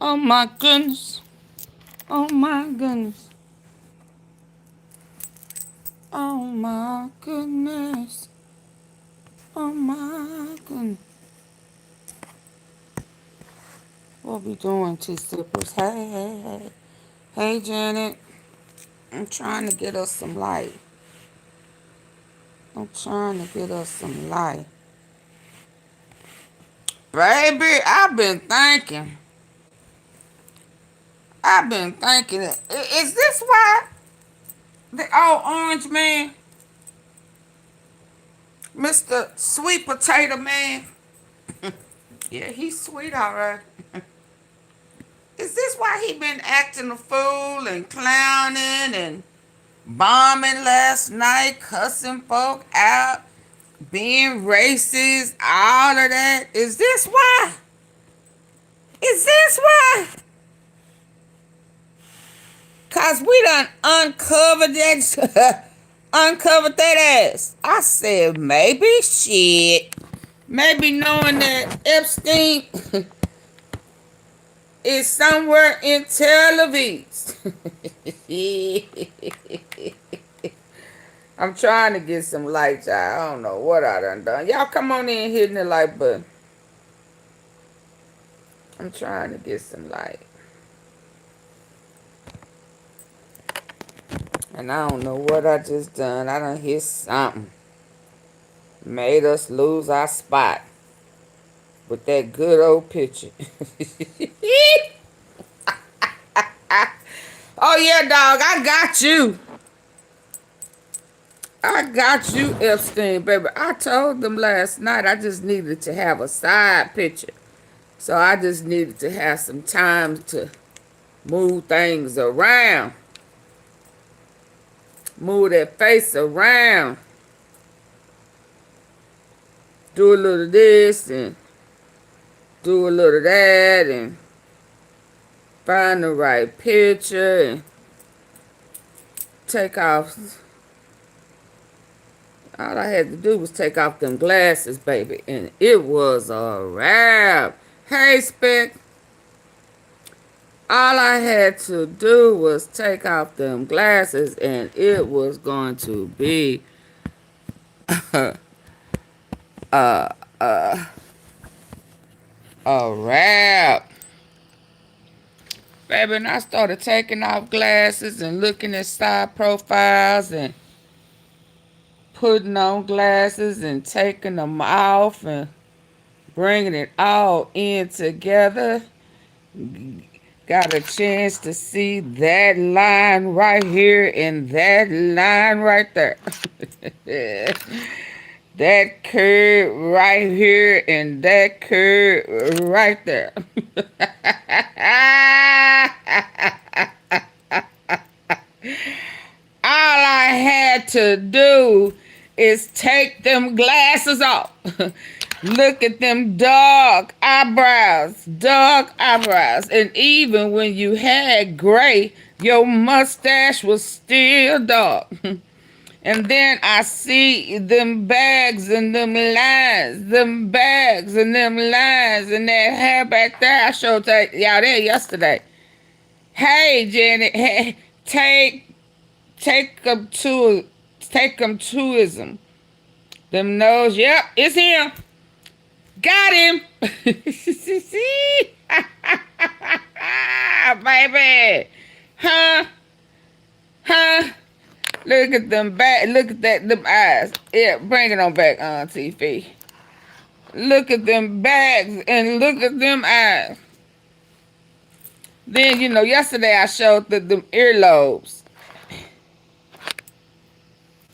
Oh my goodness. Oh my goodness. Oh my goodness. Oh my goodness. What we doing, T-Sippers? Hey, hey, hey. Hey, Janet. I'm trying to get us some light. I'm trying to get us some light. Baby, I've been thinking. Is this why the old orange man, Mr. Sweet Potato Man, yeah, he's sweet, all right. Is this why he been acting a fool and clowning and bombing last night, cussing folk out, being racist, all of that? Is this why? Is this why? Cause we done uncovered that uncovered that ass. I said maybe shit. Maybe knowing that Epstein is somewhere in Tel Aviv. I'm trying to get some light, y'all. I don't know what I done. Y'all come on in hitting the like button. I'm trying to get some light. And I don't know what I just done. I done hit something. Made us lose our spot with that good old picture. Oh yeah, dog. I got you. I got you, Epstein, baby. I told them last night I just needed to have a side picture. So I just needed to have some time to move things around. Move that face around. Do a little of this and do a little of that and find the right picture and take off. All I had to do was take off them glasses, baby, and it was a wrap. Hey, Speck. All I had to do was take off them glasses, and it was going to be a wrap. Baby, and I started taking off glasses and looking at side profiles and putting on glasses and taking them off and bringing it all in together. Got a chance to see that line right here and that line right there. That curve right here and that curve right there. All I had to do is take them glasses off. Look at them dark eyebrows. And even when you had gray, your mustache was still dark. And then I see them bags and them lines, and that hair back there. I showed y'all there yesterday. Hey, Janet, hey, take them tourism. Them nose, yep, it's him. Got him. Baby. Huh? Look at them back. Look at them eyes. Yeah, bring it on back on TV. Look at them bags and look at them eyes. Then, yesterday I showed them earlobes.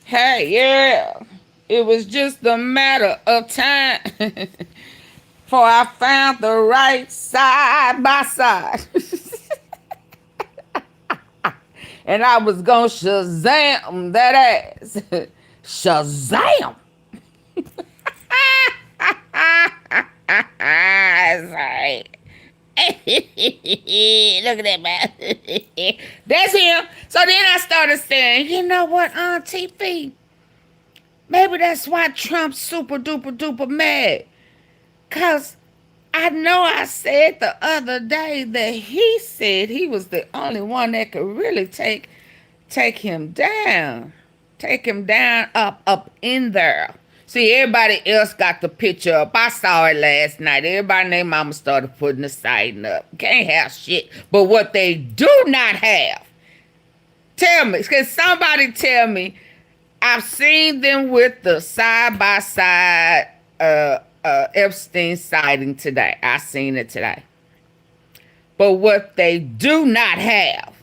Hey, yeah. It was just a matter of time for I found the right side by side. And I was gonna Shazam that ass. Shazam! That's right. Look at that man. That's him. So then I started saying, you know what, on TV? Maybe that's why Trump's super duper duper mad. Cause I know I said the other day that he said he was the only one that could really take him down. Take him down up in there. See, everybody else got the picture up. I saw it last night. Everybody and their mama started putting the sighting up. Can't have shit. But what they do not have, tell me, can somebody tell me, I've seen them with the side-by-side Epstein sighting today. I seen it today. But what they do not have,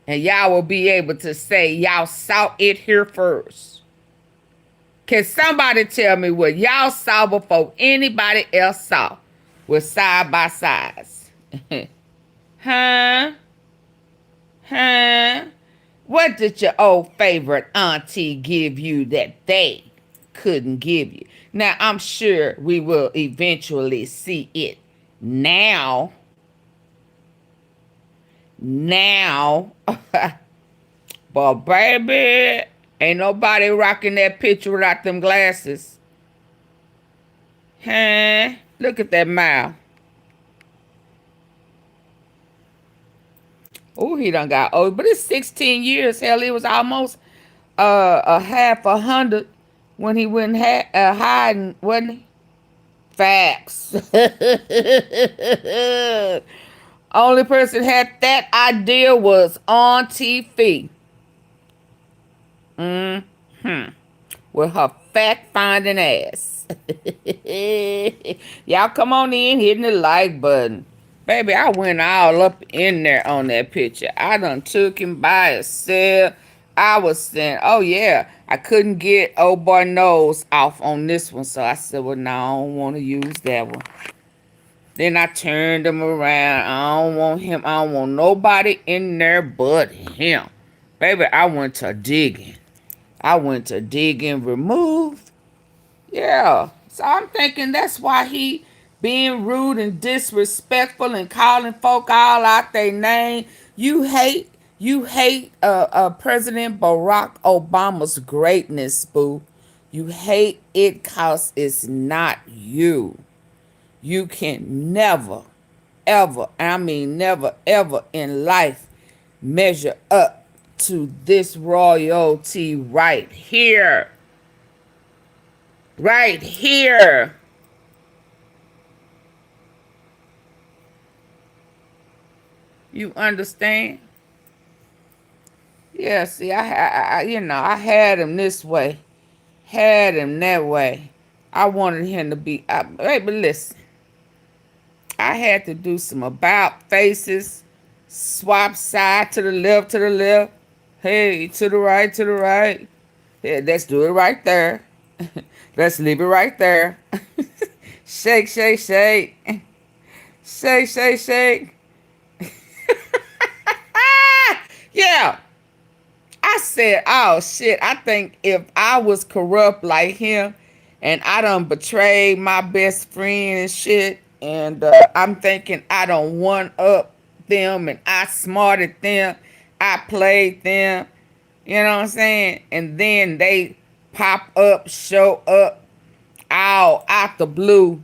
and y'all will be able to say y'all saw it here first. Can somebody tell me what y'all saw before anybody else saw with side-by-sides? Huh? Huh? What did your old favorite auntie give you that they couldn't give you? Now, I'm sure we will eventually see it now. But baby, ain't nobody rocking that picture without them glasses. Huh? Look at that mouth. Oh, he done got old, but it's 16 years. Hell, it was almost a half 100 when he went hiding, wasn't he? Facts. Only person had that idea was Auntie Fee. With her fact-finding ass. Y'all come on in, hitting the like button. Baby, I went all up in there on that picture. I done took him by himself. I was saying, oh yeah, I couldn't get old boy nose off on this one. So I said, well, no, I don't want to use that one. Then I turned him around. I don't want him. I don't want nobody in there but him. Baby, I went to digging. Remove. Yeah. So I'm thinking that's why he being rude and disrespectful and calling folk all out their name. You hate President Barack Obama's greatness, boo. You hate it because it's not you. You can never, ever, I mean never, ever in life measure up to this royalty right here. Right here. You understand? Yeah, see, I had him this way. Had him that way. I wanted him to be, baby, listen. I had to do some about faces, swap side to the left. Hey, to the right. Yeah, let's do it right there. Let's leave it right there. Shake. Shake. Yeah. I said, oh shit, I think if I was corrupt like him and I done betrayed my best friend and shit, and I'm thinking I done one up them and I smarted them, I played them, you know what I'm saying? And then they pop up, show up all out the blue,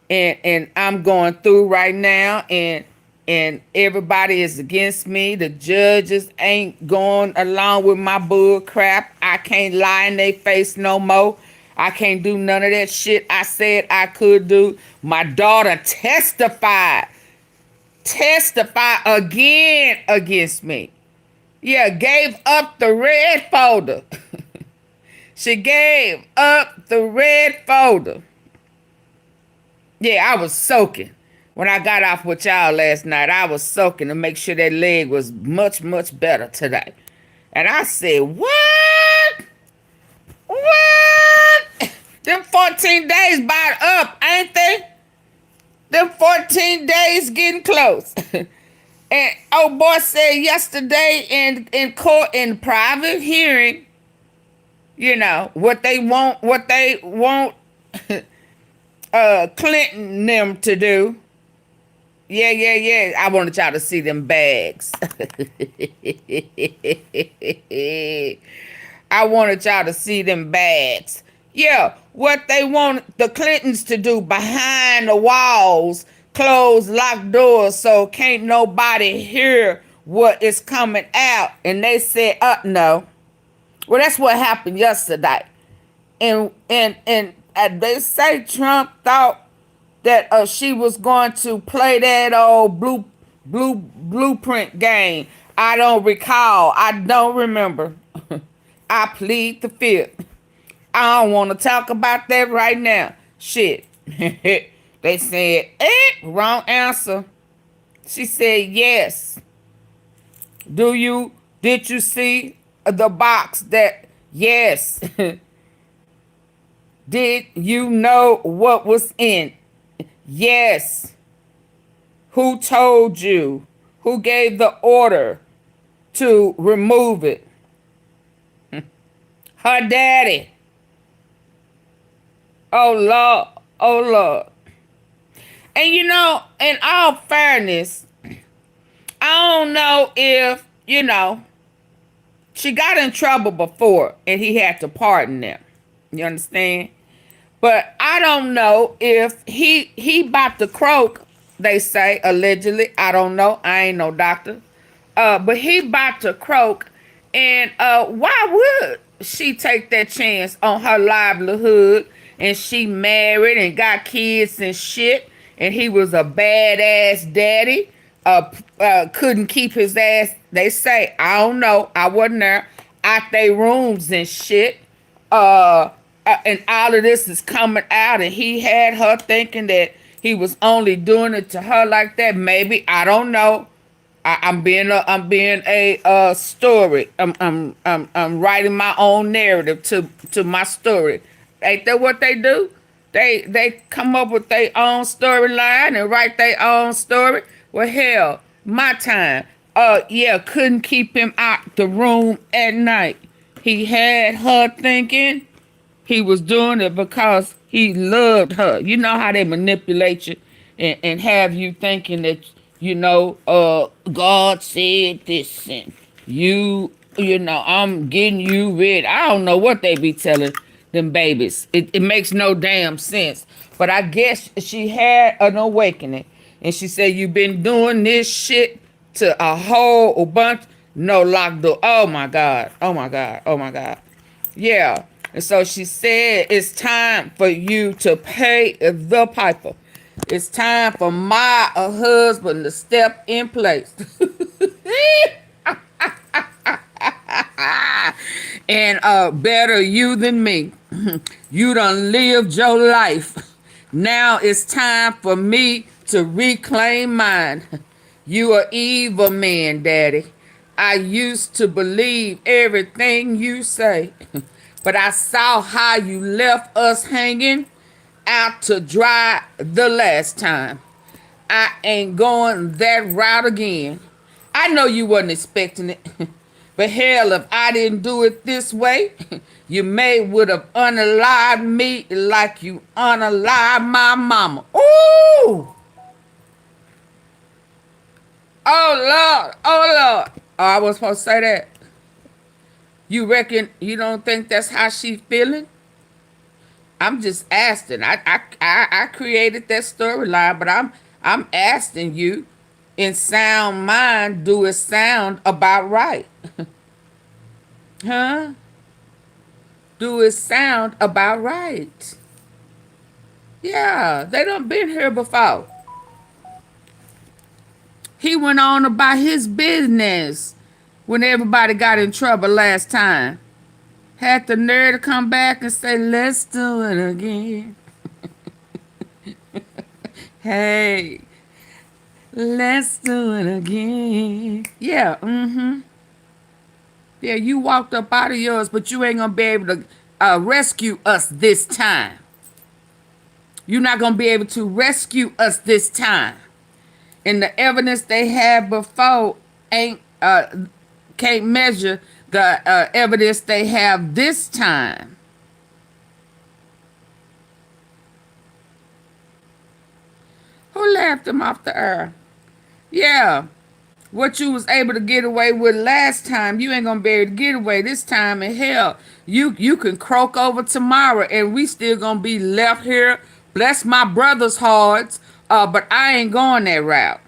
and I'm going through right now, and everybody is against me. The judges ain't going along with my bull crap. I can't lie in their face no more. I can't do none of that shit I said I could do. My daughter testified again against me. Yeah, gave up the red folder. She gave up the red folder. Yeah, I was soaking. When I got off with y'all last night, I was soaking to make sure that leg was much, much better today. And I said, what? What? Them 14 days about up, ain't they? Them 14 days getting close. And old boy said yesterday in court, in private hearing, you know, what they want Clinton them to do. Yeah. I wanted y'all to see them bags. I wanted y'all to see them bags. Yeah, what they want the Clintons to do behind the walls closed, locked doors, so can't nobody hear what is coming out. And they said, no. Well, that's what happened yesterday. And they say Trump thought that she was going to play that old blueprint game. I don't recall. I don't remember. I plead the fifth. I don't want to talk about that right now. Shit. They said, wrong answer. She said, yes. Did you see the box that, yes. Did you know what was in? Yes. Who told you? Who gave the order to remove it? Her daddy. Oh, Lord. Oh, Lord. And you know, in all fairness, I don't know if, she got in trouble before and he had to pardon them. You understand? But I don't know if he about to croak, they say, allegedly. I don't know. I ain't no doctor. But he about to croak. And why would she take that chance on her livelihood? And she married and got kids and shit. And he was a badass daddy. Couldn't keep his ass, they say, I don't know. I wasn't there. Out they rooms and shit. And all of this is coming out, and he had her thinking that he was only doing it to her like that. Maybe, I don't know. I'm being a story. I'm writing my own narrative to my story. Ain't that what they do? They come up with their own storyline and write their own story. Well, hell, my time. Yeah, couldn't keep him out the room at night. He had her thinking he was doing it because he loved her. You know how they manipulate you and have you thinking that, God said this and I'm getting you rid. I don't know what they be telling them babies. It makes no damn sense. But I guess she had an awakening. And she said, you've been doing this shit to a whole bunch. No lock door. Oh, my God. Oh, my God. Oh, my God. Yeah. And so she said, it's time for you to pay the piper. It's time for my husband to step in place. And better you than me. You done lived your life. Now it's time for me to reclaim mine. You are evil man, Daddy. I used to believe everything you say. But I saw how you left us hanging out to dry the last time. I ain't going that route again. I know you wasn't expecting it. But hell, if I didn't do it this way, you would have unalived me like you unalived my mama. Ooh! Oh, Lord. Oh, Lord. Oh, I was supposed to say that. You reckon you don't think that's how she's feeling? I'm just asking. I created that storyline, but I'm asking you, in sound mind, do it sound about right? Huh? Do it sound about right? Yeah, they done been here before. He went on about his business when everybody got in trouble last time. Had the nerve to come back and say, let's do it again. Hey, let's do it again. Yeah, Yeah, you walked up out of yours, but you ain't going to be able to rescue us this time. You're not going to be able to rescue us this time. And the evidence they had before can't measure the evidence they have this time. Who laughed him off the air? Yeah. What you was able to get away with last time, you ain't gonna be able to get away this time. And hell, you can croak over tomorrow and we still gonna be left here, bless my brother's hearts, But I ain't going that route.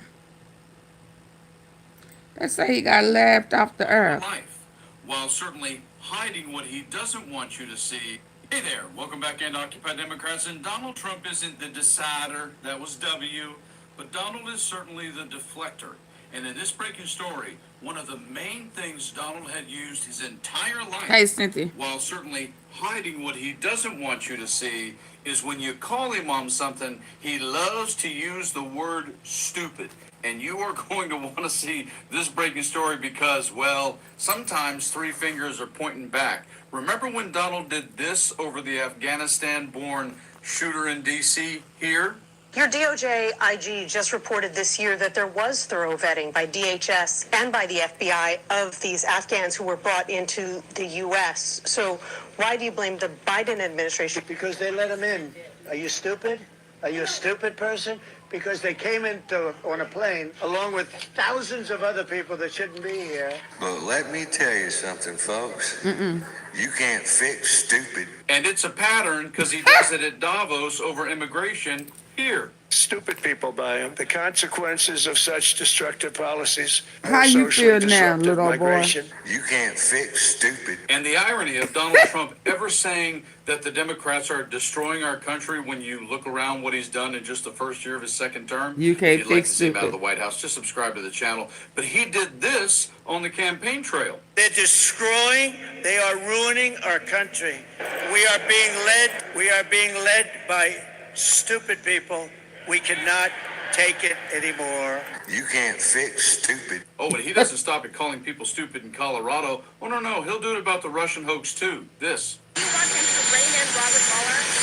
They say he got laughed off the earth. Life, while certainly hiding what he doesn't want you to see. Hey there, welcome back in Occupy Democrats. And Donald Trump isn't the decider, that was W, but Donald is certainly the deflector. And in this breaking story, one of the main things Donald had used his entire life, Hey, Cynthia. while certainly hiding what he doesn't want you to see, is when you call him on something, he loves to use the word stupid. And you are going to want to see this breaking story because, well, sometimes three fingers are pointing back. Remember when Donald did this over the Afghanistan-born shooter in D.C. here? Your DOJ IG just reported this year that there was thorough vetting by DHS and by the FBI of these Afghans who were brought into the U.S. So why do you blame the Biden administration? Because they let them in. Are you stupid? Are you a stupid person? Because they came on a plane along with thousands of other people that shouldn't be here. But let me tell you something, folks. You can't fix stupid. And it's a pattern because he does it at Davos over immigration here. Stupid people by him. The consequences of such destructive policies. How you feel now, little migration. Boy? You can't fix stupid. And the irony of Donald Trump ever saying that the Democrats are destroying our country when you look around what he's done in just the first year of his second term. You can't if you'd like fix to see him out of stupid. the White House, just subscribe to the channel. But he did this on the campaign trail. They're destroying, they are ruining our country. We are being led by stupid people. We cannot take it anymore. You can't fix stupid. Oh, but he doesn't stop at calling people stupid in Colorado. Oh, no, he'll do it about the Russian hoax, too. This.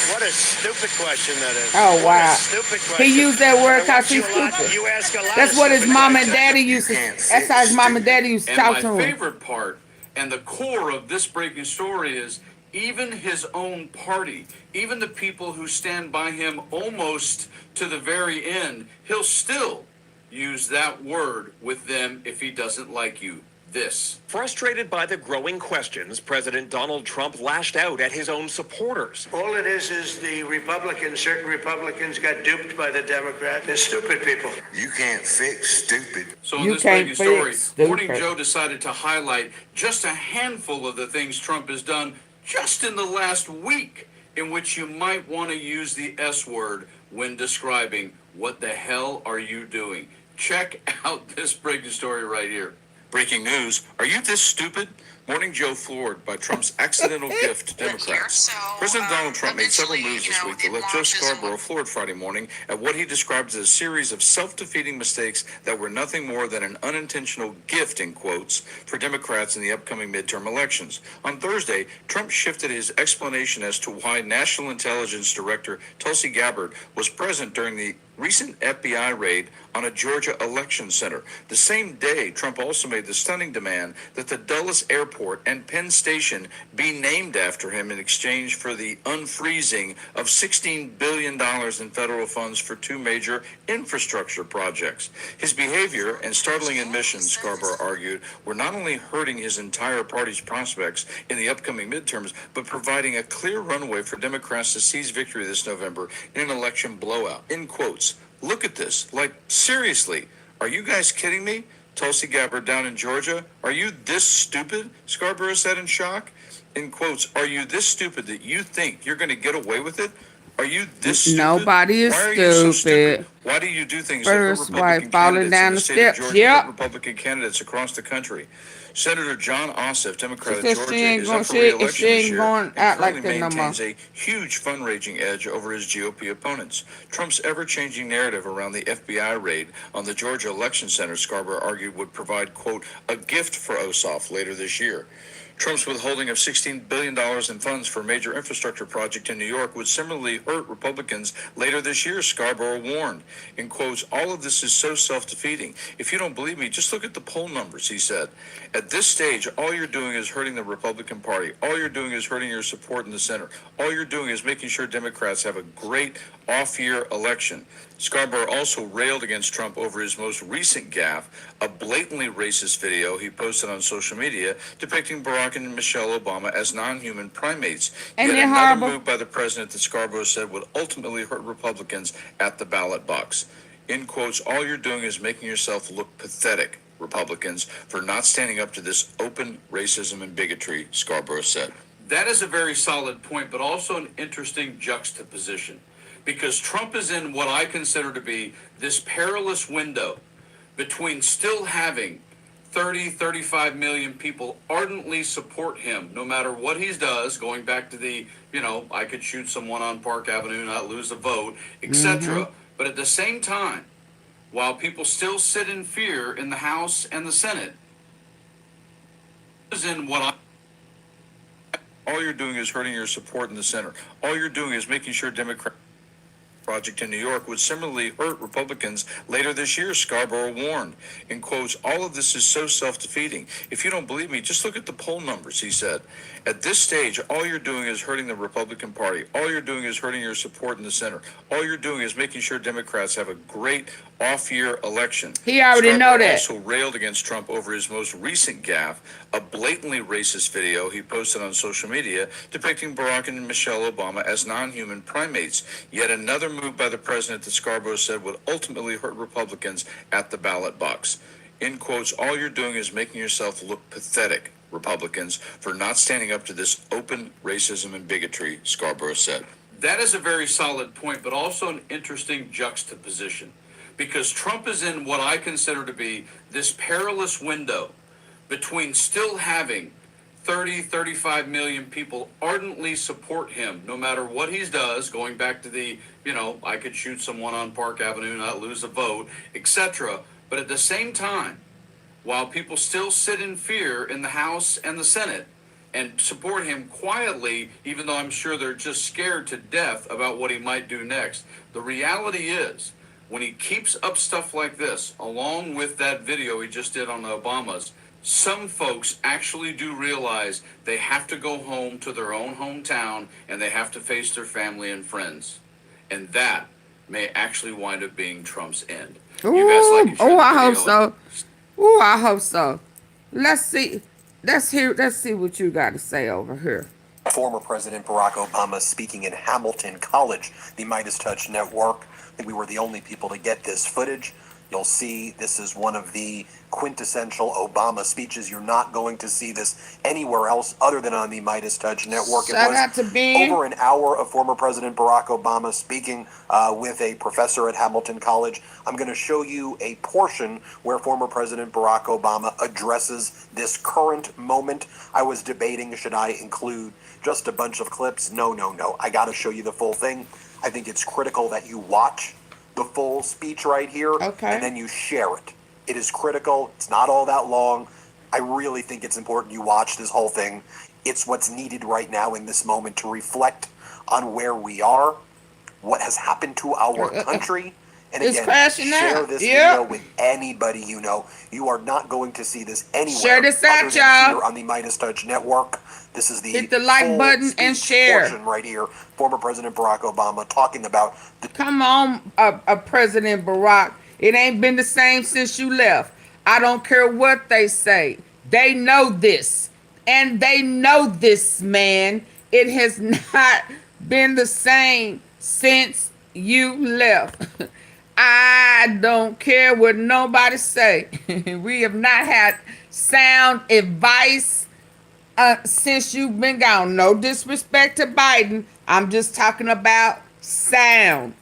What a stupid question that is. Oh, wow. Stupid question. He used that word because he's stupid. You ask a lot That's of what his stupid mom and questions. daddy used to. That's how his mom and daddy used to And talk my to him. favorite part and the core of this breaking story is even his own party, even the people who stand by him almost to the very end, he'll still use that word with them if he doesn't like you. This. Frustrated by the growing questions, President Donald Trump lashed out at his own supporters. All it is the Republicans, certain Republicans got duped by the Democrats. They're stupid people. You can't fix stupid. So in You this can't breaking story, fix stupid. Morning Joe decided to highlight just a handful of the things Trump has done just in the last week in which you might want to use the S word when describing what the hell are you doing. Check out this breaking story right here. Breaking news. Are you this stupid? Morning Joe floored by Trump's accidental gift to Democrats. President Donald Trump made several moves this week that left Joe Scarborough floored Friday morning at what he described as a series of self-defeating mistakes that were nothing more than an unintentional gift, in quotes, for Democrats in the upcoming midterm elections. On Thursday, Trump shifted his explanation as to why National Intelligence Director Tulsi Gabbard was present during the recent FBI raid on a Georgia election center. The same day, Trump also made the stunning demand that the Dulles Airport and Penn Station be named after him in exchange for the unfreezing of $16 billion in federal funds for two major infrastructure projects. His behavior and startling admissions, Scarborough argued, were not only hurting his entire party's prospects in the upcoming midterms, but providing a clear runway for Democrats to seize victory this November in an election blowout. In quotes. Look at this. Like, seriously, are you guys kidding me? Tulsi Gabbard down in Georgia. Are you this stupid? Scarborough said in shock. In quotes, are you this stupid that you think you're going to get away with it? Are you this stupid? Nobody is Why are you so stupid. Why do you do things First that hurt wife Republican falling candidates down in the the state of steps. Georgia, Yep. hurt Republican candidates across the country? Senator John Ossoff, Democrat of She said Georgia, she ain't is gonna- up for she re-election ain't this year going and out like currently that no more. maintains a huge fundraising edge over his GOP opponents. Trump's ever-changing narrative around the FBI raid on the Georgia Election Center, Scarborough argued, would provide, quote, a gift for Ossoff later this year. Trump's withholding of $16 billion in funds for a major infrastructure project in New York would similarly hurt Republicans later this year, Scarborough warned. In quotes, all of this is so self-defeating. If you don't believe me, just look at the poll numbers, he said. At this stage, all you're doing is hurting the Republican Party. All you're doing is hurting your support in the center. All you're doing is making sure Democrats have a great off-year election. Scarborough also railed against Trump over his most recent gaffe, a blatantly racist video he posted on social media depicting Barack and Michelle Obama as non-human primates. Ain't Yet it another horrible? move by the president that Scarborough said would ultimately hurt Republicans at the ballot box. In quotes, all you're doing is making yourself look pathetic, Republicans, for not standing up to this open racism and bigotry, Scarborough said. That is a very solid point, but also an interesting juxtaposition. Because Trump is in what I consider to be this perilous window between still having 35 million people ardently support him no matter what he does, going back to the, I could shoot someone on Park Avenue, not lose a vote, etc. But at the same time, while people still sit in fear in the House and the Senate, is in what all you're doing is hurting your support in the center. All you're doing is making sure Democrats project in New York would similarly hurt Republicans later this year, Scarborough warned. In quotes, all of this is so self-defeating. If you don't believe me, just look at the poll numbers, he said. At this stage, all you're doing is hurting the Republican Party. All you're doing is hurting your support in the center. All you're doing is making sure Democrats have a great off-year election. He already know that. Also railed against Trump over his most recent gaffe, a blatantly racist video he posted on social media depicting Barack and Michelle Obama as non-human primates. Yet another move by the president that Scarborough said would ultimately hurt Republicans at the ballot box. In quotes, all you're doing is making yourself look pathetic, Republicans, for not standing up to this open racism and bigotry, Scarborough said. That is a very solid point, but also an interesting juxtaposition. Because Trump is in what I consider to be this perilous window between still having 35 million people ardently support him no matter what he does, going back to the, I could shoot someone on Park Avenue, not lose a vote, etc. But at the same time, while people still sit in fear in the House and the Senate and support him quietly, even though I'm sure they're just scared to death about what he might do next, the reality is, when he keeps up stuff like this, along with that video he just did on the Obamas, some folks actually do realize they have to go home to their own hometown and they have to face their family and friends. And that may actually wind up being Trump's end. Ooh, You guys like it? Share the I hope video. so. Ooh, I hope so. Let's see. Let's see what you got to say over here. Former President Barack Obama speaking in Hamilton College, the Midas Touch Network. I think we were the only people to get this footage. You'll see this is one of the quintessential Obama speeches. You're not going to see this anywhere else other than on the Midas Touch Network. Shout out to Ben. Over an hour of former President Barack Obama speaking with a professor at Hamilton College. I'm going to show you a portion where former President Barack Obama addresses this current moment. I was debating, should I include just a bunch of clips? No. I got to show you the full thing. I think it's critical that you watch the full speech right here, and then you share it. It is critical. It's not all that long. I really think it's important you watch this whole thing. It's what's needed right now in this moment to reflect on where we are, what has happened to our country, and It's again, crashing share out. this Yep. video with anybody you know. You are not going to see this anywhere Share this out, other than y'all. here on the Midas Touch Network. This is the Hit the like full button and speech share. portion right here. Former President Barack Obama talking about the Come on, President Barack. It ain't been the same since you left. I don't care what they say. They know this. And they know this, man. It has not been the same since you left. I don't care what nobody say. We have not had sound advice since you've been gone. No disrespect to Biden. I'm just talking about sound.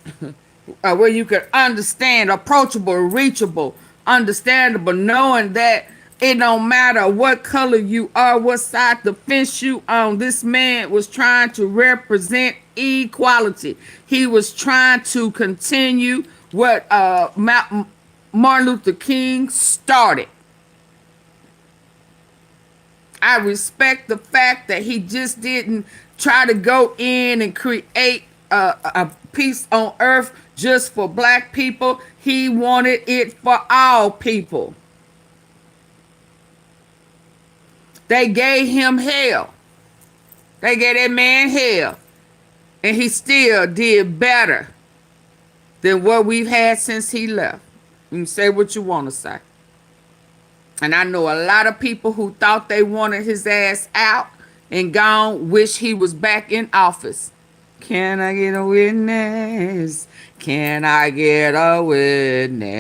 Where you can understand, approachable, reachable, understandable, knowing that it don't matter what color you are, what side the fence you on. This man was trying to represent equality. He was trying to continue what Martin Luther King started. I respect the fact that he just didn't try to go in and create a peace on earth just for black people. He wanted it for all people. They gave him hell. They gave that man hell. And he still did better than what we've had since he left. You can say what you want to say. And I know a lot of people who thought they wanted his ass out and gone wish he was back in office. Can I get a witness? Can I get a witness?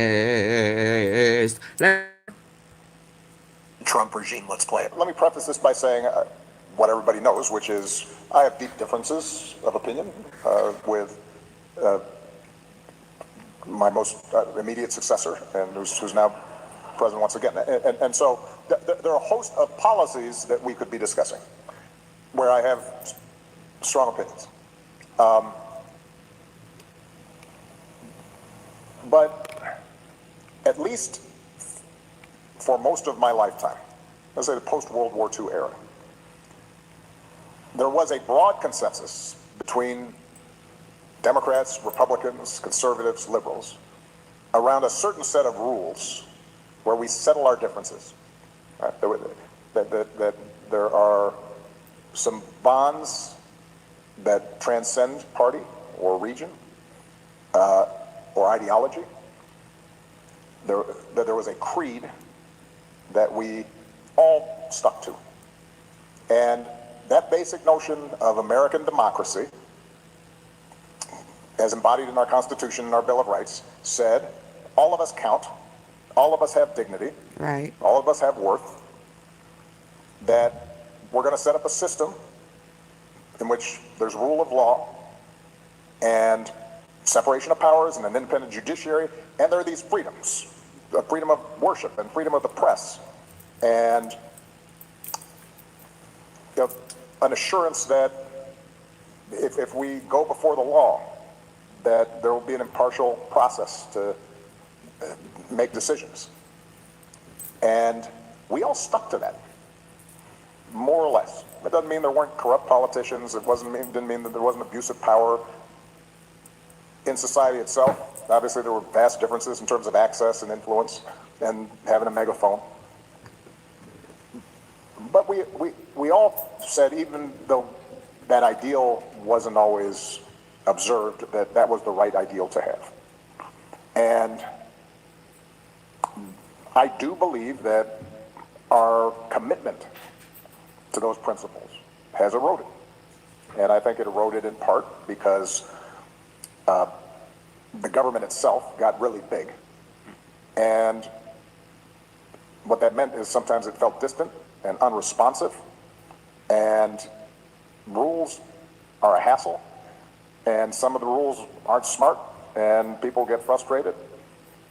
Trump regime. Let's play it. Let me preface this by saying what everybody knows, which is I have deep differences of opinion with my most immediate successor, and who's now president once again. And so there are a host of policies that we could be discussing where I have strong opinions. But at least for most of my lifetime, let's say the post-World War II era, there was a broad consensus between Democrats, Republicans, conservatives, liberals, around a certain set of rules where we settle our differences. Right? That there are some bonds that transcend party or region or ideology. That there was a creed that we all stuck to. And that basic notion of American democracy, as embodied in our Constitution and our Bill of Rights, said all of us count, all of us have dignity, Right. all of us have worth, that we're going to set up a system in which there's rule of law and separation of powers and an independent judiciary, and there are these freedoms, the freedom of worship and freedom of the press, and an assurance that if we go before the law, that there will be an impartial process to make decisions. And we all stuck to that, more or less. It doesn't mean there weren't corrupt politicians. Didn't mean that there wasn't abuse of power in society itself. Obviously, there were vast differences in terms of access and influence and having a megaphone. But we all said, even though that ideal wasn't always observed, that was the right ideal to have. And I do believe that our commitment to those principles has eroded. And I think it eroded in part because the government itself got really big. And what that meant is sometimes it felt distant and unresponsive, and rules are a hassle, and some of the rules aren't smart, and people get frustrated.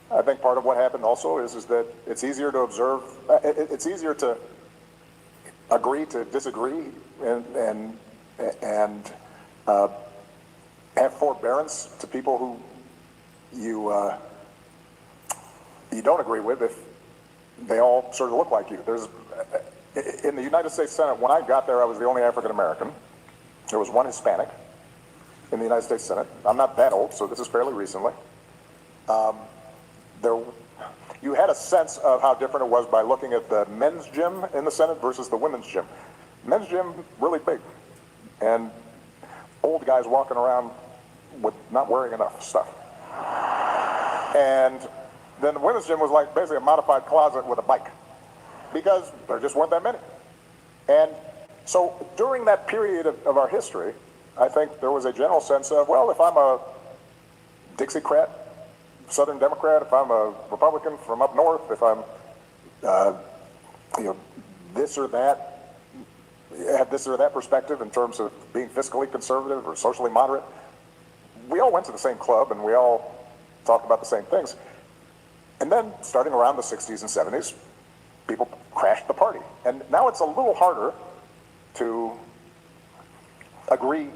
I think part of what happened also is that it's easier to observe, it's easier to agree to disagree and have forbearance to people who you don't agree with if they all sort of look like you. In the United States Senate, when I got there, I was the only African American. There was one Hispanic in the United States Senate. I'm not that old, so this is fairly recently. You had a sense of how different it was by looking at the men's gym in the Senate versus the women's gym. Men's gym, really big, and old guys walking around with not wearing enough stuff. And then the women's gym was like basically a modified closet with a bike, because there just weren't that many. And so during that period of our history, I think there was a general sense of, well, if I'm a Dixiecrat, Southern Democrat, if I'm a Republican from up north, if I'm this or that, have this or that perspective in terms of being fiscally conservative or socially moderate, we all went to the same club and we all talked about the same things. And then starting around the 60s and 70s, people crashed the party. And now it's a little harder to agree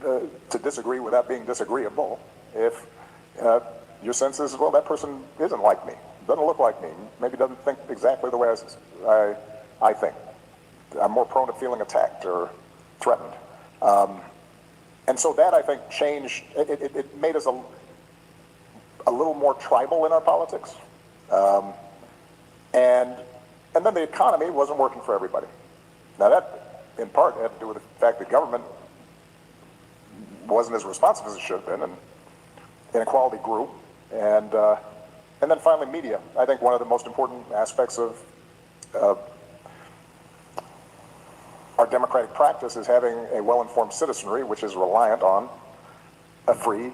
to disagree without being disagreeable if your sense is, well, that person isn't like me, doesn't look like me, maybe doesn't think exactly the way I think. I'm more prone to feeling attacked or threatened. And so that, I think, changed, it made us a little more tribal in our politics. And then the economy wasn't working for everybody. Now that, in part, had to do with the fact that government wasn't as responsive as it should have been, and inequality grew, and then finally media. I think one of the most important aspects of our democratic practice is having a well-informed citizenry, which is reliant on a free,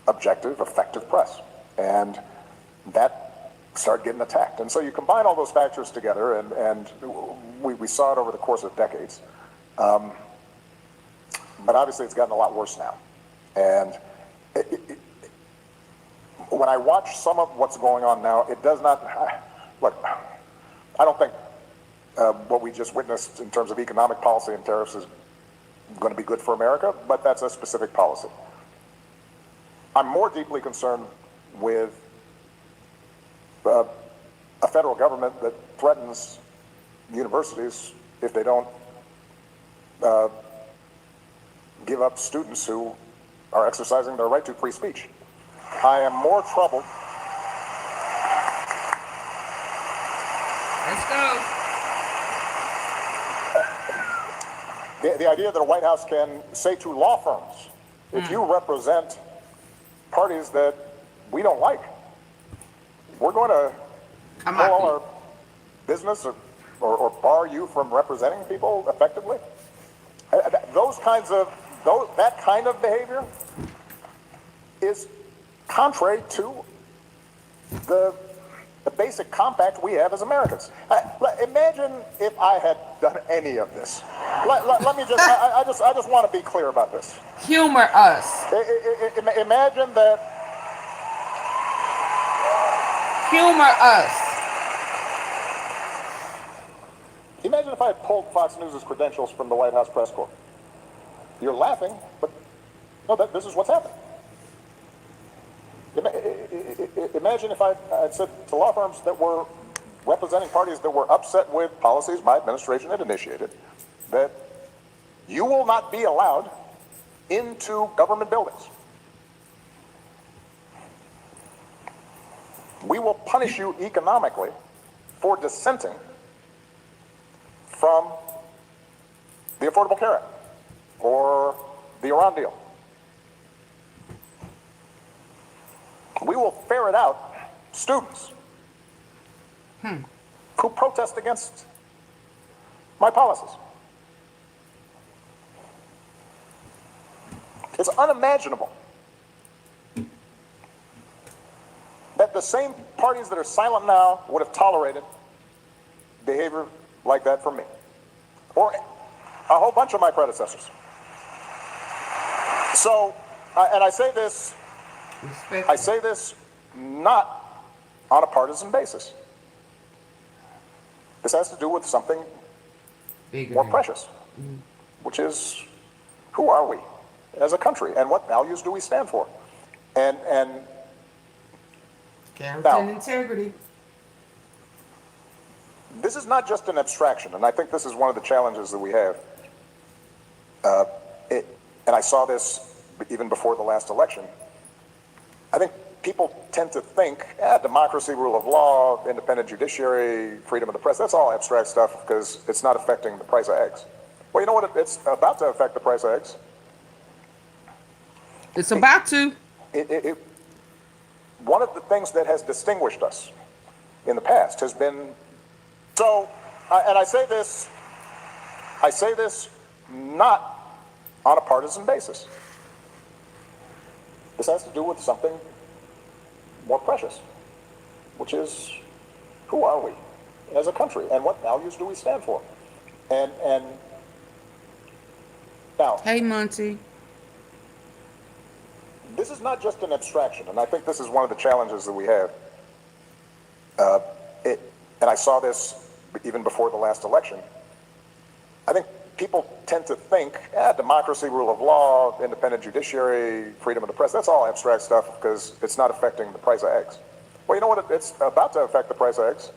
objective, effective press. And that started getting attacked. And so you combine all those factors together, and we saw it over the course of decades. But obviously it's gotten a lot worse now. And when I watch some of what's going on now, it does not, look, I don't think what we just witnessed in terms of economic policy and tariffs is going to be good for America, but that's a specific policy. I'm more deeply concerned with a federal government that threatens universities if they don't give up students who are exercising their right to free speech. I am more troubled. Let's go. The idea that a White House can say to law firms, if you represent parties that we don't like, we're going to Come pull all on. our business or bar you from representing people effectively. That kind of behavior is contrary to the basic compact we have as Americans. Imagine if I had done any of this. Let me just, I just want to be clear about this. Humor us. Imagine that. Humor us. Imagine if I had pulled Fox News' credentials from the White House press corps. You're laughing, but no, this is what's happened. Imagine if I had said to law firms that were representing parties that were upset with policies my administration had initiated, that you will not be allowed into government buildings. We will punish you economically for dissenting from the Affordable Care Act or the Iran deal. We will ferret out students who protest against my policies. It's unimaginable that the same parties that are silent now would have tolerated behavior like that from me, or a whole bunch of my predecessors. So, and I say this not on a partisan basis. This has to do with something more precious, which is, who are we as a country and what values do we stand for? And Character now, and integrity. this is not just an abstraction, and I think this is one of the challenges that we have. And I saw this even before the last election. I think people tend to think, democracy, rule of law, independent judiciary, freedom of the press, that's all abstract stuff because it's not affecting the price of eggs. Well, you know what? It's about to affect the price of eggs. It's about to. One of the things that has distinguished us in the past has been, so, and I say this not on a partisan basis. This has to do with something more precious, which is, who are we as a country and what values do we stand for? And now, Hey, Monty. this is not just an abstraction, and I think this is one of the challenges that we have. And I saw this even before the last election. I think people tend to think, democracy, rule of law, independent judiciary, freedom of the press, that's all abstract stuff because it's not affecting the price of eggs. Well, you know what? It's about to affect the price of eggs.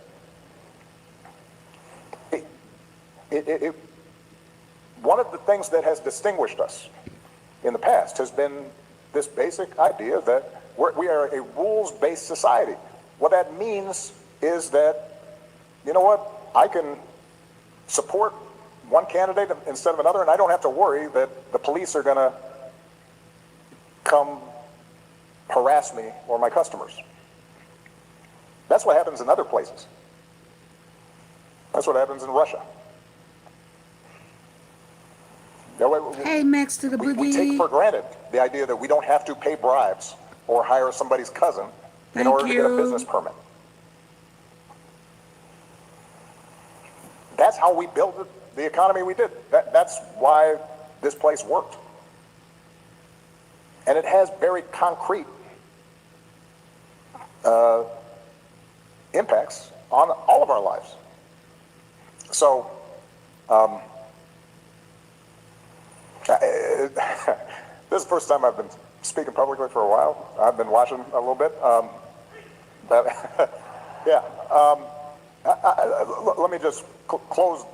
One of the things that has distinguished us in the past has been this basic idea that we are a rules-based society. What that means is that, you know what, I can support one candidate instead of another, and I don't have to worry that the police are going to come harass me or my customers. That's what happens in other places. That's what happens in Russia. Hey, Max to the We take for boogie. granted the idea that we don't have to pay bribes or hire somebody's cousin in Thank order to get a you. business permit. That's how we built the economy we did. That's why this place worked. And it has very concrete impacts on all of our lives. So, this is the first time I've been speaking publicly for a while. I've been watching a little bit. But yeah. Let me just close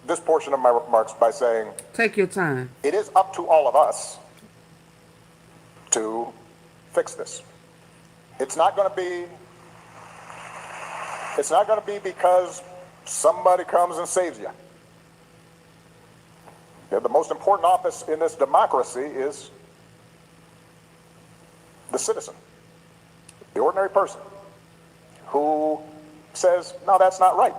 this portion of my remarks by saying Take your time. it is up to all of us to fix this. It's not going to be because somebody comes and saves you. Yeah, the most important office in this democracy is the citizen, the ordinary person who says, no, that's not right.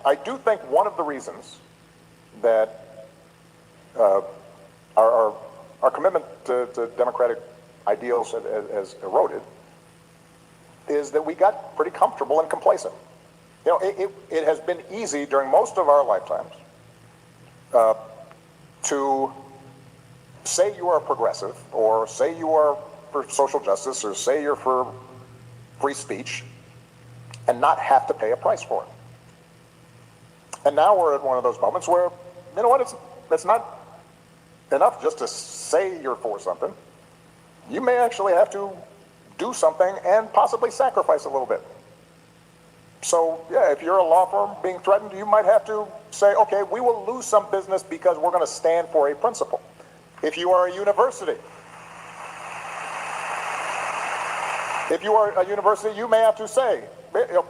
I do think one of the reasons that our commitment to democratic ideals has eroded is that we got pretty comfortable and complacent. You know, it has been easy during most of our lifetimes to say you are progressive, or say you are for social justice, or say you're for free speech, and not have to pay a price for it. And now we're at one of those moments where, you know what, it's not enough just to say you're for something. You may actually have to do something and possibly sacrifice a little bit. So, yeah, if you're a law firm being threatened, you might have to say, okay, we will lose some business because we're going to stand for a principle. If you are a university, you may have to say,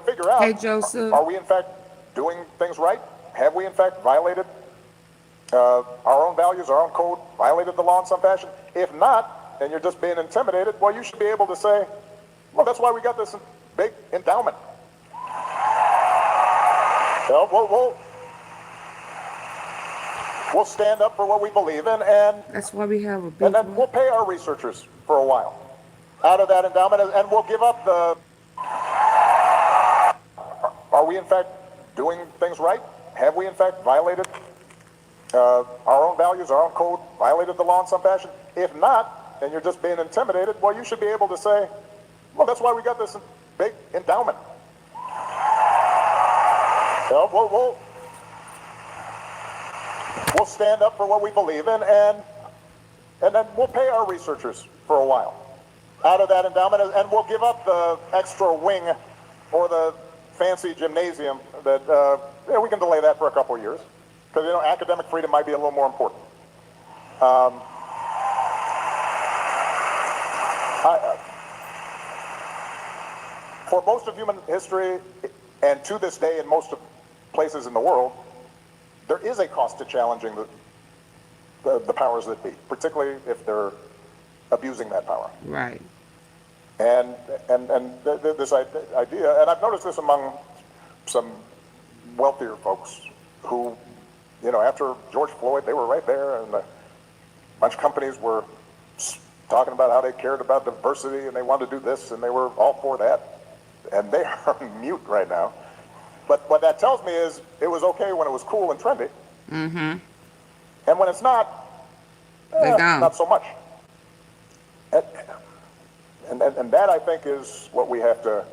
figure out, Hey, Joseph. are we in fact doing things right? Have we in fact violated our own values, our own code, violated the law in some fashion? If not, and you're just being intimidated, well, you should be able to say, well, that's why we got this big endowment. We'll stand up for what we believe in, and That's why we have a big and then we'll pay our researchers for a while out of that endowment, and we'll give up the. Are we in fact doing things right? Have we in fact violated our own values, our own code, violated the law in some fashion? If not, and you're just being intimidated, well, you should be able to say, well, that's why we got this big endowment. We'll stand up for what we believe in, and then we'll pay our researchers for a while out of that endowment, and we'll give up the extra wing or the fancy gymnasium that we can delay that for a couple of years, because academic freedom might be a little more important. For most of human history, and to this day in most of places in the world, there is a cost to challenging the powers that be, particularly if they're abusing that power. Right. And this idea, and I've noticed this among some wealthier folks who, after George Floyd, they were right there, and a bunch of companies were talking about how they cared about diversity and they wanted to do this, and they were all for that, and they are mute right now. But what that tells me is it was okay when it was cool and trendy. Mm-hmm. And when it's not, not so much. And that, I think, is what we have to,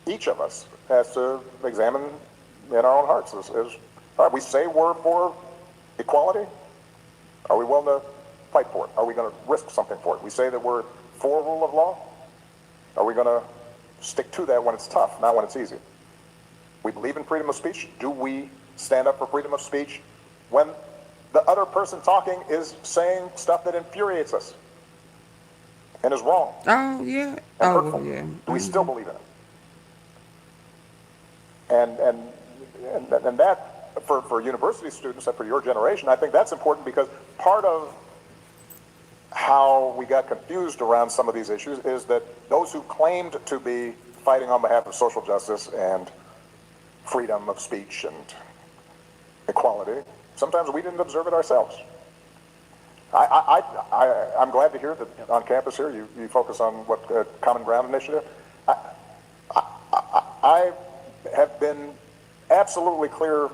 each of us has to examine in our own hearts. Is all right, we say we're for equality. Are we willing to fight for it? Are we going to risk something for it? We say that we're for rule of law. Are we going to stick to that when it's tough, not when it's easy? We believe in freedom of speech. Do we stand up for freedom of speech when the other person talking is saying stuff that infuriates us and is wrong? Oh, yeah. And Oh, hurtful? yeah. Do we still believe in it? And that, for university students and for your generation, I think that's important, because part of how we got confused around some of these issues is that those who claimed to be fighting on behalf of social justice and freedom of speech and equality, sometimes we didn't observe it ourselves. I'm glad to hear that on campus here you focus on what Common Ground Initiative. I have been absolutely clear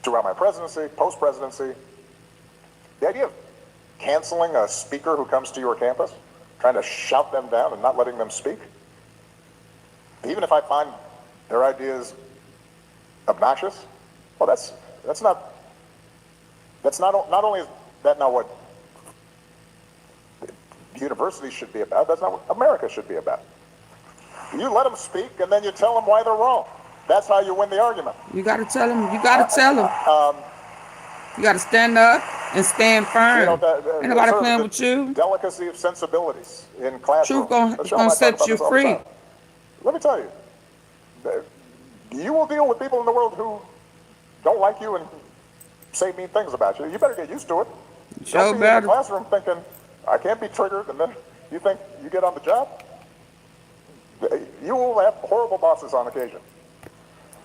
throughout my presidency, post-presidency, the idea of canceling a speaker who comes to your campus, trying to shout them down and not letting them speak, even if I find their ideas obnoxious, well, that's not only is that not what universities should be about, that's not what America should be about. You let them speak and then you tell them why they're wrong. That's how you win the argument. You got to tell them. You got to tell them. You got to stand up and stand firm. Ain't nobody playing with you. Delicacy of sensibilities in classrooms. Truth gonna set you free. Let me tell you, you will deal with people in the world who don't like you and say mean things about you. You better get used to it. Don't be in the classroom thinking, I can't be triggered, and then you think you get on the job. You will have horrible bosses on occasion,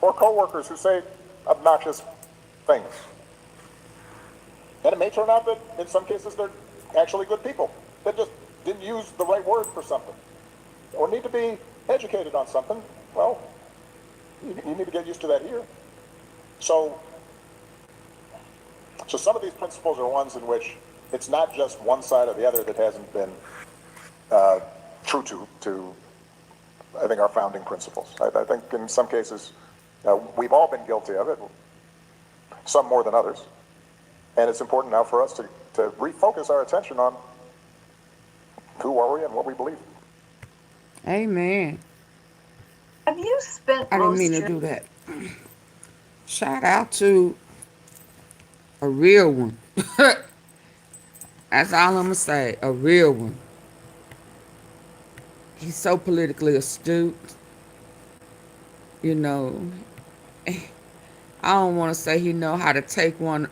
or coworkers who say obnoxious things. And it may turn out that in some cases they're actually good people that just didn't use the right word for something, or need to be educated on something. Well, you need to get used to that here. So some of these principles are ones in which it's not just one side or the other that hasn't been true to I think, our founding principles. I think in some cases we've all been guilty of it, some more than others. And it's important now for us to refocus our attention on who are we and what we believe. Amen. Have you spent I didn't mean to do that. Shout out to a real one. That's all I'm going to say. A real one. He's so politically astute. You know, I don't want to say he know how to take one,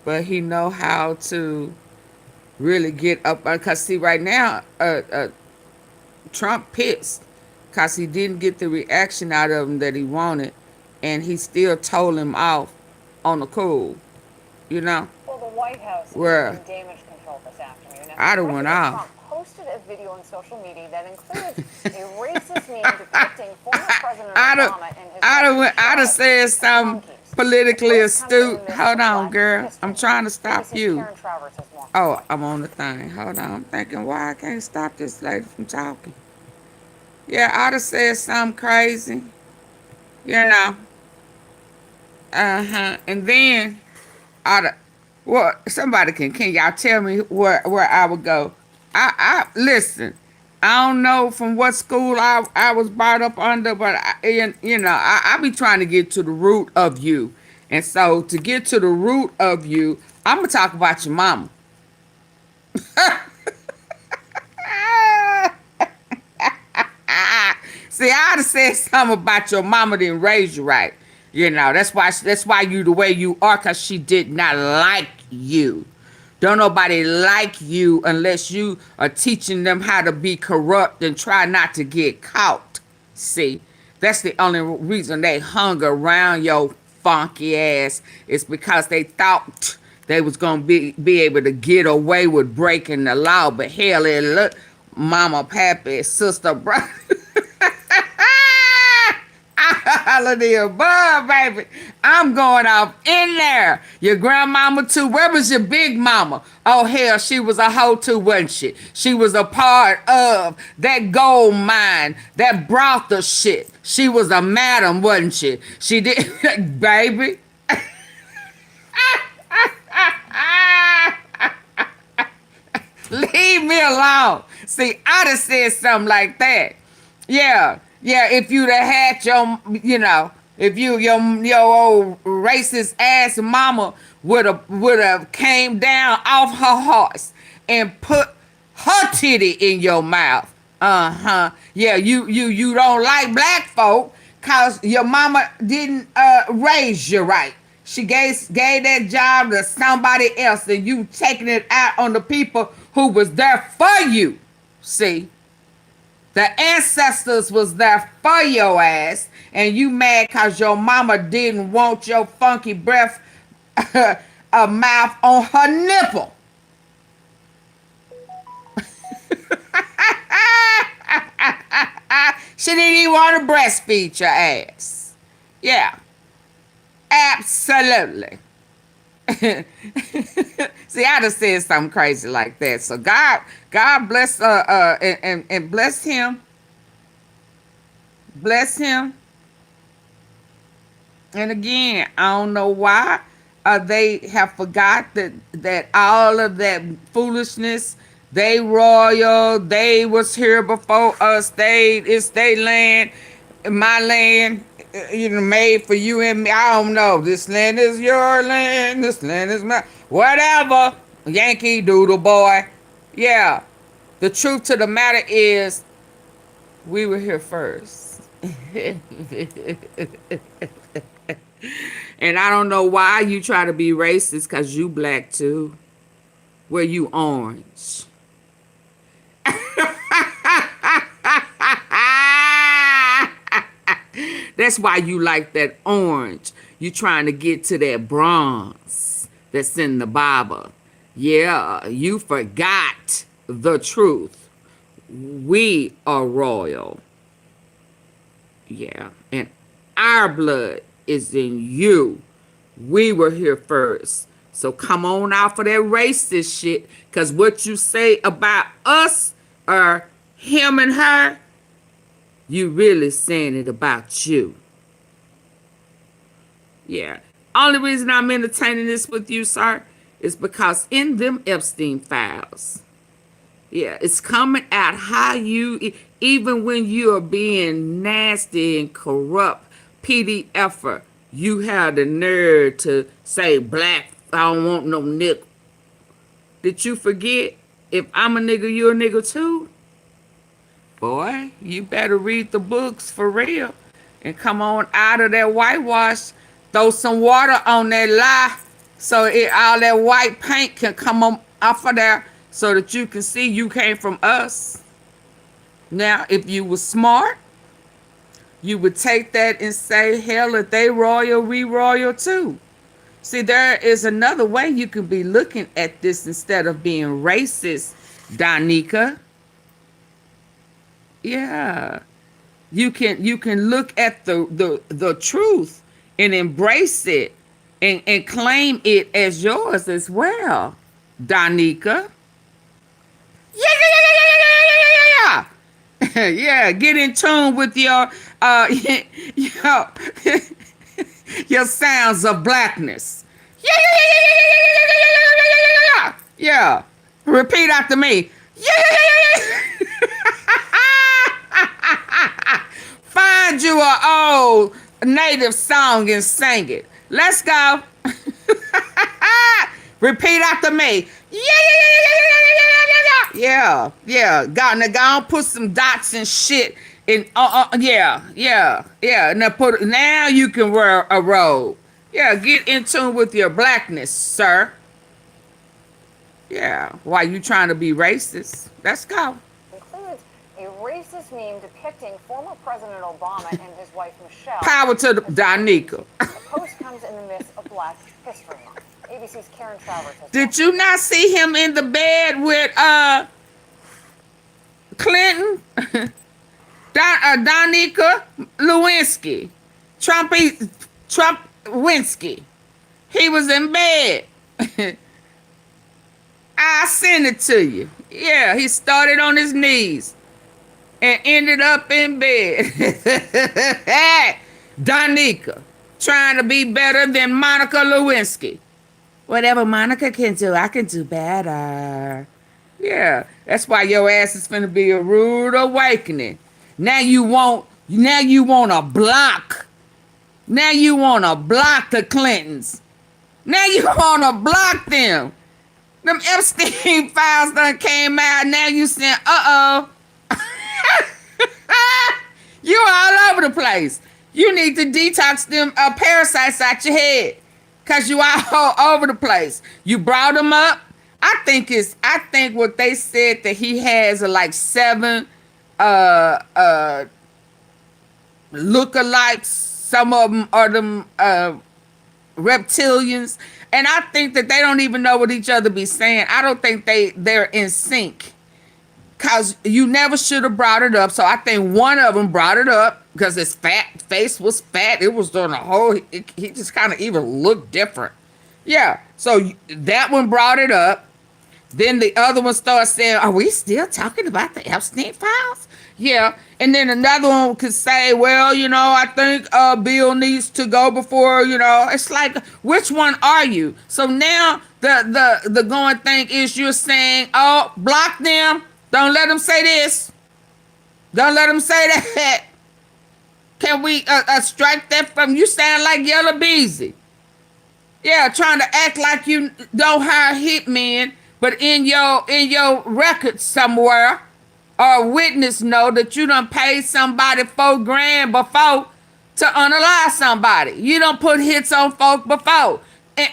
but he know how to really get up. Because see, right now, Trump pissed because he didn't get the reaction out of him that he wanted, and he still told him off on the cool, you know? Well, the White House is Where in damage control this afternoon. I'd have went off. Trump posted a video on social media that includes a racist meme depicting former President Obama and his I'd have said something politically astute. Hold on, girl. I'm trying to stop you. Oh, I'm on the thing. Hold on. I'm thinking, why I can't stop this lady from talking? Yeah, I'd have said something crazy. You know. And then well, somebody can y'all tell me where I would go? I listen. I don't know from what school I was brought up under, but I be trying to get to the root of you. And so to get to the root of you, I'm gonna talk about your mama. See, I'd have said something about your mama didn't raise you right. You know, that's why you the way you are, because she did not like you. Don't nobody like you unless you are teaching them how to be corrupt and try not to get caught. See, that's the only reason they hung around your funky ass, is because they thought they was going to be able to get away with breaking the law. But hell, it look, mama, pappy, sister, brother. All of the above, baby. I'm going off in there. Your grandmama too. Where was your big mama? Oh, hell, she was a hoe too, wasn't she? She was a part of that gold mine, that brothel shit. She was a madam, wasn't she? She did, baby. Leave me alone. See, I'd have said something like that. Yeah, if you'd have had your, if your old racist ass mama would have came down off her horse and put her titty in your mouth. Yeah, you don't like black folk because your mama didn't raise you right. She gave that job to somebody else, and you taking it out on the people who was there for you. See? The ancestors was there for your ass, and you mad because your mama didn't want your funky breath a mouth on her nipple. She didn't even want to breastfeed your ass. Yeah. Absolutely. See, I just said something crazy like that. So God bless and bless him. Bless him. And again, I don't know why they have forgot that all of that foolishness. They royal. They was here before us. It's their land, my land. Made for you and me. I don't know. This land is your land. This land is mine. Whatever. Yankee Doodle boy. Yeah. The truth to the matter is, we were here first. And I don't know why you try to be racist, because you black too. Where you orange. That's why you like that orange. You trying to get to that bronze that's in the Bible. Yeah, you forgot the truth. We are royal. Yeah, and our blood is in you. We were here first. So come on out for that racist shit, because what you say about us or him and her, you really saying it about you. Yeah. Only reason I'm entertaining this with you, sir, is because in them Epstein files, yeah, it's coming out how you, even when you are being nasty and corrupt, PDFer, you have the nerve to say black, I don't want no nigga. Did you forget? If I'm a nigga, you a nigga too? Boy, you better read the books for real and come on out of that whitewash. Throw some water on that lie so all that white paint can come on off of there so that you can see you came from us. Now, if you were smart, you would take that and say, hell, if they royal, we royal too. See, there is another way you can be looking at this instead of being racist, Donika. Yeah, you can look at the truth and embrace it and claim it as yours as well, Donika. Yeah. Yeah, get in tune with your your sounds of blackness. Yeah. Repeat after me. Find you an old native song and sing it. Let's go. Repeat after me. Yeah. Go on, put some dots and shit in. Yeah. Now you can wear a robe. Yeah, get in tune with your blackness, sir. Yeah, why you trying to be racist? Let's go. Includes a racist meme depicting former President Obama and his wife Michelle. Power to the Donika. The post comes in the midst of Black History Month. ABC's Karen Travers has Did you not see him in the bed with Clinton? Donika Lewinsky. Trump-Winsky. He was in bed. I send it to you. Yeah, he started on his knees and ended up in bed. Donika, trying to be better than Monica Lewinsky. Whatever Monica can do, I can do better. Yeah, that's why your ass is finna be a rude awakening. Now you want to block. Now you want to block the Clintons. Now you want to block them. Them Epstein files done came out. Now you saying, you all over the place. You need to detox them parasites out your head. Cause you all over the place. You brought him up. I think what they said that he has are like 7 lookalikes. Some of them are them reptilians, and I think that they don't even know what each other be saying. I don't think they're in sync. Cause you never should have brought it up. So I think one of them brought it up because his face was fat. It was doing a whole. He just kind of even looked different. Yeah. So that one brought it up. Then the other one started saying, "Are we still talking about the Epstein files?" Yeah. And then another one could say, "Well, I think Bill needs to go before." It's like, which one are you? So now the going thing is you're saying, "Oh, block them. Don't let them say this. Don't let them say that." Can we strike that from you? Sound like Yellow Beezy. Yeah, trying to act like you don't hire hitmen, but in your record somewhere, or a witness know that you done paid somebody $4,000 before to unalive somebody. You don't put hits on folk before.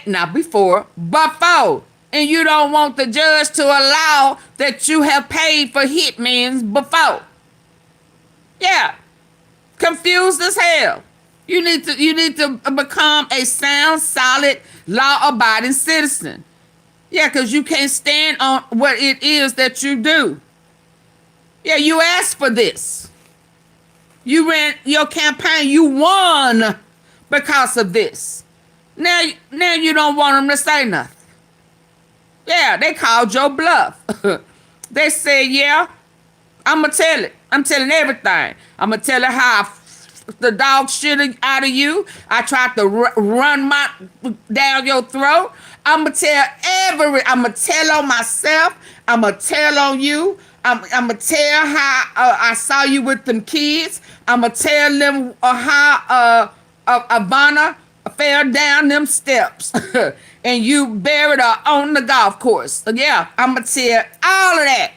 Not before, before. And you don't want the judge to allow that you have paid for hitmen before. Yeah. Confused as hell. You need to become a sound, solid, law-abiding citizen. Yeah, because you can't stand on what it is that you do. Yeah, you asked for this. You ran your campaign. You won because of this. Now you don't want them to say nothing. Yeah, they called your bluff. They said, yeah, I'm going to tell it. I'm telling everything. I'm going to tell it how I the dog shit out of you. I tried to run down your throat. I'm going to tell on myself. I'm going to tell on you. I'm going to tell how I saw you with them kids. I'm going to tell them how Ivana fell down them steps and you buried her on the golf course. So yeah, I'm going to tell all of that.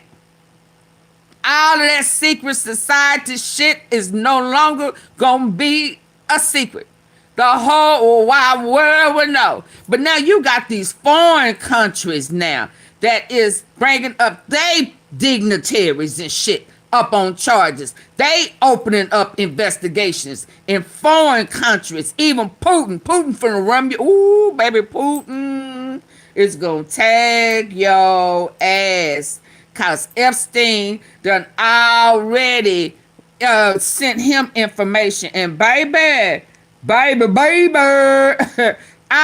All of that secret society shit is no longer going to be a secret. The whole wide world will know. But now you got these foreign countries now that is bringing up they dignitaries and shit up on charges. They opening up investigations in foreign countries. Even Putin finna run you. Ooh, baby, Putin is gonna tag your ass. Cause Epstein done already sent him information. And baby, I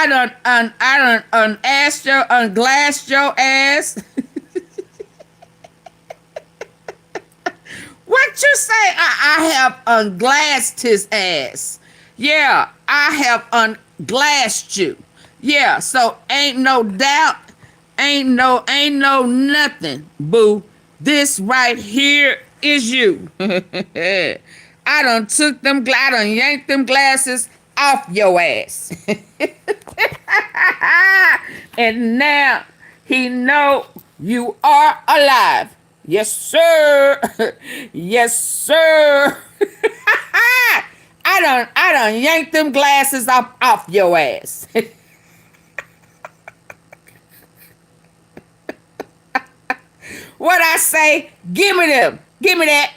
done unglassed your ass. What you say? I have unglassed his ass. Yeah, I have unglassed you. Yeah, so ain't no doubt, ain't no nothing, boo. This right here is you. I done yanked them glasses off your ass. And now he know you are alive. Yes, sir. Yes, sir. I done yanked them glasses off your ass. What I say? Give me them. Give me that.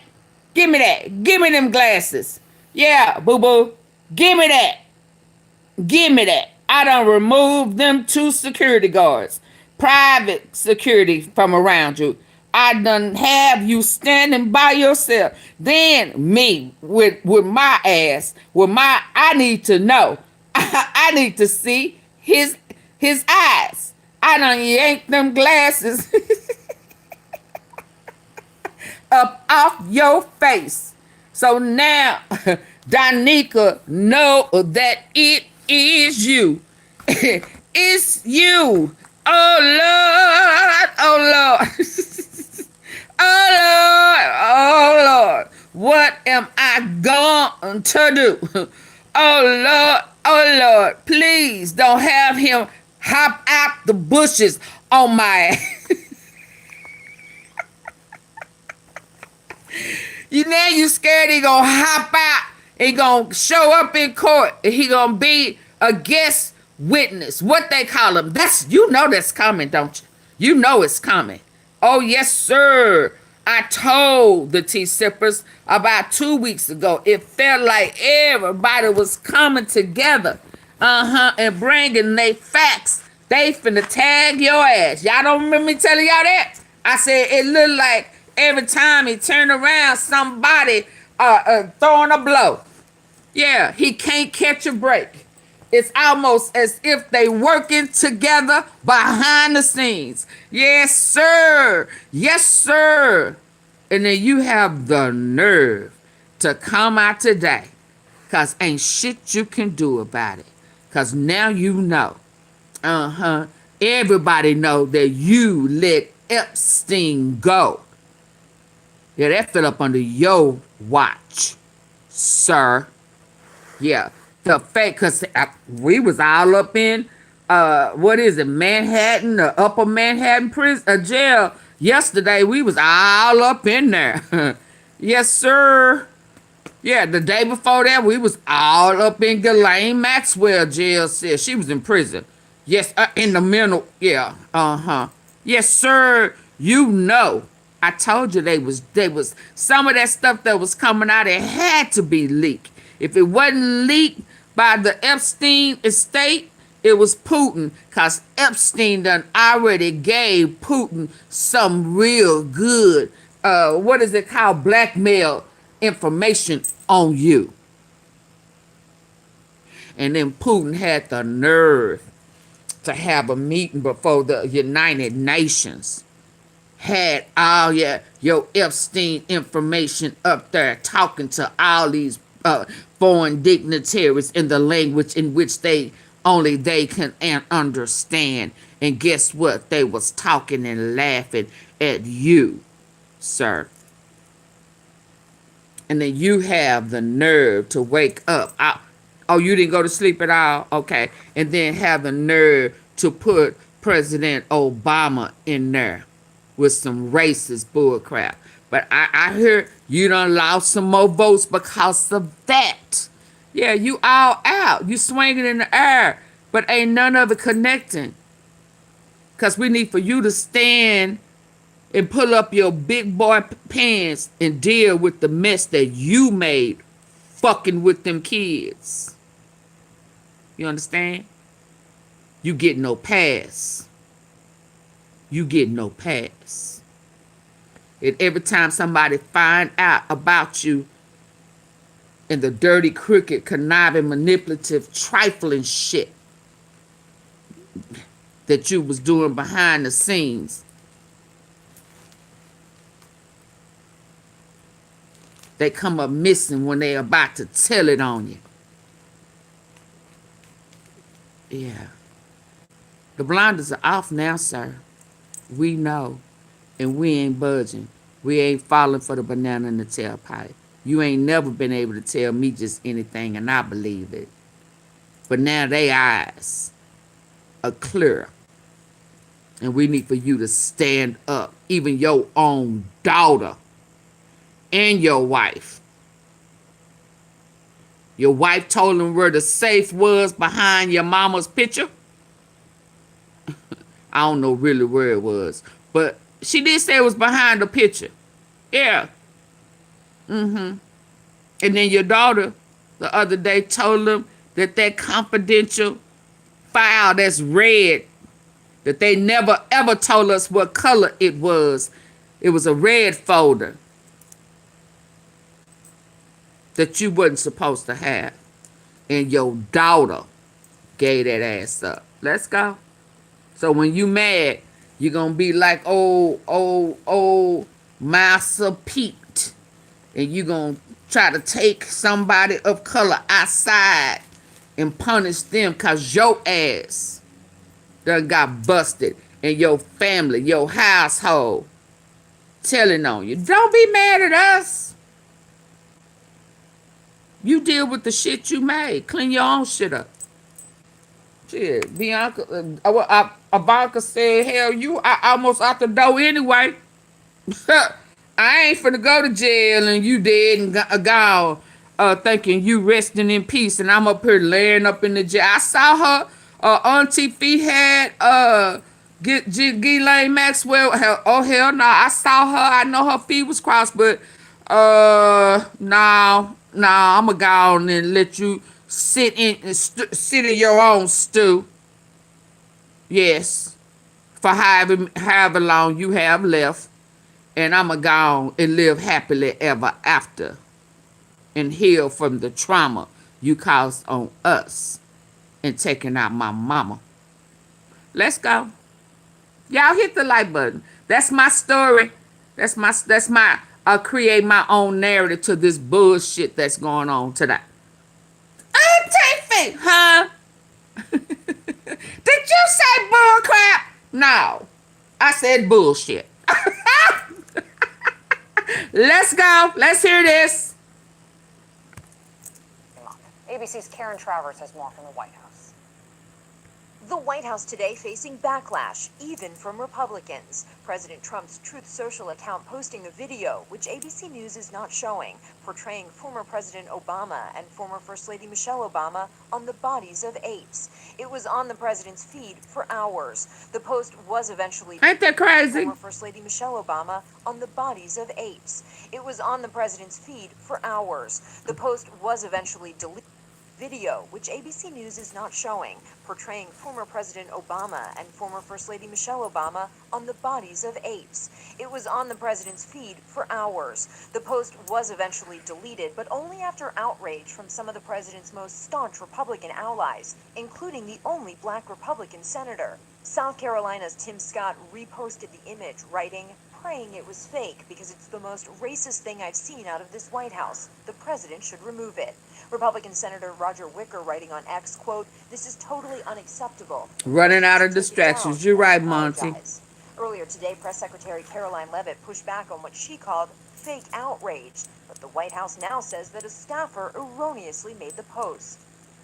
Give me that. Give me them glasses. Yeah, boo-boo. Give me that. Give me that. I done removed them 2 security guards. Private security from around you. I done have you standing by yourself. Then me with my ass, I need to know. I need to see his eyes. I done yanked them glasses up off your face. So now Danica know that it is you. It's you. Oh Lord. Oh Lord. Oh Lord, what am I going to do? Oh Lord, please don't have him hop out the bushes on my ass. You scared he gonna hop out, he gonna show up in court, and he gonna be a guest witness, what they call them. That's, you know that's coming, don't you? You know it's coming. Oh, yes, sir. I told the tea sippers about 2 weeks ago. It felt like everybody was coming together. And bringing they facts. They finna tag your ass. Y'all don't remember me telling y'all that? I said it looked like every time he turned around, somebody throwing a blow. Yeah, he can't catch a break. It's almost as if they working together behind the scenes. Yes, sir. Yes, sir. And then you have the nerve to come out today, because ain't shit you can do about it. Because now you know. Everybody know that you let Epstein go. Yeah, that fell up under your watch, sir. Yeah, the fake, because we was all up in, what is it, Manhattan, the upper Manhattan prison, jail. Yesterday, we was all up in there. Yes, sir. Yeah, the day before that, we was all up in Ghislaine Maxwell jail cell. She was in prison. Yes, in the middle. Yeah, Yes, sir. You know. I told you they was some of that stuff that was coming out, it had to be leaked. If it wasn't leaked by the Epstein estate, it was Putin, because Epstein done already gave Putin some real good, what is it called, blackmail information on you. And then Putin had the nerve to have a meeting before the United Nations. Had all your Epstein information up there, talking to all these foreign dignitaries in the language in which only they can understand. And guess what? They was talking and laughing at you, sir. And then you have the nerve to wake up. Oh, you didn't go to sleep at all? Okay. And then have the nerve to put President Obama in there with some racist bullcrap. But I hear you done lost some more votes because of that. Yeah, you all out. You swinging in the air, but ain't none of it connecting. Because we need for you to stand and pull up your big boy pants and deal with the mess that you made fucking with them kids. You understand? You get no pass. You get no pass. And every time somebody find out about you and the dirty, crooked, conniving, manipulative, trifling shit that you was doing behind the scenes, they come up missing when they about to tell it on you. Yeah. The blinders are off now, sir. We know. And we ain't budging. We ain't falling for the banana in the tailpipe. You ain't never been able to tell me just anything, and I believe it. But now they eyes are clear. And we need for you to stand up. Even your own daughter and your wife. Your wife told them where the safe was behind your mama's picture. I don't know really where it was. But she did say it was behind the picture. Yeah. And then your daughter the other day told them that confidential file that's red, that they never ever told us what color it was. It was a red folder that you wasn't supposed to have. And your daughter gave that ass up. Let's go. So when you mad, you're going to be like old Master Pete. And you're going to try to take somebody of color outside and punish them because your ass done got busted. And your family, your household, telling on you. Don't be mad at us. You deal with the shit you made. Clean your own shit up. Shit, Bianca, Ivanka said, hell, you almost out the door anyway. I ain't finna go to jail and you dead and gone, thinking you resting in peace, and I'm up here laying up in the jail. I saw her Auntie Fee had Ghislaine Maxwell. Oh hell no! I saw her. I know her feet was crossed, but no, I'ma go on and let you sit in your own stew. Yes, for however long you have left, and I'ma go on and live happily ever after, and heal from the trauma you caused on us and taking out my mama. Let's go. Y'all hit the like button. That's my story. That's my create my own narrative to this bullshit that's going on today. Auntie, huh? Did you say bull crap? No. I said bullshit. Let's go. Let's hear this. ABC's Karen Travers has more from the White House. The White House today facing backlash, even from Republicans. President Trump's Truth Social account posting a video, which ABC News is not showing, portraying former President Obama and former First Lady Michelle Obama on the bodies of apes. It was on the president's feed for hours. The post was eventually... Ain't that crazy? Former First Lady Michelle Obama on the bodies of apes. It was on the president's feed for hours. The post was eventually deleted. Video, which ABC News is not showing, portraying former President Obama and former First Lady Michelle Obama on the bodies of apes. It was on the president's feed for hours. The post was eventually deleted, but only after outrage from some of the president's most staunch Republican allies, including the only black Republican senator. South Carolina's Tim Scott reposted the image, writing, "Praying it was fake because it's the most racist thing I've seen out of this White House. The president should remove it." Republican Senator Roger Wicker writing on X, quote, "This is totally unacceptable." Running out of distractions. You're right, Monty. Earlier today, Press Secretary Caroline Leavitt pushed back on what she called fake outrage, but the White House now says that a staffer erroneously made the post.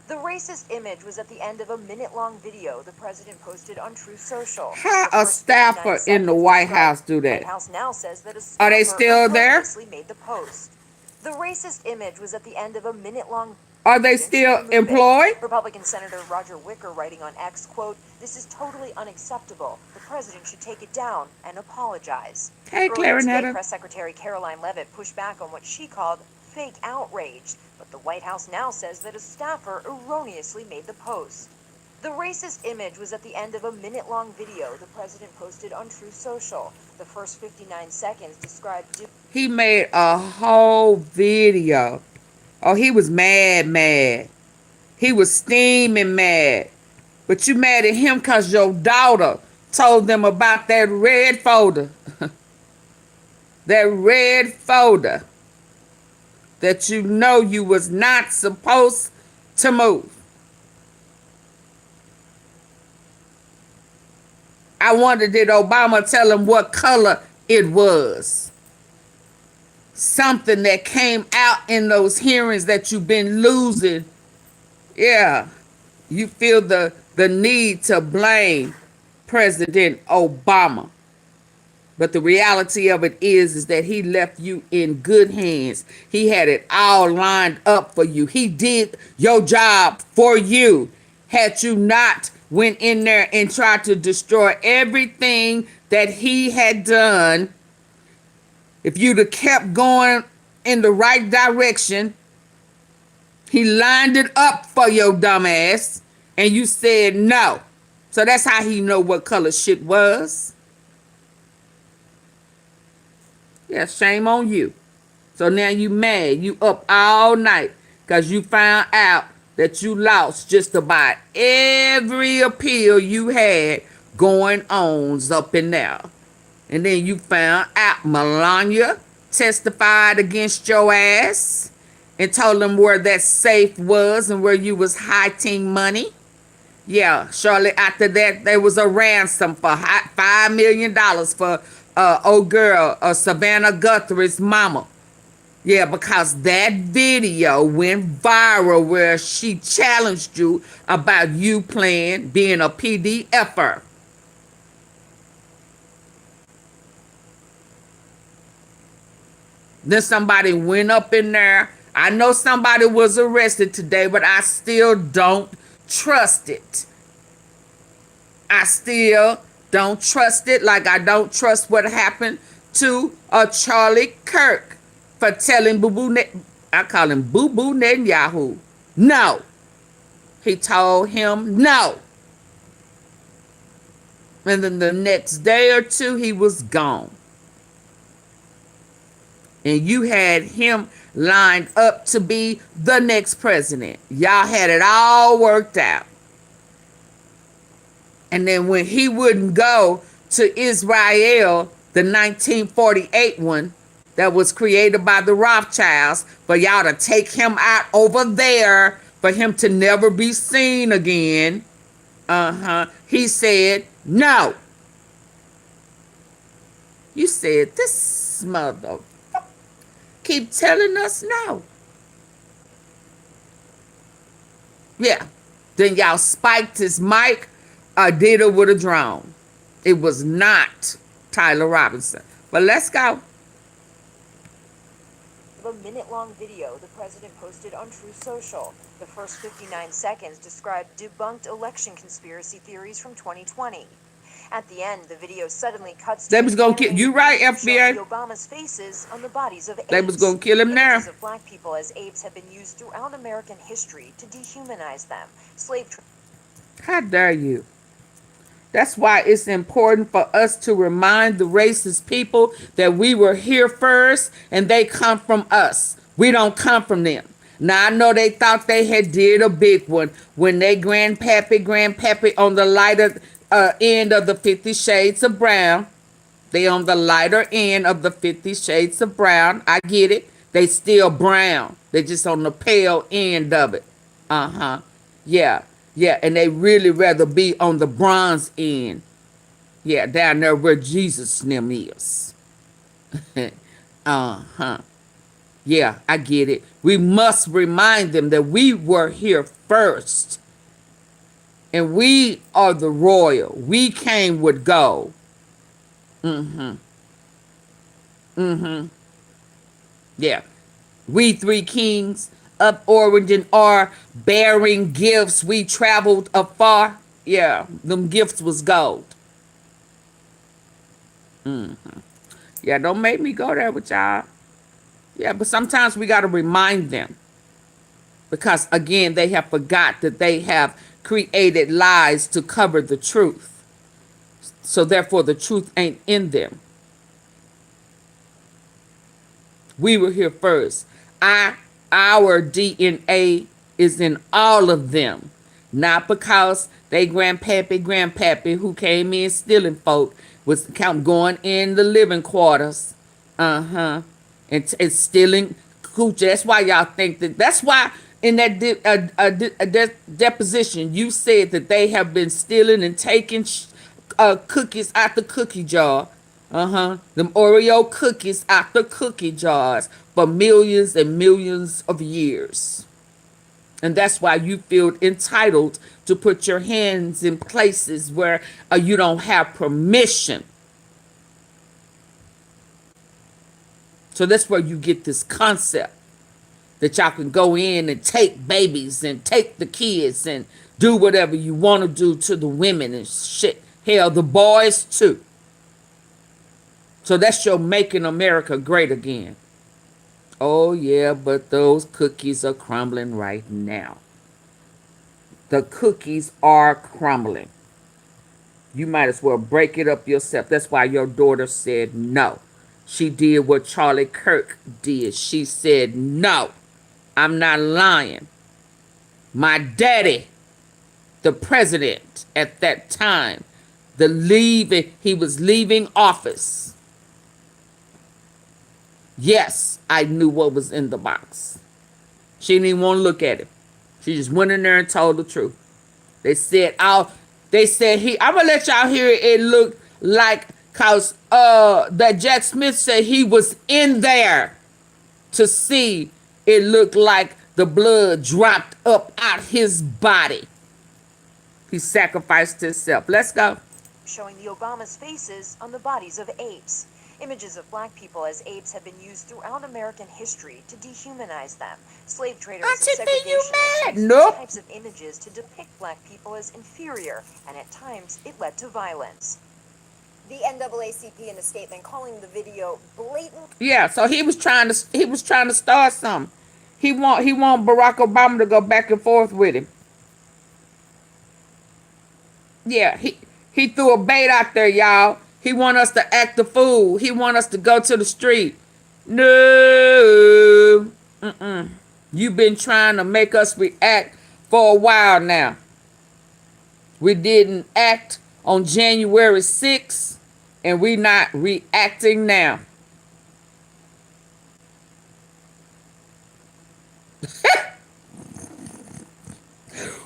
The racist image was at the end of a minute-long video the president posted on Truth Social. How a staffer in the White House do that? The White House now says that a staffer Are they still there? erroneously made the post. The racist image was at the end of a minute-long... Are they still employed? Republican Senator Roger Wicker writing on X, quote, "This is totally unacceptable. The president should take it down and apologize." Hey, Clarinetta. Press Secretary Caroline Leavitt pushed back on what she called fake outrage, but the White House now says that a staffer erroneously made the post. The racist image was at the end of a minute-long video the president posted on Truth Social. The first 59 seconds described... He made a whole video. Oh, he was mad. He was steaming mad. But you mad at him because your daughter told them about that red folder. That red folder that you know you was not supposed to move. I wonder, did Obama tell him what color it was? Something that came out in those hearings that you've been losing. Yeah, you feel the need to blame President Obama. But the reality of it is that he left you in good hands. He had it all lined up for you. He did your job for you. Had you not went in there and tried to destroy everything that he had done, if you'd have kept going in the right direction, he lined it up for your dumb ass, and you said no. So that's how he know what color shit was. Yeah, shame on you. So now you mad. You up all night because you found out that you lost just about every appeal you had going on up in there. And then you found out Melania testified against your ass and told them where that safe was and where you was hiding money. Yeah, shortly after that, there was a ransom for $5 million for old girl, Savannah Guthrie's mama. Yeah, because that video went viral where she challenged you about you being a PDFer. Then somebody went up in there. I know somebody was arrested today, but I still don't trust it. I still don't trust it like I don't trust what happened to Charlie Kirk for telling I call him Boo Boo Netanyahu. No. He told him no. And then the next day or two, he was gone. And you had him lined up to be the next president. Y'all had it all worked out. And then when he wouldn't go to Israel, the 1948 one that was created by the Rothschilds, for y'all to take him out over there, for him to never be seen again, he said no. You said this mother keep telling us no. Yeah. Then y'all spiked his mic or did it with a drone. It was not Tyler Robinson. But let's go. A minute-long video the president posted on Truth Social. The first 59 seconds described debunked election conspiracy theories from 2020. At the end, the video suddenly cuts. They was gonna kill you, right, FBI? Obama's faces on the bodies of apes. They was gonna kill him now. Images of black people as apes have been used throughout American history to dehumanize them. How dare you? That's why it's important for us to remind the racist people that we were here first and they come from us. We don't come from them. Now, I know they thought they had did a big one when they grandpappy on the lighter end of the 50 Shades of Brown. They on the lighter end of the 50 Shades of Brown. I get it. They still brown. They just on the pale end of it. Yeah. Yeah, and they really rather be on the bronze end. Yeah, down there where Jesus' name is. Yeah, I get it. We must remind them that we were here first. And we are the royal. We came with gold. Yeah. We three kings of origin are bearing gifts. We traveled afar. Yeah, them gifts was gold. Yeah, don't make me go there with y'all. Yeah, but sometimes we got to remind them. Because, again, they have forgot that they have created lies to cover the truth. So, therefore, the truth ain't in them. We were here first. Our DNA is in all of them. Not because they grandpappy who came in stealing folk was going in the living quarters. And stealing coochie. That's why y'all think that. That's why in that deposition you said that they have been stealing and taking cookies out the cookie jar. Them Oreo cookies out the cookie jars for millions and millions of years. And that's why you feel entitled to put your hands in places where you don't have permission. So that's where you get this concept that y'all can go in and take babies and take the kids and do whatever you want to do to the women and shit. Hell, the boys too. So that's your making America great again. Oh, yeah, but those cookies are crumbling right now. The cookies are crumbling. You might as well break it up yourself. That's why your daughter said no. She did what Charlie Kirk did. She said no. I'm not lying. My daddy, the president at that time, he was leaving office. Yes, I knew what was in the box. She didn't even want to look at it. She just went in there and told the truth. They said, I'm gonna let y'all hear it look like, cause that Jack Smith said he was in there to see it looked like the blood dropped up out his body. He sacrificed himself. Let's go. Showing the Obama's faces on the bodies of apes. Images of black people as apes have been used throughout American history to dehumanize them. Slave traders and Auntie, you segregationists mad? used Nope. these types of images to depict black people as inferior, and at times it led to violence. The NAACP in a statement calling the video blatant. Yeah, so he was trying to start something. He want Barack Obama to go back and forth with him. Yeah, he threw a bait out there, y'all. He want us to act the fool. He want us to go to the street. No. You've been trying to make us react for a while now. We didn't act on January 6th, and we not reacting now.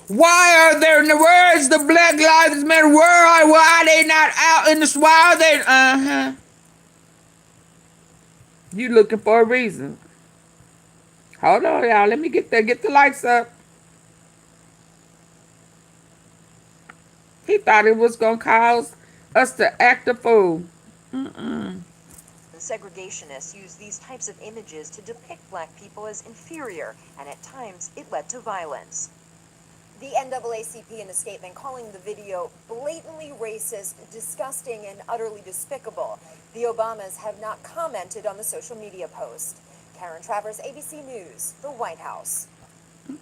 Why are there, where's the Black Lives Matter? Why are they not out in the, why are they, You looking for a reason. Hold on, y'all. Let me get the lights up. He thought it was going to cause us to act a fool. Segregationists use these types of images to depict black people as inferior, and at times it led to violence. The NAACP in a statement calling the video blatantly racist, disgusting, and utterly despicable. The Obamas have not commented on the social media post. Karen Travers, ABC News, the White House.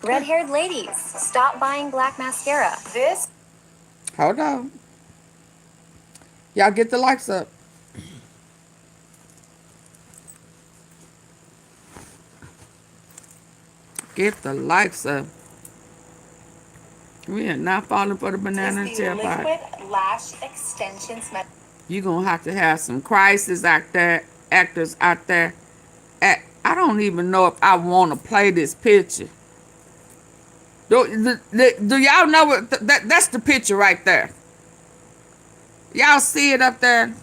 Red-haired ladies, stop buying black mascara. Hold on. Y'all get the lights up. Get the lights up. We are not falling for the banana and tailpipe. Liquid lash extensions. You're going to have some crisis actors out there. I don't even know if I want to play this picture. Do y'all know what? That's the picture right there. Y'all see it up there?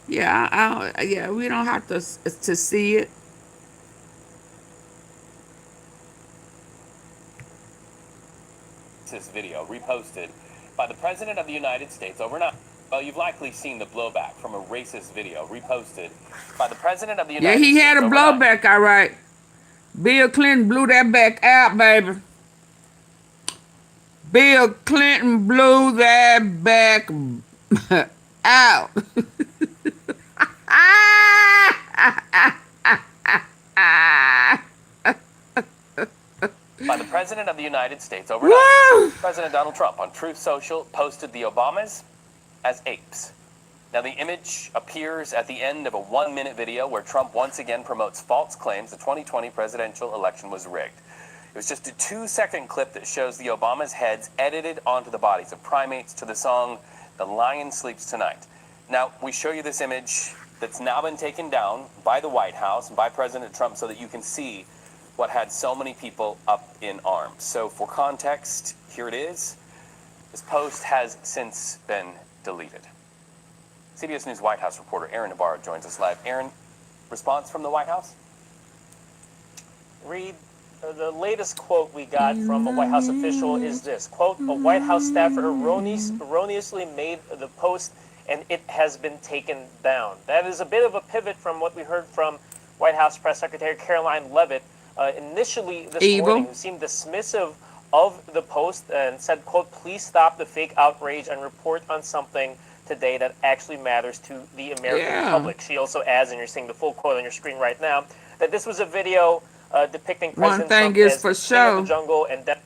Yeah, yeah, we don't have to see it. This video reposted by the President of the United States overnight. Well, you've likely seen the blowback from a racist video reposted by the President of the United States. Yeah, he had a blowback, all right. Bill Clinton blew that back out, baby. Bill Clinton blew that back out. By the President of the United States overnight. Woo! President Donald Trump on Truth Social posted the Obamas as apes. Now, the image appears at the end of a 1-minute video where Trump once again promotes false claims the 2020 presidential election was rigged. It was just a 2-second clip that shows the Obamas' heads edited onto the bodies of primates to the song "The Lion Sleeps Tonight." Now, we show you this image that's now been taken down by the White House and by President Trump so that you can see what had so many people up in arms. So for context, here it is. This post has since been deleted. CBS News White House reporter Aaron Navarro joins us live. Aaron, response from the White House? Read, the latest quote we got from a White House official is this, quote, "A White House staffer erroneously made the post and it has been taken down." That is a bit of a pivot from what we heard from White House Press Secretary Caroline Leavitt initially this morning, who seemed dismissive of the post and said, quote, "Please stop the fake outrage and report on something today that actually matters to the American public." She also adds, and you're seeing the full quote on your screen right now, that this was a video depicting President Trump as for king of the jungle and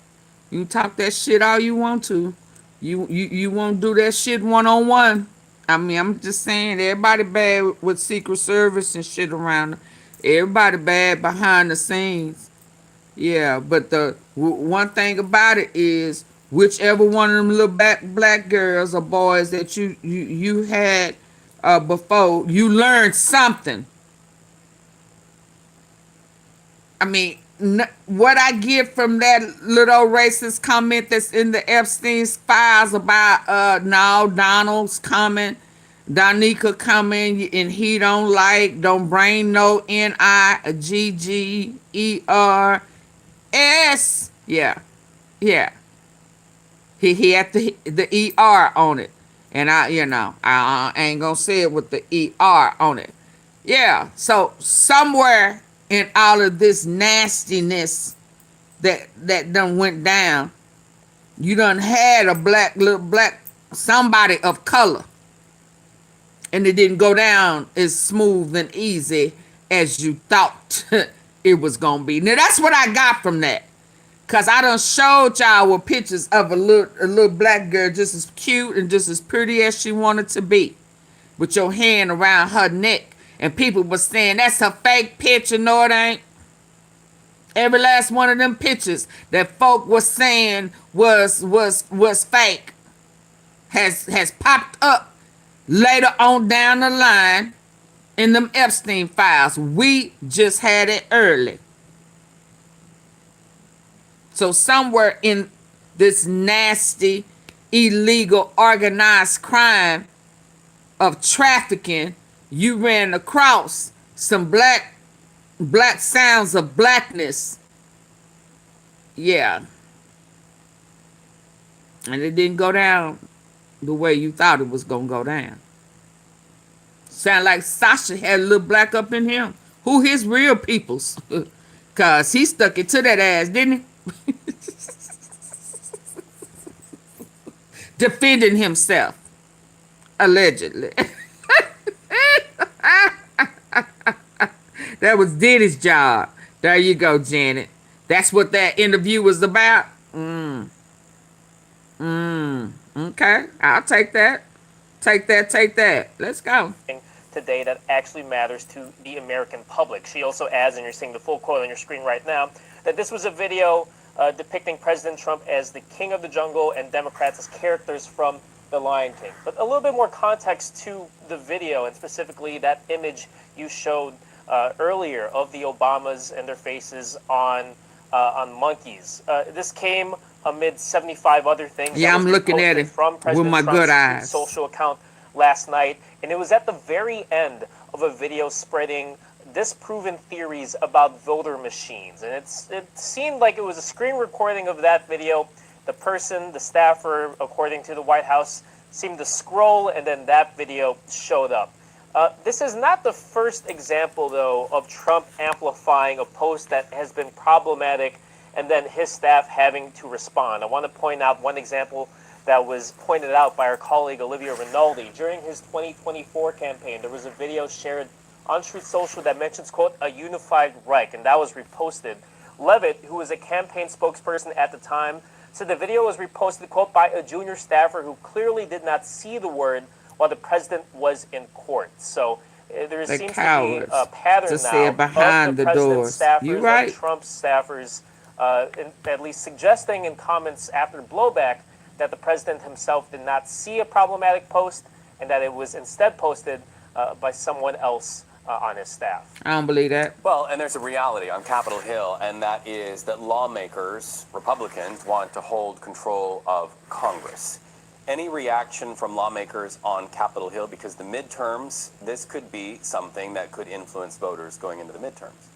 you talk that shit all you want to. You won't do that shit one-on-one. I mean, I'm just saying, everybody bad with Secret Service and shit around them. Everybody bad behind the scenes. Yeah, but the one thing about it is, whichever one of them little black girls or boys that you had before, you learned something. I mean, what I get from that little racist comment that's in the Epstein's files about now Donald's coming, Donika coming, and he don't bring no NIGGERS. Yeah. He had the ER on it. And I ain't gonna say it with the ER on it. Yeah, so somewhere in all of this nastiness that done went down, you done had a little black somebody of color, and it didn't go down as smooth and easy as you thought it was gonna be. Now that's what I got from that. Cause I done showed y'all with pictures of a little black girl just as cute and just as pretty as she wanted to be, with your hand around her neck, and people was saying that's a fake picture. No, it ain't. Every last one of them pictures that folk was saying was fake has popped up later on down the line in them Epstein files. We just had it early. So somewhere in this nasty, illegal, organized crime of trafficking, you ran across some black sounds of blackness. Yeah. And it didn't go down the way you thought it was going to go down. Sound like Sasha had a little black up in him. Who his real peoples? Because he stuck it to that ass, didn't he? Defending himself. Allegedly. That was Diddy's job. There you go, Janet. That's what that interview was about? Okay. I'll take that. Take that. Let's go. Today that actually matters to the American public. She also adds, and you're seeing the full quote on your screen right now, that this was a video depicting President Trump as the king of the jungle and Democrats as characters from The Lion King. But a little bit more context to the video, and specifically that image you showed earlier of the Obamas and their faces on monkeys. This came amid 75 other things. Yeah, I'm looking at it from with my Trump's good eyes. social account last night, and it was at the very end of a video spreading disproven theories about voter machines. And it seemed like it was a screen recording of that video. The staffer, according to the White House, seemed to scroll, and then that video showed up. This is not the first example, though, of Trump amplifying a post that has been problematic and then his staff having to respond. I want to point out one example that was pointed out by our colleague Olivia Rinaldi. During his 2024 campaign, there was a video shared on Truth Social that mentions, quote, a unified Reich, and that was reposted. Levitt, who was a campaign spokesperson at the time, said the video was reposted, quote, by a junior staffer who clearly did not see the word while the president was in court. So there seems to be a pattern now behind of the the president's doors. staffers, You right. of Trump's staffers, at least suggesting in comments after blowback that the president himself did not see a problematic post and that it was instead posted by someone else on his staff. I don't believe that. Well, and there's a reality on Capitol Hill, and that is that lawmakers, Republicans, want to hold control of Congress. Any reaction from lawmakers on Capitol Hill? Because the midterms, this could be something that could influence voters going into the midterms.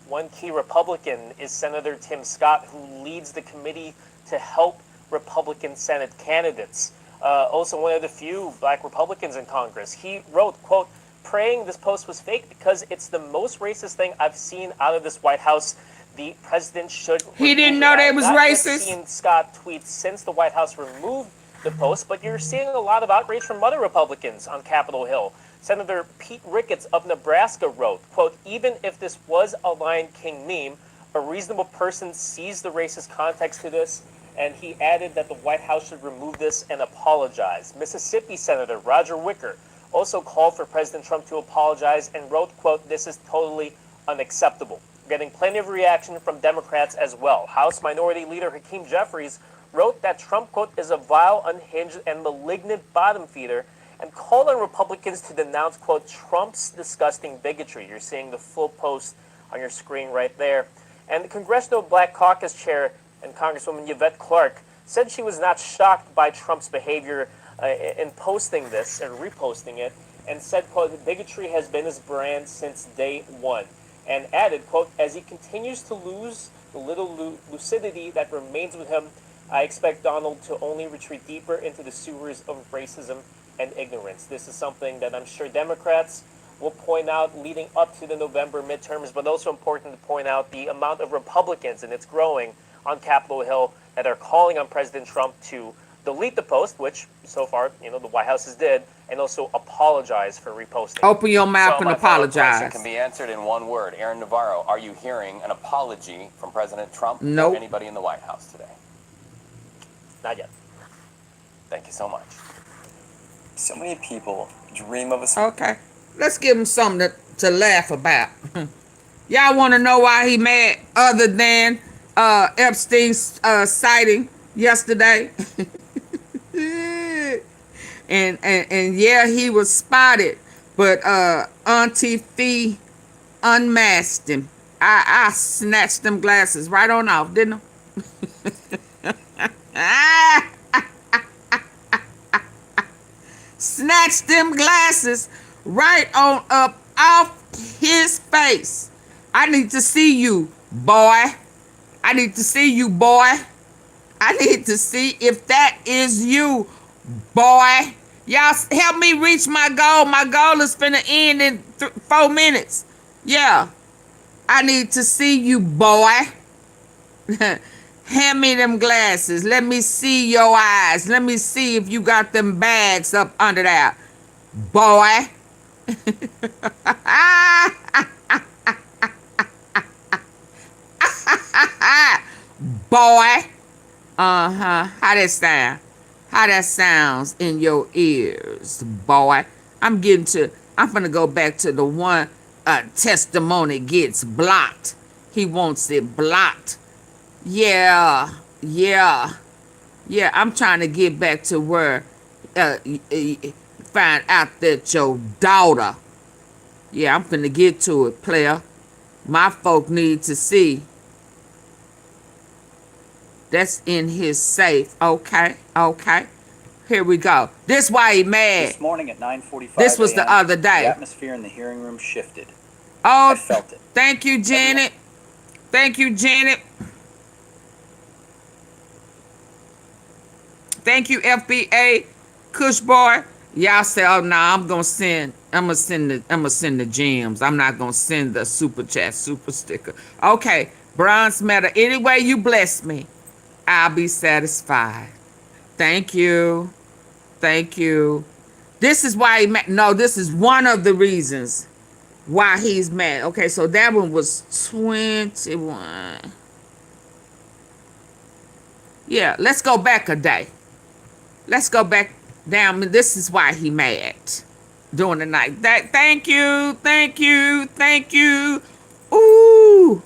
One key Republican is Senator Tim Scott, who leads the committee to help Republican Senate candidates. Also one of the few black Republicans in Congress. He wrote, quote, praying this post was fake because it's the most racist thing I've seen out of this White House. The president should... He didn't know that was racist? I've seen Scott tweets since the White House removed the post, but you're seeing a lot of outrage from other Republicans on Capitol Hill. Senator Pete Ricketts of Nebraska wrote, quote, even if this was a Lion King meme, a reasonable person sees the racist context to this, and he added that the White House should remove this and apologize. Mississippi Senator Roger Wicker also called for President Trump to apologize and wrote, quote, this is totally unacceptable. Getting plenty of reaction from Democrats as well. House Minority Leader Hakeem Jeffries wrote that Trump, quote, is a vile, unhinged, and malignant bottom feeder, and called on Republicans to denounce, quote, Trump's disgusting bigotry. You're seeing the full post on your screen right there. And the Congressional Black Caucus Chair and Congresswoman Yvette Clarke said she was not shocked by Trump's behavior in posting this and reposting it, and said, quote, bigotry has been his brand since day one, and added, quote, as he continues to lose the little lucidity that remains with him, I expect Donald to only retreat deeper into the sewers of racism and ignorance. This is something that I'm sure Democrats will point out leading up to the November midterms, but also important to point out the amount of Republicans, and it's growing, on Capitol Hill that are calling on President Trump to delete the post, which so far, the White House has did, and also apologize for reposting. Open your mouth So and my final question apologize. can be answered in one word. Aaron Navarro, are you hearing an apology from President Trump Nope. or anybody in the White House today? Not yet. Thank you so much. So many people dream of a... Okay. Let's give him something to laugh about. Y'all want to know why he mad other than Epstein's sighting yesterday? and yeah, he was spotted, but Auntie Fee unmasked him. I snatched them glasses right on off, didn't I? Snatched them glasses right on up off his face. I need to see you, boy. I need to see you, boy. I need to see if that is you, boy. Y'all help me reach my goal. My goal is finna end in 4 minutes. Yeah. I need to see you, boy. Hand me them glasses. Let me see your eyes. Let me see if you got them bags up under there, boy. Boy. Uh-huh. How that sound? How that sounds in your ears, boy. I'm finna go back to the one testimony gets blocked. He wants it blocked. Yeah. I'm trying to get back to where find out that your daughter. Yeah, I'm finna get to it, player. My folk need to see. That's in his safe. Okay. Here we go. This why he mad. This morning at 9:45 This was the other day. The atmosphere in the hearing room shifted. Oh, I felt it. Thank you, Janet. Thank you, Janet. Thank you, FBA, Kush Boy. Y'all say, oh no, I'm gonna send the gems. I'm not gonna send the super chat, super sticker. Okay, bronze medal. Any way you bless me, I'll be satisfied. Thank you. This is why he mad. No, this is one of the reasons why he's mad. Okay, so that one was 21. Yeah, let's go back a day. Let's go back down. This is why he mad during the night. Thank you. Ooh.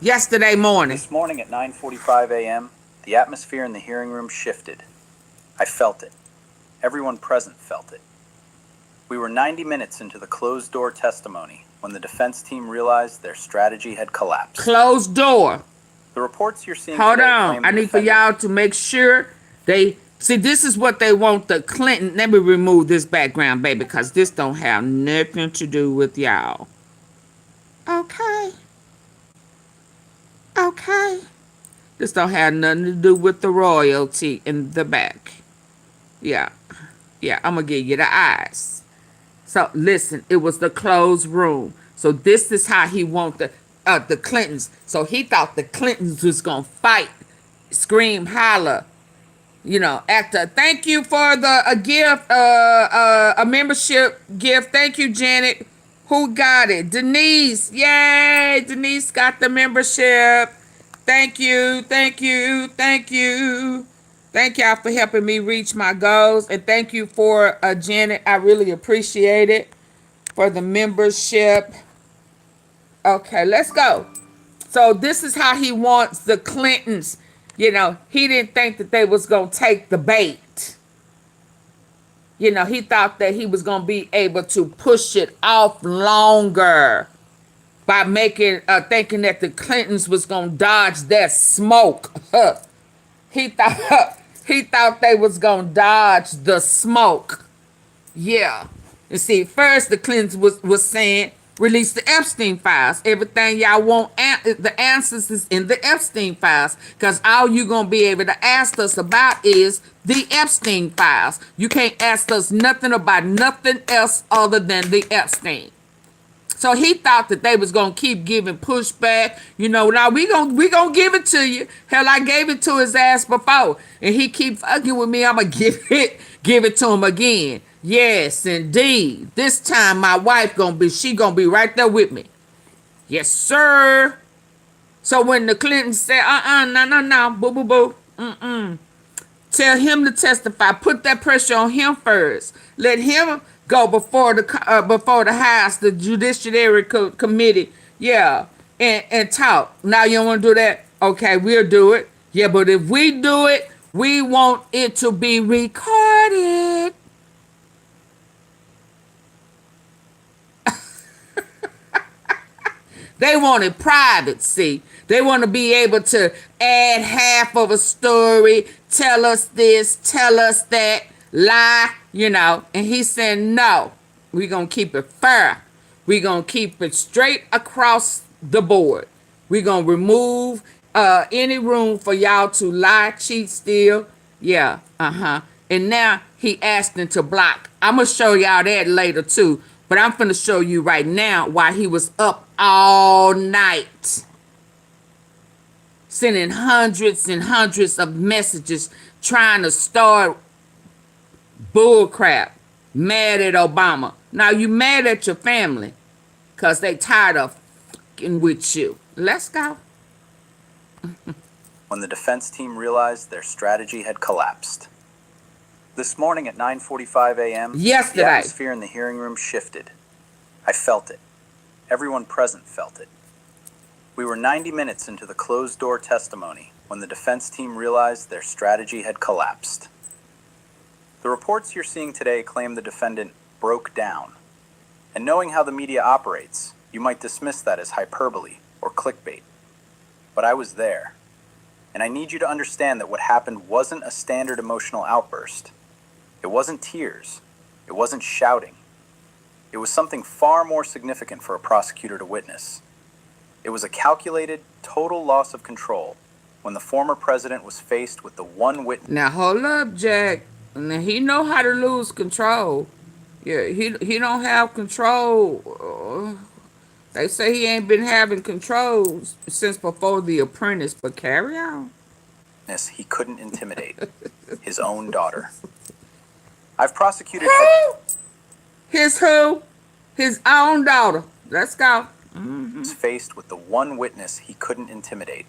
Yesterday morning. This morning at 9:45 a.m., the atmosphere in the hearing room shifted. I felt it. Everyone present felt it. We were 90 minutes into the closed-door testimony when the defense team realized their strategy had collapsed. Closed door. The reports you're seeing Hold today on. claim I the need for y'all to make sure they... See, this is what they want the Clinton... Let me remove this background, baby, because this don't have nothing to do with y'all. Okay. This don't have nothing to do with the royalty in the back. Yeah, I'm going to give you the eyes. So, listen, it was the closed room. So, this is how he want the Clintons. So, he thought the Clintons was going to fight, scream, holler, actor. Thank you for a gift, a membership gift. Thank you, Janet. Who got it? Denise. Yay, Denise got the membership. Thank you. Thank y'all for helping me reach my goals. And thank you for Janet. I really appreciate it for the membership. Okay, let's go. So this is how he wants the Clintons. He didn't think that they was going to take the bait. He thought that he was going to be able to push it off longer by thinking that the Clintons was going to dodge that smoke. He thought they was going to dodge the smoke. Yeah. You see, first the Clintons was saying, release the Epstein files. Everything y'all want, the answers is in the Epstein files. Because all you going to be able to ask us about is the Epstein files. You can't ask us nothing about nothing else other than the Epstein. So he thought that they was gonna keep giving pushback. You know, now we gonna give it to you. Hell, I gave it to his ass before, and he keep fucking with me. I'ma give it to him again. Yes, indeed. This time my wife she gonna be right there with me. Yes, sir. So when the Clintons said, no, boo, tell him to testify. Put that pressure on him first. Let him go before the House, the Judiciary Committee. Yeah, and talk. Now you don't want to do that? Okay, we'll do it. Yeah, but if we do it, we want it to be recorded. They want it private, see. They want to be able to add half of a story, tell us this, tell us that, lie, you know. And he's saying, no, we're going to keep it fair. We're going to keep it straight across the board. We're going to remove any room for y'all to lie, cheat, steal. Yeah, And now he asked them to block. I'm going to show y'all that later too. But I'm finna show you right now why he was up all night sending hundreds and hundreds of messages trying to start bullcrap, mad at Obama. Now you mad at your family because they tired of fucking with you. Let's go. When the defense team realized their strategy had collapsed. This morning at 9:45 a.m., yesterday, the atmosphere in the hearing room shifted. I felt it. Everyone present felt it. We were 90 minutes into the closed-door testimony when the defense team realized their strategy had collapsed. The reports you're seeing today claim the defendant broke down. And knowing how the media operates, you might dismiss that as hyperbole or clickbait. But I was there. And I need you to understand that what happened wasn't a standard emotional outburst. It wasn't tears. It wasn't shouting. It was something far more significant for a prosecutor to witness. It was a calculated, total loss of control when the former president was faced with the one witness. Now hold up, Jack. Now he know how to lose control. Yeah, he don't have control. They say he ain't been having control since before The Apprentice, but carry on. He couldn't intimidate his own daughter. I've prosecuted his own daughter. Let's go. Was faced with the one witness he couldn't intimidate,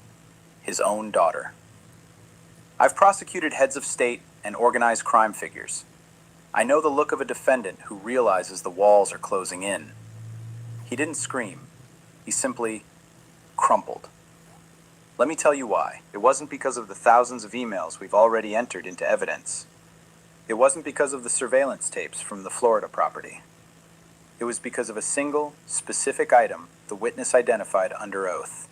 his own daughter. I've prosecuted heads of state and organized crime figures. I know the look of a defendant who realizes the walls are closing in. He didn't scream. He simply crumpled. Let me tell you why. It wasn't because of the thousands of emails we've already entered into evidence. It wasn't because of the surveillance tapes from the Florida property. It was because of a single, specific item the witness identified under oath.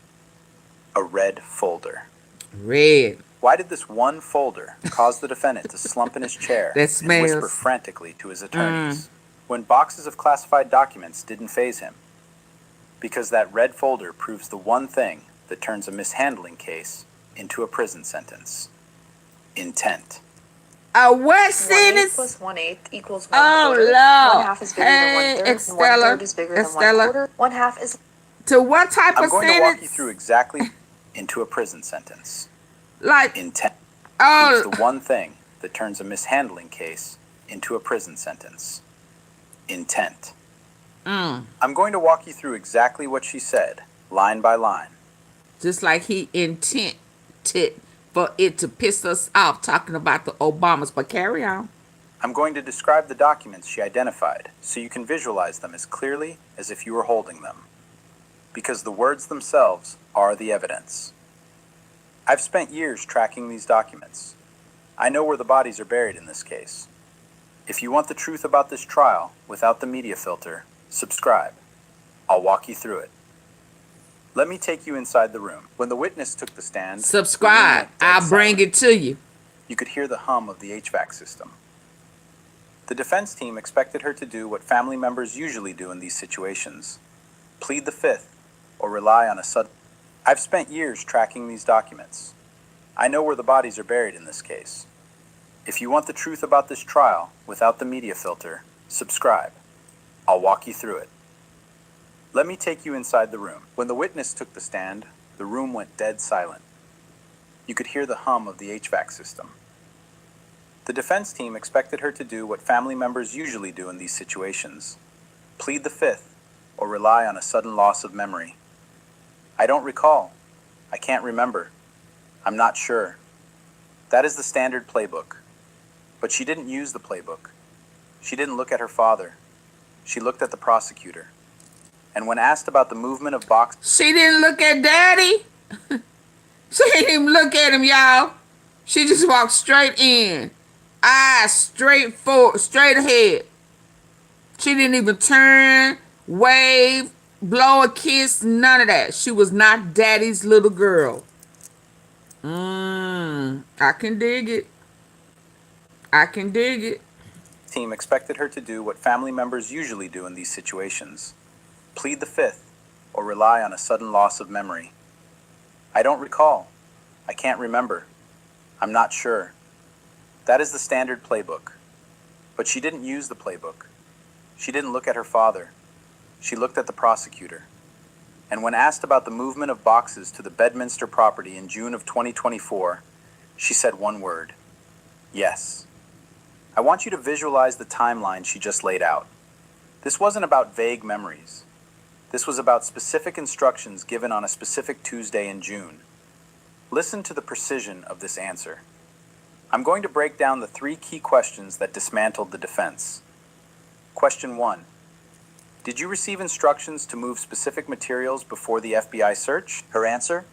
A red folder. Red. Why did this one folder cause the defendant to slump in his chair and whisper frantically to his attorneys when boxes of classified documents didn't faze him? Because that red folder proves the one thing that turns a mishandling case into a prison sentence. Intent. A what sentence? 1/8 + 1/8 equals 1/4. Oh, Lord. 1/2 is bigger than 1/3. Estella. 1/3 is bigger than 1/4. 1/2 is... To what type of sentence? I'm going to walk you through exactly into a prison sentence. Like... Intent. Oh. It's the one thing that turns a mishandling case into a prison sentence. Intent. I'm going to walk you through exactly what she said, line by line. Just like he intended for it to piss us off talking about the Obamas, but carry on. I'm going to describe the documents she identified so you can visualize them as clearly as if you were holding them. Because the words themselves are the evidence. I've spent years tracking these documents. I know where the bodies are buried in this case. If you want the truth about this trial without the media filter, subscribe. I'll walk you through it. Let me take you inside the room. When the witness took the stand, subscribe. I'll bring it to you. You could hear the hum of the HVAC system. The defense team expected her to do what family members usually do in these situations. plead the fifth, or rely on a sudden... I've spent years tracking these documents. I know where the bodies are buried in this case. If you want the truth about this trial, without the media filter, subscribe. I'll walk you through it. Let me take you inside the room. When the witness took the stand, the room went dead silent. You could hear the hum of the HVAC system. The defense team expected her to do what family members usually do in these situations: plead the fifth, or rely on a sudden loss of memory. I don't recall. I can't remember. I'm not sure. That is the standard playbook. But she didn't use the playbook. She didn't look at her father. She looked at the prosecutor. And when asked about the movement of boxes... She didn't look at Daddy. She didn't even look at him, y'all. She just walked straight in. Eyes straight forward, straight ahead. She didn't even turn, wave, blow a kiss, none of that. She was not Daddy's little girl. I can dig it. I can dig it. Team expected her to do what family members usually do in these situations: plead the fifth, or rely on a sudden loss of memory. I don't recall. I can't remember. I'm not sure. That is the standard playbook. But she didn't use the playbook. She didn't look at her father. She looked at the prosecutor. And when asked about the movement of boxes to the Bedminster property in June of 2024, she said one word: yes. I want you to visualize the timeline she just laid out. This wasn't about vague memories. This was about specific instructions given on a specific Tuesday in June. Listen to the precision of this answer. I'm going to break down the 3 key questions that dismantled the defense. Question 1. Did you receive instructions to move specific materials before the FBI search? Her answer: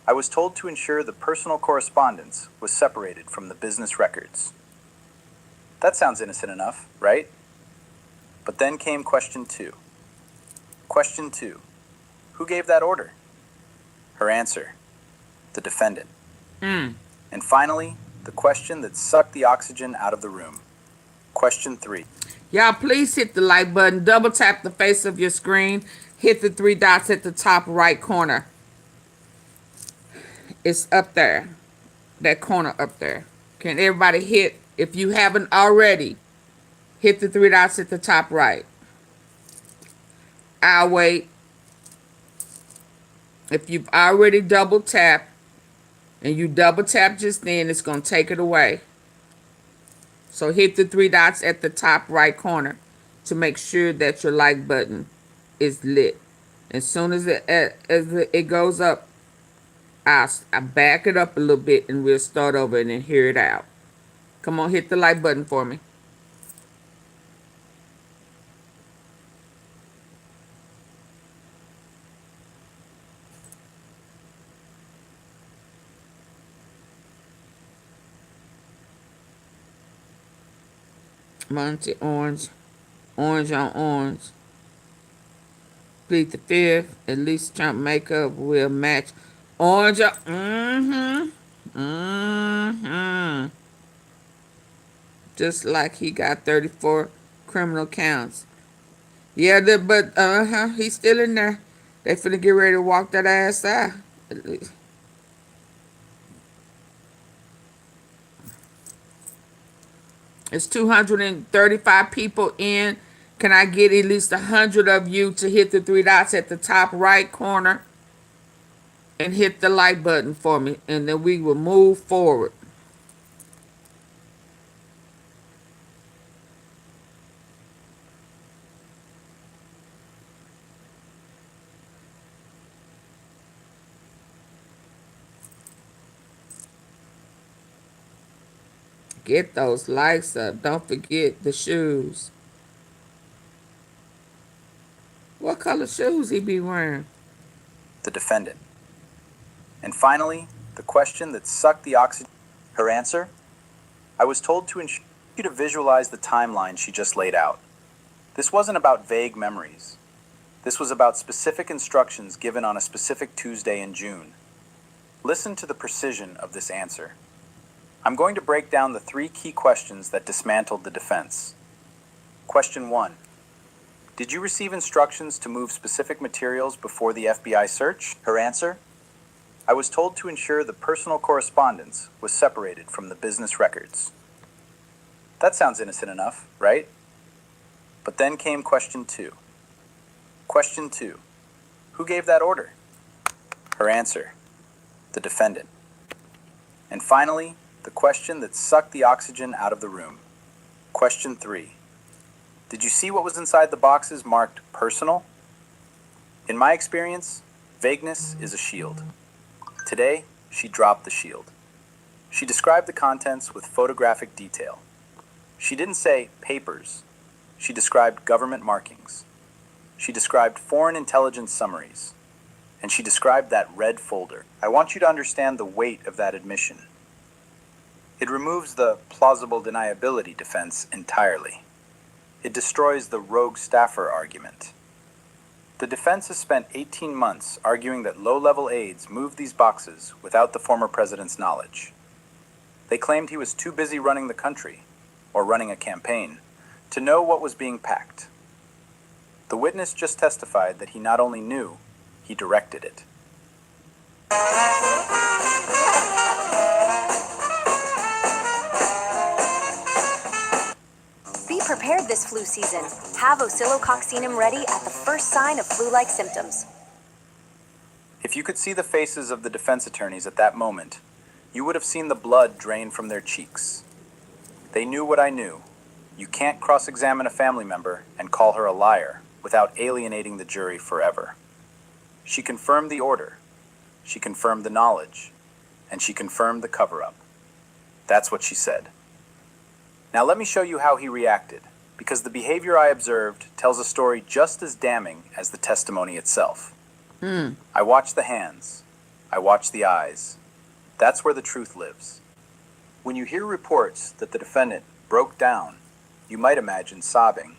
I was told to ensure the personal correspondence was separated from the business records. That sounds innocent enough, right? But then came question 2. Question 2. Who gave that order? Her answer: the defendant. And finally, the question that sucked the oxygen out of the room. Question 3. Y'all, please hit the like button. Double tap the face of your screen. Hit the 3 dots at the top right corner. It's up there. That corner up there. Can everybody hit? If you haven't already, hit the 3 dots at the top right. I'll wait. If you've already double tapped, and you double tap just then, it's going to take it away. So hit the 3 dots at the top right corner to make sure that your like button is lit. As soon as it goes up, I'll back it up a little bit and we'll start over and then hear it out. Come on, hit the like button for me. Monty orange. Orange on orange. Plead the fifth. At least Trump makeup will match. Orange. Just like he got 34 criminal counts. Yeah, but he's still in there. They finna get ready to walk that ass out. It's 235 people in. Can I get at least 100 of you to hit the 3 dots at the top right corner and hit the like button for me, and then we will move forward. Get those likes up. Don't forget the shoes. What color shoes he be wearing? The defendant. And finally, the question that sucked the oxygen. Her answer: I was told to ensure you to visualize the timeline she just laid out. This wasn't about vague memories. This was about specific instructions given on a specific Tuesday in June. Listen to the precision of this answer. I'm going to break down the 3 key questions that dismantled the defense. Question 1. Did you receive instructions to move specific materials before the FBI search? Her answer? I was told to ensure the personal correspondence was separated from the business records. That sounds innocent enough, right? But then came question 2. Question 2. Who gave that order? Her answer. The defendant. And finally, the question that sucked the oxygen out of the room. Question 3. Did you see what was inside the boxes marked personal? In my experience, vagueness is a shield. Today, she dropped the shield. She described the contents with photographic detail. She didn't say papers. She described government markings. She described foreign intelligence summaries. And she described that red folder. I want you to understand the weight of that admission. It removes the plausible deniability defense entirely. It destroys the rogue staffer argument. The defense has spent 18 months arguing that low-level aides moved these boxes without the former president's knowledge. They claimed he was too busy running the country, or running a campaign, to know what was being packed. The witness just testified that he not only knew, he directed it. Be prepared this flu season. Have oscillococcinum ready at the first sign of flu-like symptoms. If you could see the faces of the defense attorneys at that moment, you would have seen the blood drain from their cheeks. They knew what I knew. You can't cross-examine a family member and call her a liar without alienating the jury forever. She confirmed the order, she confirmed the knowledge, and she confirmed the cover-up. That's what she said. Now let me show you how he reacted, because the behavior I observed tells a story just as damning as the testimony itself. I watched the hands. I watched the eyes. That's where the truth lives. When you hear reports that the defendant broke down, you might imagine sobbing.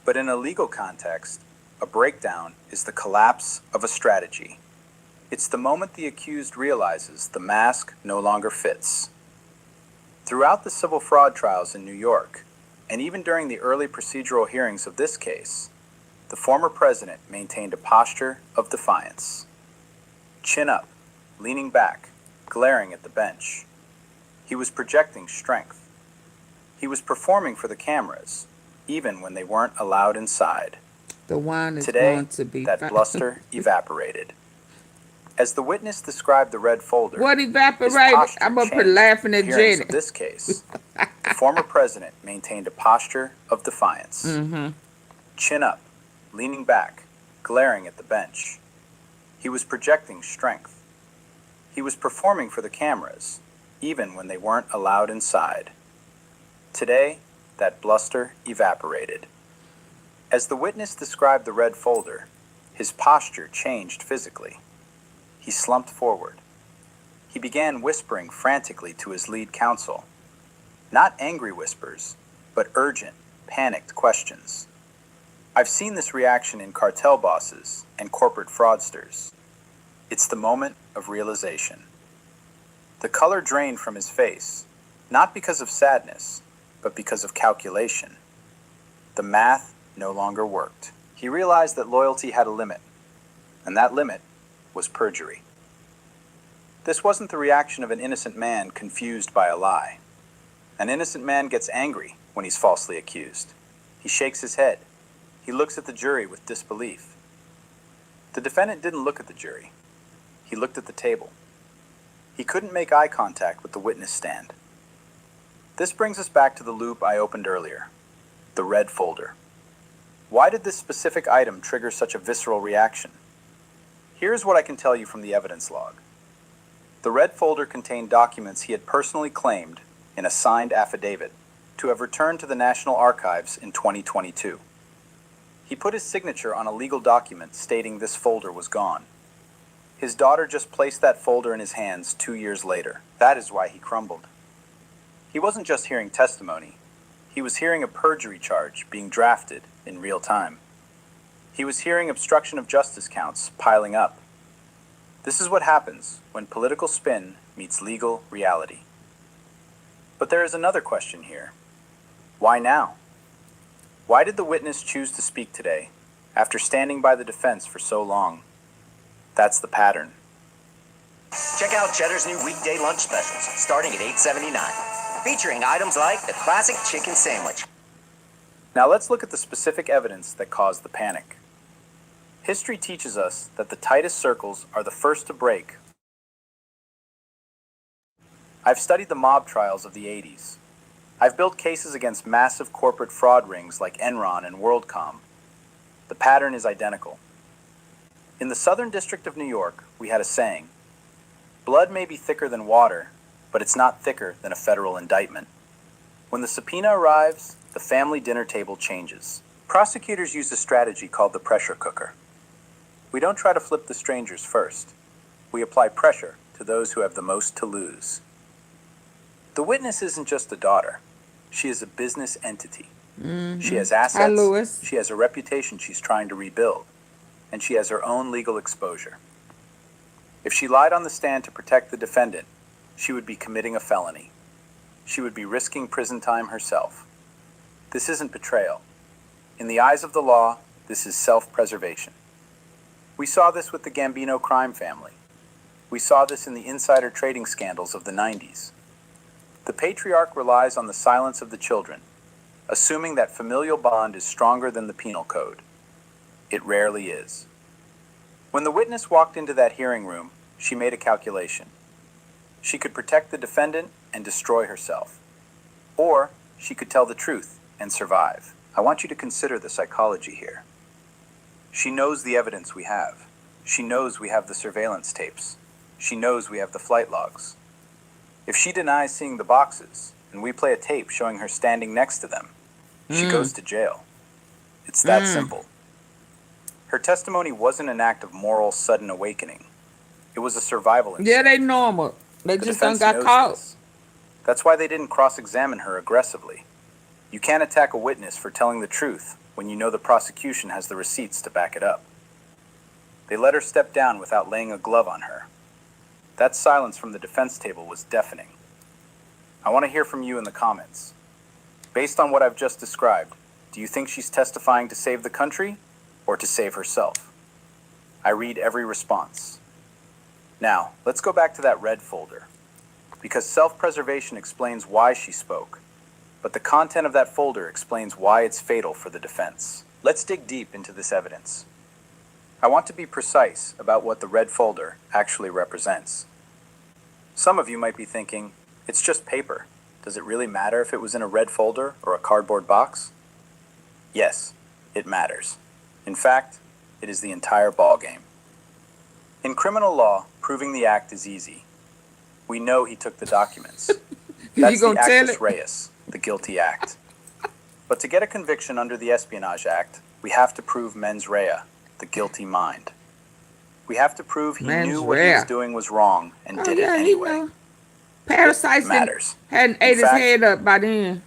But in a legal context, a breakdown is the collapse of a strategy. It's the moment the accused realizes the mask no longer fits. Throughout the civil fraud trials in New York, and even during the early procedural hearings of this case, the former president maintained a posture of defiance. Chin up, leaning back, glaring at the bench. He was projecting strength. He was performing for the cameras, even when they weren't allowed inside. The wine is Today, going to be... that bluster evaporated. As the witness described the red folder, What his evaporated? posture I'm up here changed. laughing at In hearings Janet. of this case, the former president maintained a posture of defiance. Chin up, leaning back, glaring at the bench. He was projecting strength. He was performing for the cameras, even when they weren't allowed inside. Today, that bluster evaporated. As the witness described the red folder, his posture changed physically. He slumped forward. He began whispering frantically to his lead counsel. Not angry whispers, but urgent, panicked questions. I've seen this reaction in cartel bosses and corporate fraudsters. It's the moment of realization. The color drained from his face, not because of sadness, but because of calculation. The math no longer worked. He realized that loyalty had a limit, and that limit was perjury. This wasn't the reaction of an innocent man confused by a lie. An innocent man gets angry when he's falsely accused. He shakes his head. He looks at the jury with disbelief. The defendant didn't look at the jury. He looked at the table. He couldn't make eye contact with the witness stand. This brings us back to the loop I opened earlier, the red folder. Why did this specific item trigger such a visceral reaction? Here's what I can tell you from the evidence log. The red folder contained documents he had personally claimed, in a signed affidavit, to have returned to the National Archives in 2022. He put his signature on a legal document stating this folder was gone. His daughter just placed that folder in his hands 2 years later. That is why he crumbled. He wasn't just hearing testimony. He was hearing a perjury charge being drafted in real time. He was hearing obstruction of justice counts piling up. This is what happens when political spin meets legal reality. But there is another question here. Why now? Why did the witness choose to speak today, after standing by the defense for so long? That's the pattern. Check out Cheddar's new weekday lunch specials, starting at $8.79, featuring items like the classic chicken sandwich. Now let's look at the specific evidence that caused the panic. History teaches us that the tightest circles are the first to break. I've studied the mob trials of the 80s. I've built cases against massive corporate fraud rings like Enron and WorldCom. The pattern is identical. In the Southern District of New York, we had a saying, blood may be thicker than water, but it's not thicker than a federal indictment. When the subpoena arrives, the family dinner table changes. Prosecutors use a strategy called the pressure cooker. We don't try to flip the strangers first. We apply pressure to those who have the most to lose. The witness isn't just a daughter. She is a business entity. She has assets. Hi, Louis. She has a reputation she's trying to rebuild. And she has her own legal exposure. If she lied on the stand to protect the defendant, she would be committing a felony. She would be risking prison time herself. This isn't betrayal. In the eyes of the law, this is self-preservation. We saw this with the Gambino crime family. We saw this in the insider trading scandals of the 90s. The patriarch relies on the silence of the children, assuming that familial bond is stronger than the penal code. It rarely is. When the witness walked into that hearing room, she made a calculation. She could protect the defendant and destroy herself. Or she could tell the truth and survive. I want you to consider the psychology here. She knows the evidence we have. She knows we have the surveillance tapes. She knows we have the flight logs. If she denies seeing the boxes, and we play a tape showing her standing next to them, she goes to jail. It's that simple. Her testimony wasn't an act of moral sudden awakening. It was a survival instinct. Yeah, they normal. They The just done defense got knows caught. this. That's why they didn't cross-examine her aggressively. You can't attack a witness for telling the truth when you know the prosecution has the receipts to back it up. They let her step down without laying a glove on her. That silence from the defense table was deafening. I want to hear from you in the comments. Based on what I've just described, do you think she's testifying to save the country or to save herself? I read every response. Now, let's go back to that red folder. Because self-preservation explains why she spoke, but the content of that folder explains why it's fatal for the defense. Let's dig deep into this evidence. I want to be precise about what the red folder actually represents. Some of you might be thinking, it's just paper. Does it really matter if it was in a red folder or a cardboard box? Yes, it matters. In fact, it is the entire ballgame. In criminal law, proving the act is easy. We know he took the documents. That's the actus reus, the guilty act. But to get a conviction under the Espionage Act, we have to prove mens rea, the guilty mind. We have to prove he knew what he was doing was wrong and did it anyway. Parasites matters. Hadn't ate his head up by then.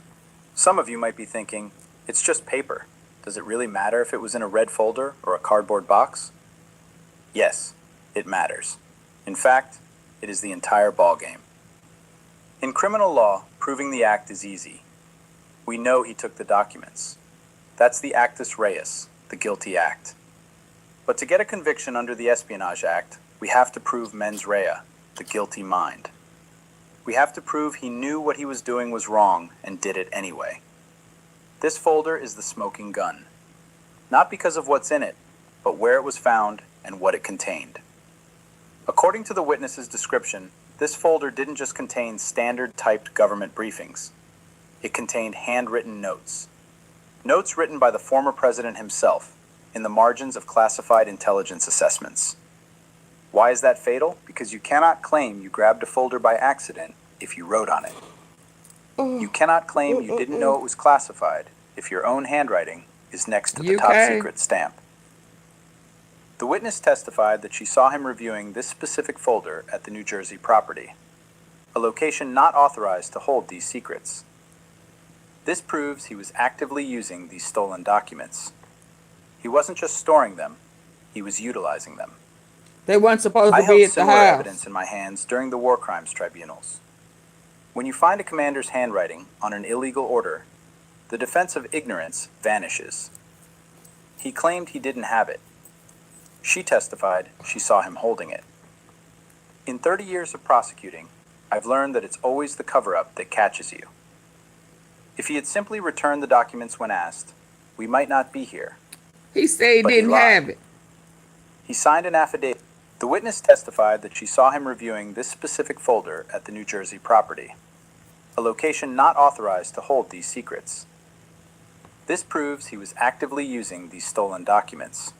Some of you might be thinking, it's just paper. Does it really matter if it was in a red folder or a cardboard box? Yes, it matters. In fact, it is the entire ballgame. In criminal law, proving the act is easy. We know he took the documents. That's the actus reus, the guilty act. But to get a conviction under the Espionage Act, we have to prove mens rea, the guilty mind. We have to prove he knew what he was doing was wrong and did it anyway. This folder is the smoking gun. Not because of what's in it, but where it was found and what it contained. According to the witness's description, this folder didn't just contain standard typed government briefings. It contained handwritten notes. Notes written by the former president himself in the margins of classified intelligence assessments. Why is that fatal? Because you cannot claim you grabbed a folder by accident if you wrote on it. You cannot claim you didn't know it was classified if your own handwriting is next to the top secret stamp. The witness testified that she saw him reviewing this specific folder at the New Jersey property, a location not authorized to hold these secrets. This proves he was actively using these stolen documents. He wasn't just storing them, he was utilizing them. They weren't supposed to I be held at the similar house. evidence in my hands during the war crimes tribunals. When you find a commander's handwriting on an illegal order, The defense of ignorance vanishes. He claimed he didn't have it. She testified she saw him holding it. In 30 years of prosecuting, I've learned that it's always the cover-up that catches you. If he had simply returned the documents when asked, we might not be here. He said he But didn't lied. have it. He signed an affidavit. The witness testified that she saw him reviewing this specific folder at the New Jersey property, a location not authorized to hold these secrets. This proves he was actively using these stolen documents.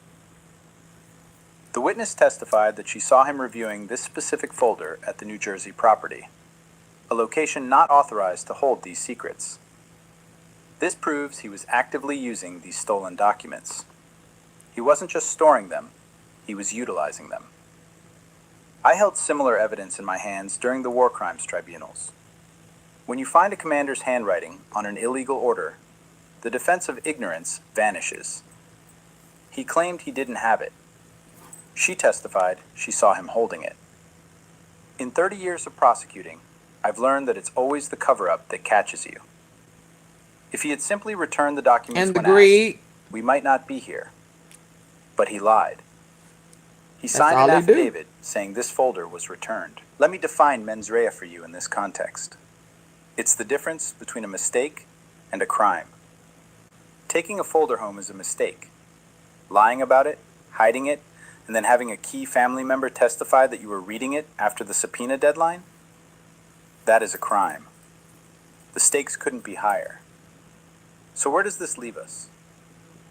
The witness testified that she saw him reviewing this specific folder at the New Jersey property, a location not authorized to hold these secrets. This proves he was actively using these stolen documents. He wasn't just storing them, he was utilizing them. I held similar evidence in my hands during the war crimes tribunals. When you find a commander's handwriting on an illegal order, the defense of ignorance vanishes. He claimed he didn't have it. She testified she saw him holding it. In 30 years of prosecuting, I've learned that it's always the cover-up that catches you. If he had simply returned the documents when asked, we might not be here. But he lied. He signed an affidavit saying this folder was returned. Let me define mens rea for you in this context. It's the difference between a mistake and a crime. Taking a folder home is a mistake. Lying about it, hiding it, and then having a key family member testify that you were reading it after the subpoena deadline? That is a crime. The stakes couldn't be higher. So where does this leave us?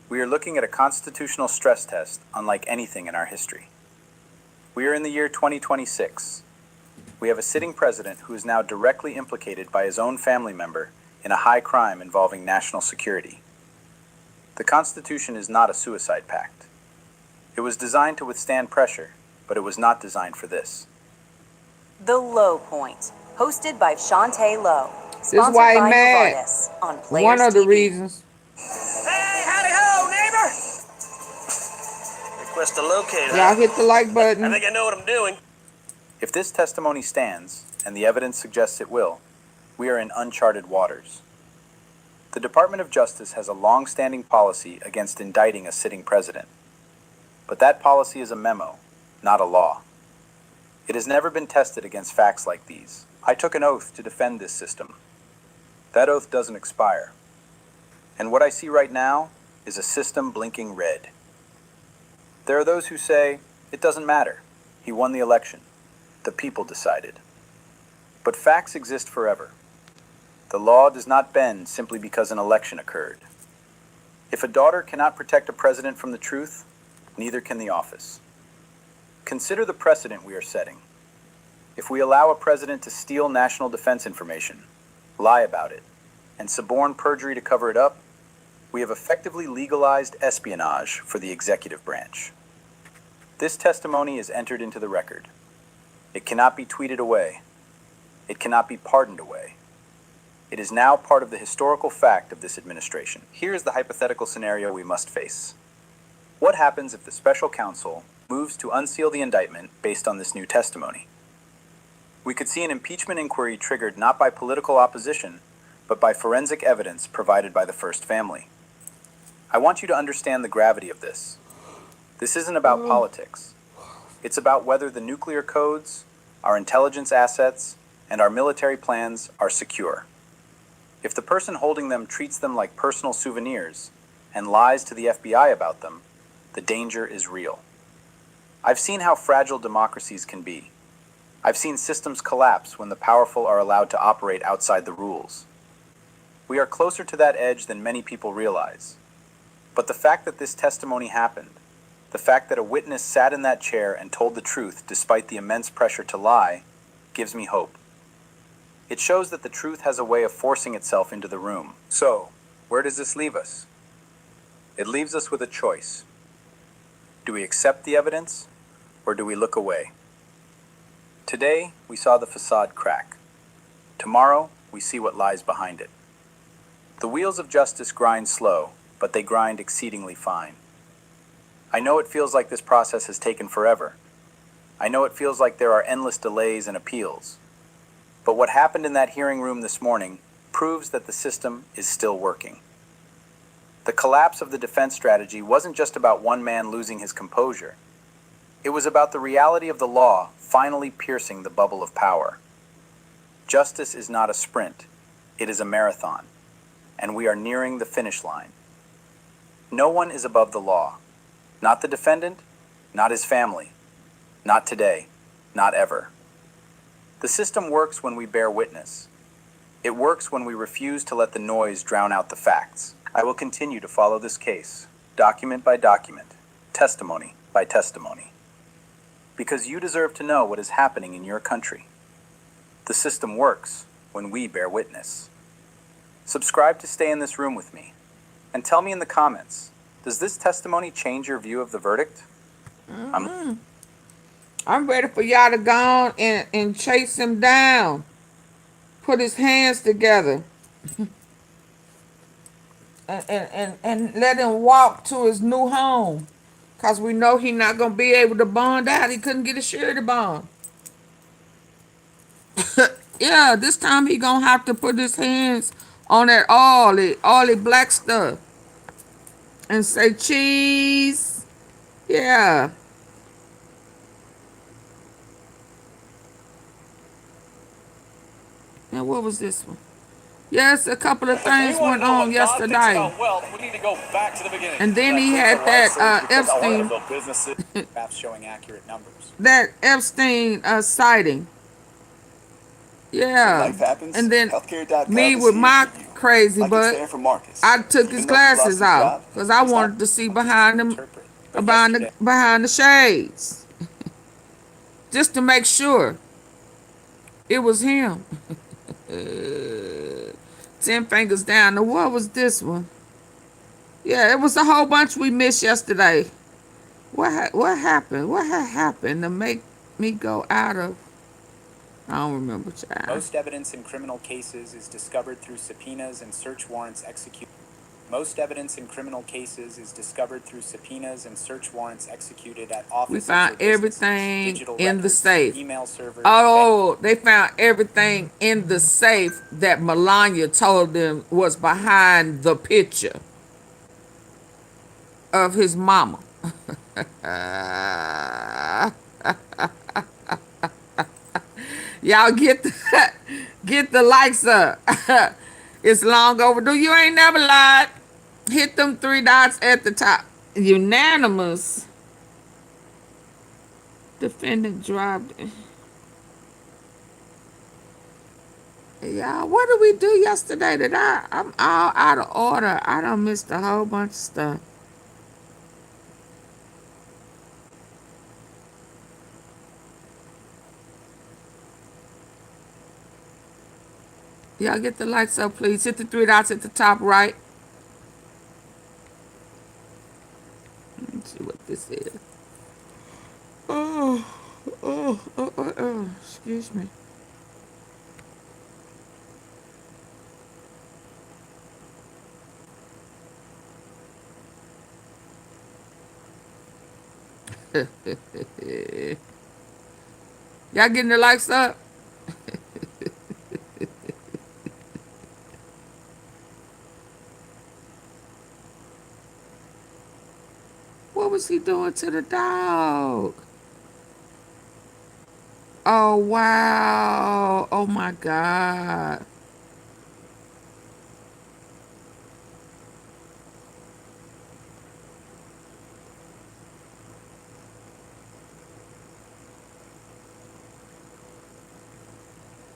We are looking at a constitutional stress test unlike anything in our history. We are in the year 2026. We have a sitting president who is now directly implicated by his own family member in a high crime involving national security. The Constitution is not a suicide pact. It was designed to withstand pressure, but it was not designed for this. The Low Point, hosted by Shantae Lowe. This Sponsored why he by mad. Novartis on Players One of the TV. reasons. Hey, howdy ho, neighbor! Request to locate. Y'all hit the like button. I think I know what I'm doing. If this testimony stands, and the evidence suggests it will, we are in uncharted waters. The Department of Justice has a long-standing policy against indicting a sitting president. But that policy is a memo, not a law. It has never been tested against facts like these. I took an oath to defend this system. That oath doesn't expire. And what I see right now is a system blinking red. There are those who say, it doesn't matter. He won the election. The people decided. But facts exist forever. The law does not bend simply because an election occurred. If a daughter cannot protect a president from the truth, neither can the office. Consider the precedent we are setting. If we allow a president to steal national defense information, lie about it, and suborn perjury to cover it up, we have effectively legalized espionage for the executive branch. This testimony is entered into the record. It cannot be tweeted away. It cannot be pardoned away. It is now part of the historical fact of this administration. Here is the hypothetical scenario we must face. What happens if the special counsel moves to unseal the indictment based on this new testimony? We could see an impeachment inquiry triggered not by political opposition, but by forensic evidence provided by the first family. I want you to understand the gravity of this. This isn't about politics. It's about whether the nuclear codes, our intelligence assets, and our military plans are secure. If the person holding them treats them like personal souvenirs and lies to the FBI about them, the danger is real. I've seen how fragile democracies can be. I've seen systems collapse when the powerful are allowed to operate outside the rules. We are closer to that edge than many people realize. But the fact that this testimony happened, the fact that a witness sat in that chair and told the truth despite the immense pressure to lie, gives me hope. It shows that the truth has a way of forcing itself into the room. So, where does this leave us? It leaves us with a choice. Do we accept the evidence, or do we look away? Today, we saw the facade crack. Tomorrow, we see what lies behind it. The wheels of justice grind slow, but they grind exceedingly fine. I know it feels like this process has taken forever. I know it feels like there are endless delays and appeals. But what happened in that hearing room this morning proves that the system is still working. The collapse of the defense strategy wasn't just about one man losing his composure. It was about the reality of the law finally piercing the bubble of power. Justice is not a sprint, it is a marathon, and we are nearing the finish line. No one is above the law. Not the defendant, not his family. Not today, not ever. The system works when we bear witness. It works when we refuse to let the noise drown out the facts. I will continue to follow this case, document by document, testimony by testimony. Because you deserve to know what is happening in your country. The system works when we bear witness. Subscribe to stay in this room with me. And tell me in the comments, does this testimony change your view of the verdict? I'm ready for y'all to go on and chase him down. Put his hands together. and let him walk to his new home. Because we know he's not going to be able to bond out. He couldn't get a surety bond. Yeah, this time he going to have to put his hands on that all the black stuff. And say cheese. Yeah. And what was this one? Yes, a couple of things went on yesterday. We need to go back to the beginning. And then he had that Epstein, showing accurate numbers. that Epstein sighting. Yeah. Life happens. And then Healthcare.gov me is with here my for you. crazy Like it's butt, there for Marcus. I took Even his though he lost glasses his off job, because I wanted to see behind the shades, just to make sure it was him. 10 fingers down. Now what was this one? Yeah, it was a whole bunch we missed yesterday. What happened? What had happened to make me go out of? I don't remember, child. Most evidence in criminal cases is discovered through subpoenas and search warrants executed. Most evidence in criminal cases is discovered through subpoenas and search warrants executed at offices. We found everything digital in the records, safe. email servers. Oh, they found everything in the safe that Melania told them was behind the picture of his mama. Y'all get the likes up. It's long overdue. You ain't never lied. Hit them 3 dots at the top. Unanimous. Defendant dropped. Y'all, what did we do yesterday? I'm all out of order. I done missed a whole bunch of stuff. Y'all get the lights up, please. Hit the 3 dots at the top right. Let's see what this is. Oh. Excuse me. Y'all getting the lights up? What was he doing to the dog? Oh, wow. Oh, my God.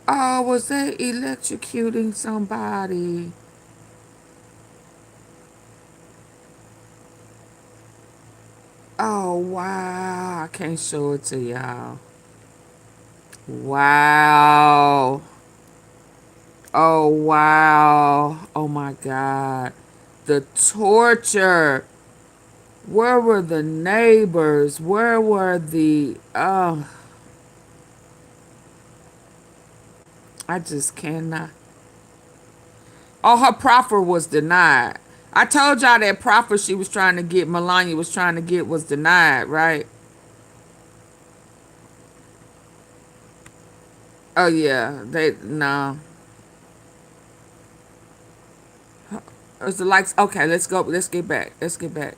Oh, was they electrocuting somebody? Oh, wow. I can't show it to y'all. Wow. Oh, wow. Oh, my God. The torture. Where were the neighbors? Where were the... Oh, I just cannot. Oh, her proffer was denied. I told y'all that proffer she was trying to get, Melania was trying to get, was denied, right? Oh, yeah. No. Is the lights? Okay, let's go. Let's get back. Let's get back.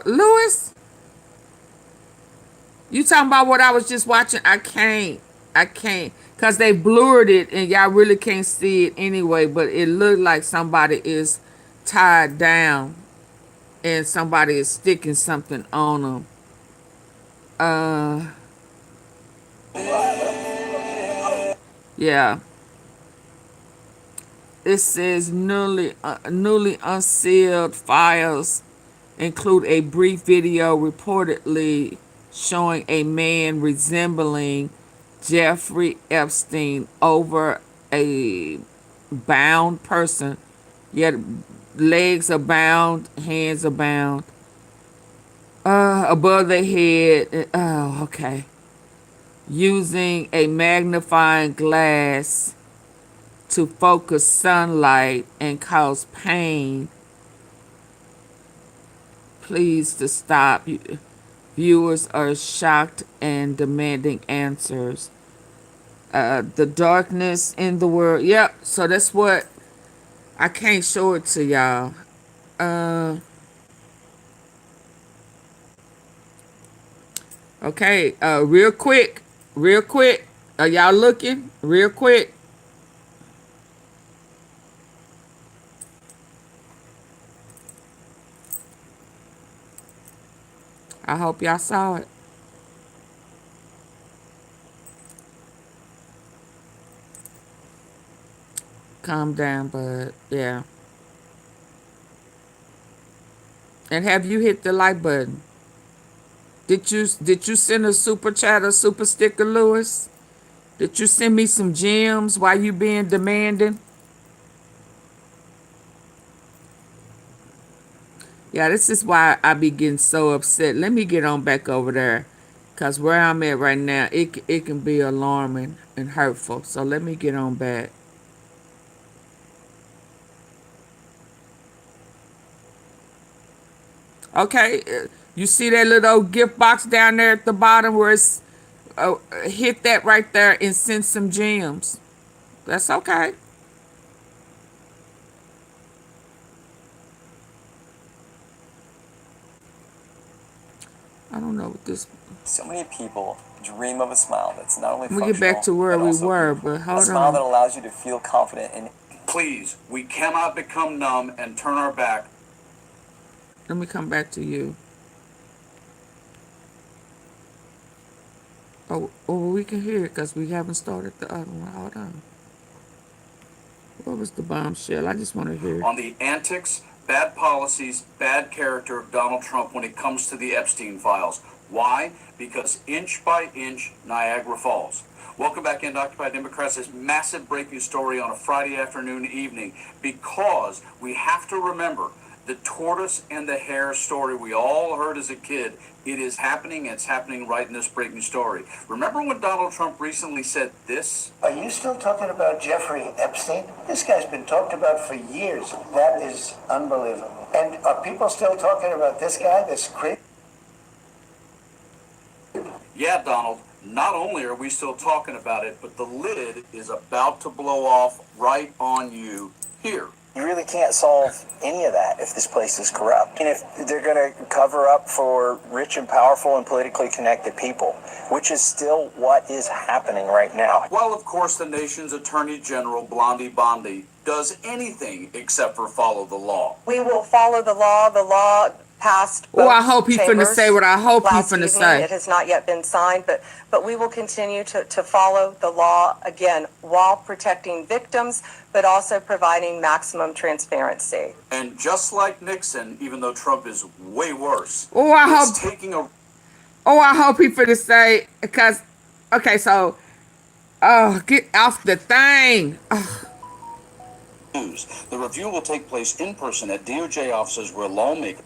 Lewis, you talking about what I was just watching? I can't. Because they blurred it and y'all really can't see it anyway, but it looked like somebody is tied down and somebody is sticking something on them. Yeah. It says newly unsealed files include a brief video reportedly showing a man resembling Jeffrey Epstein over a bound person. Yet legs are bound, hands are bound. Above their head. Oh, okay. Using a magnifying glass to focus sunlight and cause pain. Please to stop. Viewers are shocked and demanding answers. The darkness in the world. Yep, so that's what I can't show it to y'all. Okay, real quick. Are y'all looking? Real quick. I hope y'all saw it. Calm down, bud. Yeah. And have you hit the like button? Did you send a super chat or super sticker, Lewis? Did you send me some gems while you being demanding? Yeah, this is why I be getting so upset. Let me get on back over there. Because where I'm at right now, it can be alarming and hurtful. So let me get on back. Okay, you see that little gift box down there at the bottom where it's hit that right there and send some gems. That's okay. I don't know what this. So many people dream of a smile that's not only We functional, get back to where but we also were, beautiful. but hold a smile on. that allows you to feel confident in. Please, we cannot become numb and turn our back. Let me come back to you. Oh, we can hear it because we haven't started the other one. Hold on. What was the bombshell? I just want to hear it. On the antics, bad policies, bad character of Donald Trump when it comes to the Epstein files. Why? Because inch by inch, Niagara Falls. Welcome back into Occupy Democrats, this massive breaking story on a Friday afternoon evening, because we have to remember the tortoise and the hare story we all heard as a kid. It is happening. It's happening right in this breaking story. Remember when Donald Trump recently said this? Are you still talking about Jeffrey Epstein? This guy's been talked about for years. That is unbelievable. And are people still talking about this guy, this creep? Yeah, Donald, not only are we still talking about it, but the lid is about to blow off right on you here. You really can't solve any of that if this place is corrupt. And if they're going to cover up for rich and powerful and politically connected people, which is still what is happening right now. While, of course, the nation's Attorney General, Blondie Bondi, does anything except for follow the law. We will follow the law. The law passed. Oh, I hope he finna say what I hope he finna say. It has not yet been signed, but we will continue to follow the law, again, while protecting victims, but also providing maximum transparency. And just like Nixon, even though Trump is way worse, Oh, I hope. I hope he finna say, because, okay, so, get off the thing. The review will take place in person at DOJ offices where lawmakers.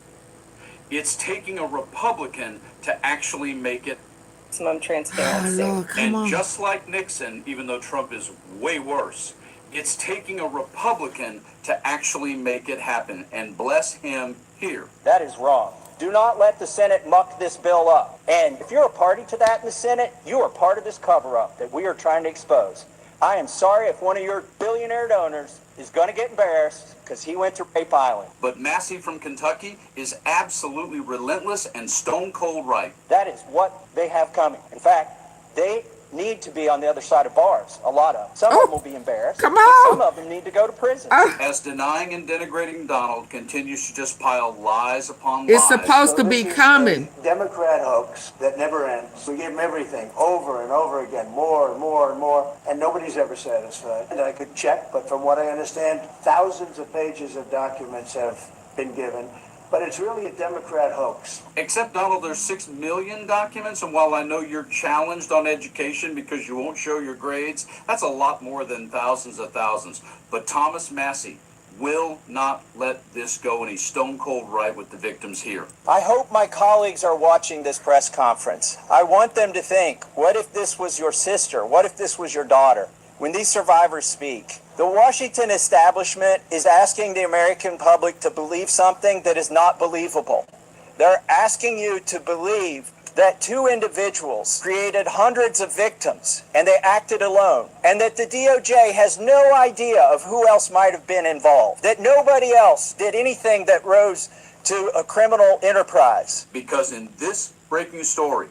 It's taking a Republican to actually make it maximum transparency. Oh, Lord, come on. And just like Nixon, even though Trump is way worse, it's taking a Republican to actually make it happen. And bless him here. That is wrong. Do not let the Senate muck this bill up. And if you're a party to that in the Senate, you are part of this cover-up that we are trying to expose. I am sorry if one of your billionaire donors is going to get embarrassed because he went to Rape Island. But Massey from Kentucky is absolutely relentless and stone cold right. That is what they have coming. In fact, they need to be on the other side of bars, a lot of them. Some of them will be embarrassed. Come on. Some of them need to go to prison. As denying and denigrating Donald continues to just pile lies upon lies. It's supposed to be coming. Democrat hoax that never ends. We give them everything over and over again, more and more and more, and nobody's ever satisfied. And I could check, but from what I understand, thousands of pages of documents have been given. But it's really a Democrat hoax. Except, Donald, there's 6 million documents, and while I know you're challenged on education because you won't show your grades, that's a lot more than thousands of thousands. But Thomas Massey will not let this go, and he's stone cold right with the victims here. I hope my colleagues are watching this press conference. I want them to think, what if this was your sister? What if this was your daughter? When these survivors speak, the Washington establishment is asking the American public to believe something that is not believable. They're asking you to believe that two individuals created hundreds of victims and they acted alone, and that the DOJ has no idea of who else might have been involved, that nobody else did anything that rose to a criminal enterprise. Because in this breaking story,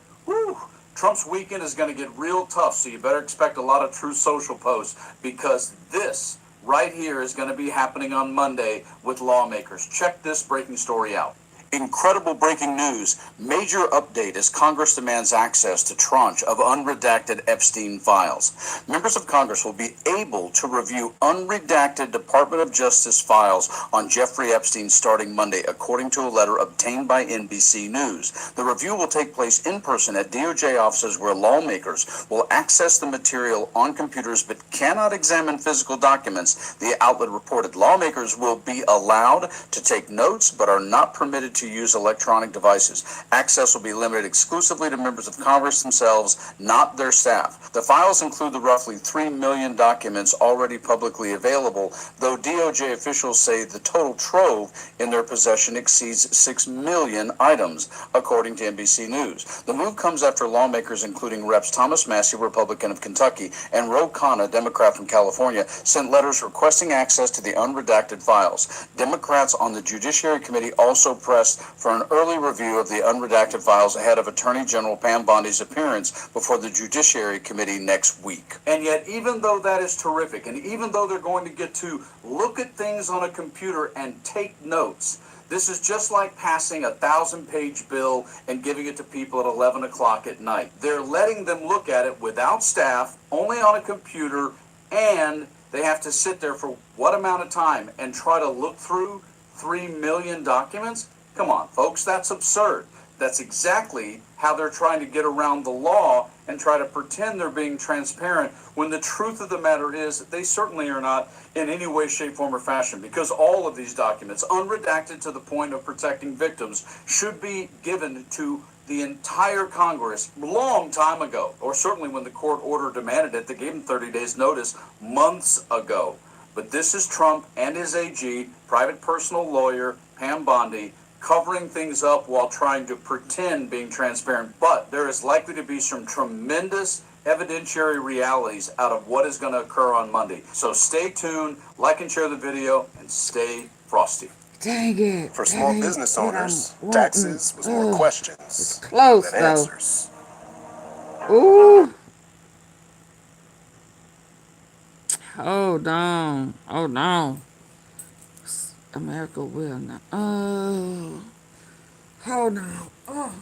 Trump's weekend is going to get real tough, so you better expect a lot of Truth Social posts, because this right here is going to be happening on Monday with lawmakers. Check this breaking story out. Incredible breaking news. Major update as Congress demands access to tranche of unredacted Epstein files. Members of Congress will be able to review unredacted Department of Justice files on Jeffrey Epstein starting Monday, according to a letter obtained by NBC News. The review will take place in person at DOJ offices where lawmakers will access the material on computers but cannot examine physical documents. The outlet reported lawmakers will be allowed to take notes but are not permitted to use electronic devices. Access will be limited exclusively to members of Congress themselves, not their staff. The files include the roughly 3 million documents already publicly available, though DOJ officials say the total trove in their possession exceeds 6 million items, according to NBC News. The move comes after lawmakers, including Reps Thomas Massey, Republican of Kentucky, and Ro Khanna, Democrat from California, sent letters requesting access to the unredacted files. Democrats on the Judiciary Committee also pressed for an early review of the unredacted files ahead of Attorney General Pam Bondi's appearance before the Judiciary Committee next week. And yet, even though that is terrific, and even though they're going to get to look at things on a computer and take notes, this is just like passing a 1,000-page bill and giving it to people at 11 o'clock at night. They're letting them look at it without staff, only on a computer, and they have to sit there for what amount of time and try to look through 3 million documents? Come on, folks, that's absurd. That's exactly how they're trying to get around the law and try to pretend they're being transparent, when the truth of the matter is that they certainly are not in any way, shape, form, or fashion, because all of these documents, unredacted to the point of protecting victims, should be given to the entire Congress long time ago, or certainly when the court order demanded it. They gave them 30 days notice months ago. But this is Trump and his AG, private personal lawyer, Pam Bondi, covering things up while trying to pretend being transparent. But there is likely to be some tremendous evidentiary realities out of what is going to occur on Monday. So stay tuned, like and share the video, and stay frosty. Dang it. For small business owners, taxes was more questions Close, than though. answers. Ooh. Hold on. Hold on. America will not. Oh. Hold on. Oh.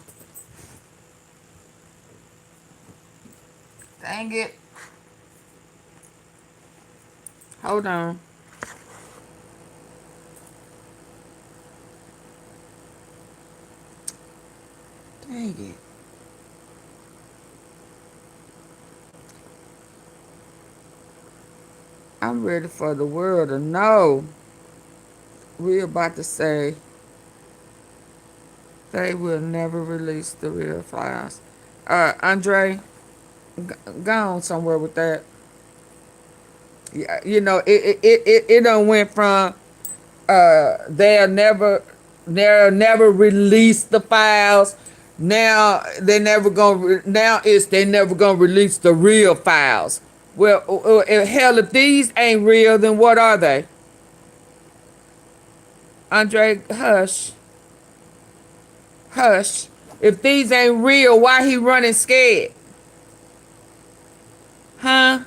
Dang it. Hold on. Dang it. I'm ready for the world to know. We're about to say they will never release the real files. Andre, go on somewhere with that. Yeah, you know, it done went from they'll never release the files. Now they never gonna now it's they never gonna release the real files. Well, hell, if these ain't real, then what are they? Andre, hush. Hush. If these ain't real, why he running scared? Huh?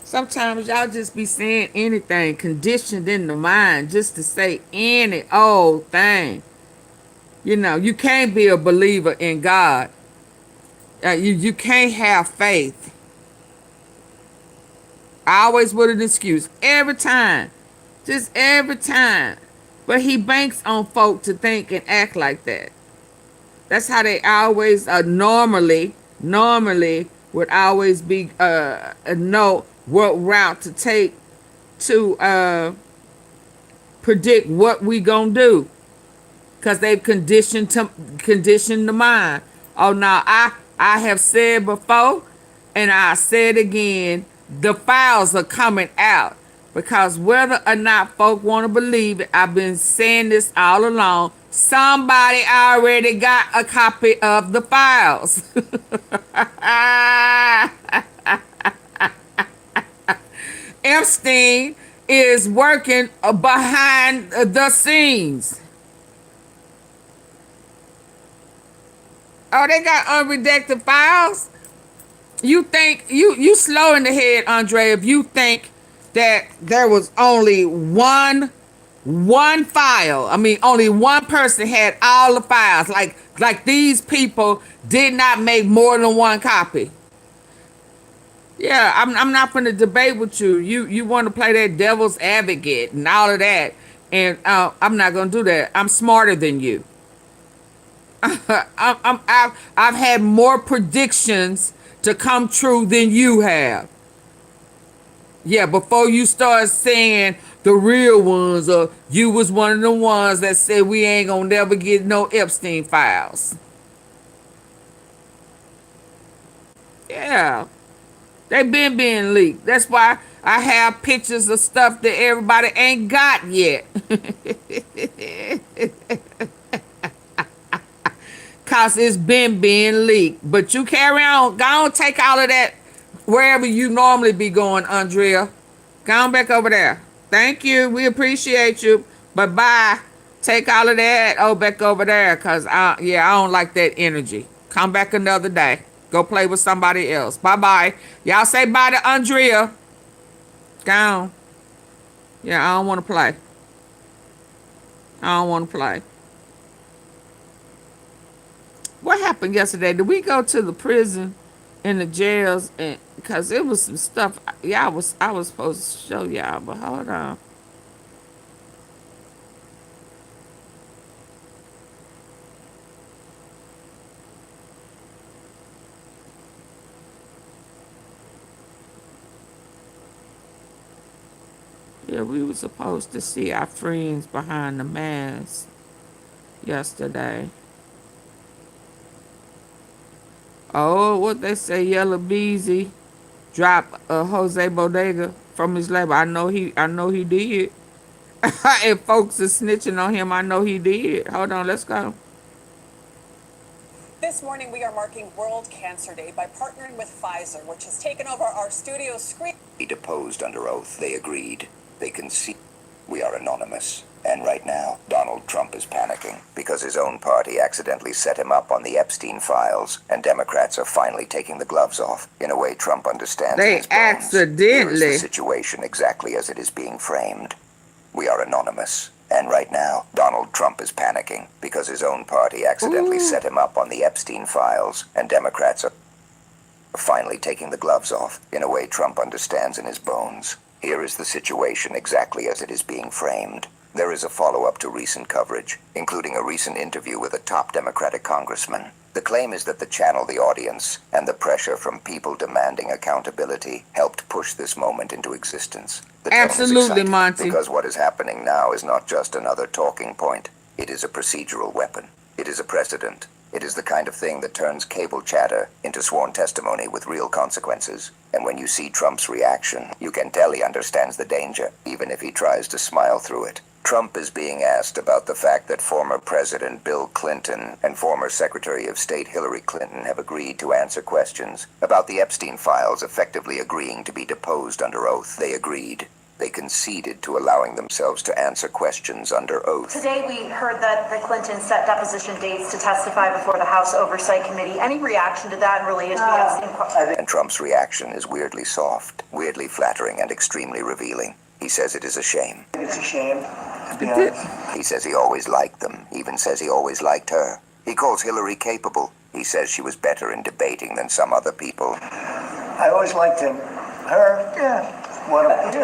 Sometimes y'all just be saying anything, conditioned in the mind just to say any old thing. You know, you can't be a believer in God. You can't have faith. Always with an excuse. Every time. Just every time. But he banks on folk to think and act like that. That's how they always normally would always be know what route to take to predict what we gonna do, because they've conditioned the mind. Oh, now I have said before, and I said again, the files are coming out, because whether or not folk want to believe it, I've been saying this all along. Somebody already got a copy of the files. Epstein is working behind the scenes. Oh, they got unredacted files? You think you slow in the head, Andre, if you think that there was only one file. I mean, only one person had all the files. Like these people did not make more than one copy. Yeah, I'm not gonna debate with you. You want to play that devil's advocate and all of that, and I'm not gonna do that. I'm smarter than you. I've had more predictions to come true than you have. Yeah, before you start saying the real ones, or you was one of the ones that said we ain't gonna never get no Epstein files. Yeah, they been being leaked. That's why I have pictures of stuff that everybody ain't got yet. Cause it's been being leaked. But you carry on. Go on, take all of that wherever you normally be going, Andrea. Go on back over there. Thank you. We appreciate you. But bye. Take all of that back over there. Cause I don't like that energy. Come back another day. Go play with somebody else. Bye-bye. Y'all say bye to Andrea. Go on. Yeah, I don't want to play. I don't want to play. What happened yesterday? Did we go to the prison and the jails? And because it was some stuff I was supposed to show y'all, but hold on. Yeah, we were supposed to see our friends behind the mask yesterday. Oh, what they say, Yellow Beezy dropped Jose Bodega from his label. I know he did. If folks are snitching on him, I know he did. Hold on, let's go. This morning, we are marking World Cancer Day by partnering with Pfizer, which has taken over our studio screen. He deposed under oath. They agreed. They concede. We are anonymous. And right now, Donald Trump is panicking because his own party accidentally set him up on the Epstein files, and Democrats are finally taking the gloves off in a way Trump understands. They accidentally. Here is the situation exactly as it is being framed. We are anonymous. And right now, Donald Trump is panicking because his own party accidentally set him up on the Epstein files, and Democrats are finally taking the gloves off in a way Trump understands in his bones. Here is the situation exactly as it is being framed. There is a follow-up to recent coverage, including a recent interview with a top Democratic congressman. The claim is that the channel, the audience, and the pressure from people demanding accountability helped push this moment into existence. The tone is Absolutely, exciting, Monty. because what is happening now is not just another talking point. It is a procedural weapon. It is a precedent. It is the kind of thing that turns cable chatter into sworn testimony with real consequences. And when you see Trump's reaction, you can tell he understands the danger, even if he tries to smile through it. Trump is being asked about the fact that former President Bill Clinton and former Secretary of State Hillary Clinton have agreed to answer questions about the Epstein files, effectively agreeing to be deposed under oath. They agreed. They conceded to allowing themselves to answer questions under oath. Today we heard that the Clintons set deposition dates to testify before the House Oversight Committee. Any reaction to that related to the Epstein? And Trump's reaction is weirdly soft, weirdly flattering, and extremely revealing. He says it is a shame. It's a shame. He says he always liked them, even says he always liked her. He calls Hillary capable. He says she was better in debating than some other people. I always liked him. Her, yeah.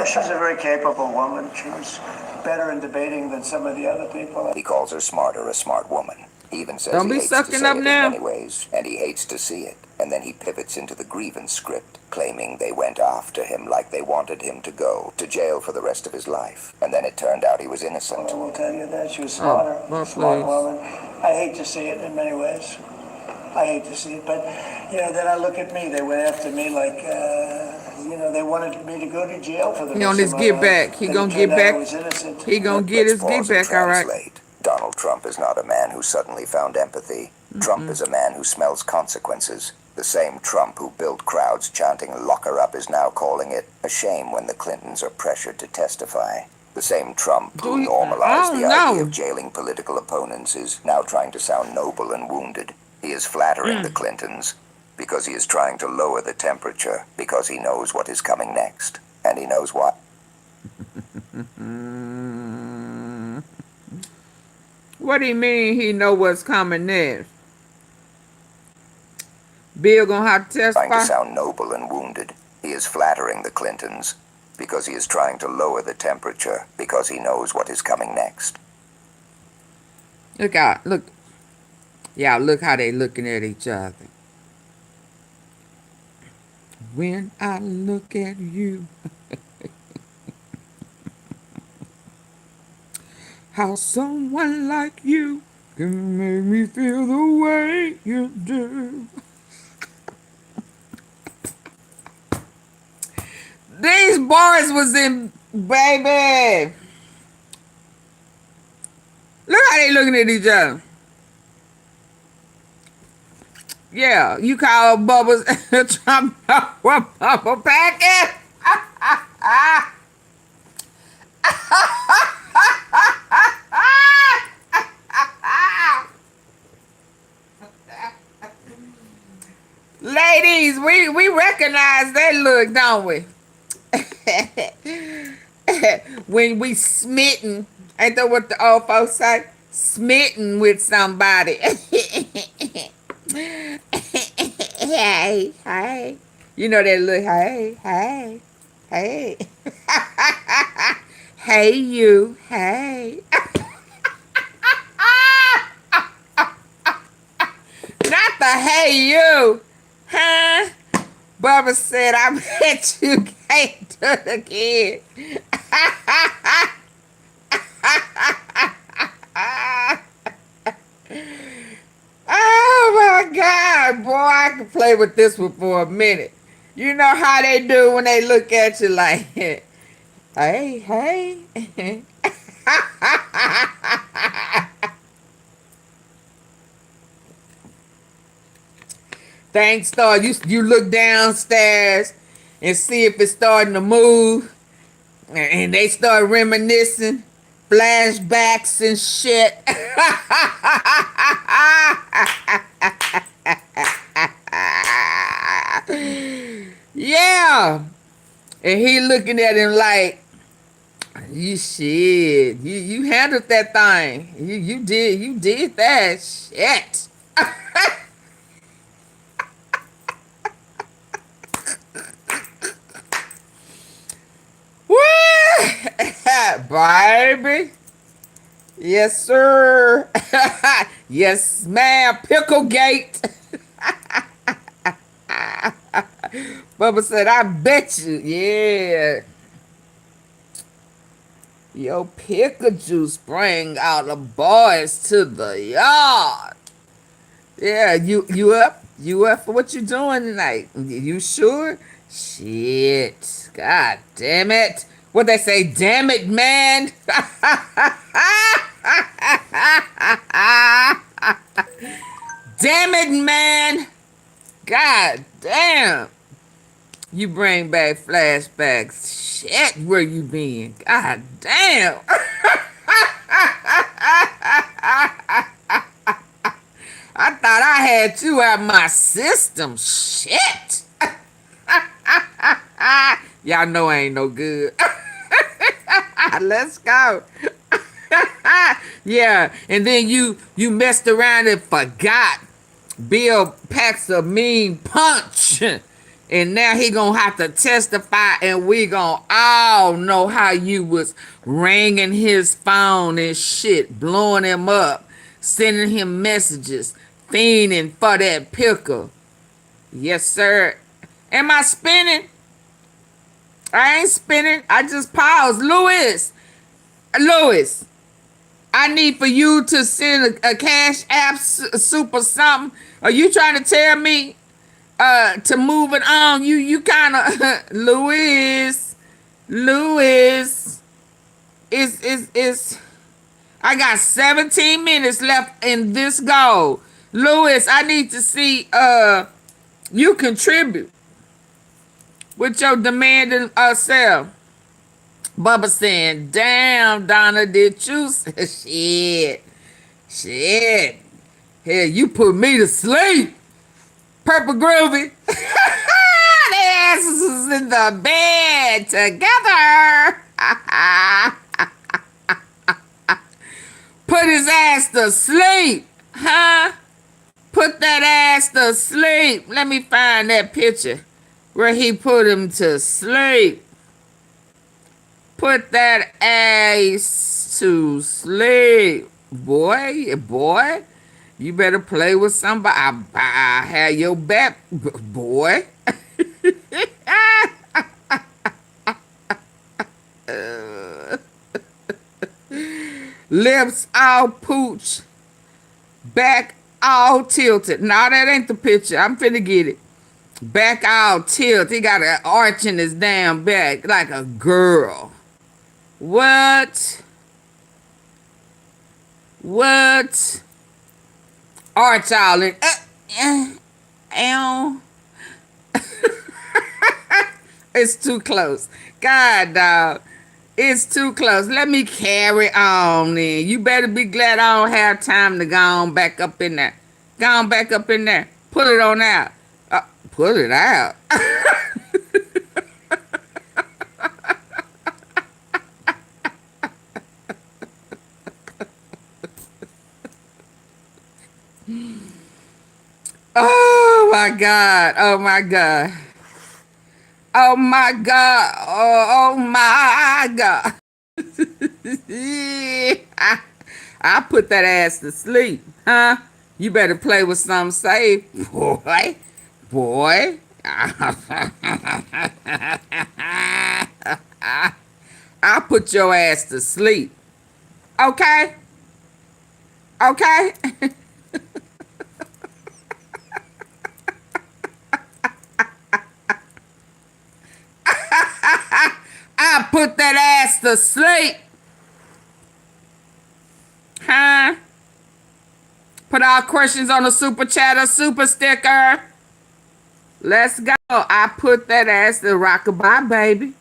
She's a very capable woman. She was better in debating than some of the other people. He calls her smarter, a smart woman. He even says Don't he be hates to sucking say up it now. in many ways, and he hates to see it. And then he pivots into the grievance script, claiming they went after him like they wanted him to go to jail for the rest of his life. And then it turned out he was innocent. I will tell you that. She was smarter, smart woman. I hate to see it in many ways. I hate to see it, but, then I look at me. They went after me like, they wanted me to go to jail for the He on his get back. He gonna get back. He gonna get his get back, all right. Donald Trump is not a man who suddenly found empathy. Trump is a man who smells consequences. The same Trump who built crowds chanting "lock her up" is now calling it a shame when the Clintons are pressured to testify. The same Trump who normalized the idea of jailing political opponents is now trying to sound noble and wounded. He is flattering the Clintons because he is trying to lower the temperature, because he knows what is coming next. And he knows what. What do you mean he know what's coming next? Bill gonna have to testify? Trying to sound noble and wounded. He is flattering the Clintons because he is trying to lower the temperature, because he knows what is coming next. Look out, look. Yeah, look how they looking at each other. When I look at you, how someone like you can make me feel the way you do. These boys was in, baby. Look how they looking at each other. Yeah, you call Bubba's Trump Bubba packet? Ladies, we recognize that look, don't we? When we smitten, ain't that what the old folks say? Smitten with somebody. Hey, hey. You know that look, hey, hey, hey. Hey, you, hey. Not the hey, you. Huh? Bubba said, I bet you can't do it again. Oh my God, boy, I can play with this one for a minute. You know how they do when they look at you like, hey, hey. Things start, you look downstairs and see if it's starting to move, and they start reminiscing, flashbacks and shit. Yeah, and he looking at him like, you shit, you handled that thing, you did that shit. Baby. Yes, sir. Yes, ma'am. Picklegate. Bubba said, I bet you. Yeah. Yo, pickle juice bring all the boys to the yard. Yeah, you up? You up for what you doing tonight? You sure? Shit. God damn it. What they say, damn it, man. Damn it, man. God damn. You bring back flashbacks. Shit, where you been? God damn. I thought I had you out my system. Shit. Y'all know I ain't no good. Let's go. Yeah, and then you messed around and forgot. Bill packs a mean punch. And now he gonna have to testify, and we gonna all know how you was ringing his phone and shit, blowing him up, sending him messages, fiending for that pickle. Yes, sir. Am I spinning? I ain't spinning. I just paused. Louis, I need for you to send a cash app super something. Are you trying to tell me to move it on? You kind of Louis is I got 17 minutes left in this goal. Louis, I need to see you contribute with your demanding self. Bubba saying, damn, Donna, did you shit. Hell, you put me to sleep. Purple Groovy. Their asses in the bed together. Put his ass to sleep. Huh? Put that ass to sleep. Let me find that picture where he put him to sleep. Put that ass to sleep. Boy. You better play with somebody. I have your back, boy. Lips all pooch. Back all tilted. No, that ain't the picture. I'm finna get it. Back all tilted. He got an arch in his damn back like a girl. What? Arch all in. It's too close. God, dog. It's too close. Let me carry on then. You better be glad I don't have time to go on back up in there. Go on back up in there. Pull it on out. Pull it out. Oh my God. Oh my God. Oh my God. Oh my God. I put that ass to sleep, huh? You better play with something safe, boy. I'll put your ass to sleep. Okay? I put that ass to sleep. Huh? Put all questions on the super chatter, super sticker. Let's go. I put that ass to rockabye, baby.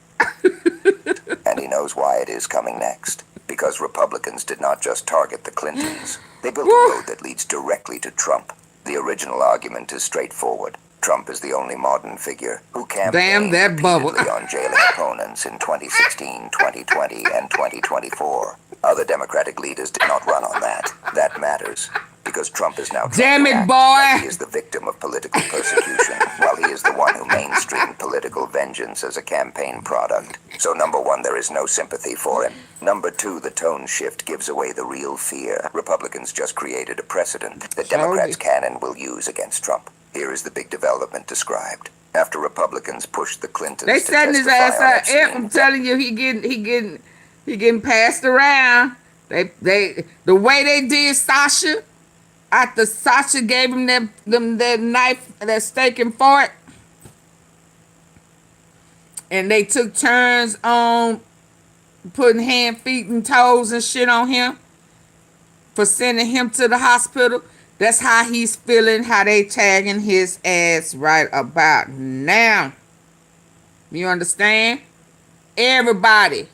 And he knows why it is coming next. Because Republicans did not just target the Clintons. They built a road that leads directly to Trump. The original argument is straightforward. Trump is the only modern figure who campaigned repeatedly on jailing opponents in 2016, 2020, and 2024. Other Democratic leaders did not run on that. That matters. Because Trump is now damn it, boy. Like he is the victim of political persecution, while he is the one who mainstreamed political vengeance as a campaign product. So number one, there is no sympathy for him. Number two, the tone shift gives away the real fear. Republicans just created a precedent that Democrats can and will use against Trump. Here is the big development described. After Republicans pushed the Clintons they setting his ass up. I'm telling you, he getting passed around. The way they did Sasha. After Sasha gave him that knife, that steak and fork, and they took turns on putting hand, feet, and toes and shit on him for sending him to the hospital. That's how he's feeling, how they tagging his ass right about now. You understand? Everybody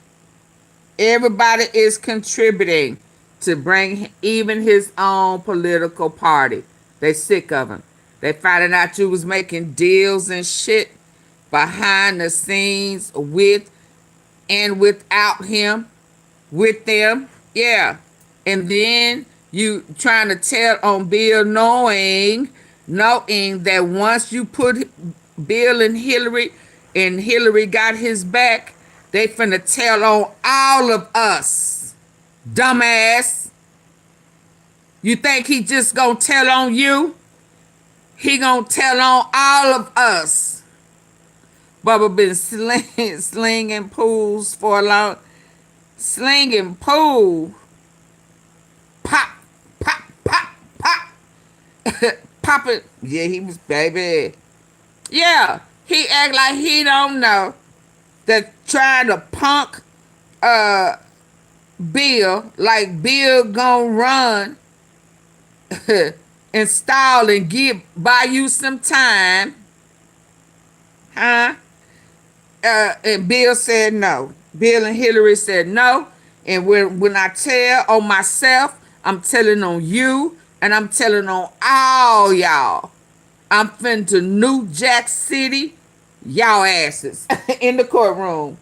is contributing to bring even his own political party. They sick of him. They finding out you was making deals and shit behind the scenes with and without him, with them. Yeah. And then you trying to tell on Bill knowing that once you put Bill and Hillary got his back, they finna tell on all of us. Dumbass. You think he just gonna tell on you? He gonna tell on all of us. Bubba been slinging pools for a long... Slinging pool. Pop, pop, pop, pop. Pop it. Yeah, he was, baby. Yeah, he act like he don't know that trying to punk Bill, like Bill gonna run and stall and buy you some time. Huh? And Bill said no. Bill and Hillary said no. And when I tell on myself, I'm telling on you, and I'm telling on all y'all. I'm finna New Jack City, y'all asses in the courtroom.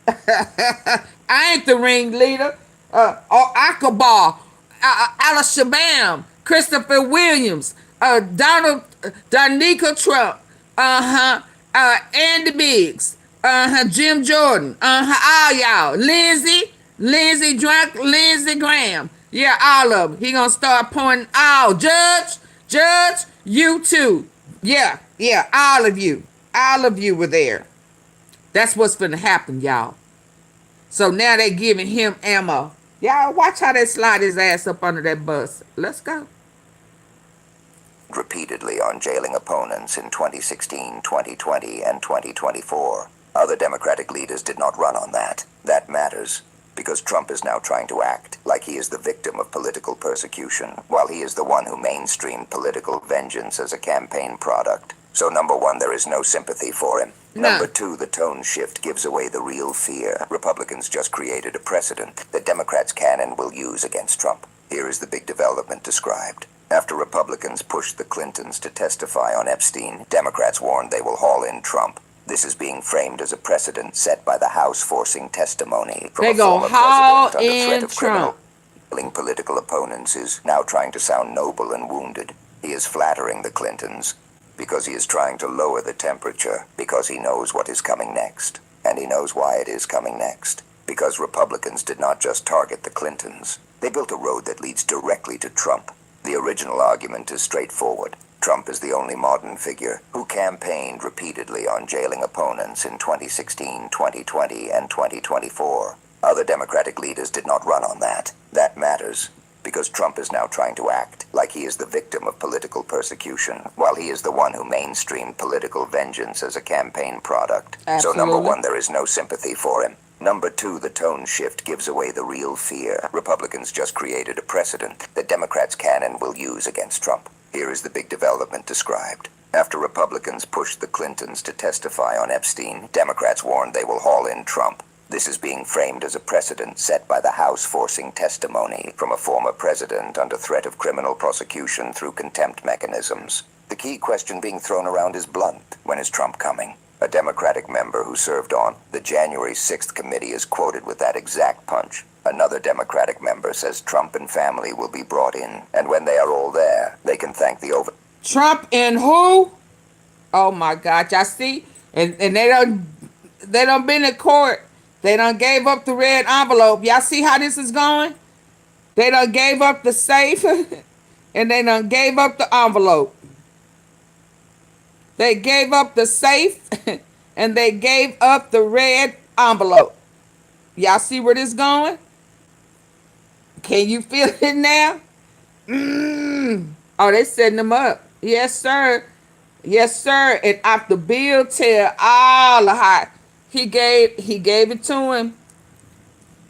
I ain't the ringleader. Or Akbar, Al-Shabam, Christopher Williams, Donica Trump, Andy Biggs, Jim Jordan, all y'all, Lindsey Graham. Yeah, all of them. He gonna start pointing all. Judge, you too. Yeah, all of you. All of you were there. That's what's finna happen, y'all. So now they giving him ammo. Y'all watch how they slide his ass up under that bus. Let's go. Repeatedly on jailing opponents in 2016, 2020, and 2024. Other Democratic leaders did not run on that. That matters, because Trump is now trying to act like he is the victim of political persecution, while he is the one who mainstreamed political vengeance as a campaign product. So number one, there is no sympathy for him. No. Number two, the tone shift gives away the real fear. Republicans just created a precedent that Democrats can and will use against Trump. Here is the big development described. After Republicans pushed the Clintons to testify on Epstein, Democrats warned they will haul in Trump. This is being framed as a precedent set by the House forcing testimony from They a gonna former haul president under threat in of criminal. Trump. Killing political opponents is now trying to sound noble and wounded. He is flattering the Clintons because he is trying to lower the temperature, because he knows what is coming next. And he knows why it is coming next. Because Republicans did not just target the Clintons. They built a road that leads directly to Trump. The original argument is straightforward. Trump is the only modern figure who campaigned repeatedly on jailing opponents in 2016, 2020, and 2024. Other Democratic leaders did not run on that. That matters, because Trump is now trying to act like he is the victim of political persecution, while he is the one who mainstreamed political vengeance as a campaign product. Absolutely. So number one, there is no sympathy for him. Number two, the tone shift gives away the real fear. Republicans just created a precedent that Democrats can and will use against Trump. Here is the big development described. After Republicans pushed the Clintons to testify on Epstein, Democrats warned they will haul in Trump. This is being framed as a precedent set by the House forcing testimony from a former president under threat of criminal prosecution through contempt mechanisms. The key question being thrown around is blunt. When is Trump coming? A Democratic member who served on the January 6th committee is quoted with that exact punch. Another Democratic member says Trump and family will be brought in, and when they are all there, they can thank the Trump and who? Oh my God, y'all see? And they done been in court. They done gave up the red envelope. Y'all see how this is going? They done gave up the safe and they done gave up the envelope. They gave up the safe and they gave up the red envelope. Y'all see where this going? Can you feel it now? Oh, they setting them up. Yes, sir. Yes, sir. And after Bill tell all the hot, he gave it to him.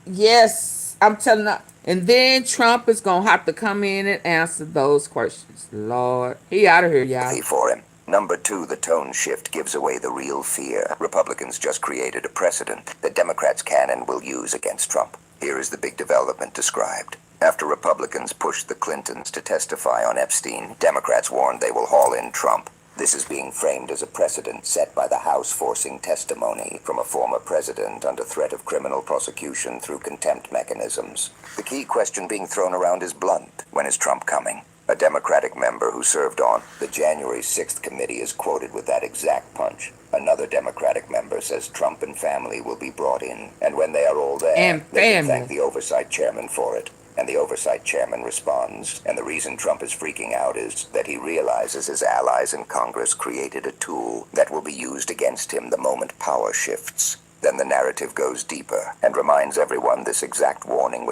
Yes, I'm telling you. And then Trump is gonna have to come in and answer those questions. Lord, he out of here, y'all. For him. Number two, the tone shift gives away the real fear. Republicans just created a precedent that Democrats can and will use against Trump. Here is the big development described. After Republicans pushed the Clintons to testify on Epstein, Democrats warned they will haul in Trump. This is being framed as a precedent set by the House forcing testimony from a former president under threat of criminal prosecution through contempt mechanisms. The key question being thrown around is blunt. When is Trump coming? A Democratic member who served on the January 6th committee is quoted with that exact punch. Another Democratic member says Trump and family will be brought in, and when they are all there, they can thank the oversight chairman for it. And the oversight chairman responds, and the reason Trump is freaking out is that he realizes his allies in Congress created a tool that will be used against him the moment power shifts. Then the narrative goes deeper and reminds everyone this exact warning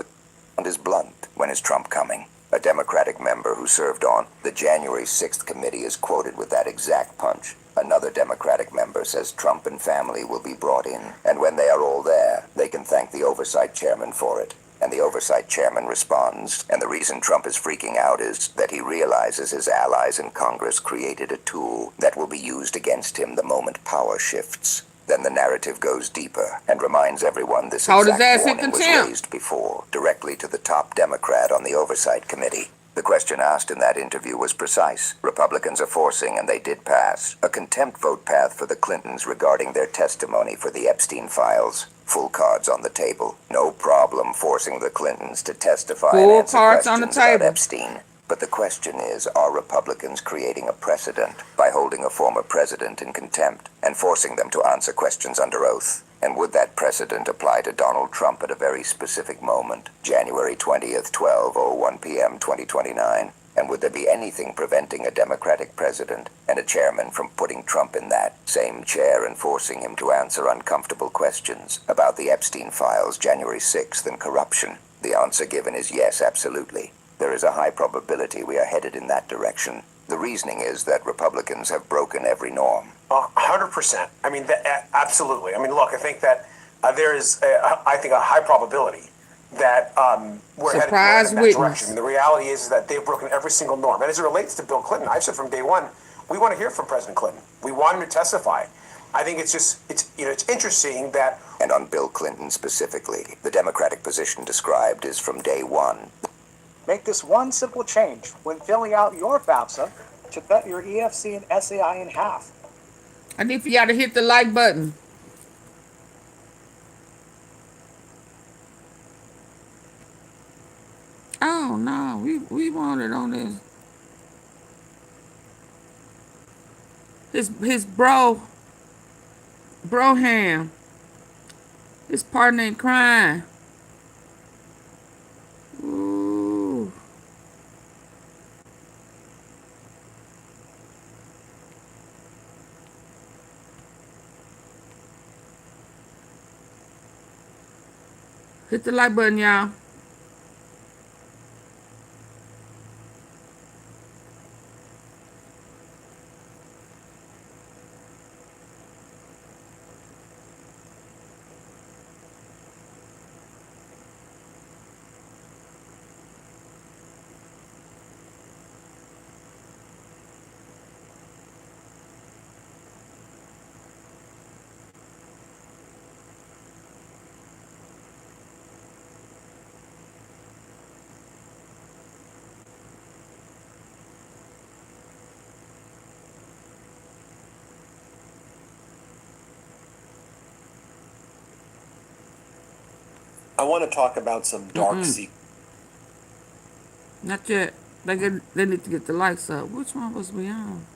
is blunt. When is Trump coming? A Democratic member who served on the January 6th committee is quoted with that exact punch. Another Democratic member says Trump and family will be brought in, and when they are all there, they can thank the oversight chairman for it. And the oversight chairman responds, and the reason Trump is freaking out is that he realizes his allies in Congress created a tool that will be used against him the moment power shifts. Then the narrative goes deeper and reminds everyone this exact warning was raised before, directly to the top Democrat on the Oversight Committee. The question asked in that interview was precise. Republicans are forcing, and they did pass, a contempt vote path for the Clintons regarding their testimony for the Epstein files. Full cards on the table. No problem forcing the Clintons to testify and answer questions about Epstein. But the question is, are Republicans creating a precedent by holding a former president in contempt and forcing them to answer questions under oath? And would that precedent apply to Donald Trump at a very specific moment, January 20th, 12:01 p.m. 2029? And would there be anything preventing a Democratic president and a chairman from putting Trump in that same chair and forcing him to answer uncomfortable questions about the Epstein files, January 6th, and corruption? The answer given is yes, absolutely. There is a high probability we are headed in that direction. The reasoning is that Republicans have broken every norm. 100%. I mean, absolutely. I mean, look, I think that there is, I think, a high probability that we're headed in that direction. I mean, the reality is that they've broken every single norm. And as it relates to Bill Clinton, I've said from day one, we want to hear from President Clinton. We want him to testify. I think it's just, it's interesting that... And on Bill Clinton specifically, the Democratic position described is from day one. Make this one simple change when filling out your FAFSA to cut your EFC and SAI in half. I need for y'all to hit the like button. Oh no, we want it on this. His broham. His partner in crime. Ooh. Hit the like button, y'all. I want to talk about some dark secrets. Not yet. They need to get the lights up. Which one was we on?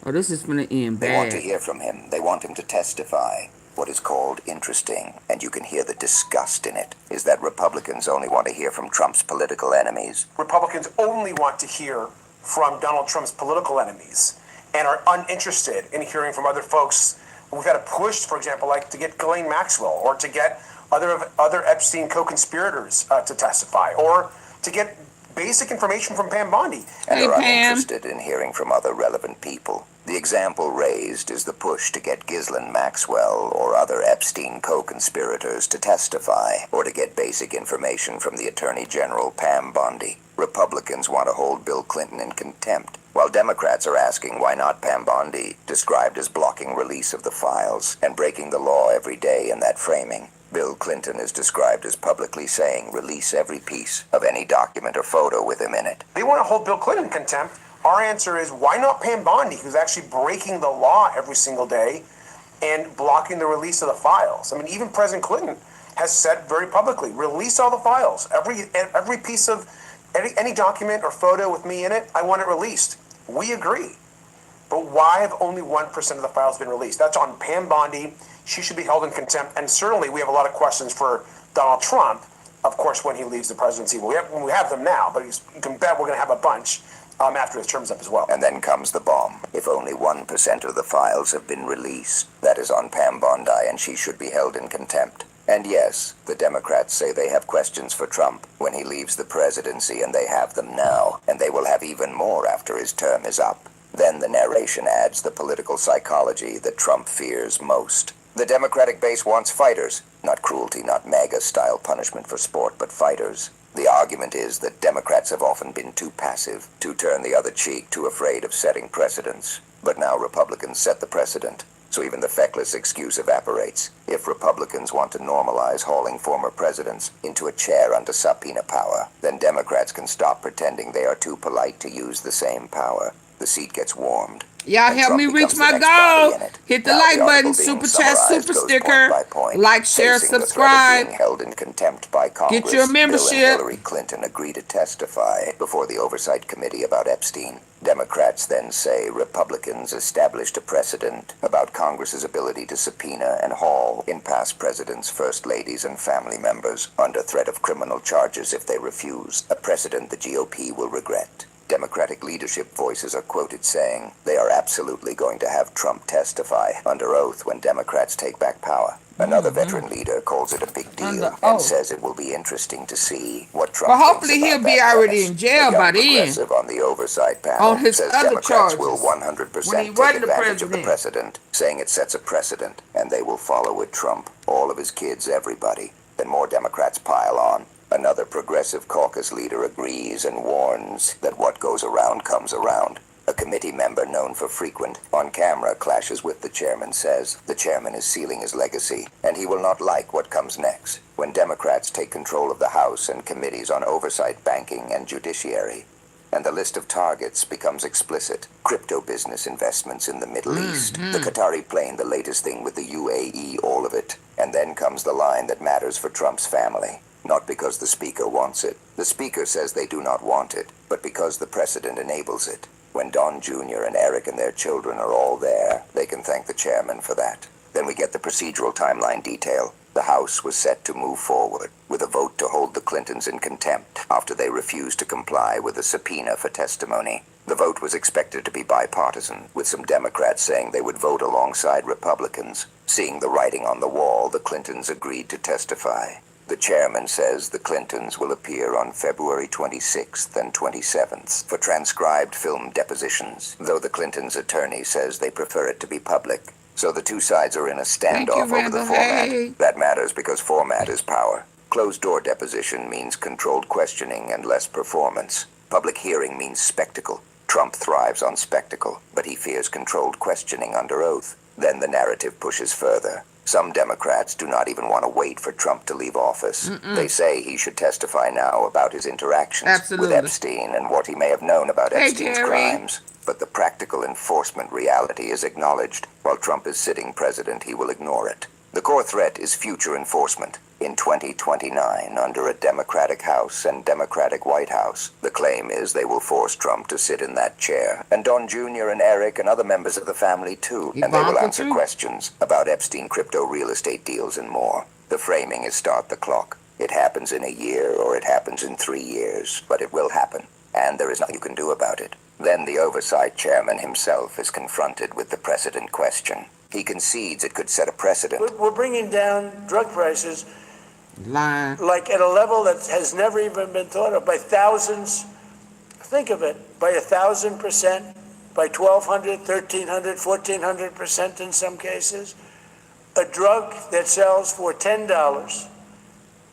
Oh, this is gonna end bad. They want to hear from him. They want him to testify. What is called interesting, and you can hear the disgust in it, is that Republicans only want to hear from Trump's political enemies. Republicans only want to hear from Donald Trump's political enemies and are uninterested in hearing from other folks. We've had a push, for example, like to get Ghislaine Maxwell or to get other Epstein co-conspirators to testify, or to get basic information from Pam Bondi. And are uninterested in hearing from other relevant people. The example raised is the push to get Ghislaine Maxwell or other Epstein co-conspirators to testify, or to get basic information from the Attorney General Pam Bondi. Republicans want to hold Bill Clinton in contempt, while Democrats are asking why not Pam Bondi, described as blocking release of the files and breaking the law every day in that framing. Bill Clinton is described as publicly saying release every piece of any document or photo with him in it. They want to hold Bill Clinton in contempt. Our answer is, why not Pam Bondi, who's actually breaking the law every single day and blocking the release of the files? I mean, even President Clinton has said very publicly, release all the files. Every piece of, any document or photo with me in it, I want it released. We agree. But why have only 1% of the files been released? That's on Pam Bondi. She should be held in contempt. And certainly we have a lot of questions for Donald Trump, of course, when he leaves the presidency. We have them now, but you can bet we're going to have a bunch after his term's up as well. And then comes the bomb. If only 1% of the files have been released, that is on Pam Bondi, and she should be held in contempt. And yes, the Democrats say they have questions for Trump when he leaves the presidency, and they have them now, and they will have even more after his term is up. Then the narration adds the political psychology that Trump fears most. The Democratic base wants fighters, not cruelty, not MAGA-style punishment for sport, but fighters. The argument is that Democrats have often been too passive, too turn the other cheek, too afraid of setting precedents. But now Republicans set the precedent, so even the feckless excuse evaporates. If Republicans want to normalize hauling former presidents into a chair under subpoena power, then Democrats can stop pretending they are too polite to use the same power. The seat gets warmed. Y'all help me reach my goal. Hit the like button, super chat, super sticker, like, share, subscribe. Held in contempt by Congress. Get your membership. Bill and Hillary Clinton agree to testify before the Oversight Committee about Epstein. Democrats then say Republicans established a precedent about Congress's ability to subpoena and haul in past presidents, first ladies, and family members under threat of criminal charges if they refuse, a precedent the GOP will regret. Democratic leadership voices are quoted saying they are absolutely going to have Trump testify under oath when Democrats take back power. Another veteran leader calls it a big deal and says it will be interesting to see what Trump Well, hopefully he'll be already in jail by then. On the oversight panel on his says other Democrats charges will 100% when he take wasn't the advantage of the president. precedent, saying it sets a precedent, and they will follow with Trump, all of his kids, everybody. Then more Democrats pile on. Another progressive caucus leader agrees and warns that what goes around comes around. A committee member known for frequent on-camera clashes with the chairman says the chairman is sealing his legacy, and he will not like what comes next when Democrats take control of the House and committees on oversight, banking, and judiciary. And the list of targets becomes explicit. Crypto business investments in the Middle East, the Qatari plane, the latest thing with the UAE, all of it. And then comes the line that matters for Trump's family. Not because the Speaker wants it. The Speaker says they do not want it, but because the precedent enables it. When Don Jr. and Eric and their children are all there, they can thank the chairman for that. Then we get the procedural timeline detail. The House was set to move forward with a vote to hold the Clintons in contempt after they refused to comply with a subpoena for testimony. The vote was expected to be bipartisan, with some Democrats saying they would vote alongside Republicans. Seeing the writing on the wall, the Clintons agreed to testify. The chairman says the Clintons will appear on February 26th and 27th for transcribed film depositions, though the Clintons' attorney says they prefer it to be public. So the two sides are in a standoff over the format. That matters because format is power. Closed-door deposition means controlled questioning and less performance. Public hearing means spectacle. Trump thrives on spectacle, but he fears controlled questioning under oath. Then the narrative pushes further. Some Democrats do not even want to wait for Trump to leave office. They say he should testify now about his interactions with Epstein and what he may have known about Epstein's crimes. But the practical enforcement reality is acknowledged. While Trump is sitting president, he will ignore it. The core threat is future enforcement. In 2029, under a Democratic House and Democratic White House, the claim is they will force Trump to sit in that chair, and Don Jr. and Eric and other members of the family too, and they will answer questions about Epstein crypto real estate deals and more. The framing is start the clock. It happens in a year or it happens in 3 years, but it will happen, and there is nothing you can do about it. Then the oversight chairman himself is confronted with the precedent question. He concedes it could set a precedent. We're bringing down drug prices Lying. like at a level that has never even been thought of, by thousands. Think of it, by 1,000%, by 1,200, 1,300, 1,400% in some cases. A drug that sells for $10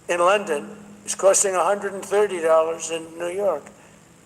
in London is costing $130 in New York.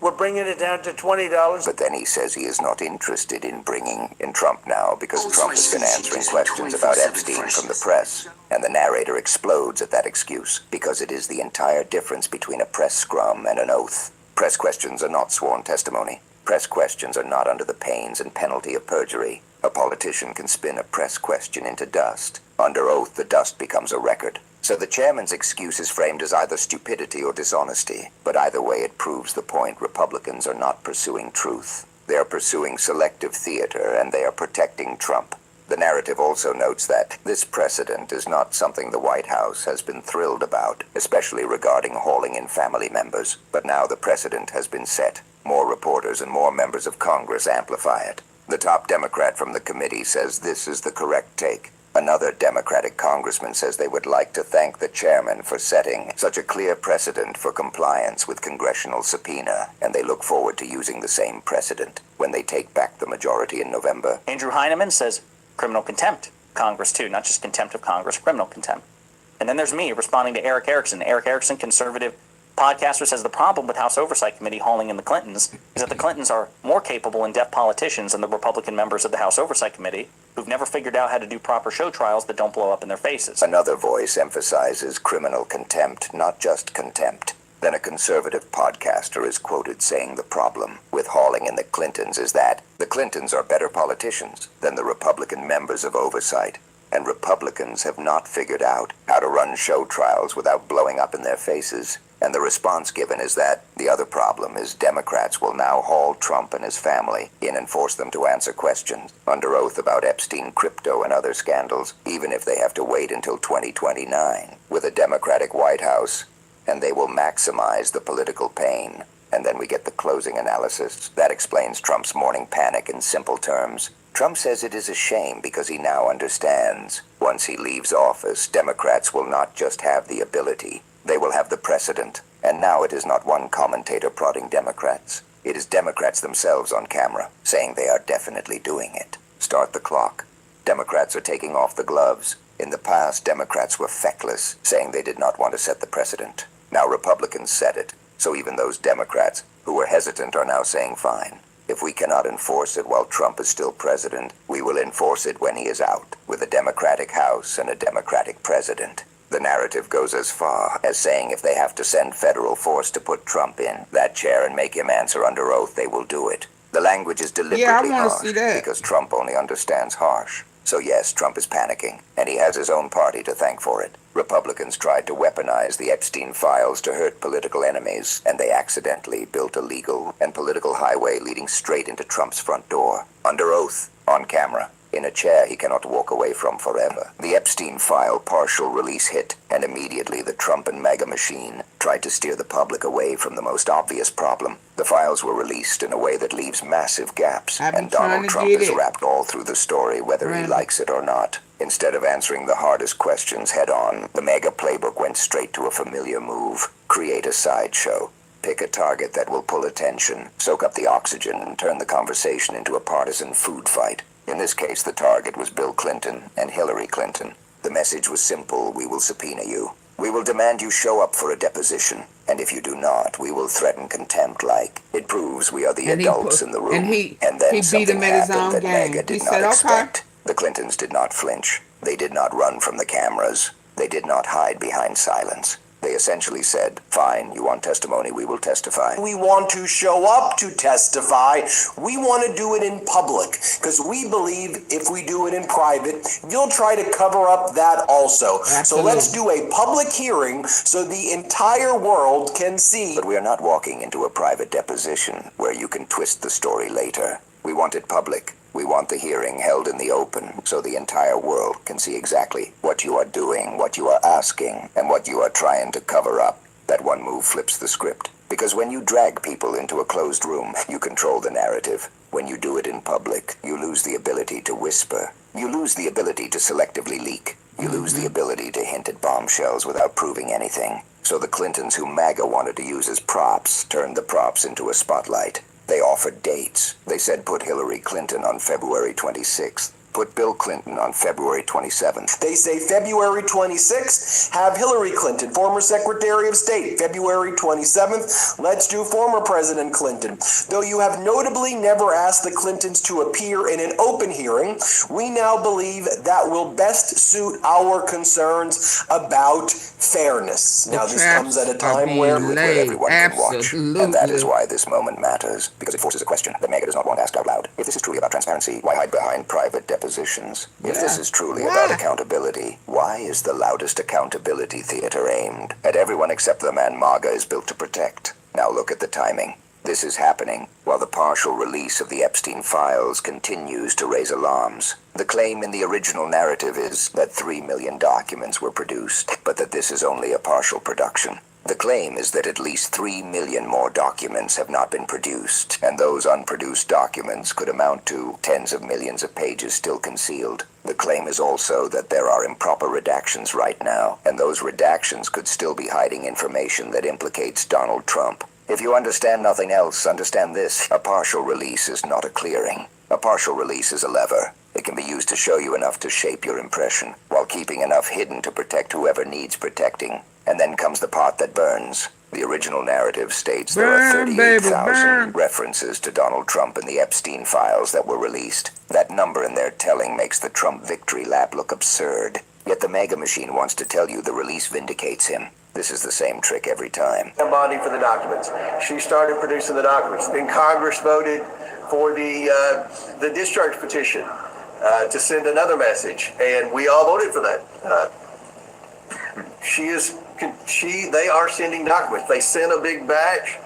We're bringing it down to $20. But then he says he is not interested in bringing in Trump now because Trump has been answering questions about Epstein from the press. And the narrator explodes at that excuse because it is the entire difference between a press scrum and an oath. Press questions are not sworn testimony. Press questions are not under the pains and penalty of perjury. A politician can spin a press question into dust. Under oath, the dust becomes a record. So the chairman's excuse is framed as either stupidity or dishonesty. But either way, it proves the point. Republicans are not pursuing truth. They are pursuing selective theater, and they are protecting Trump. The narrative also notes that this precedent is not something the White House has been thrilled about, especially regarding hauling in family members. But now the precedent has been set. More reporters and more members of Congress amplify it. The top Democrat from the committee says this is the correct take. Another Democratic congressman says they would like to thank the chairman for setting such a clear precedent for compliance with congressional subpoena, and they look forward to using the same precedent when they take back the majority in November. Andrew Heineman says criminal contempt. Congress, too, not just contempt of Congress, criminal contempt. And then there's me responding to Eric Erickson. Eric Erickson, conservative podcaster, says the problem with House Oversight Committee hauling in the Clintons is that the Clintons are more capable and deft politicians than the Republican members of the House Oversight Committee, who've never figured out how to do proper show trials that don't blow up in their faces. Another voice emphasizes criminal contempt, not just contempt. Then a conservative podcaster is quoted saying the problem with hauling in the Clintons is that the Clintons are better politicians than the Republican members of Oversight, and Republicans have not figured out how to run show trials without blowing up in their faces. And the response given is that the other problem is Democrats will now haul Trump and his family in and force them to answer questions under oath about Epstein, crypto, and other scandals, even if they have to wait until 2029 with a Democratic White House, and they will maximize the political pain. And then we get the closing analysis. That explains Trump's morning panic in simple terms. Trump says it is a shame because he now understands. Once he leaves office, Democrats will not just have the ability, they will have the precedent. And now it is not one commentator prodding Democrats. It is Democrats themselves on camera saying they are definitely doing it. Start the clock. Democrats are taking off the gloves. In the past, Democrats were feckless, saying they did not want to set the precedent. Now Republicans set it. So even those Democrats who were hesitant are now saying, fine, if we cannot enforce it while Trump is still president, we will enforce it when he is out, with a Democratic House and a Democratic president. The narrative goes as far as saying if they have to send federal force to put Trump in that chair and make him answer under oath, they will do it. The language is deliberately harsh because Trump only understands harsh. So yes, Trump is panicking, and he has his own party to thank for it. Republicans tried to weaponize the Epstein files to hurt political enemies, and they accidentally built a legal and political highway leading straight into Trump's front door. Under oath, on camera, in a chair he cannot walk away from forever. The Epstein file partial release hit, and immediately the Trump and MAGA machine tried to steer the public away from the most obvious problem. The files were released in a way that leaves massive gaps, and Donald Trump is wrapped all through the story, whether he likes it or not. Instead of answering the hardest questions head-on, the MAGA playbook went straight to a familiar move: create a sideshow. Pick a target that will pull attention, soak up the oxygen, and turn the conversation into a partisan food fight. In this case, the target was Bill Clinton and Hillary Clinton. The message was simple: we will subpoena you. We will demand you show up for a deposition. And if you do not, we will threaten contempt like it proves we are the adults in the room. And then something happened that MAGA did not expect. The Clintons did not flinch. They did not run from the cameras. They did not hide behind silence. They essentially said, fine, you want testimony, we will testify. We want to show up to testify. We want to do it in public because we believe if we do it in private, you'll try to cover up that also. Absolutely. So let's do a public hearing so the entire world can see. But we are not walking into a private deposition where you can twist the story later. We want it public. We want the hearing held in the open so the entire world can see exactly what you are doing, what you are asking, and what you are trying to cover up. That one move flips the script. Because when you drag people into a closed room, you control the narrative. When you do it in public, you lose the ability to whisper. You lose the ability to selectively leak. You lose the ability to hint at bombshells without proving anything. So the Clintons who MAGA wanted to use as props turned the props into a spotlight. They offered dates. They said put Hillary Clinton on February 26th. Put Bill Clinton on February 27th. They say February 26th, have Hillary Clinton, former Secretary of State. February 27th, let's do former President Clinton. Though you have notably never asked the Clintons to appear in an open hearing, we now believe that will best suit our concerns about fairness. Now, this comes at a time where everyone can watch. And that is why this moment matters, because it forces a question that MAGA does not want asked out loud. If this is truly about transparency, why hide behind private depositions? If this is truly about accountability, why is the loudest accountability theater aimed at everyone except the man MAGA is built to protect? Now look at the timing. This is happening while the partial release of the Epstein files continues to raise alarms. The claim in the original narrative is that 3 million documents were produced, but that this is only a partial production. The claim is that at least 3 million more documents have not been produced, and those unproduced documents could amount to tens of millions of pages still concealed. The claim is also that there are improper redactions right now, and those redactions could still be hiding information that implicates Donald Trump. If you understand nothing else, understand this. A partial release is not a clearing. A partial release is a lever. It can be used to show you enough to shape your impression, while keeping enough hidden to protect whoever needs protecting. And then comes the part that burns. The original narrative states there are 38,000 references to Donald Trump in the Epstein files that were released. That number in their telling makes the Trump victory lap look absurd. Yet the mega machine wants to tell you the release vindicates him. This is the same trick every time. Bonding for the documents. She started producing the documents. Then Congress voted for the discharge petition to send another message, and we all voted for that. They are sending documents. They sent a big batch.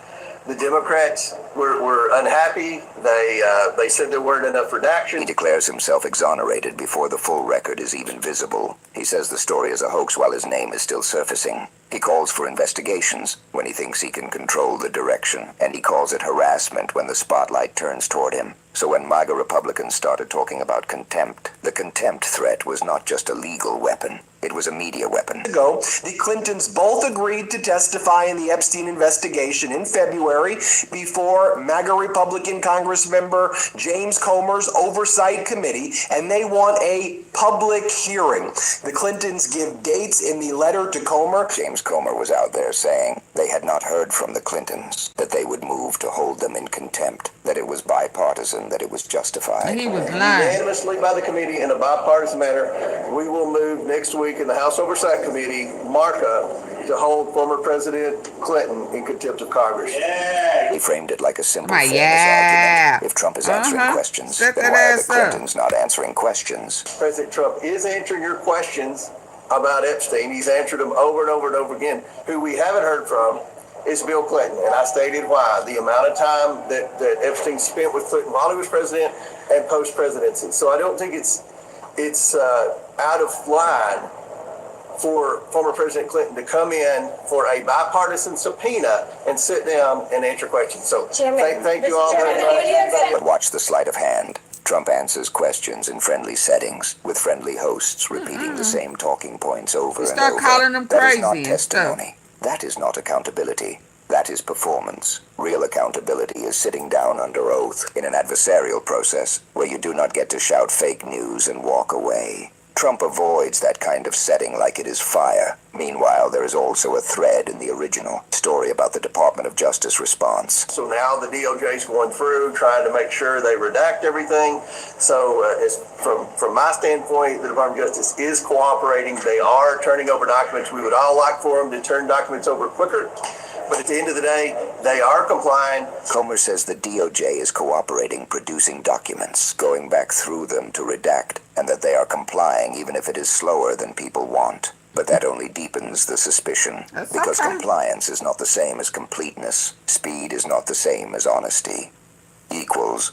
The Democrats were unhappy. They said there weren't enough redactions. He declares himself exonerated before the full record is even visible. He says the story is a hoax while his name is still surfacing. He calls for investigations when he thinks he can control the direction, and he calls it harassment when the spotlight turns toward him. So when MAGA Republicans started talking about contempt, the contempt threat was not just a legal weapon. It was a media weapon. The Clintons both agreed to testify in the Epstein investigation in February before MAGA Republican Congressmember James Comer's Oversight Committee, and they want a public hearing. The Clintons give dates in the letter to Comer. James Comer was out there saying they had not heard from the Clintons, that they would move to hold them in contempt, that it was bipartisan, that it was justified. And he was lying. Unanimously by the committee in a bipartisan manner, we will move next week in the House Oversight Committee, markup, to hold former President Clinton in contempt of Congress. He framed it like a simple fairness argument. If Trump is answering questions, then why are the Clintons not answering questions? President Trump is answering your questions about Epstein. He's answered them over and over and over again. Who we haven't heard from is Bill Clinton, and I stated why. The amount of time that Epstein spent with Clinton while he was president and post-presidency. So I don't think it's out of line for former President Clinton to come in for a bipartisan subpoena and sit down and answer questions. So thank you all very much. But watch the sleight of hand. Trump answers questions in friendly settings, with friendly hosts repeating the same talking points over and over. Start calling them That is not crazy and testimony. That is not accountability. That is performance. Real accountability is sitting down under oath in an adversarial process where you do not get to shout fake news and walk away. Trump avoids that kind of setting like it is fire. Meanwhile, there is also a thread in the original story about the Department of Justice response. So now the DOJ is going through, trying to make sure they redact everything. So from my standpoint, the Department of Justice is cooperating. They are turning over documents. We would all like for them to turn documents over quicker. But at the end of the day, they are complying. Comer says the DOJ is cooperating, producing documents, going back through them to redact, and that they are complying even if it is slower than people want. But that only deepens the suspicion, because compliance is not the same as completeness. Speed is not the same as honesty. Equals.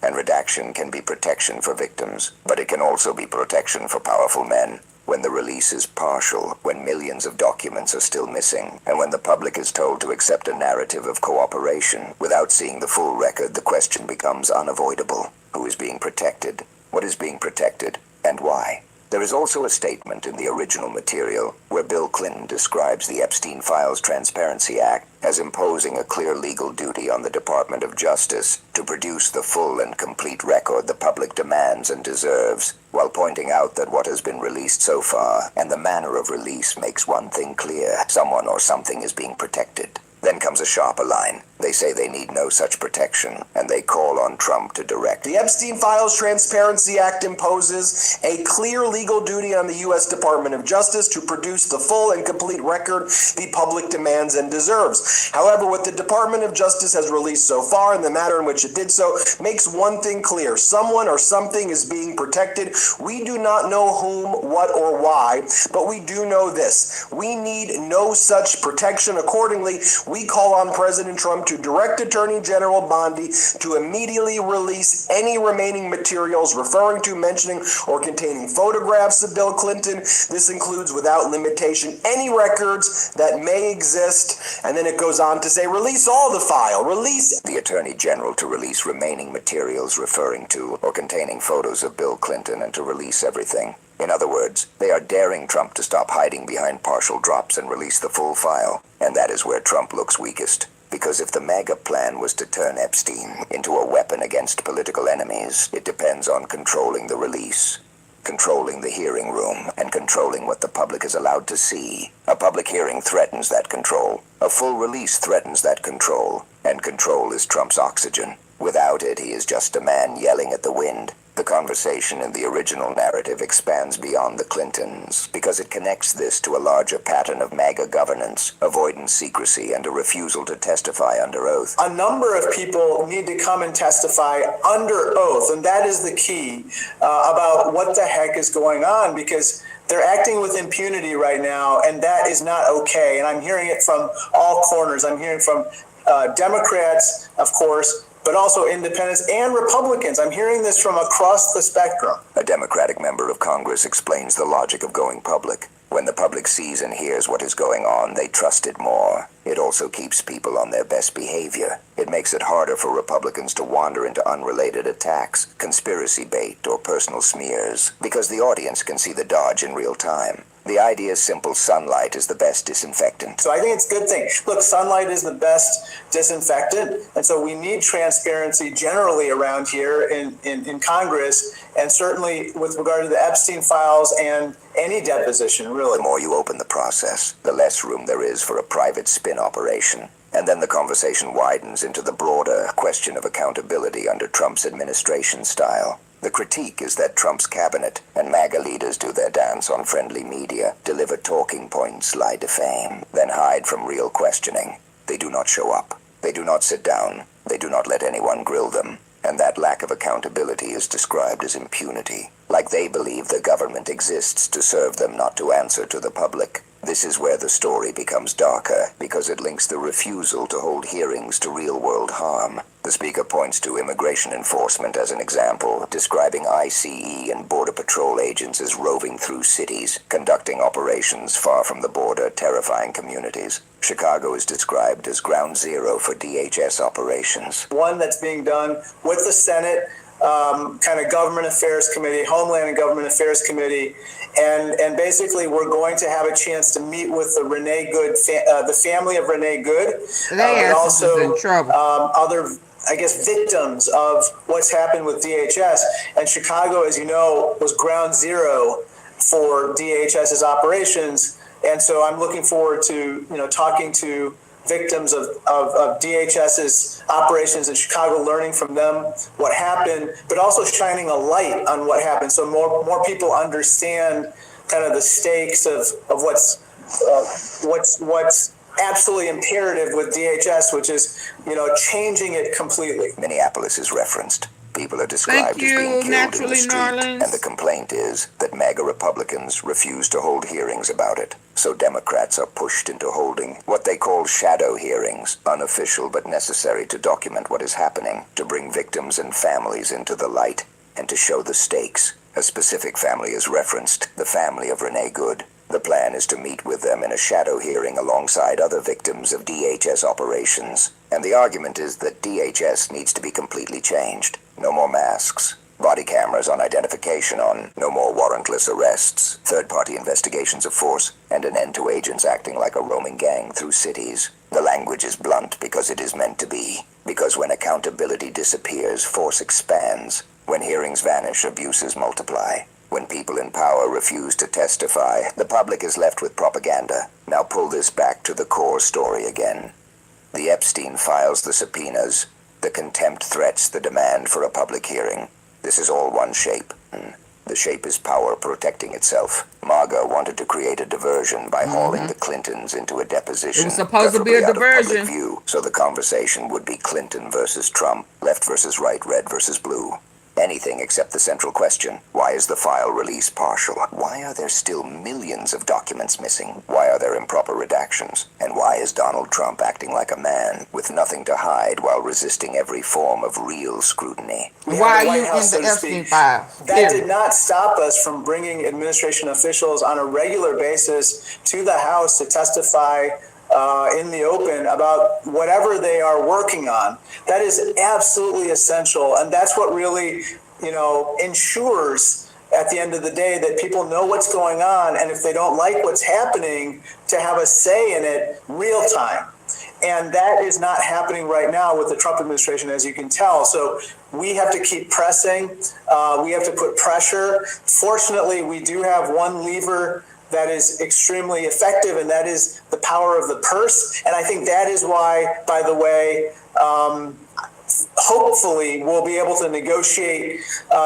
And redaction can be protection for victims, but it can also be protection for powerful men. When the release is partial, when millions of documents are still missing, and when the public is told to accept a narrative of cooperation without seeing the full record, the question becomes unavoidable. Who is being protected? What is being protected? And why? There is also a statement in the original material where Bill Clinton describes the Epstein Files Transparency Act as imposing a clear legal duty on the Department of Justice to produce the full and complete record the public demands and deserves, while pointing out that what has been released so far and the manner of release makes one thing clear: someone or something is being protected. Then comes a sharper line. They say they need no such protection, and they call on Trump to direct. The Epstein Files Transparency Act imposes a clear legal duty on the U.S. Department of Justice to produce the full and complete record the public demands and deserves. However, what the Department of Justice has released so far and the manner in which it did so makes one thing clear: someone or something is being protected. We do not know whom, what, or why, but we do know this: we need no such protection. Accordingly, we call on President Trump to direct Attorney General Bondi to immediately release any remaining materials referring to, mentioning, or containing photographs of Bill Clinton. This includes, without limitation, any records that may exist. And then it goes on to say, release all the file, release the Attorney General to release remaining materials referring to or containing photos of Bill Clinton and to release everything. In other words, they are daring Trump to stop hiding behind partial drops and release the full file. And that is where Trump looks weakest. Because if the MAGA plan was to turn Epstein into a weapon against political enemies, it depends on controlling the release, controlling the hearing room, and controlling what the public is allowed to see. A public hearing threatens that control. A full release threatens that control. And control is Trump's oxygen. Without it, he is just a man yelling at the wind. The conversation in the original narrative expands beyond the Clintons because it connects this to a larger pattern of MAGA governance, avoidance secrecy, and a refusal to testify under oath. A number of people need to come and testify under oath, and that is the key about what the heck is going on, because they're acting with impunity right now, and that is not okay. And I'm hearing it from all corners. I'm hearing from Democrats, of course, but also independents and Republicans. I'm hearing this from across the spectrum. A Democratic member of Congress explains the logic of going public. When the public sees and hears what is going on, they trust it more. It also keeps people on their best behavior. It makes it harder for Republicans to wander into unrelated attacks, conspiracy bait, or personal smears, because the audience can see the dodge in real time. The idea is simple: sunlight is the best disinfectant. So I think it's a good thing. Look, sunlight is the best disinfectant, and so we need transparency generally around here in Congress, and certainly with regard to the Epstein files and any deposition, really. The more you open the process, the less room there is for a private spin operation. And then the conversation widens into the broader question of accountability under Trump's administration style. The critique is that Trump's cabinet and MAGA leaders do their dance on friendly media, deliver talking points, lie to fame, then hide from real questioning. They do not show up. They do not sit down. They do not let anyone grill them. And that lack of accountability is described as impunity, like they believe the government exists to serve them, not to answer to the public. This is where the story becomes darker, because it links the refusal to hold hearings to real-world harm. The speaker points to immigration enforcement as an example, describing ICE and Border Patrol agents as roving through cities, conducting operations far from the border, terrifying communities. Chicago is described as ground zero for DHS operations. One that's being done with the Senate, kind of Government Affairs Committee, Homeland and Government Affairs Committee, and basically we're going to have a chance to meet with the Renee Good, the family of Renee Good, and also in trouble. Other, I guess, victims of what's happened with DHS. And Chicago, as you know, was ground zero for DHS's operations, and so I'm looking forward to talking to victims of DHS's operations in Chicago, learning from them what happened, but also shining a light on what happened, so more people understand kind of the stakes of what's absolutely imperative with DHS, which is changing it completely. Minneapolis is referenced. People are described as being killed in the street, and the complaint is that MAGA Republicans refuse to hold hearings about it. So Democrats are pushed into holding what they call shadow hearings, unofficial but necessary to document what is happening, to bring victims and families into the light, and to show the stakes. A specific family is referenced, the family of Renee Good. The plan is to meet with them in a shadow hearing alongside other victims of DHS operations. And the argument is that DHS needs to be completely changed. No more masks, Body cameras on identification on, no more warrantless arrests, third-party investigations of force, and an end to agents acting like a roaming gang through cities. The language is blunt because it is meant to be. Because when accountability disappears, force expands. When hearings vanish, abuses multiply. When people in power refuse to testify, the public is left with propaganda. Now pull this back to the core story again. The Epstein files, the subpoenas, the contempt threats, the demand for a public hearing. This is all one shape. The shape is power protecting itself. MAGA wanted to create a diversion by hauling the Clintons into a deposition. It was supposed to be a diversion. View, so the conversation would be Clinton versus Trump, left versus right, red versus blue. Anything except the central question. Why is the file release partial? Why are there still millions of documents missing? Why are there improper redactions? And why is Donald Trump acting like a man with nothing to hide while resisting every form of real scrutiny? Why are you in the Epstein files? That did not stop us from bringing administration officials on a regular basis to the House to testify in the open about whatever they are working on. That is absolutely essential, and that's what really, ensures at the end of the day that people know what's going on, and if they don't like what's happening, to have a say in it real time. And that is not happening right now with the Trump administration, as you can tell. So we have to keep pressing. We have to put pressure. Fortunately, we do have one lever that is extremely effective, and that is the power of the purse. And I think that is why, by the way, hopefully we'll be able to negotiate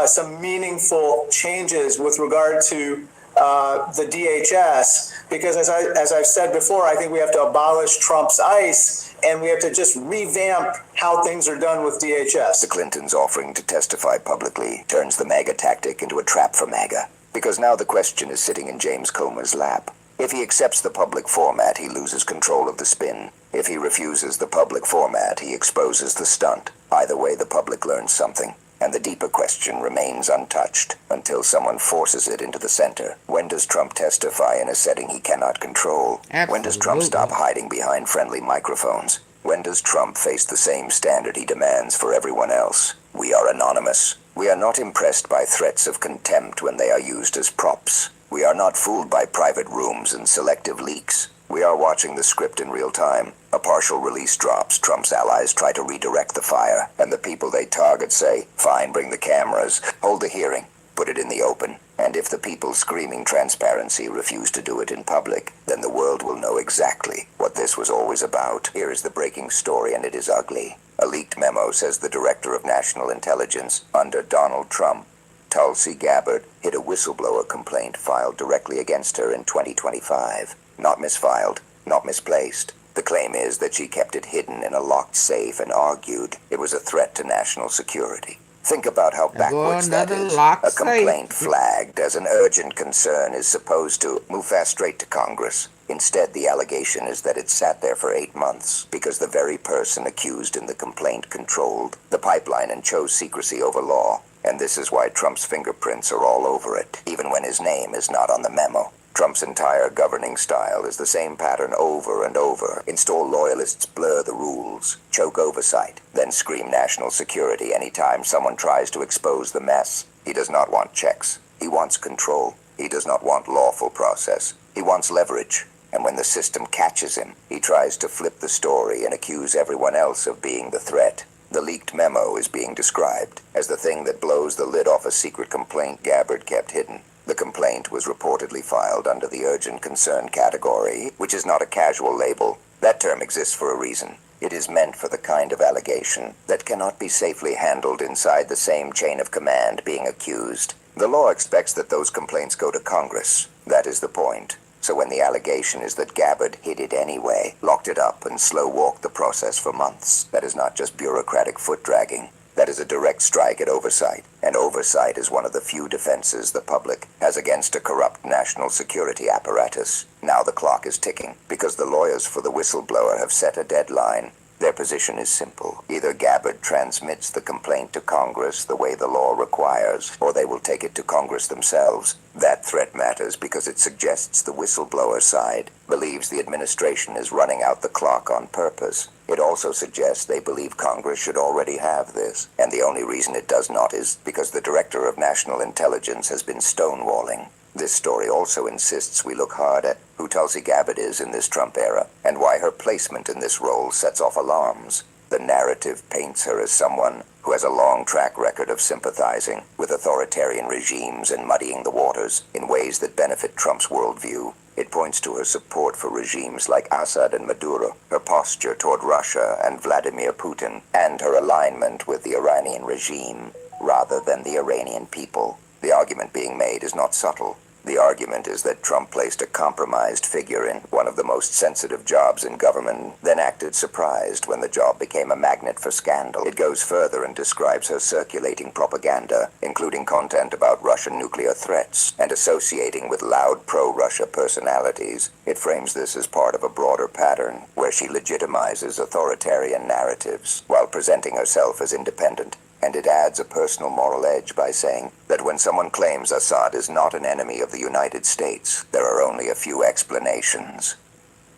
some meaningful changes with regard to the DHS, because as I've said before, I think we have to abolish Trump's ICE, and we have to just revamp how things are done with DHS. The Clintons offering to testify publicly turns the MAGA tactic into a trap for MAGA. Because now the question is sitting in James Comer's lap. If he accepts the public format, he loses control of the spin. If he refuses the public format, he exposes the stunt. Either way, the public learns something. And the deeper question remains untouched until someone forces it into the center. When does Trump testify in a setting he cannot control? Absolutely. When does Trump stop hiding behind friendly microphones? When does Trump face the same standard he demands for everyone else? We are anonymous. We are not impressed by threats of contempt when they are used as props. We are not fooled by private rooms and selective leaks. We are watching the script in real time. A partial release drops, Trump's allies try to redirect the fire, and the people they target say, fine, bring the cameras, hold the hearing, put it in the open. And if the people screaming transparency refuse to do it in public, then the world will know exactly what this was always about. Here is the breaking story, and it is ugly. A leaked memo says the Director of National Intelligence under Donald Trump, Tulsi Gabbard, hid a whistleblower complaint filed directly against her in 2025. Not misfiled, not misplaced. The claim is that she kept it hidden in a locked safe and argued it was a threat to national security. Think about how backwards that is. A complaint flagged as an urgent concern is supposed to move fast straight to Congress. Instead, the allegation is that it sat there for 8 months because the very person accused in the complaint controlled the pipeline and chose secrecy over law. And this is why Trump's fingerprints are all over it, even when his name is not on the memo. Trump's entire governing style is the same pattern over and over. Install loyalists, blur the rules, choke oversight, then scream national security anytime someone tries to expose the mess. He does not want checks. He wants control. He does not want lawful process. He wants leverage. And when the system catches him, he tries to flip the story and accuse everyone else of being the threat. The leaked memo is being described as the thing that blows the lid off a secret complaint Gabbard kept hidden. The complaint was reportedly filed under the urgent concern category, which is not a casual label. That term exists for a reason. It is meant for the kind of allegation that cannot be safely handled inside the same chain of command being accused. The law expects that those complaints go to Congress. That is the point. So when the allegation is that Gabbard hid it anyway, locked it up, and slow-walked the process for months, that is not just bureaucratic foot-dragging. That is a direct strike at oversight, and oversight is one of the few defenses the public has against a corrupt national security apparatus. Now the clock is ticking, because the lawyers for the whistleblower have set a deadline. Their position is simple. Either Gabbard transmits the complaint to Congress the way the law requires, or they will take it to Congress themselves. That threat matters because it suggests the whistleblower side believes the administration is running out the clock on purpose. It also suggests they believe Congress should already have this, and the only reason it does not is because the Director of National Intelligence has been stonewalling. This story also insists we look hard at who Tulsi Gabbard is in this Trump era, and why her placement in this role sets off alarms. The narrative paints her as someone who has a long track record of sympathizing with authoritarian regimes and muddying the waters in ways that benefit Trump's worldview. It points to her support for regimes like Assad and Maduro, her posture toward Russia and Vladimir Putin, and her alignment with the Iranian regime, rather than the Iranian people. The argument being made is not subtle. The argument is that Trump placed a compromised figure in one of the most sensitive jobs in government, then acted surprised when the job became a magnet for scandal. It goes further and describes her circulating propaganda, including content about Russian nuclear threats, and associating with loud pro-Russia personalities. It frames this as part of a broader pattern, where she legitimizes authoritarian narratives, while presenting herself as independent. And it adds a personal moral edge by saying that when someone claims Assad is not an enemy of the United States, there are only a few explanations.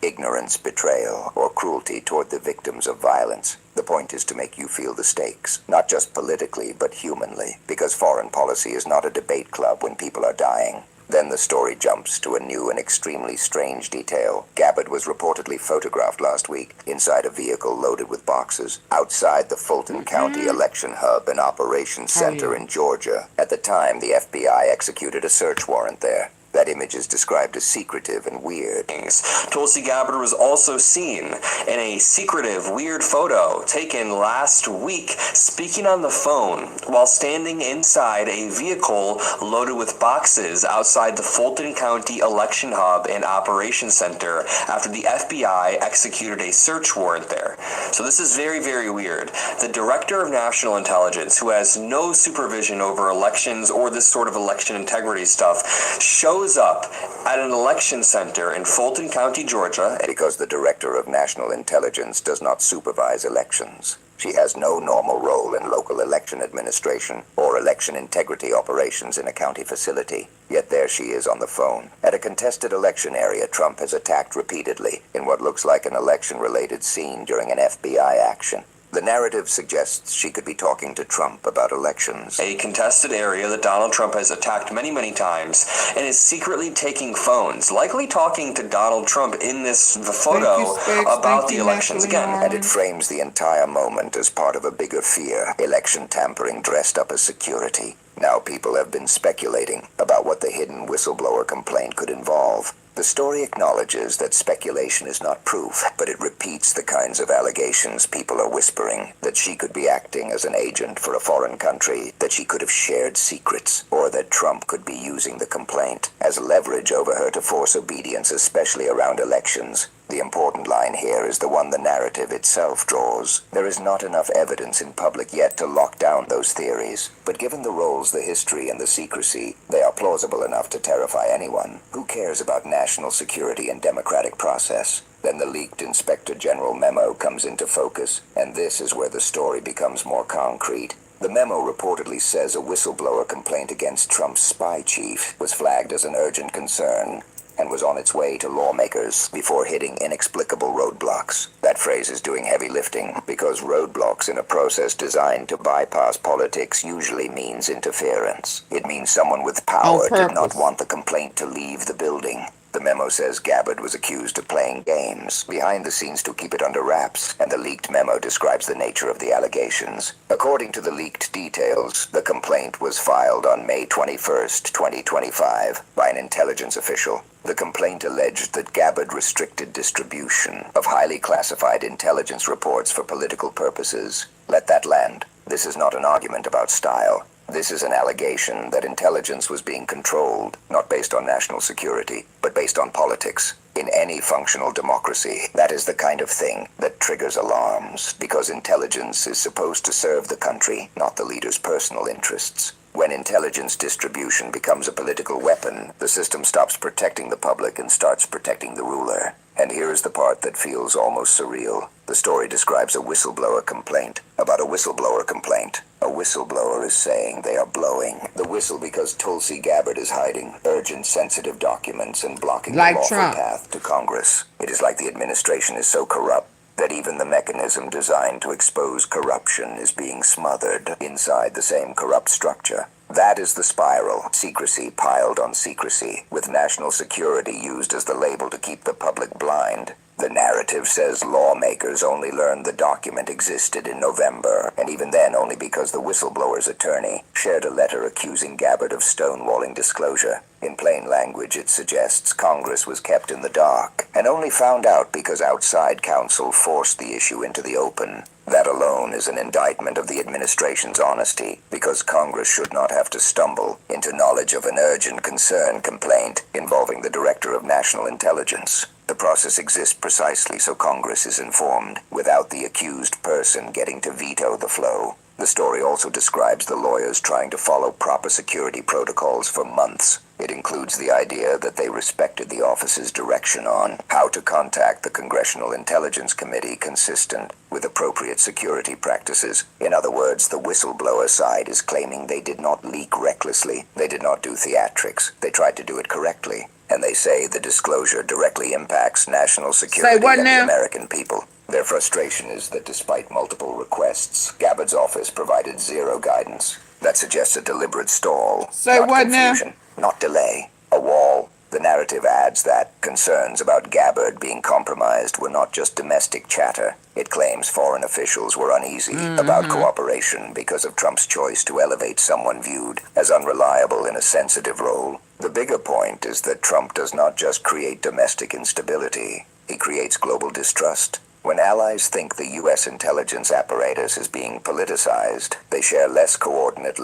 Ignorance, betrayal, or cruelty toward the victims of violence. The point is to make you feel the stakes, not just politically, but humanly, because foreign policy is not a debate club when people are dying. Then the story jumps to a new and extremely strange detail. Gabbard was reportedly photographed last week inside a vehicle loaded with boxes outside the Fulton County election hub and operations center in Georgia. At the time, the FBI executed a search warrant there. That image is described as secretive and weird. Tulsi Gabbard was also seen in a secretive, weird photo taken last week speaking on the phone while standing inside a vehicle loaded with boxes outside the Fulton County Election Hub and Operations Center after the FBI executed a search warrant there. So this is very, very weird. The Director of National Intelligence, who has no supervision over elections or this sort of election integrity stuff, shows up at an election center in Fulton County, Georgia. Because the Director of National Intelligence does not supervise elections. She has no normal role in local election administration or election integrity operations in a county facility. Yet there she is on the phone. At a contested election area Trump has attacked repeatedly in what looks like an election-related scene during an FBI action. The narrative suggests she could be talking to Trump about elections. A contested area that Donald Trump has attacked many, many times and is secretly taking phones, likely talking to Donald Trump in this photo about the elections again. And it frames the entire moment as part of a bigger fear, election tampering dressed up as security. Now people have been speculating about what the hidden whistleblower complaint could involve. The story acknowledges that speculation is not proof, but it repeats the kinds of allegations people are whispering, that she could be acting as an agent for a foreign country, that she could have shared secrets, or that Trump could be using the complaint as leverage over her to force obedience, especially around elections. The important line here is the one the narrative itself draws. There is not enough evidence in public yet to lock down those theories, but given the roles, the history, and the secrecy, they are plausible enough to terrify anyone. Who cares about national security and democratic process? Then the leaked Inspector General memo comes into focus, and this is where the story becomes more concrete. The memo reportedly says a whistleblower complaint against Trump's spy chief was flagged as an urgent concern and was on its way to lawmakers before hitting inexplicable roadblocks. That phrase is doing heavy lifting because roadblocks in a process designed to bypass politics usually means interference. It means someone with power did not want the complaint to leave the building. The memo says Gabbard was accused of playing games behind the scenes to keep it under wraps, and the leaked memo describes the nature of the allegations. According to the leaked details, the complaint was filed on May 21st, 2025, by an intelligence official. The complaint alleged that Gabbard restricted distribution of highly classified intelligence reports for political purposes. Let that land. This is not an argument about style. This is an allegation that intelligence was being controlled, not based on national security, but based on politics. In any functional democracy, that is the kind of thing that triggers alarms, because intelligence is supposed to serve the country, not the leader's personal interests. When intelligence distribution becomes a political weapon, the system stops protecting the public and starts protecting the ruler. And here is the part that feels almost surreal. The story describes a whistleblower complaint. About a whistleblower complaint. A whistleblower is saying they are blowing the whistle because Tulsi Gabbard is hiding urgent sensitive documents and blocking the lawful path to Congress. It is like the administration is so corrupt that even the mechanism designed to expose corruption is being smothered inside the same corrupt structure. That is the spiral, secrecy piled on secrecy, with national security used as the label to keep the public blind. The narrative says lawmakers only learned the document existed in November, and even then only because the whistleblower's attorney shared a letter accusing Gabbard of stonewalling disclosure. In plain language, it suggests Congress was kept in the dark, and only found out because outside counsel forced the issue into the open. That alone is an indictment of the administration's honesty, because Congress should not have to stumble into knowledge of an urgent concern complaint involving the Director of National Intelligence. The process exists precisely so Congress is informed, without the accused person getting to veto the flow. The story also describes the lawyers trying to follow proper security protocols for months. It includes the idea that they respected the office's direction on how to contact the Congressional Intelligence Committee consistent with appropriate security practices. In other words, the whistleblower side is claiming they did not leak recklessly. They did not do theatrics. They tried to do it correctly. And they say the disclosure directly impacts national security and the American people. Their frustration is that despite multiple requests, Gabbard's office provided zero guidance. That suggests a deliberate stall, not confusion, not delay, a wall. The narrative adds that concerns about Gabbard being compromised were not just domestic chatter. It claims foreign officials were uneasy about cooperation because of Trump's choice to elevate someone viewed as unreliable in a sensitive role. The bigger point is that Trump does not just create domestic instability, he creates global distrust. When allies think the U.S. intelligence apparatus is being politicized, they share less coordinate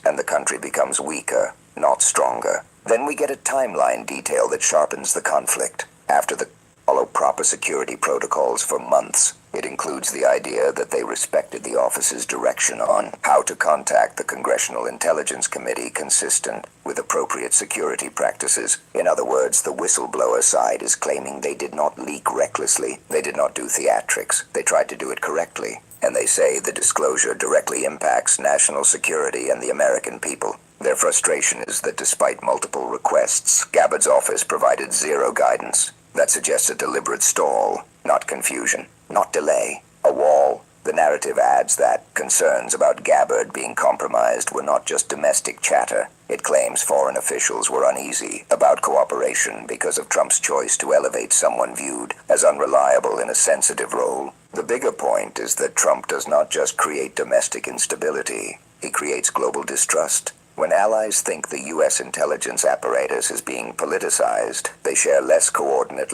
and the country becomes weaker, not stronger. Then we get a timeline detail that sharpens the conflict. After the follow proper security protocols for months, it includes the idea that they respected the office's direction on how to contact the Congressional Intelligence Committee consistent with appropriate security practices. In other words, the whistleblower side is claiming they did not leak recklessly. They did not do theatrics. They tried to do it correctly. And they say the disclosure directly impacts national security and the American people. Their frustration is that despite multiple requests, Gabbard's office provided zero guidance. That suggests a deliberate stall, not confusion, not delay, a wall. The narrative adds that concerns about Gabbard being compromised were not just domestic chatter. It claims foreign officials were uneasy about cooperation because of Trump's choice to elevate someone viewed as unreliable in a sensitive role. The bigger point is that Trump does not just create domestic instability, he creates global distrust. When allies think the U.S. intelligence apparatus is being politicized, they share less coordinate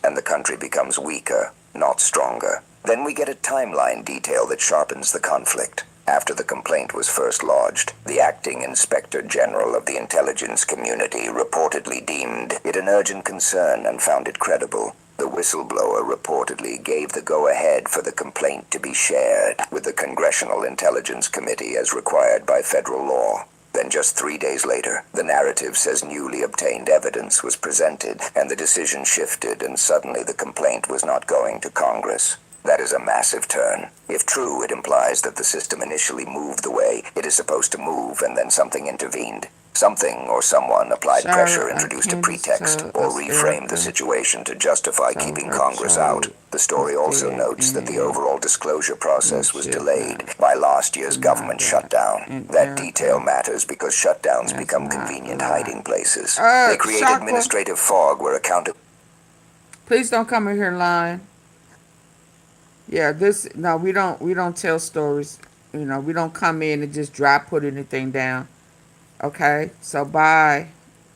and the country becomes weaker, not stronger. Then we get a timeline detail that sharpens the conflict. After the complaint was first lodged, the acting inspector general of the intelligence community reportedly deemed it an urgent concern and found it credible. The whistleblower reportedly gave the go-ahead for the complaint to be shared with the Congressional Intelligence Committee as required by federal law. Then just 3 days later, the narrative says newly obtained evidence was presented and the decision shifted and suddenly the complaint was not going to Congress. That is a massive turn. If true, it implies that the system initially moved the way it is supposed to move and then something intervened. Something or someone applied pressure, introduced a pretext, or reframed the situation to justify keeping Congress out. The story also notes that the overall disclosure process was delayed by last year's government shutdown. That detail matters because shutdowns become convenient hiding places. They create administrative fog where accountability. Please don't come in here lying. Yeah, we don't tell stories. We don't come in and just put anything down. Okay, so bye.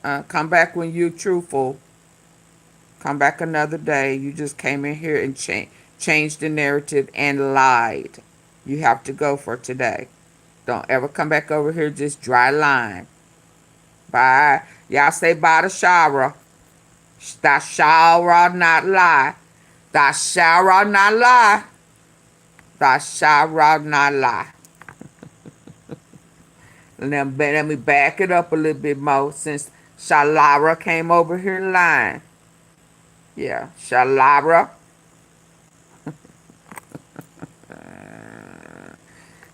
Come back when you're truthful. Come back another day. You just came in here and changed the narrative and lied. You have to go for today. Don't ever come back over here just dry lying. Bye. Y'all say bye to Shara. Thou shalt not lie. Thou shalt not lie. Thou shalt not lie. Let me back it up a little bit more since Shalara came over here lying. Yeah, Shalara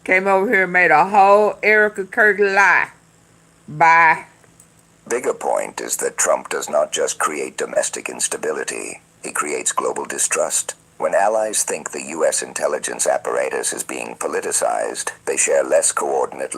came over here and made a whole Erica Kirk lie. Bye. Bigger point is that Trump does not just create domestic instability, he creates global distrust. When allies think the U.S. intelligence apparatus is being politicized, they share less coordinate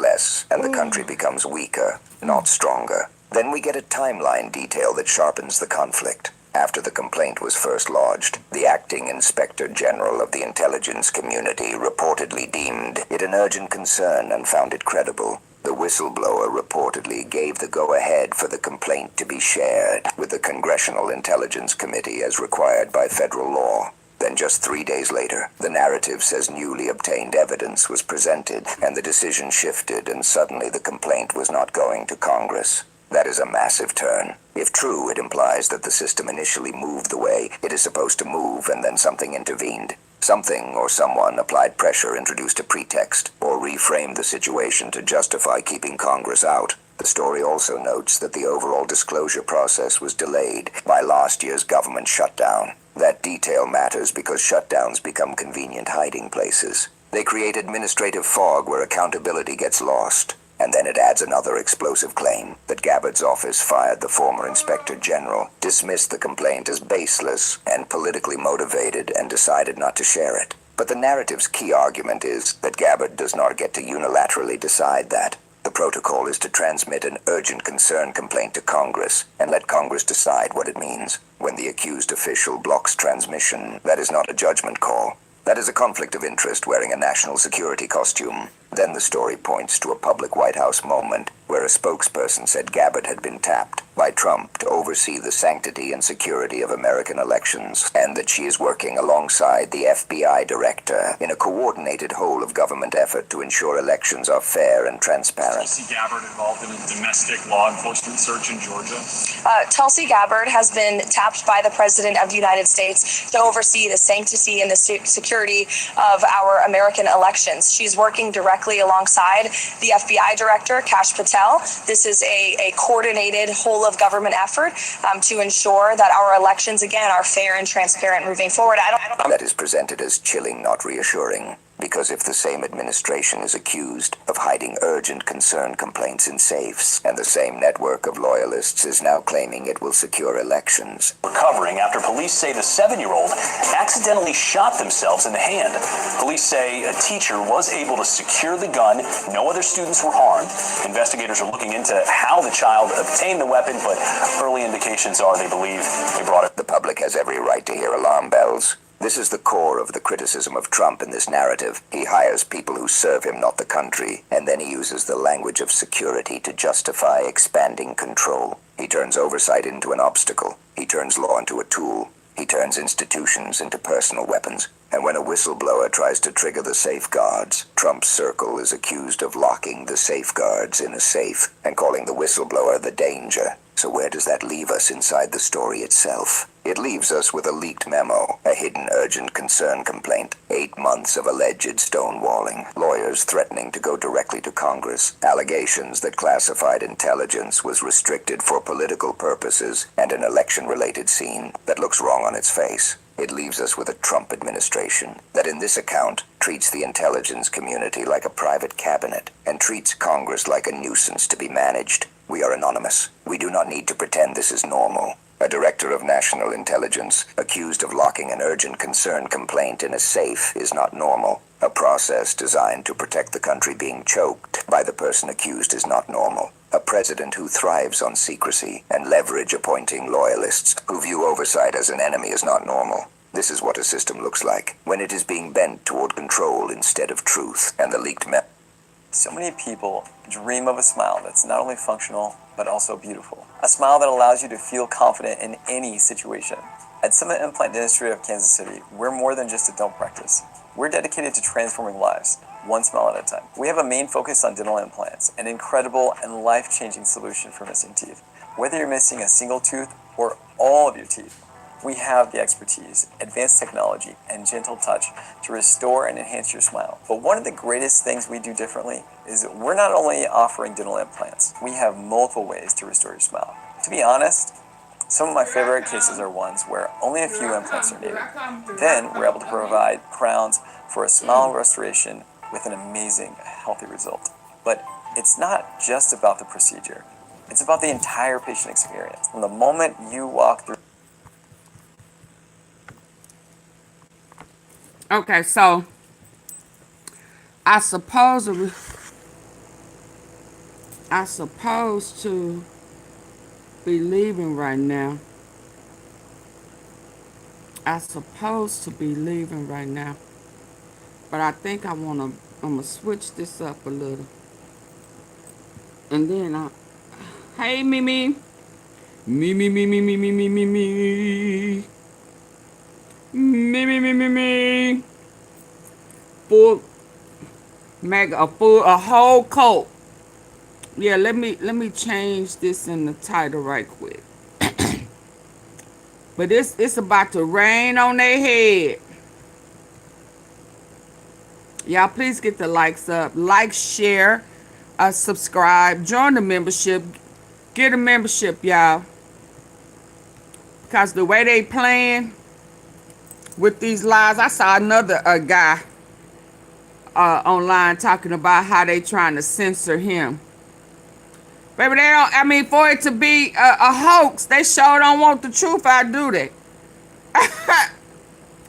and the country becomes weaker, not stronger. Then we get a timeline detail that sharpens the conflict. After the complaint was first lodged, the acting inspector general of the intelligence community reportedly deemed it an urgent concern and found it credible. The whistleblower reportedly gave the go-ahead for the complaint to be shared with the Congressional Intelligence Committee as required by federal law. Then just 3 days later, the narrative says newly obtained evidence was presented and the decision shifted and suddenly the complaint was not going to Congress. That is a massive turn. If true, it implies that the system initially moved the way it is supposed to move and then something intervened. Something or someone applied pressure, introduced a pretext, or reframed the situation to justify keeping Congress out. The story also notes that the overall disclosure process was delayed by last year's government shutdown. That detail matters because shutdowns become convenient hiding places. They create administrative fog where accountability gets lost. And then it adds another explosive claim that Gabbard's office fired the former inspector general, dismissed the complaint as baseless and politically motivated, and decided not to share it. But the narrative's key argument is that Gabbard does not get to unilaterally decide that. The protocol is to transmit an urgent concern complaint to Congress and let Congress decide what it means. When the accused official blocks transmission, that is not a judgment call. That is a conflict of interest wearing a national security costume. Then the story points to a public White House moment where a spokesperson said Gabbard had been tapped by Trump to oversee the sanctity and security of American elections, and that she is working alongside the FBI director in a coordinated whole-of-government effort to ensure elections are fair and transparent. Tulsi Gabbard involved in a domestic law enforcement search in Georgia? Tulsi Gabbard has been tapped by the President of the United States to oversee the sanctity and the security of our American elections. She's working directly alongside the FBI director, Kash Patel. This is a coordinated whole-of-government effort to ensure that our elections, again, are fair and transparent moving forward. That is presented as chilling, not reassuring. Because if the same administration is accused of hiding urgent concern complaints in safes, and the same network of loyalists is now claiming it will secure elections. Recovering after police say the 7-year-old accidentally shot themselves in the hand. Police say a teacher was able to secure the gun. No other students were harmed. Investigators are looking into how the child obtained the weapon, but early indications are they believe they brought it. The public has every right to hear alarm bells. This is the core of the criticism of Trump in this narrative. He hires people who serve him, not the country, and then he uses the language of security to justify expanding control. He turns oversight into an obstacle. He turns law into a tool. He turns institutions into personal weapons. And when a whistleblower tries to trigger the safeguards, Trump's circle is accused of locking the safeguards in a safe and calling the whistleblower the danger. So where does that leave us inside the story itself? It leaves us with a leaked memo, a hidden urgent concern complaint, 8 months of alleged stonewalling, lawyers threatening to go directly to Congress, allegations that classified intelligence was restricted for political purposes, and an election-related scene that looks wrong on its face. It leaves us with a Trump administration that in this account treats the intelligence community like a private cabinet and treats Congress like a nuisance to be managed. We are anonymous. We do not need to pretend this is normal. A director of national intelligence accused of locking an urgent concern complaint in a safe is not normal. A process designed to protect the country being choked by the person accused is not normal. A president who thrives on secrecy and leverage appointing loyalists who view oversight as an enemy is not normal. This is what a system looks like when it is being bent toward control instead of truth, and the leaked So many people dream of a smile that's not only functional, but also beautiful. A smile that allows you to feel confident in any situation. At Summit Implant Dentistry of Kansas City, we're more than just a dental practice. We're dedicated to transforming lives, one smile at a time. We have a main focus on dental implants, an incredible and life-changing solution for missing teeth. Whether you're missing a single tooth or all of your teeth, We have the expertise, advanced technology, and gentle touch to restore and enhance your smile. But one of the greatest things we do differently is that we're not only offering dental implants, we have multiple ways to restore your smile. To be honest, some of my favorite cases are ones where only a few implants are needed. Then we're able to provide crowns for a smile restoration with an amazing, healthy result. But it's not just about the procedure. It's about the entire patient experience. From the moment you walk through. Okay, so I supposed to be leaving right now. But I think I'm gonna switch this up a little. And then hey Mimi. Me. Me. Full a whole coat. Yeah, let me change this in the title right quick. But it's about to rain on their head. Y'all please get the likes up. Like, share, subscribe, join the membership. Get a membership, y'all. Because the way they playing with these lies, I saw another guy online talking about how they trying to censor him. Baby, they don't, I mean, for it to be a hoax, they sure don't want the truth out, do they?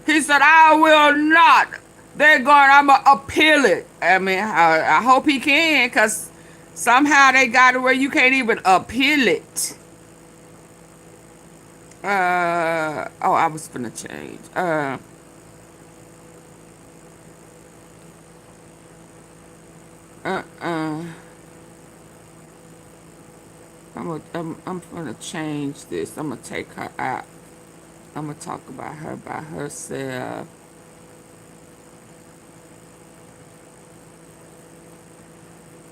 He said, I will not. I'm going to appeal it. I mean, I hope he can, because somehow they got it where you can't even appeal it. I was finna change. I'm gonna change this. I'm gonna take her out. I'm gonna talk about her by herself.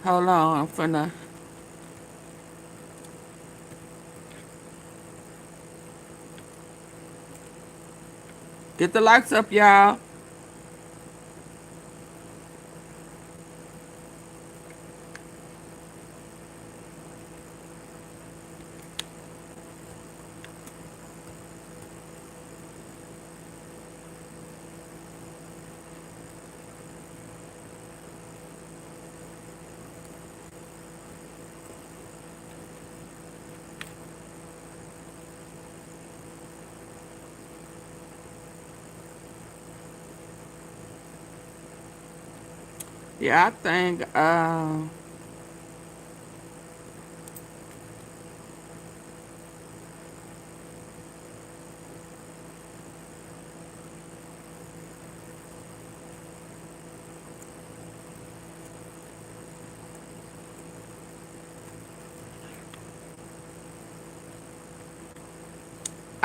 Hold on, I'm finna. Get the lights up, y'all. Yeah, I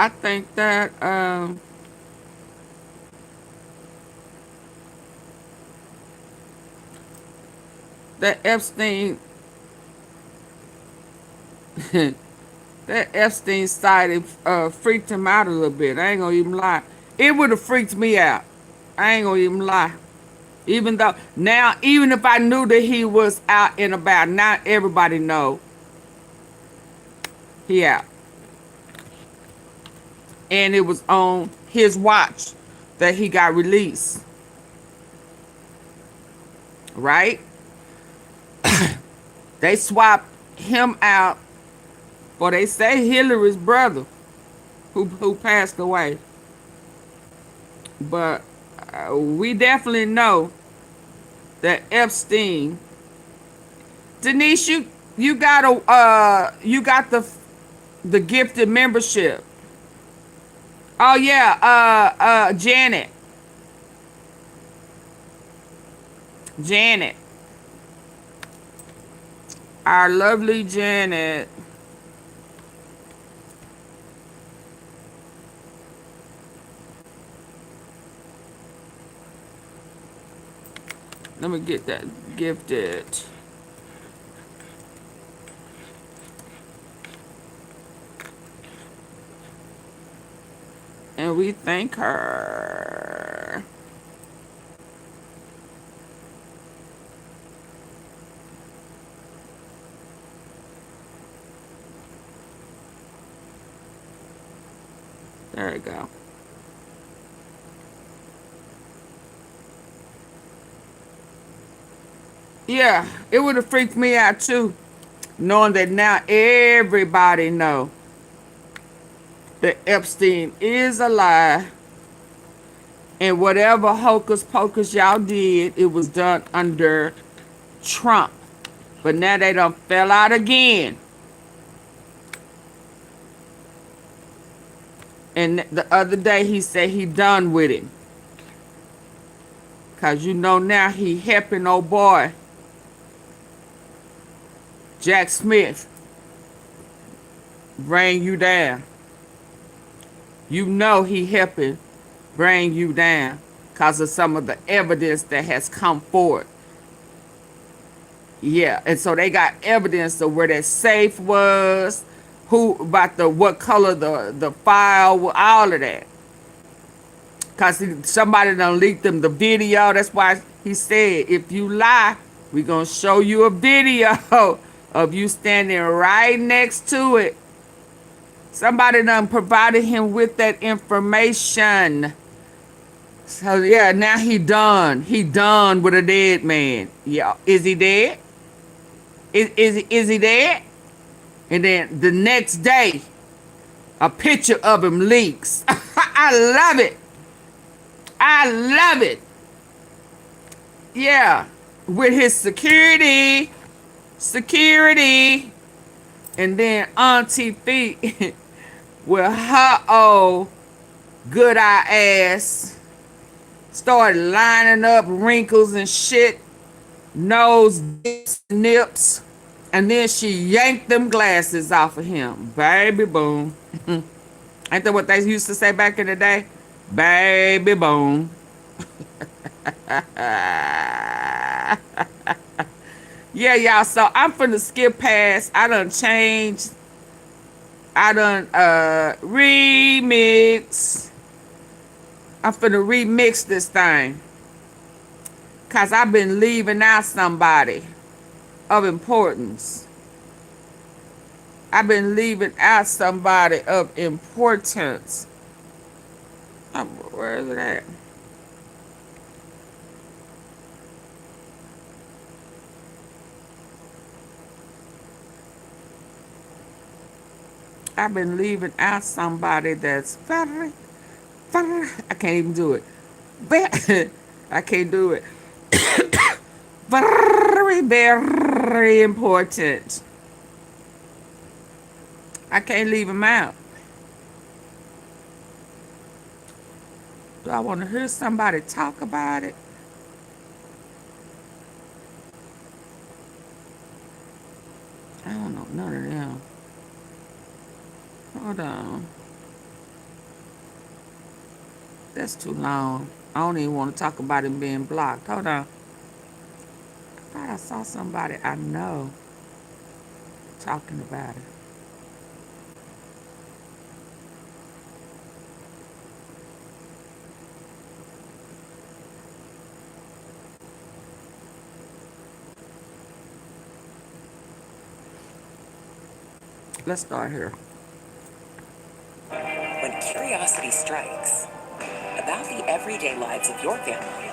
think that that Epstein that Epstein side freaked him out a little bit. I ain't gonna even lie. It would have freaked me out. I ain't gonna even lie. Even though now, even if I knew that he was out and about, now everybody know he out. And it was on his watch that he got released. Right? They swapped him out for, they say, Hillary's brother who passed away. But we definitely know that Epstein. Denise, you got the gifted membership. Oh yeah, Janet. Our lovely Janet. Let me get that gifted. So we thank her. There we go. Yeah, it would have freaked me out too, knowing that now everybody know that Epstein is a lie, and whatever hocus pocus y'all did, it was done under Trump. But now they done fell out again. And the other day he said he done with it. Cause you know now he helping old boy Jack Smith bring you down. You know he helping bring you down because of some of the evidence that has come forward. Yeah, and so they got evidence of where that safe was, who about the what color the file, all of that. Cause somebody done leaked them the video. That's why he said, if you lie, we gonna show you a video of you standing right next to it. Somebody done provided him with that information. So yeah, now he done. He done with a dead man. Yeah, is he dead? Is he dead? And then the next day, a picture of him leaks. I love it. I love it. Yeah, with his security, and then Auntie Feet with her old good eye ass started lining up wrinkles and shit, nose dips, nips, and then she yanked them glasses off of him. Baby boom. Ain't that what they used to say back in the day? Baby boom. Yeah, y'all, so I'm finna skip past. I done changed. I done remix. I'm finna remix this thing. Cause I've been leaving out somebody of importance. I've been leaving out somebody of importance. Where is it at? I've been leaving out somebody that's very, very, I can't even do it. I can't do it. Very, very important. I can't leave him out. Do I want to hear somebody talk about it? I don't know none of them. Hold on. That's too long. I don't even want to talk about him being blocked. Hold on. I thought I saw somebody I know talking about it. Let's start here. When curiosity strikes about the everyday lives of your family.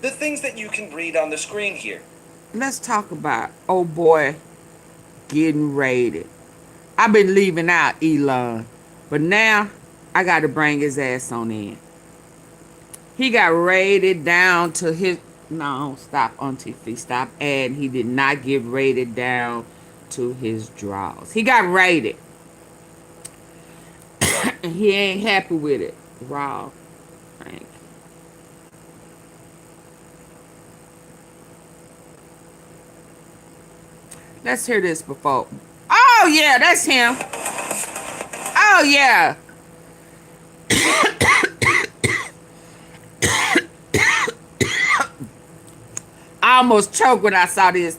The things that you can read on the screen here. Let's talk about old boy getting raided. I've been leaving out Elon, but now I got to bring his ass on in. He got raided down to his... No, stop, Auntie Fee. Stop adding. He did not get raided down to his drawers. He got raided. And he ain't happy with it. Raw. Thank you. Let's hear this before. Oh, yeah, that's him. Oh, yeah. I almost choked when I saw this.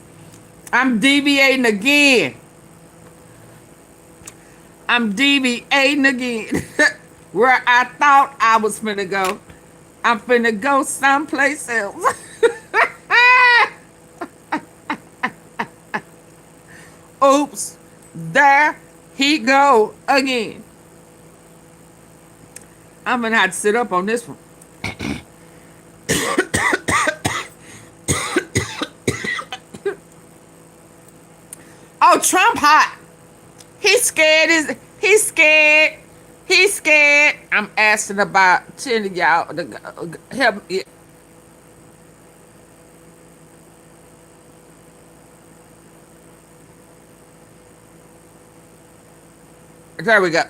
I'm deviating again. I'm deviating again. Where I thought I was finna go, I'm finna go someplace else. Oops, there he go again. I'm gonna have to sit up on this one. Oh, Trump hot. He's scared. He's scared. He's scared. I'm asking about 10 of y'all to help me. There we go.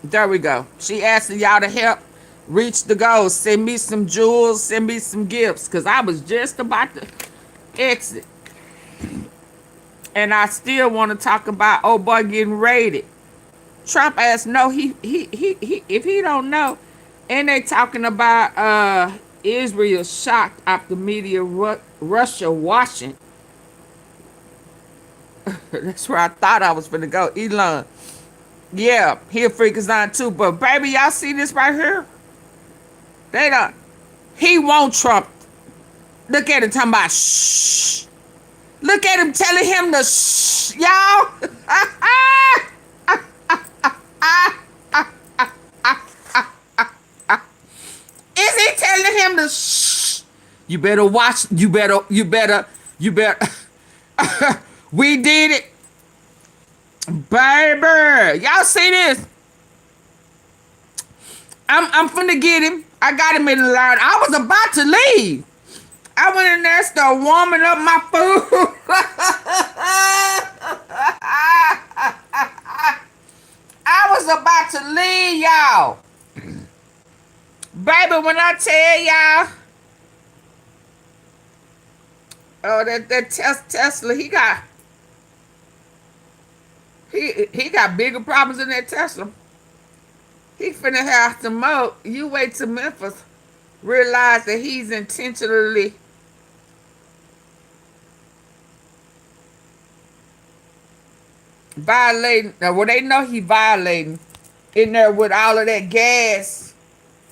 There we go. She asking y'all to help reach the goal. Send me some jewels. Send me some gifts. Because I was just about to exit. And I still want to talk about old boy getting raided. Trump asked no, he if he don't know. And they talking about Israel shocked after media Russia washing. That's where I thought I was gonna go. Elon. Yeah, he a freakazoid too. But baby, y'all see this right here? They don't. He won't Trump. Look at him talking about shh. Look at him telling him to shh, y'all. Is he telling him to shh? You better watch. You better. We did it. Baby. Y'all see this? I'm finna get him. I got him in the line. I was about to leave. I went in there, started warming up my food. I was about to leave, y'all. Baby, when I tell y'all, oh, that Tesla, he got bigger problems than that Tesla. He finna have to mow. You wait till Memphis realize that he's intentionally violating. Well, they know he violating in there with all of that gas.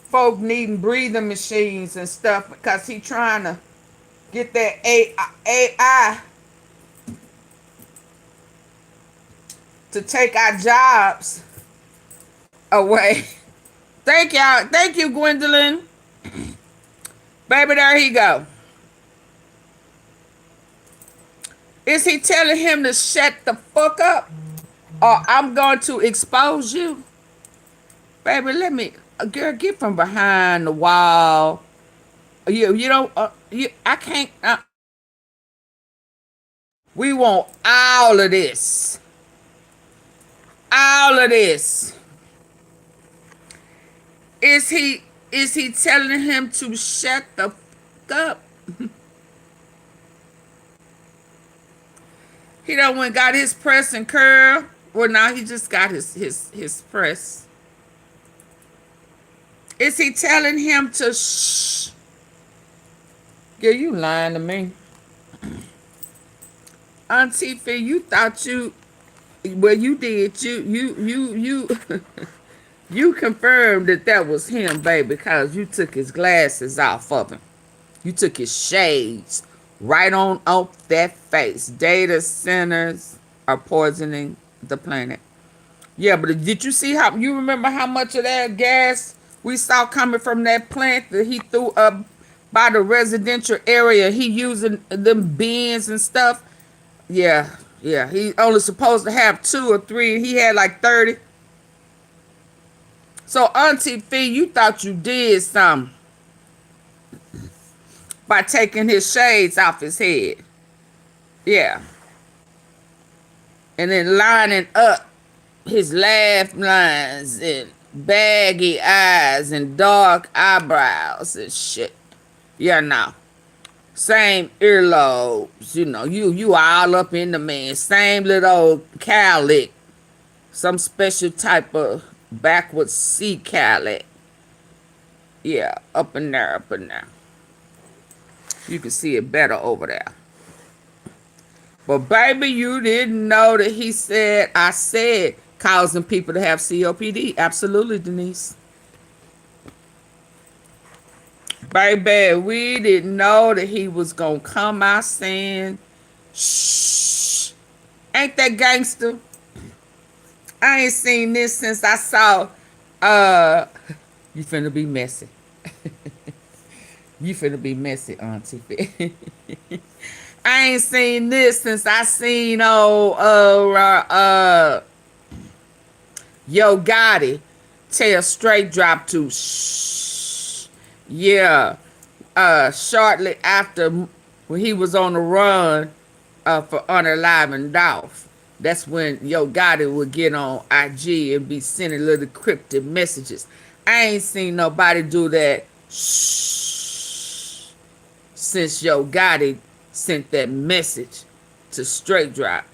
Folk needing breathing machines and stuff because he trying to get that AI to take our jobs away. Thank y'all. Thank you, Gwendolyn. Baby, there he go. Is he telling him to shut the fuck up? Or I'm going to expose you? Baby, let me, girl, get from behind the wall. You don't, I can't, we want all of this. All of this. Is he telling him to shut the fuck up? He done went got his press and curl. Well, now he just got his press. Is he telling him to shh? Girl, you lying to me. Auntie Fee, you thought you, well, you did. You you confirmed that was him, baby, because you took his glasses off of him. You took his shades right on off that face. Data centers are poisoning the planet. Yeah, but did you see how, you remember how much of that gas we saw coming from that plant that he threw up by the residential area? He using them bins and stuff. Yeah. He only supposed to have 2 or 3. He had like 30. So Auntie Fee, you thought you did something by taking his shades off his head. Yeah. And then lining up his laugh lines and baggy eyes and dark eyebrows and shit. Yeah, no. Same earlobes, you all up in the man. Same little cowlick. Some special type of backwards sea cowlick. Yeah, up in there. You can see it better over there. But baby, you didn't know that he said, I said, causing people to have COPD. Absolutely, Denise. Baby, we didn't know that he was going to come out saying, shh. Ain't that gangster? I ain't seen this since I saw, you finna be messy. You finna be messy, Auntie. I ain't seen this since I seen Yo Gotti tell Straight Drop to shh. Yeah. Shortly after when he was on the run for unaliving Dolph. That's when Yo Gotti would get on IG and be sending little cryptic messages. I ain't seen nobody do that shh since Yo Gotti sent that message to Straight Drop.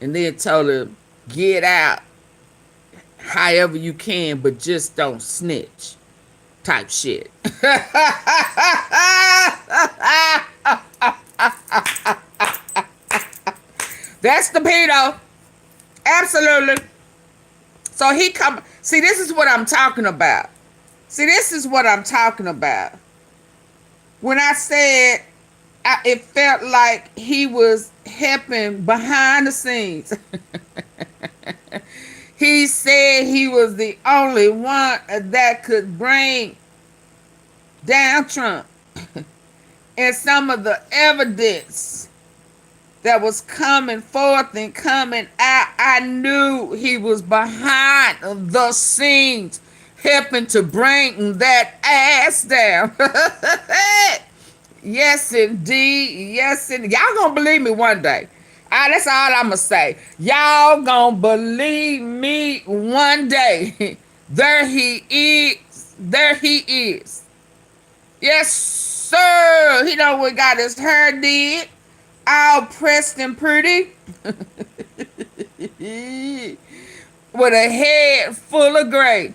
And then told him, get out however you can, but just don't snitch. Type shit. That's the pedo. Absolutely. So he come. See, this is what I'm talking about. When I said it felt like he was helping behind the scenes. He said he was the only one that could bring down Trump. And some of the evidence that was coming forth and coming out, I knew he was behind the scenes helping to bring that ass down. Yes, indeed. Yes, indeed. Y'all gonna believe me one day. That's all I'm gonna say. Y'all gonna believe me one day. There he is. There he is. Yes, sir. He done got his hair did. All pressed and pretty. With a head full of gray.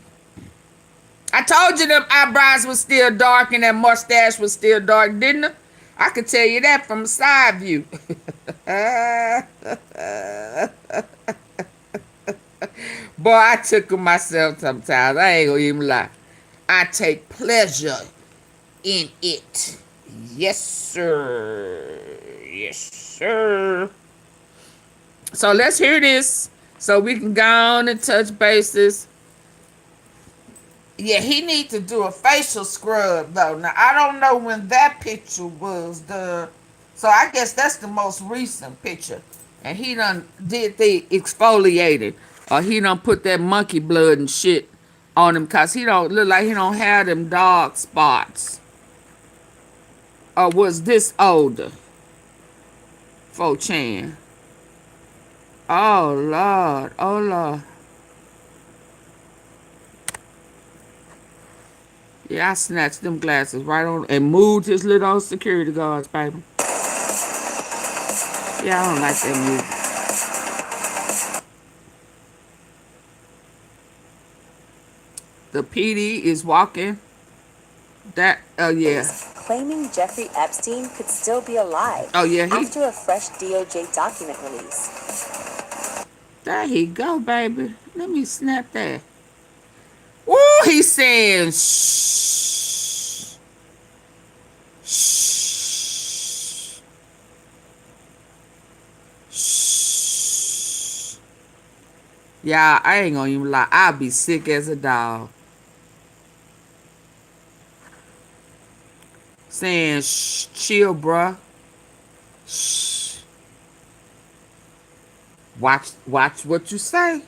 I told you them eyebrows was still dark and that mustache was still dark, didn't I? I could tell you that from a side view. Boy, I tickle myself sometimes. I ain't gonna even lie. I take pleasure in it. Yes, sir. Yes, sir. So let's hear this so we can go on and touch bases. Yeah, he need to do a facial scrub though. Now I don't know when that picture was done, so I guess that's the most recent picture. And he done did the exfoliating, or he done put that monkey blood and shit on him, cause he don't look like he don't have them dark spots. Or was this older? 4chan. Oh Lord, oh Lord. Yeah, I snatched them glasses right on and moved his little security guards, baby. Yeah, I don't like that movie. The PD is walking. That, oh yeah. Claiming Jeffrey Epstein could still be alive. Oh yeah, after a fresh DOJ document release. There he go, baby. Let me snap that. Ooh, he's saying shh. Shh. Shh. Yeah, I ain't gonna even lie. I'll be sick as a dog. Saying shh, chill, bruh. Shh. Watch what you say.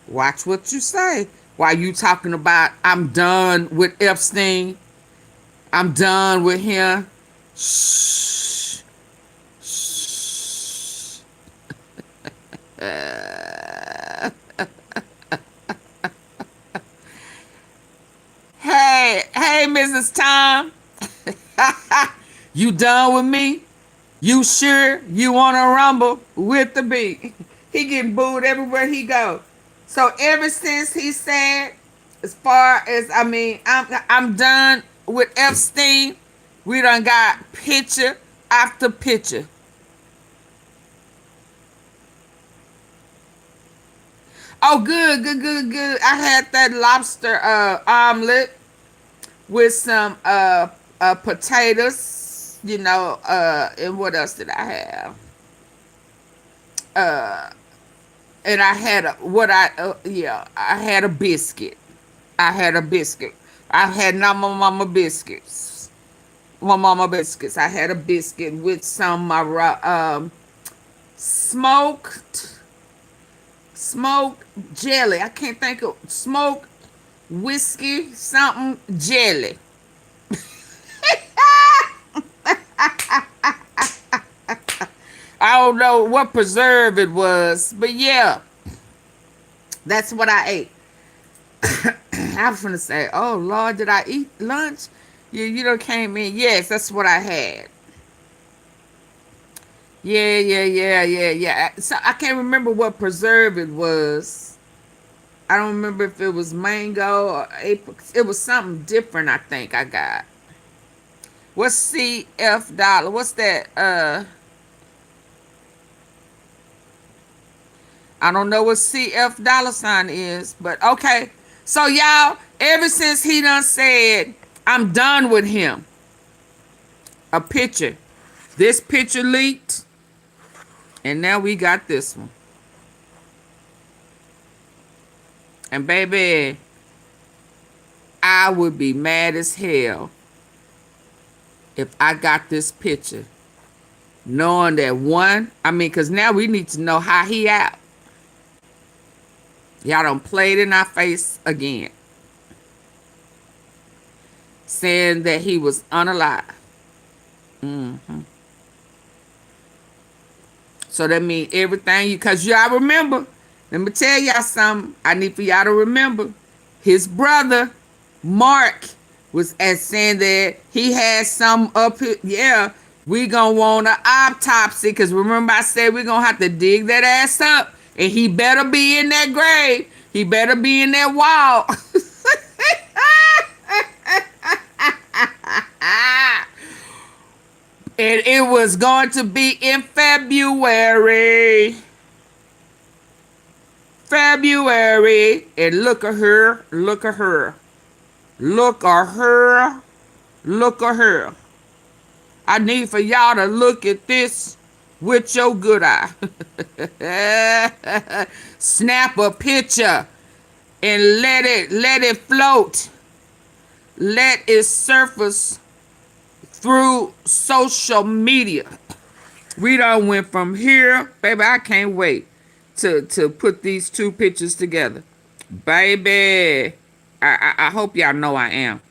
Watch what you say. While you talking about, I'm done with Epstein. I'm done with him. Shh. Shh. Hey, Mrs. Tom. You done with me? You sure you want to rumble with the beat? He getting booed everywhere he go. So ever since he said, as far as, I mean, I'm done with Epstein, we done got picture after picture Oh, good, good, good, good. I had that lobster omelet with some potatoes, and what else did I have? And I had I had a biscuit. I had a biscuit. I had not my mama biscuits. My mama biscuits. I had a biscuit with some smoked jelly. I can't think of smoked whiskey something jelly. I don't know what preserve it was, but yeah, that's what I ate. I was gonna say, oh Lord, did I eat lunch? You done came in. Yes, that's what I had. Yeah. So I can't remember what preserve it was. I don't remember if it was mango or apricot. It was something different, I think I got. What's CF dollar? What's that? I don't know what CF dollar sign is, but okay. So y'all, ever since he done said, I'm done with him, a picture. This picture leaked, and now we got this one. And baby, I would be mad as hell if I got this picture, knowing that because now we need to know how he out. Y'all done played in our face again, saying that he was unalive. So that means everything because y'all remember. Let me tell y'all something. I need for y'all to remember. His brother, Mark, was saying that he had some up here. Yeah, we gonna want an autopsy because remember I said we gonna have to dig that ass up, and he better be in that grave. He better be in that wall. And it was going to be in February. And look at her. I need for y'all to look at this with your good eye. Snap a picture and let it float. Let it surface through social media. We done went from here, baby. I can't wait to put these two pictures together, baby. I hope y'all know I am.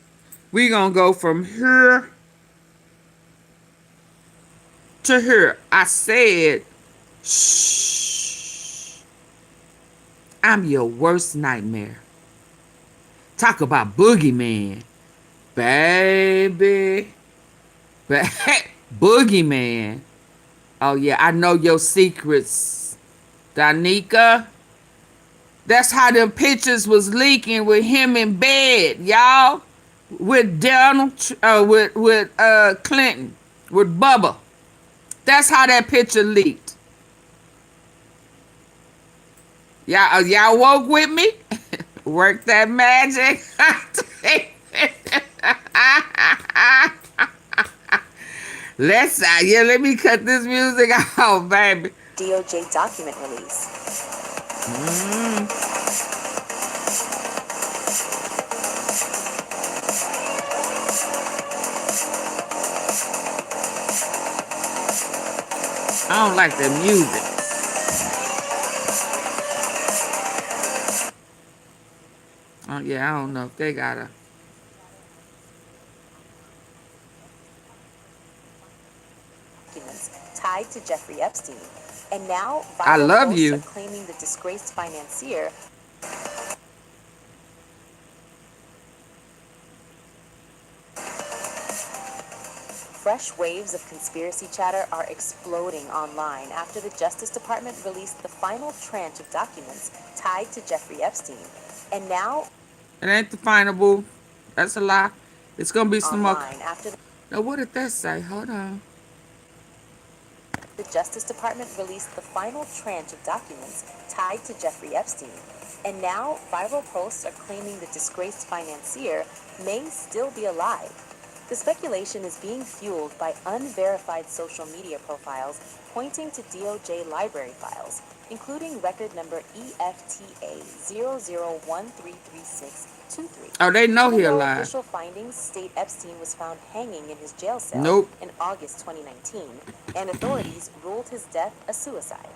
We gonna go from here to here. I said, shh. I'm your worst nightmare. Talk about boogeyman, baby. Boogeyman. Oh yeah, I know your secrets, Danica. That's how them pictures was leaking with him in bed, y'all. With Donald, with Clinton, with Bubba. That's how that picture leaked. Y'all woke with me? Work that magic. Let me cut this music off, baby. DOJ document release. I don't like the music. Oh yeah, I don't know if they got a. Tied to Jeffrey Epstein, and now I love posts you. are claiming the disgraced financier. Fresh waves of conspiracy chatter are exploding online after the Justice Department released the final tranche of documents tied to Jeffrey Epstein. And now... It ain't the final, boo. That's a lie. It's going to be some more. After Now, what did that say? Hold on. the Justice Department released the final tranche of documents tied to Jeffrey Epstein, and now viral posts are claiming the disgraced financier may still be alive. The speculation is being fueled by unverified social media profiles pointing to DOJ library files, including record number EFTA 00133623. Oh, they know he Even though alive. official findings state Epstein was found hanging in his jail cell Nope. in August 2019, and authorities ruled his death a suicide.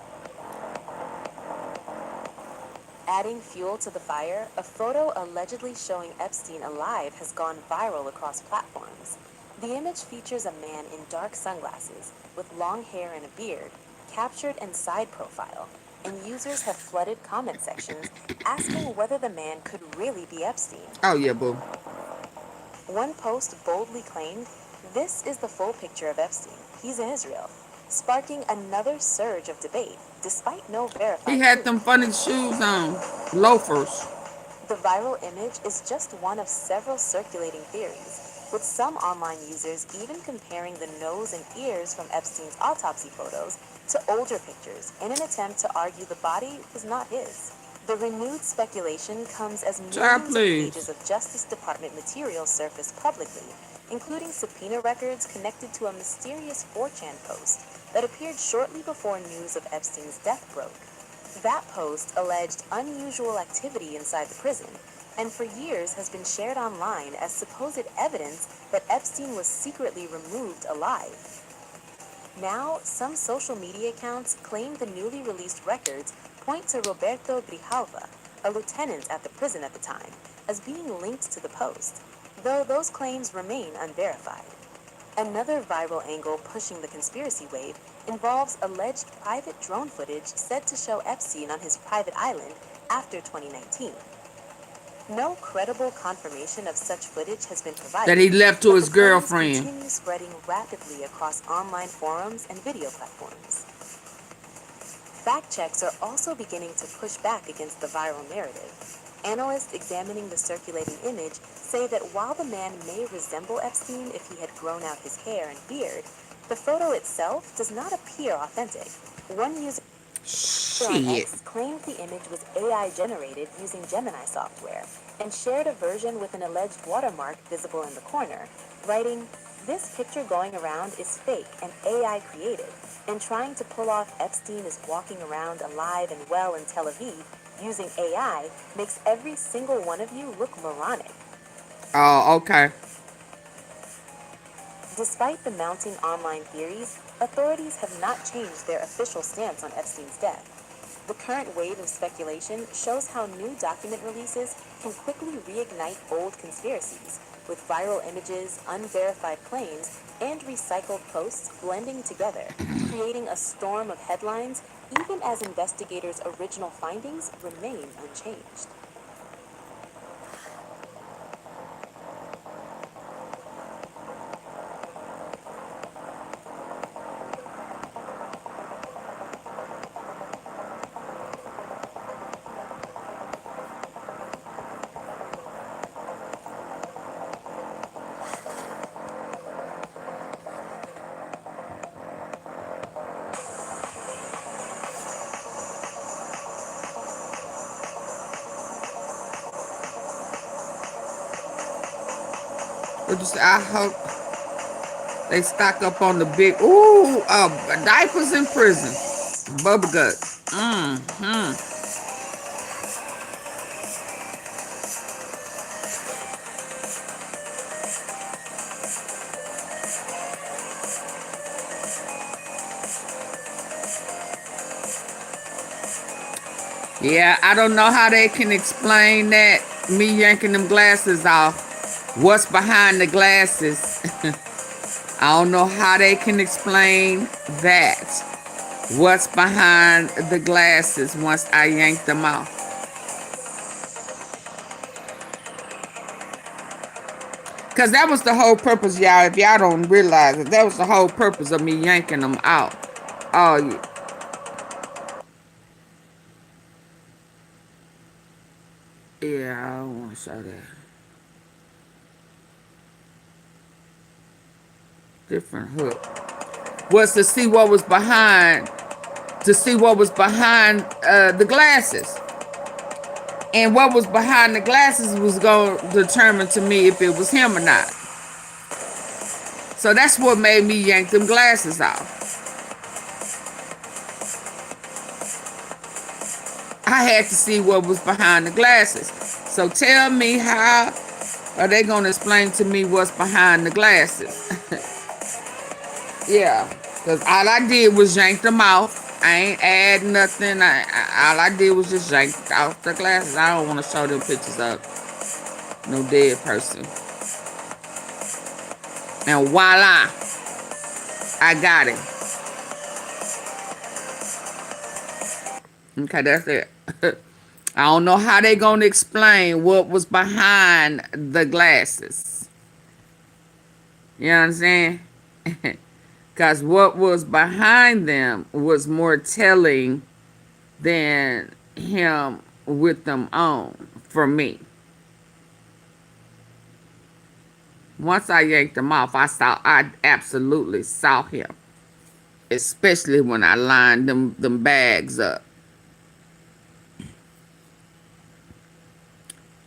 Adding fuel to the fire, a photo allegedly showing Epstein alive has gone viral across platforms. The image features a man in dark sunglasses, with long hair and a beard, captured in side profile, and users have flooded comment sections asking whether the man could really be Epstein. Oh, yeah, boo. One post boldly claimed, "This is the full picture of Epstein. He's in Israel," sparking another surge of debate, despite no verified He had proof. them funny shoes on. Loafers. The viral image is just one of several circulating theories, with some online users even comparing the nose and ears from Epstein's autopsy photos to older pictures in an attempt to argue the body was not his. The renewed speculation comes as millions of pages of Justice Department material surface publicly, including subpoena records connected to a mysterious 4chan post that appeared shortly before news of Epstein's death broke. That post alleged unusual activity inside the prison, and for years has been shared online as supposed evidence that Epstein was secretly removed alive. Now, some social media accounts claim the newly released records point to Roberto Grijalva, a lieutenant at the prison at the time, as being linked to the post, though those claims remain unverified. Another viral angle pushing the conspiracy wave involves alleged private drone footage said to show Epstein on his private island after 2019. No credible confirmation of such footage has been provided. That he left to but his the claims girlfriend. continue spreading rapidly across online forums and video platforms. Fact checks are also beginning to push back against the viral narrative. Analysts examining the circulating image say that while the man may resemble Epstein if he had grown out his hair and beard, the photo itself does not appear authentic. One user on X claimed the image was AI generated using Gemini software and shared a version with an alleged watermark visible in the corner, writing, "This picture going around is fake and AI created, and trying to pull off Epstein is walking around alive and well in Tel Aviv using AI makes every single one of you look moronic." Oh, okay. Despite the mounting online theories, authorities have not changed their official stance on Epstein's death. The current wave of speculation shows how new document releases can quickly reignite old conspiracies, with viral images, unverified claims, and recycled posts blending together, creating a storm of headlines even as investigators' original findings remain unchanged. I hope they stock up on the big, ooh, diapers in prison. Bubble gut. Yeah, I don't know how they can explain that. Me yanking them glasses off. What's behind the glasses? I don't know how they can explain that. What's behind the glasses once I yank them off? Because that was the whole purpose, y'all. If y'all don't realize it, that was the whole purpose of me yanking them out. Oh, yeah. Yeah, I don't want to show that. Different hook. was to see what was behind the glasses. And what was behind the glasses was going to determine to me if it was him or not. So that's what made me yank them glasses off. I had to see what was behind the glasses. So tell me, how are they going to explain to me what's behind the glasses? Yeah, because all I did was yank them off. I ain't add nothing. All I did was just yank off the glasses. I don't want to show them pictures of no dead person. And voila, I got it. Okay, that's it. I don't know how they gonna explain what was behind the glasses. You know what I'm saying? Because what was behind them was more telling than him with them on for me. Once I yanked them off, I absolutely saw him. Especially when I lined them bags up.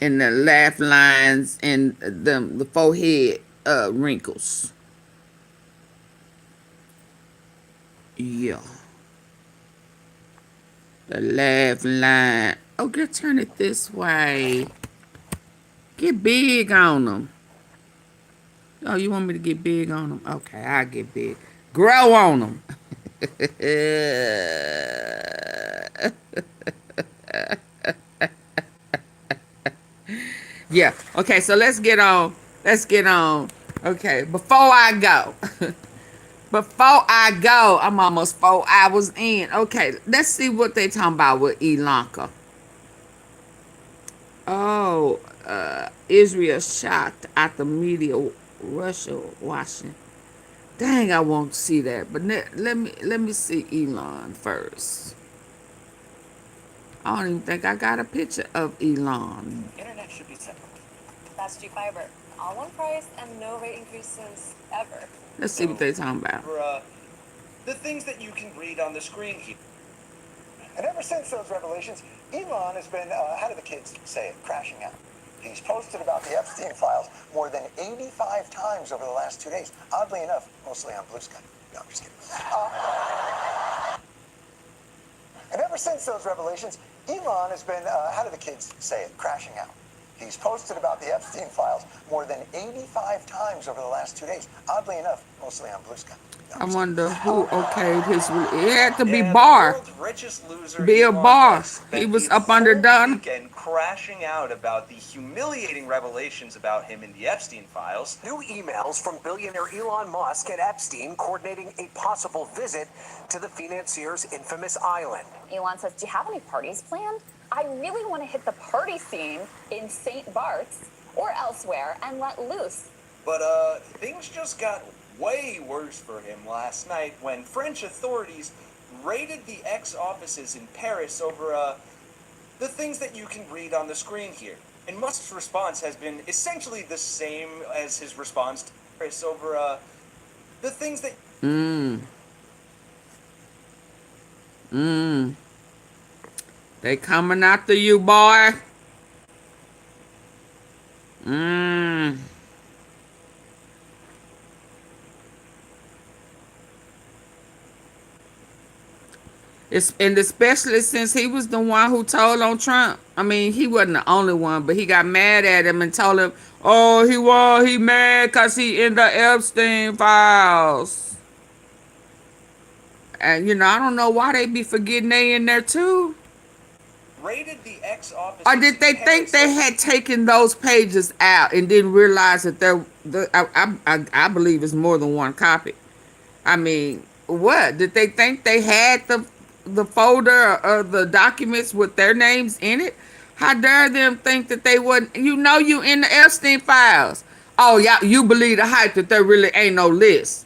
And the laugh lines and the forehead wrinkles. Yeah. The laugh line. Oh, get turn it this way. Get big on them. Oh, you want me to get big on them? Okay, I'll get big. Grow on them. Yeah. Okay, so let's get on. Okay, before I go. I'm almost 4 hours in. Okay, let's see what they talking about with Elon. Oh, Israel shocked at the media Russia watching. Dang, I won't see that. But let me see Elon first. I don't even think I got a picture of Elon. Internet should be separate. That's G-Fiber. All one price and no rate increase since ever. Let's see what they talking about. For the things that you can read on the screen here. And ever since those revelations, Elon has been, how do the kids say it, crashing out. He's posted about the Epstein files more than 85 times over the last 2 days. Oddly enough, mostly on Blue Sky. No, I'm just kidding. And ever since those revelations, Elon has been, how do the kids say it, crashing out. He's posted about the Epstein files more than 85 times over the last 2 days. Oddly enough, mostly on Blue Sky. I wonder who okayed his. It had to be Barr. Bill Barr. He was up under Don. And crashing out about the humiliating revelations about him in the Epstein files. New emails from billionaire Elon Musk and Epstein coordinating a possible visit to the financier's infamous island. Elon says, do you have any parties planned? I really want to hit the party scene in St. Bart's or elsewhere and let loose. But things just got way worse for him last night when French authorities raided the ex-offices in Paris over the things that you can read on the screen here. And Musk's response has been essentially the same as his response to Paris over the things that... They coming after you, boy. And especially since he was the one who told on Trump. I mean, he wasn't the only one, but he got mad at him and told him, oh, he mad because he in the Epstein files. And, you know, I don't know why they be forgetting they in there, too. Raided the ex-office. Or did they think they had taken those pages out and didn't realize that I believe it's more than one copy. I mean, what? Did they think they had the folder of the documents with their names in it? How dare them think that they wouldn't? You know you in the Epstein files. Oh, yeah, you believe the hype that there really ain't no list.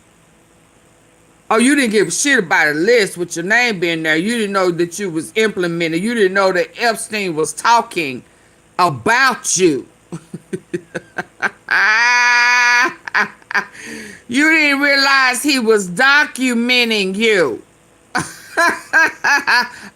Oh, you didn't give a shit about a list with your name being there. You didn't know that you was implemented. You didn't know that Epstein was talking about you. You didn't realize he was documenting you.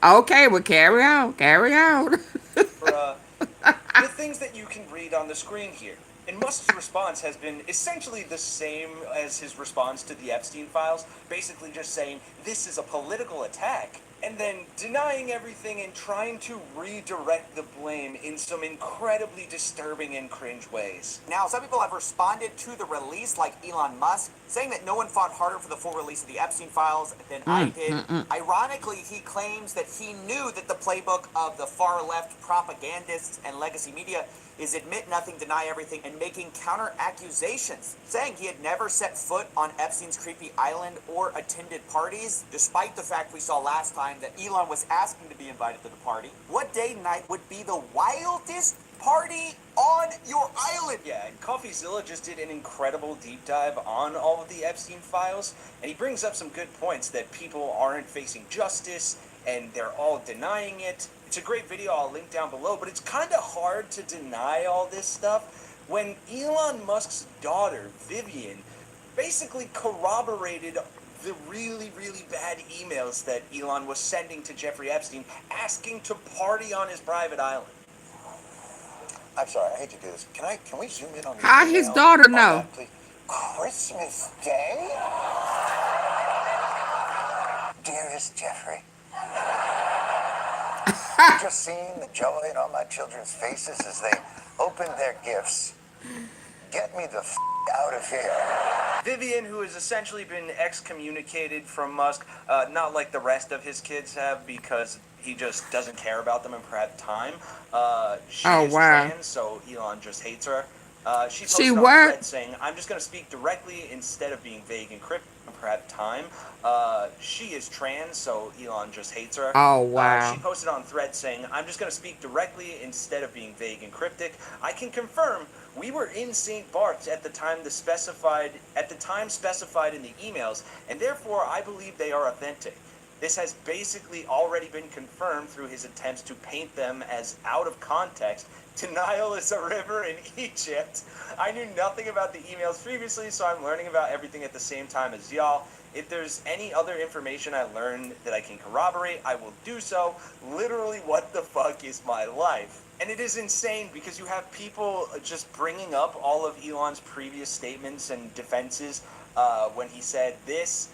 Okay, well, carry on. Carry on. For the things that you can read on the screen here. And Musk's response has been essentially the same as his response to the Epstein files, basically just saying this is a political attack, and then denying everything and trying to redirect the blame in some incredibly disturbing and cringe ways. Now, some people have responded to the release, like Elon Musk, saying that no one fought harder for the full release of the Epstein files than I did. Ironically, he claims that he knew that the playbook of the far-left propagandists and legacy media is admit nothing, deny everything, and making counter-accusations, saying he had never set foot on Epstein's creepy island or attended parties, despite the fact we saw last time that Elon was asking to be invited to the party. What day and night would be the wildest party on your island? Yeah, and CoffeeZilla just did an incredible deep dive on all of the Epstein files, and he brings up some good points that people aren't facing justice, and they're all denying it. It's a great video, I'll link down below, but it's kind of hard to deny all this stuff when Elon Musk's daughter, Vivian, basically corroborated the really, really bad emails that Elon was sending to Jeffrey Epstein, asking to party on his private island. I'm sorry, I hate to do this. Can we zoom in on the How his daughter know? Christmas Day? Dearest Jeffrey, just seeing the joy in all my children's faces as they opened their gifts. Get me the out of here. Vivian, who has essentially been excommunicated from Musk, not like the rest of his kids have, because he just doesn't care about them and perhaps time. She is trans, so Elon just hates her. She posted on Thread saying, I'm just going to speak directly instead of being vague and cryptic and perhaps time. She is trans, so Elon just hates her. She posted on Thread saying, I'm just going to speak directly instead of being vague and cryptic. I can confirm we were in St. Bart's at the time specified in the emails, and therefore I believe they are authentic. This has basically already been confirmed through his attempts to paint them as out of context. Nile is a river in Egypt. I knew nothing about the emails previously, so I'm learning about everything at the same time as y'all. If there's any other information I learned that I can corroborate, I will do so. Literally, what the fuck is my life? And it is insane because you have people just bringing up all of Elon's previous statements and defenses when he said this.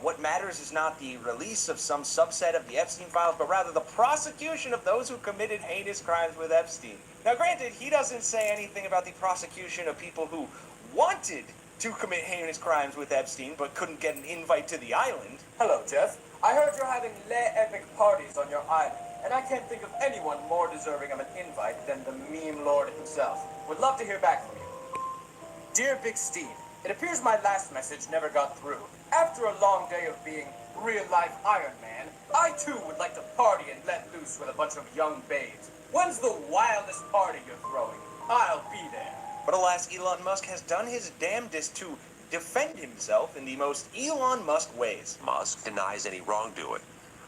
What matters is not the release of some subset of the Epstein files, but rather the prosecution of those who committed heinous crimes with Epstein. Now, granted, he doesn't say anything about the prosecution of people who wanted to commit heinous crimes with Epstein, but couldn't get an invite to the island. Hello, Jeff. I heard you're having epic parties on your island, and I can't think of anyone more deserving of an invite than the meme lord himself. Would love to hear back from you. Dear Big Steve, it appears my last message never got through. After a long day of being real-life Iron Man, I too would like to party and let loose with a bunch of young babes. When's the wildest party you're throwing? I'll be there. But alas, Elon Musk has done his damnedest to defend himself in the most Elon Musk ways. Musk denies any wrongdoing,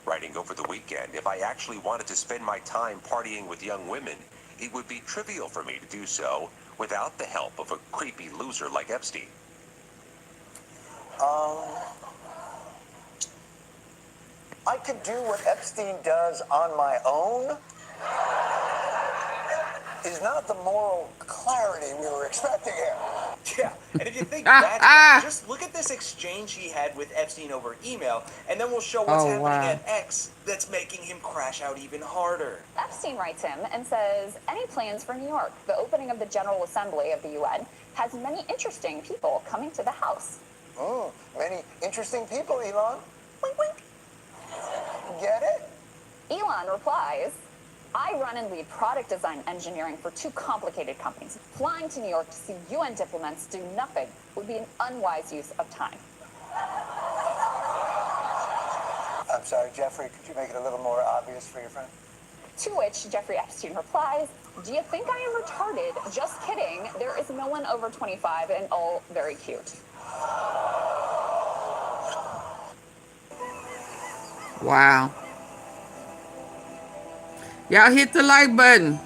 writing over the weekend, if I actually wanted to spend my time partying with young women, it would be trivial for me to do so without the help of a creepy loser like Epstein. I could do what Epstein does on my own. Is not the moral clarity we were expecting here. Yeah, and if you think that's just look at this exchange he had with Epstein over email, and then we'll show what's happening at X that's making him crash out even harder. Epstein writes him and says, any plans for New York? The opening of the General Assembly of the UN has many interesting people coming to the House. Many interesting people, Elon. Wink, wink. Get it? Elon replies, I run and lead product design engineering for two complicated companies. Flying to New York to see UN diplomats do nothing would be an unwise use of time. I'm sorry, Jeffrey, could you make it a little more obvious for your friend? To which Jeffrey Epstein replies, do you think I am retarded? Just kidding. There is no one over 25 and all very cute. Wow. Y'all hit the like button.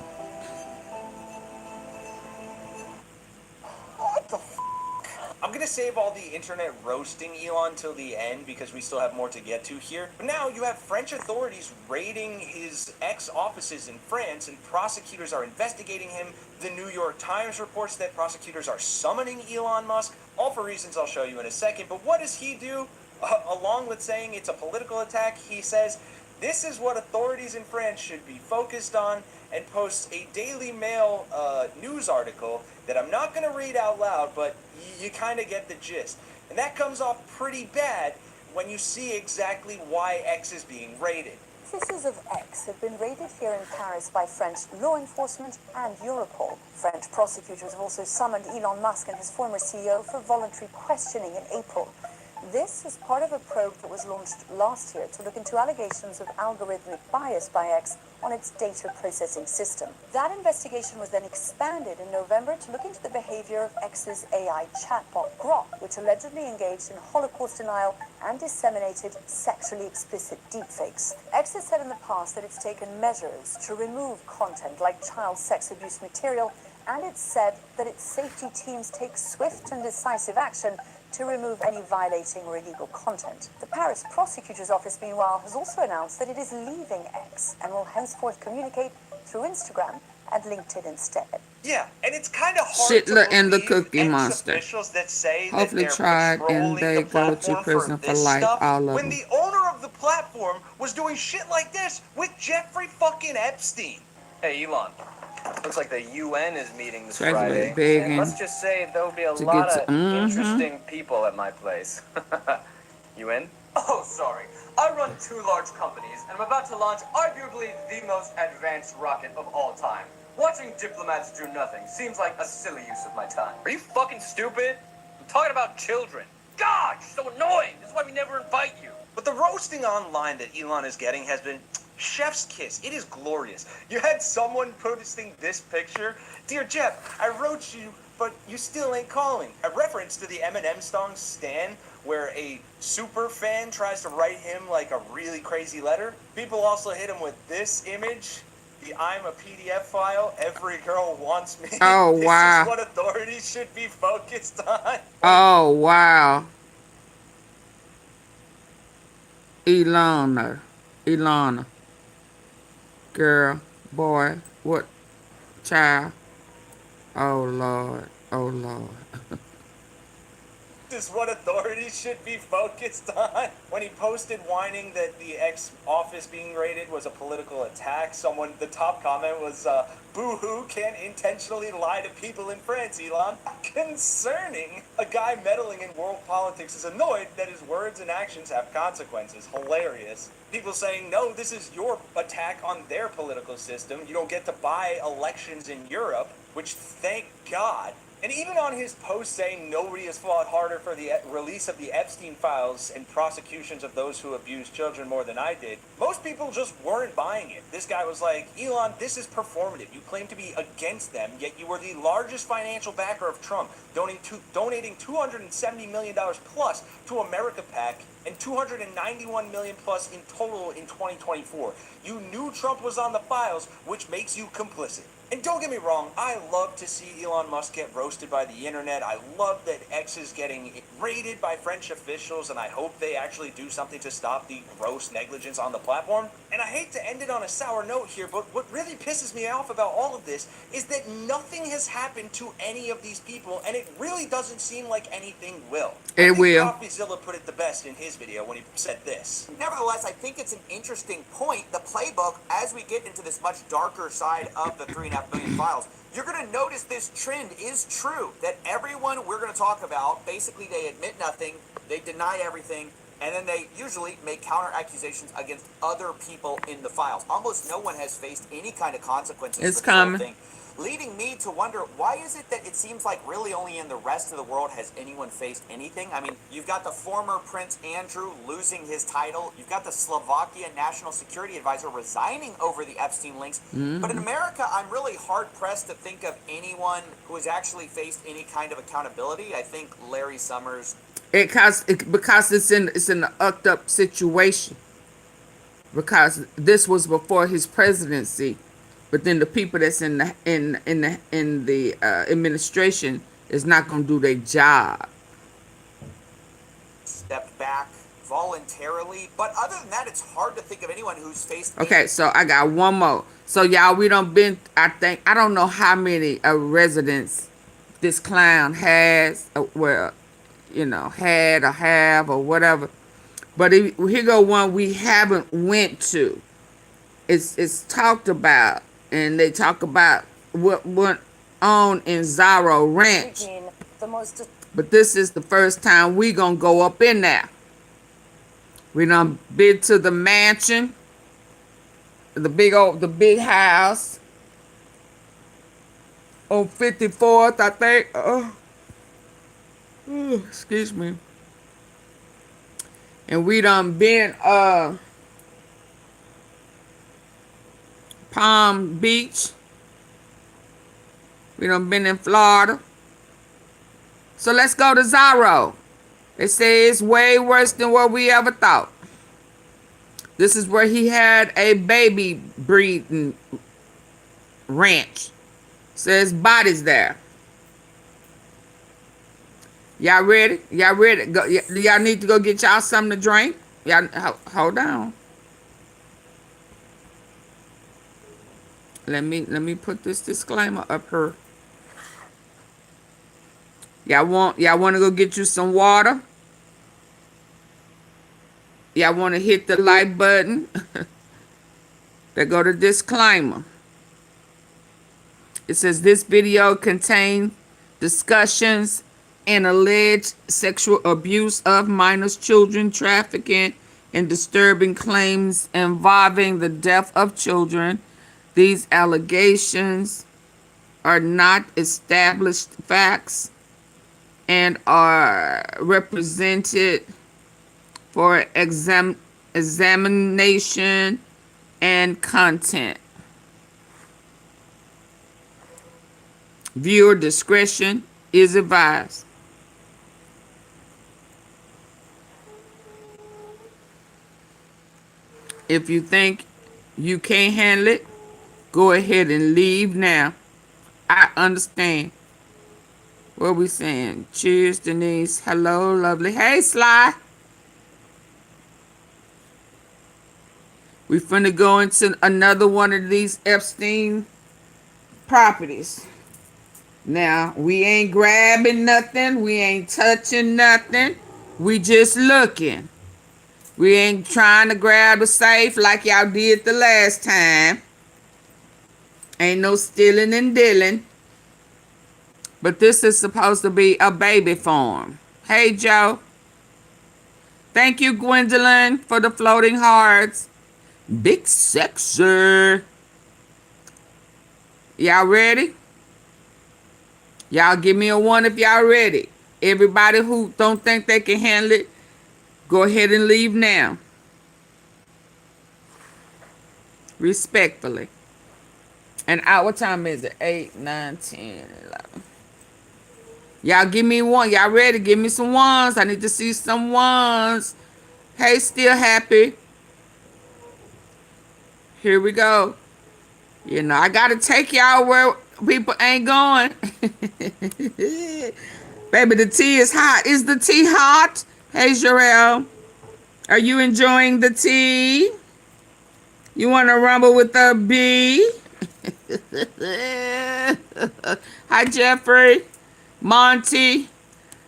I'm gonna to save all the internet roasting Elon till the end because we still have more to get to here. But now you have French authorities raiding his ex-offices in France, and prosecutors are investigating him. The New York Times reports that prosecutors are summoning Elon Musk, all for reasons I'll show you in a second. But what does he do? Along with saying it's a political attack, he says, this is what authorities in France should be focused on, and posts a Daily Mail news article that I'm not going to read out loud, but you kind of get the gist. And that comes off pretty bad when you see exactly why X is being raided. Offices of X have been raided here in Paris by French law enforcement and Europol. French prosecutors have also summoned Elon Musk and his former CEO for voluntary questioning in April. This is part of a probe that was launched last year to look into allegations of algorithmic bias by X on its data processing system. That investigation was then expanded in November to look into the behavior of X's AI chatbot Grok, which allegedly engaged in Holocaust denial and disseminated sexually explicit deepfakes. X has said in the past that it's taken measures to remove content like child sex abuse material, and it's said that its safety teams take swift and decisive action to remove any violating or illegal content. The Paris prosecutor's office, meanwhile, has also announced that it is leaving X and will henceforth communicate through Instagram and LinkedIn instead. Yeah, and it's kind of hard Shitler to and the believe Cookie Monster. ex-officials that say Hopefully that they're tried and patrolling they the go to platform prison for this life, stuff, all of when them. the owner of the platform was doing shit like this with Jeffrey fucking Epstein. Hey, Elon. Looks like the UN is meeting this Especially Friday. begging And let's just say there'll be a to lot get to- of interesting people at my place. You in? Oh, sorry. I run 2 large companies, and I'm about to launch arguably the most advanced rocket of all time. Watching diplomats do nothing seems like a silly use of my time. Are you fucking stupid? I'm talking about children. God, you're so annoying. This is why we never invite you. But the roasting online that Elon is getting has been chef's kiss. It is glorious. You had someone posting this picture. Dear Jeff, I wrote you, but you still ain't calling. A reference to the Eminem song Stan, where a super fan tries to write him like a really crazy letter. People also hit him with this image. The I'm a PDF file. Every girl wants me. Oh, wow. This is what authorities should be focused on. Oh, wow. Elana. Girl, boy, what? Child. Oh, Lord. Oh, Lord. This is what authorities should be focused on. When he posted whining that the ex-office being raided was a political attack, the top comment was, boo-hoo, can't intentionally lie to people in France, Elon. Concerning. A guy meddling in world politics is annoyed that his words and actions have consequences. Hilarious. People saying, no, this is your attack on their political system. You don't get to buy elections in Europe, which, thank God. And even on his post saying nobody has fought harder for the release of the Epstein files and prosecutions of those who abused children more than I did, most people just weren't buying it. This guy was like, Elon, this is performative. You claim to be against them, yet you were the largest financial backer of Trump, donating $270 million plus to America PAC and $291 million plus in total in 2024. You knew Trump was on the files, which makes you complicit. And don't get me wrong, I love to see Elon Musk get roasted by the internet. I love that X is getting raided by French officials, and I hope they actually do something to stop the gross negligence on the platform. And I hate to end it on a sour note here, but what really pisses me off about all of this is that nothing has happened to any of these people, and it really doesn't seem like anything will. It will. CoffeeZilla put it the best in his video when he said this. Nevertheless, I think it's an interesting point. The playbook, as we get into this much darker side of the 3.5 million files, you're going to notice this trend is true, that everyone we're going to talk about, basically they admit nothing, they deny everything, and then they usually make counter accusations against other people in the files. Almost no one has faced any kind of consequences It's for this whole coming. thing. Leading me to wonder, why is it that it seems like really only in the rest of the world has anyone faced anything? I mean, you've got the former Prince Andrew losing his title. You've got the Slovakia National Security Advisor resigning over the Epstein links. Mhm. But in America, I'm really hard-pressed to think of anyone who has actually faced any kind of accountability. I think Larry Summers. Because it's in an ucked up situation. Because this was before his presidency, but then the people that's in the administration is not going to do their job. stepped back voluntarily. But other than that, it's hard to think of anyone who's faced. Okay, so I got one more. So y'all, we done been, I don't know how many residents this clown has, well, you know, had or have or whatever. But here go one we haven't went to. It's talked about, and they talk about what went on in Zorro Ranch. But this is the first time we gonna go up in there. We done been to the mansion, the big house on 54th, I think. Excuse me. And we done been Palm Beach. We done been in Florida. So let's go to Zorro. They say it's way worse than what we ever thought. This is where he had a baby breeding ranch. Says bodies there. Y'all ready? Y'all ready? Y'all need to go get y'all something to drink? Y'all hold on. Let me put this disclaimer up here. Y'all want to go get you some water? Y'all want to hit the like button? There go the disclaimer. It says this video contains discussions and alleged sexual abuse of minors, children, trafficking, and disturbing claims involving the death of children. These allegations are not established facts and are represented for examination and content. Viewer discretion is advised. If you think you can't handle it, go ahead and leave now. I understand. What we saying? Cheers, Denise. Hello, lovely. Hey, Sly. We finna go into another one of these Epstein properties. Now, we ain't grabbing nothing. We ain't touching nothing. We just looking. We ain't trying to grab the safe like y'all did the last time. Ain't no stealing and dealing. But this is supposed to be a baby farm. Hey, Joe. Thank you, Gwendolyn, for the floating hearts. Big sexer. Y'all ready? Y'all give me a 1 if y'all ready. Everybody who don't think they can handle it, go ahead and leave now. Respectfully. And what time is it? 8, 9, 10, 11. Y'all give me 1. Y'all ready? Give me some 1s. I need to see some 1s. Hey, still happy. Here we go. You know, I got to take y'all where people ain't going. Baby, the tea is hot. Is the tea hot? Hey, Jarrell. Are you enjoying the tea? You want to rumble with the bee? Hi, Jeffrey. Monty.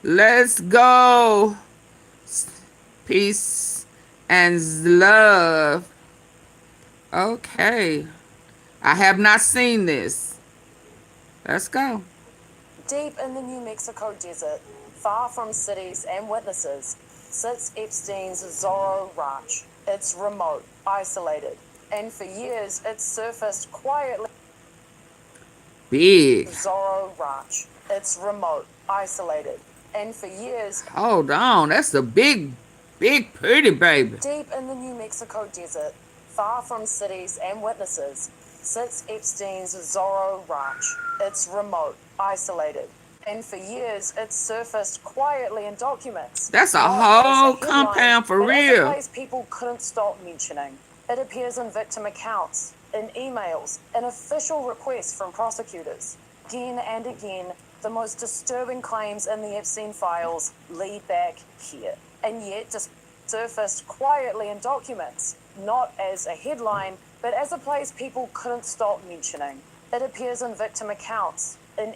Let's go. Peace and love. Okay. I have not seen this. Let's go. Deep in the New Mexico desert, far from cities and witnesses, sits Epstein's Zorro Ranch. It's remote, isolated, and for years it's surfaced quietly. Big. Zorro Ranch. It's remote, isolated, and for years. Hold on, that's a big, pretty baby. Deep in the New Mexico desert, far from cities and witnesses, sits Epstein's Zorro Ranch. It's remote, isolated, and for years it's surfaced quietly in documents. That's a whole compound for real. It's a place people couldn't stop mentioning. It appears in victim accounts, in emails, in official requests from prosecutors. Again and again, the most disturbing claims in the Epstein files lead back here. and yet just surfaced quietly in documents, not as a headline, but as a place people couldn't stop mentioning. It appears in victim accounts, in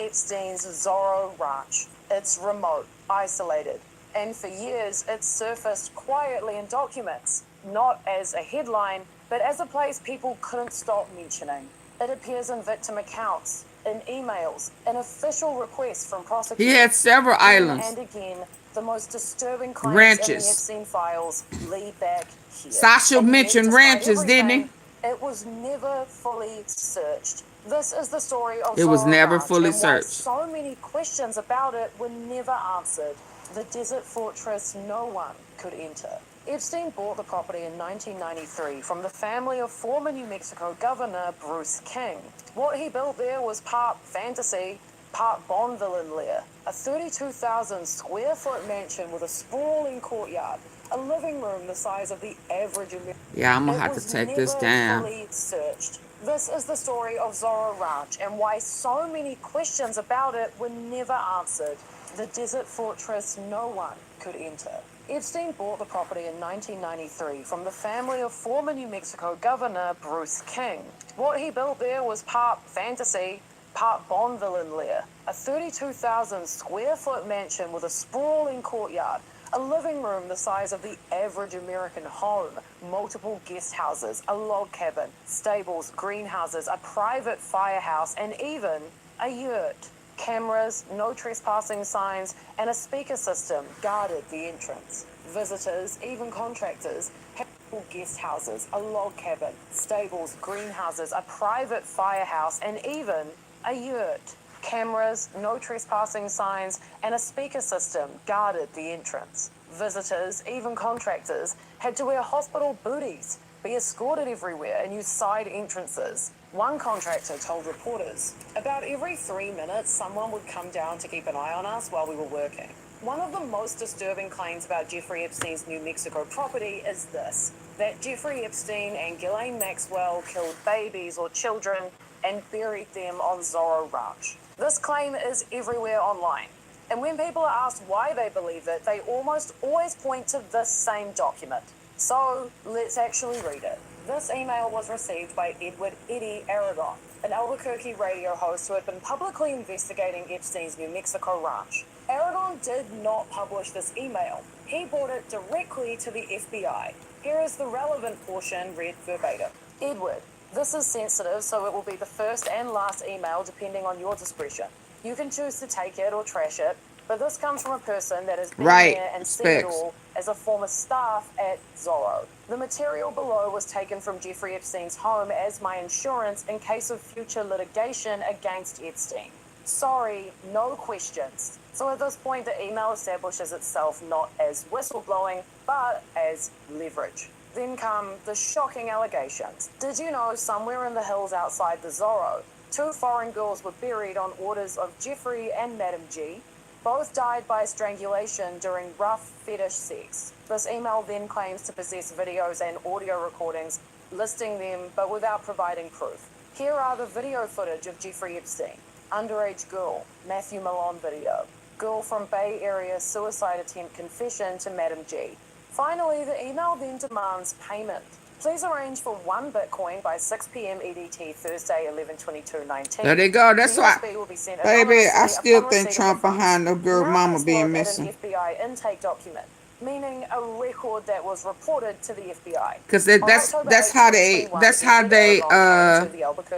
Epstein's Zorro Ranch. It's remote, isolated, and for years it's surfaced quietly in documents, not as a headline, but as a place people couldn't stop mentioning. It appears in victim accounts, in emails, in official requests from prosecutors. He had several islands. And again, the most disturbing claims in the Ranches. Epstein files lead back here. Sasha And yet, mentioned despite ranches, didn't he? everything, it was never fully searched. This is the story of It was Zorro never Ranch fully and why searched. so many questions about it were never answered. The desert fortress no one could enter. Epstein bought the property in 1993 from the family of former New Mexico Governor Bruce King. What he built there was part fantasy, part Bond villain lair, a 32,000 square foot mansion with a sprawling courtyard, a living room the size of the average American. Yeah, I'm gonna have to take this down. Fully searched. This is the story of Zorro Ranch and why so many questions about it were never answered. The desert fortress no one could enter. Epstein bought the property in 1993 from the family of former New Mexico Governor Bruce King. What he built there was part fantasy, part Bond villain lair, a 32,000 square foot mansion with a sprawling courtyard, a living room the size of the average American home, multiple guest houses, a log cabin, stables, greenhouses, a private firehouse, and even a yurt. Cameras, no trespassing signs, and a speaker system guarded the entrance. Visitors, even contractors, had guest houses, a log cabin, stables, greenhouses, a private firehouse, and even a yurt. Cameras, no trespassing signs, and a speaker system guarded the entrance. Visitors, even contractors, had to wear hospital booties, be escorted everywhere, and use side entrances. One contractor told reporters, about every 3 minutes, someone would come down to keep an eye on us while we were working. One of the most disturbing claims about Jeffrey Epstein's New Mexico property is this, that Jeffrey Epstein and Ghislaine Maxwell killed babies or children and buried them on Zorro Ranch. This claim is everywhere online. And when people are asked why they believe it, they almost always point to this same document. So let's actually read it. This email was received by Edward Eddie Aragon, an Albuquerque radio host who had been publicly investigating Epstein's New Mexico ranch. Aragon did not publish this email. He brought it directly to the FBI. Here is the relevant portion read verbatim. Edward, this is sensitive, so it will be the first and last email depending on your discretion. You can choose to take it or trash it, but this comes from a person that has been there and seen it all as a former staff at Zorro. The material below was taken from Jeffrey Epstein's home as my insurance in case of future litigation against Epstein. Sorry, no questions. So at this point, the email establishes itself not as whistleblowing, but as leverage. Then come the shocking allegations. Did you know somewhere in the hills outside the Zorro, 2 foreign girls were buried on orders of Jeffrey and Madam G? Both died by strangulation during rough fetish sex. This email then claims to possess videos and audio recordings listing them, but without providing proof. Here are the video footage of Jeffrey Epstein. Underage girl, Matthew Malone video. Girl from Bay Area suicide attempt confession to Madam G. Finally, the email then demands payment. Please arrange for 1 Bitcoin by 6 p.m. EDT Thursday, 11/22/19. There they go. That's why, baby, I still think receipt Trump behind the girl mama being missing. An FBI intake document, meaning a record that was reported to the FBI. Because that's how they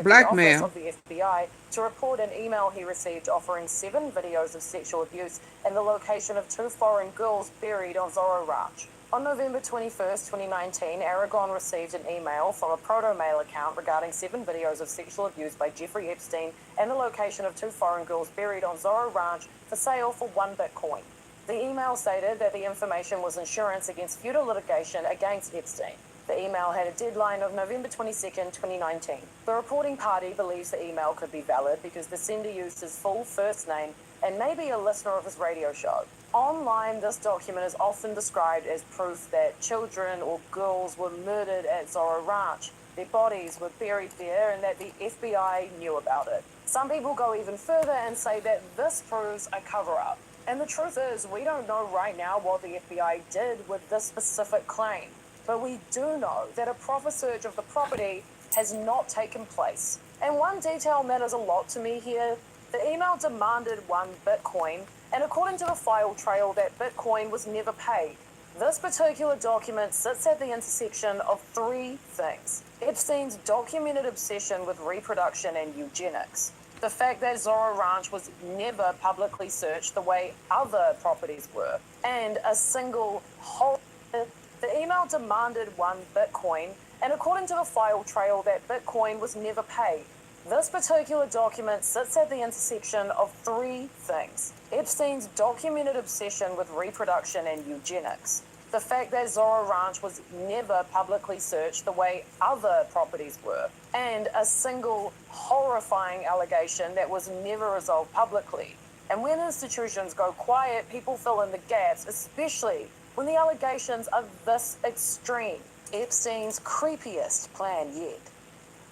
blackmail. Of the FBI to report an email he received offering 7 videos of sexual abuse and the location of 2 foreign girls buried on Zorro Ranch. On November 21st, 2019, Aragon received an email from a proto-mail account regarding 7 videos of sexual abuse by Jeffrey Epstein and the location of 2 foreign girls buried on Zorro Ranch for sale for 1 Bitcoin. The email stated that the information was insurance against future litigation against Epstein. The email had a deadline of November 22nd, 2019. The reporting party believes the email could be valid because the sender used his full first name and may be a listener of his radio show. Online, this document is often described as proof that children or girls were murdered at Zorro Ranch. Their bodies were buried there and that the FBI knew about it. Some people go even further and say that this proves a cover-up. And the truth is, we don't know right now what the FBI did with this specific claim. But we do know that a proper search of the property has not taken place. And one detail matters a lot to me here. The email demanded 1 Bitcoin, and according to the file trail, that Bitcoin was never paid. This particular document sits at the intersection of 3 things. Epstein's documented obsession with reproduction and eugenics. The fact that Zorro Ranch was never publicly searched the way other properties were. And a single whole... The email demanded 1 Bitcoin, and according to the file trail, that Bitcoin was never paid. This particular document sits at the intersection of 3 things. Epstein's documented obsession with reproduction and eugenics. The fact that Zorro Ranch was never publicly searched the way other properties were. And a single horrifying allegation that was never resolved publicly. And when institutions go quiet, people fill in the gaps, especially when the allegations are this extreme. Epstein's creepiest plan yet.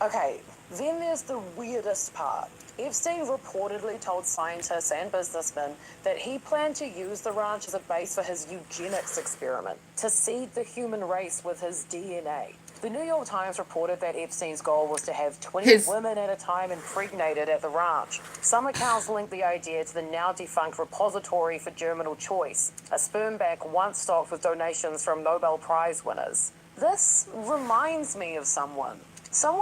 Okay, then there's the weirdest part. Epstein reportedly told scientists and businessmen that he planned to use the ranch as a base for his eugenics experiment, to seed the human race with his DNA. The New York Times reported that Epstein's goal was to have 20 women at a time impregnated at the ranch. Some accounts link the idea to the now defunct Repository for Germinal Choice, a sperm bank once stocked with donations from Nobel Prize winners. This reminds me of someone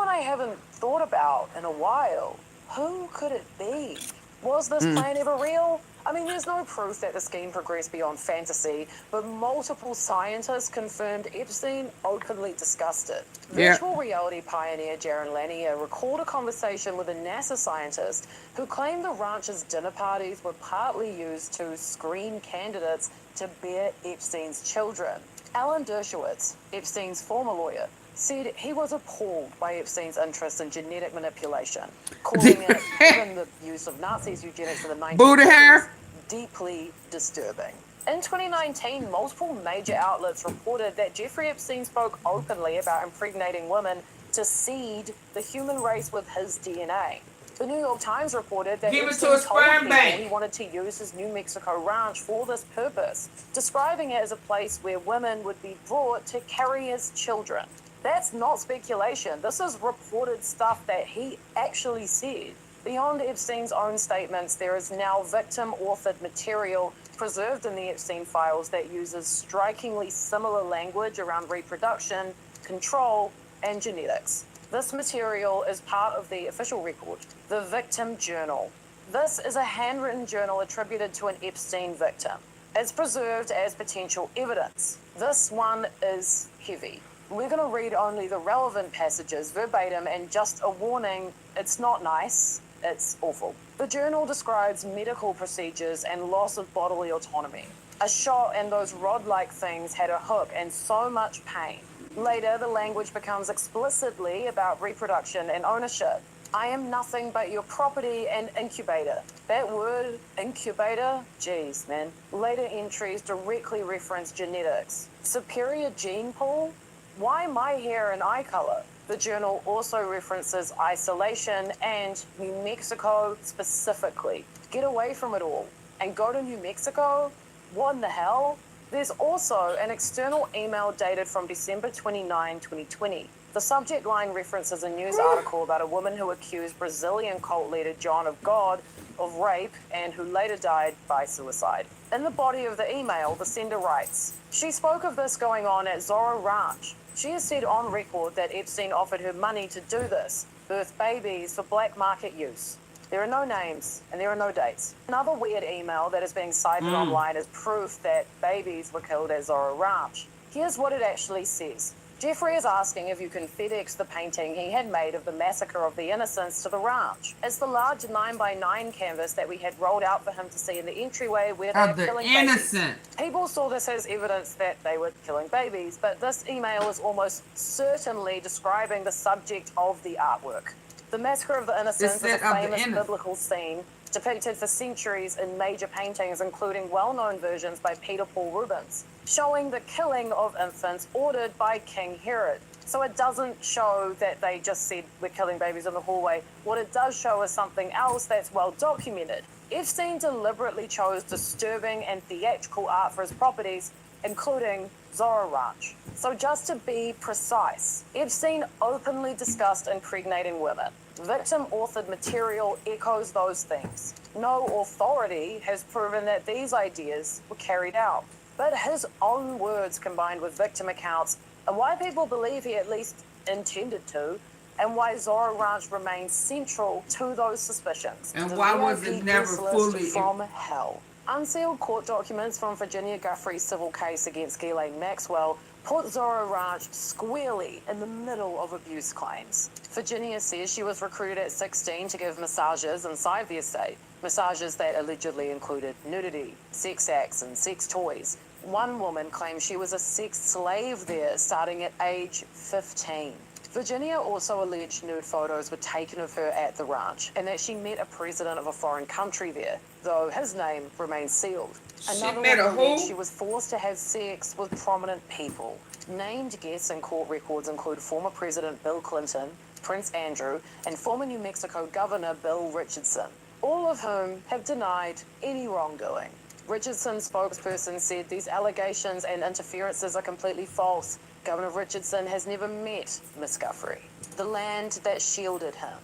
I haven't thought about in a while. Who could it be? Was this plan ever real? I mean, there's no proof that the scheme progressed beyond fantasy, but multiple scientists confirmed Epstein openly discussed it. Virtual reality pioneer Jaron Lanier recalled a conversation with a NASA scientist who claimed the ranch's dinner parties were partly used to screen candidates to bear Epstein's children. Alan Dershowitz, Epstein's former lawyer, said he was appalled by Epstein's interest in genetic manipulation, calling it, given the use of Nazis' eugenics in the 1950s, deeply disturbing. In 2019, multiple major outlets reported that Jeffrey Epstein spoke openly about impregnating women to seed the human race with his DNA. The New York Times reported that Epstein told people he wanted to use his New Mexico ranch for this purpose, describing it as a place where women would be brought to carry his children. That's not speculation. This is reported stuff that he actually said. Beyond Epstein's own statements, there is now victim-authored material preserved in the Epstein files that uses strikingly similar language around reproduction, control, and genetics. This material is part of the official record, the Victim Journal. This is a handwritten journal attributed to an Epstein victim. It's preserved as potential evidence. This one is heavy. We're going to read only the relevant passages verbatim, and just a warning, it's not nice, it's awful. The journal describes medical procedures and loss of bodily autonomy. A shot and those rod-like things had a hook and so much pain. Later, the language becomes explicitly about reproduction and ownership. I am nothing but your property and incubator. That word, incubator, geez, man. Later entries directly reference genetics. Superior gene pool? Why my hair and eye color? The journal also references isolation and New Mexico specifically. Get away from it all and go to New Mexico? What in the hell? There's also an external email dated from December 29, 2020. The subject line references a news article about a woman who accused Brazilian cult leader John of God of rape and who later died by suicide. In the body of the email, the sender writes, "She spoke of this going on at Zorro Ranch. She has said on record that Epstein offered her money to do this, birth babies for black market use. There are no names and there are no dates." Another weird email that is being cited online as proof that babies were killed at Zorro Ranch. Here's what it actually says. Jeffrey is asking if you can FedEx the painting he had made of the massacre of the innocents to the ranch. It's the large 9x9 canvas that we had rolled out for him to see in the entryway where they were killing babies. People saw this as evidence that they were killing babies, but this email is almost certainly describing the subject of the artwork. The massacre of the innocents is a famous biblical scene depicted for centuries in major paintings, including well-known versions by Peter Paul Rubens, showing the killing of infants ordered by King Herod. So it doesn't show that they just said we're killing babies in the hallway. What it does show is something else that's well documented. Epstein deliberately chose disturbing and theatrical art for his properties, including Zorro Ranch. So just to be precise, Epstein openly discussed impregnating women. Victim-authored material echoes those things. No authority has proven that these ideas were carried out. But his own words combined with victim accounts and why people believe he at least intended to, and why Zorro Ranch remains central to those suspicions. And The why was VIP it never guest list fully from hell? Unsealed court documents from Virginia Guthrie's civil case against Ghislaine Maxwell put Zorro Ranch squarely in the middle of abuse claims. Virginia says she was recruited at 16 to give massages inside the estate, massages that allegedly included nudity, sex acts, and sex toys. One woman claims she was a sex slave there starting at age 15. Virginia also alleged nude photos were taken of her at the ranch and that she met a president of a foreign country there, though his name remains sealed. Another met a woman who? alleged she was forced to have sex with prominent people. Named guests in court records include former President Bill Clinton, Prince Andrew, and former New Mexico Governor Bill Richardson, all of whom have denied any wrongdoing. Richardson's spokesperson said these allegations and interferences are completely false. Governor Richardson has never met Miss Guthrie. The land that shielded him.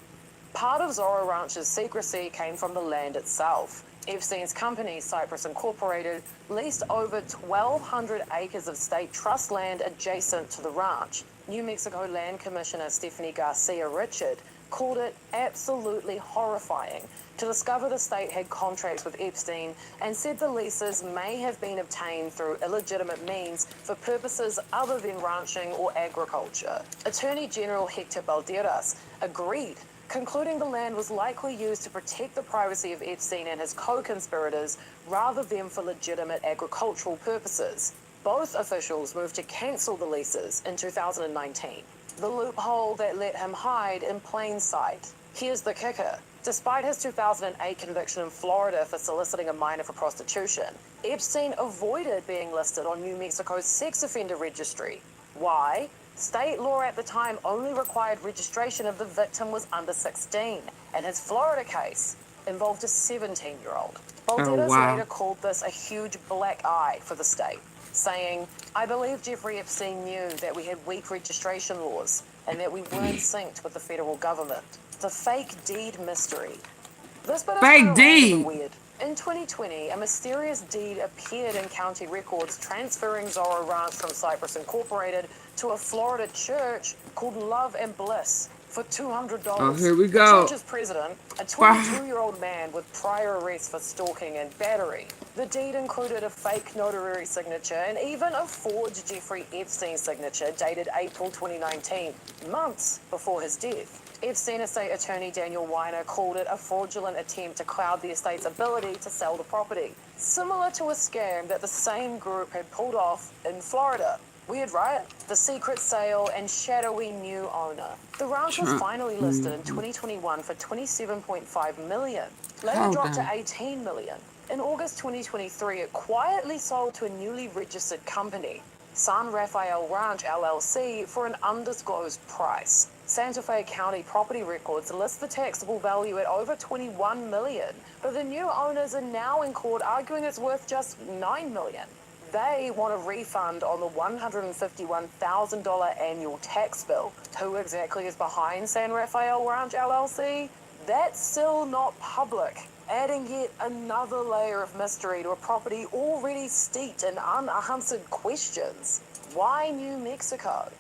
Part of Zorro Ranch's secrecy came from the land itself. Epstein's company, Cypress Incorporated, leased over 1,200 acres of state trust land adjacent to the ranch. New Mexico Land Commissioner Stephanie Garcia Richard called it absolutely horrifying to discover the state had contracts with Epstein and said the leases may have been obtained through illegitimate means for purposes other than ranching or agriculture. Attorney General Hector Balderas agreed, concluding the land was likely used to protect the privacy of Epstein and his co-conspirators rather than for legitimate agricultural purposes. Both officials moved to cancel the leases in 2019. The loophole that let him hide in plain sight. Here's the kicker. Despite his 2008 conviction in Florida for soliciting a minor for prostitution, Epstein avoided being listed on New Mexico's sex offender registry. Why? State law at the time only required registration if the victim was under 16, and his Florida case involved a 17-year-old. Balderas later called this a huge black eye for the state, saying, "I believe Jeffrey Epstein knew that we had weak registration laws and that we weren't synced with the federal government." The fake deed mystery. This bit is kind of random and weird. In 2020, a mysterious deed appeared in county records transferring Zorro Ranch from Cypress Incorporated to a Florida church called Love and Bliss for $200. Oh, here we go. The church's president, a 22-year-old man with prior arrests for stalking and battery. The deed included a fake notary signature and even a forged Jeffrey Epstein signature dated April 2019, months before his death. Epstein estate attorney Daniel Weiner called it a fraudulent attempt to cloud the estate's ability to sell the property, similar to a scam that the same group had pulled off in Florida. Weird, right? The secret sale and shadowy new owner. The ranch was finally listed in 2021 for $27.5 million. Later dropped to $18 million. In August 2023, it quietly sold to a newly registered company, San Rafael Ranch LLC, for an undisclosed price. Santa Fe County property records list the taxable value at over $21 million, but the new owners are now in court arguing it's worth just $9 million. They want a refund on the $151,000 annual tax bill. Who exactly is behind San Rafael Ranch LLC? That's still not public, adding yet another layer of mystery to a property already steeped in unanswered questions. Why New Mexico?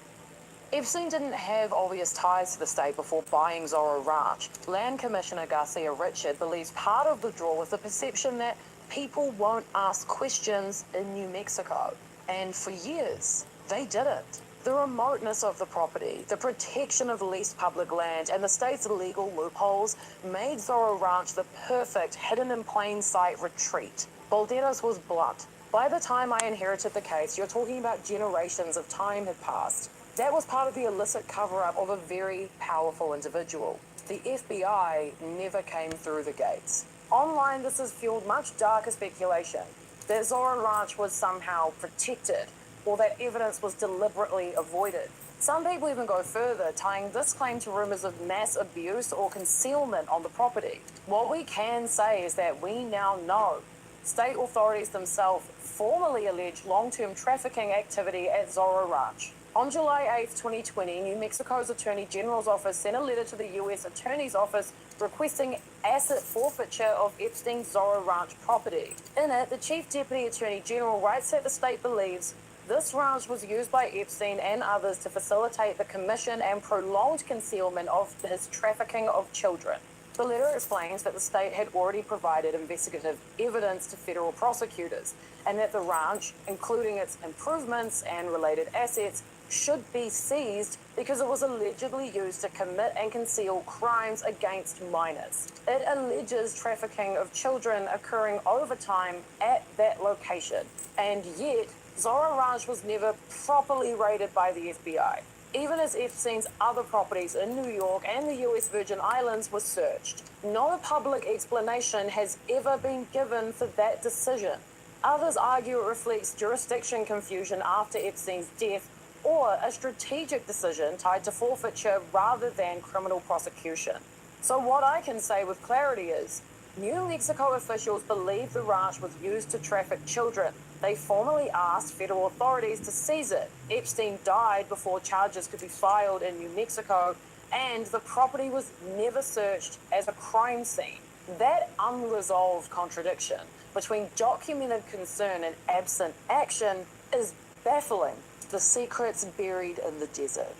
Epstein didn't have obvious ties to the state before buying Zorro Ranch. Land Commissioner Garcia Richard believes part of the draw was the perception that people won't ask questions in New Mexico. And for years, they didn't. The remoteness of the property, the protection of leased public land, and the state's legal loopholes made Zorro Ranch the perfect hidden in plain sight retreat. Balderas was blunt. By the time I inherited the case, you're talking about generations of time had passed. That was part of the illicit cover-up of a very powerful individual. The FBI never came through the gates. Online, this has fueled much darker speculation that Zorro Ranch was somehow protected, or that evidence was deliberately avoided. Some people even go further, tying this claim to rumors of mass abuse or concealment on the property. What we can say is that we now know state authorities themselves formally alleged long-term trafficking activity at Zorro Ranch. On July 8, 2020, New Mexico's Attorney General's office sent a letter to the U.S. Attorney's Office requesting asset forfeiture of Epstein's Zorro Ranch property. In it, the Chief Deputy Attorney General writes that the state believes this ranch was used by Epstein and others to facilitate the commission and prolonged concealment of his trafficking of children. The letter explains that the state had already provided investigative evidence to federal prosecutors and that the ranch, including its improvements and related assets, should be seized because it was allegedly used to commit and conceal crimes against minors. It alleges trafficking of children occurring over time at that location, and yet Zorro Ranch was never properly raided by the FBI, even as Epstein's other properties in New York and the US Virgin Islands were searched. No public explanation has ever been given for that decision. Others argue it reflects jurisdiction confusion after Epstein's death or a strategic decision tied to forfeiture rather than criminal prosecution. So what I can say with clarity is, New Mexico officials believe the ranch was used to traffic children. They formally asked federal authorities to seize it. Epstein died before charges could be filed in New Mexico, and the property was never searched as a crime scene. That unresolved contradiction between documented concern and absent action is baffling. The secrets buried in the desert.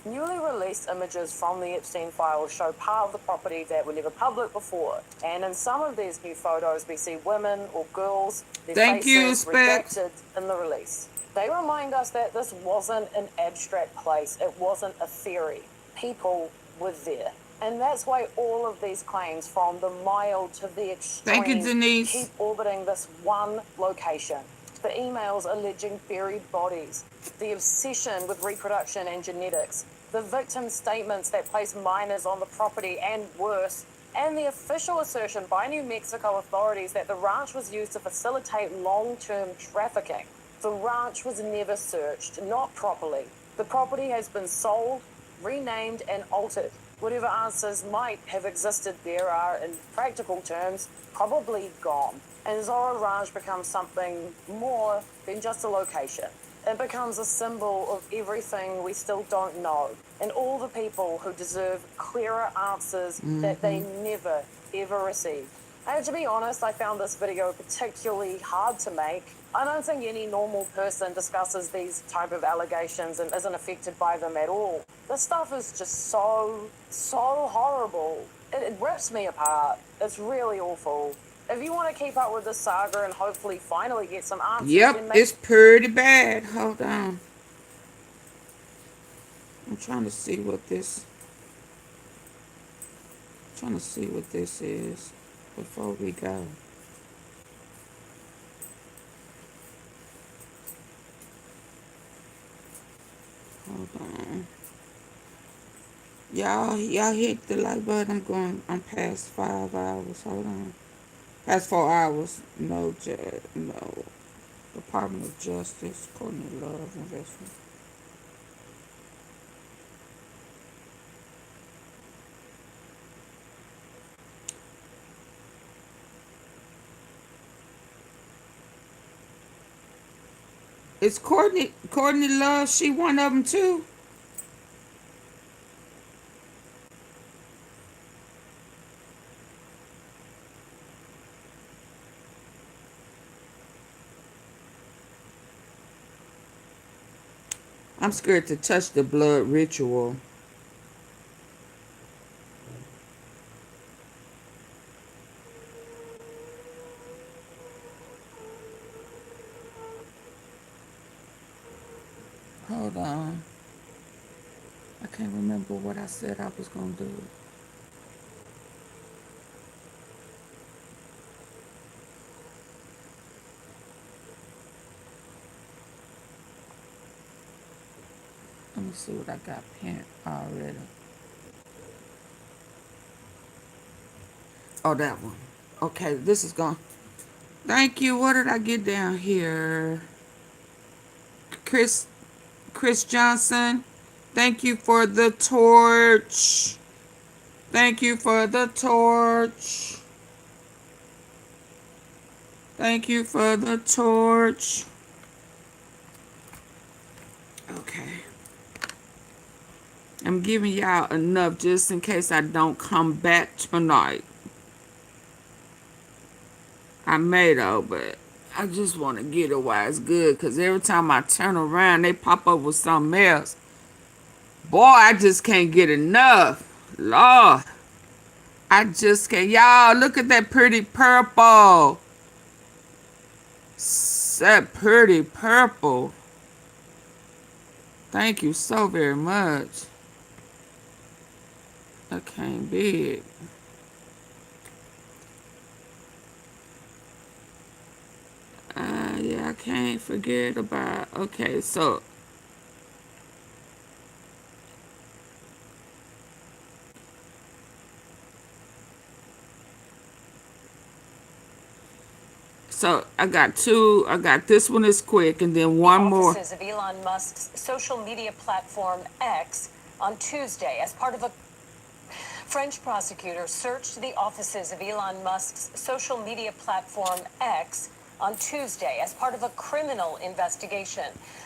Newly released images from the Epstein files show part of the property that were never public before. And in some of these new photos, we see women or girls, their faces redacted in the release. They remind us that this wasn't an abstract place. It wasn't a theory. People were there. And that's why all of these claims, from the mild to the extreme, keep orbiting this one location. The emails alleging buried bodies, the obsession with reproduction and genetics, the victim statements that place minors on the property and worse, and the official assertion by New Mexico authorities that the ranch was used to facilitate long-term trafficking. The ranch was never searched, not properly. The property has been sold, renamed, and altered. Whatever answers might have existed there are, in practical terms, probably gone. And Zorro Ranch becomes something more than just a location. It becomes a symbol of everything we still don't know, and all the people who deserve clearer answers that they never, ever received. And to be honest, I found this video particularly hard to make. I don't think any normal person discusses these type of allegations and isn't affected by them at all. This stuff is just so horrible. It rips me apart. It's really awful. If you want to keep up with this saga and hopefully finally get some answers, Yep, it's pretty bad. Hold on. I'm trying to see what this is before we go. Hold on. Y'all hit the like button. I'm past 5 hours. Hold on. Past 4 hours. No Department of Justice, Courtney Love investment. Is Courtney Love, she one of them too? I'm scared to touch the blood ritual. Hold on. I can't remember what I said I was going to do. Let me see what I got pinned already. Oh, that one. Okay, this is gone. Thank you. What did I get down here? Chris Johnson. Thank you for the torch. Thank you for the torch. Thank you for the torch. Okay. I'm giving y'all enough just in case I don't come back tonight. I may though, but I just want to get it while it's good, because every time I turn around, they pop up with something else. Boy, I just can't get enough. Lord. I just can't. Y'all, look at that pretty purple. That pretty purple. Thank you so very much. That came big. Yeah, I can't forget about. Okay, so I got two. I got this one is quick, and then one more. Offices of Elon Musk's social media platform X on Tuesday as part of a French prosecutor searched the offices of Elon Musk's social media platform X on Tuesday as part of a criminal investigation.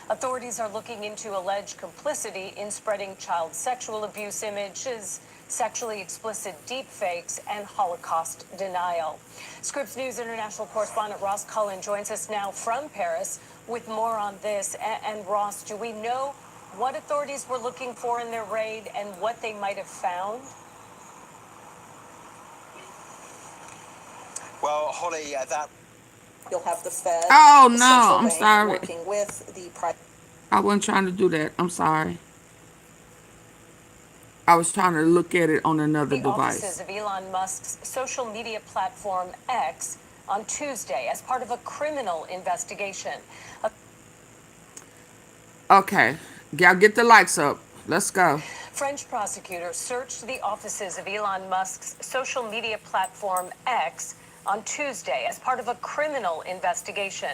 Authorities are looking into alleged complicity in spreading child sexual abuse images, sexually explicit deepfakes, and Holocaust denial. Scripps News international correspondent Ross Cullen joins us now from Paris with more on this. And Ross, do we know what authorities were looking for in their raid and what they might have found? Well, Holly, that You'll have the Fed. Oh the no, central I'm bank sorry. Working with the I wasn't trying to do that. I'm sorry. I was trying to look at it on another device. Offices of Elon Musk's social media platform X on Tuesday as part of a criminal investigation. Okay, y'all get the lights up. Let's go. French prosecutors searched the offices of Elon Musk's social media platform X on Tuesday as part of a criminal investigation.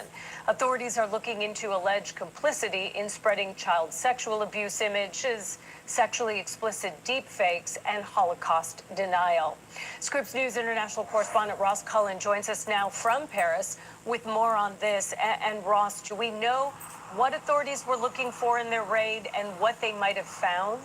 Authorities are looking into alleged complicity in spreading child sexual abuse images, sexually explicit deepfakes, and Holocaust denial. Scripps News international correspondent Ross Cullen joins us now from Paris with more on this. And Ross, do we know what authorities were looking for in their raid and what they might have found?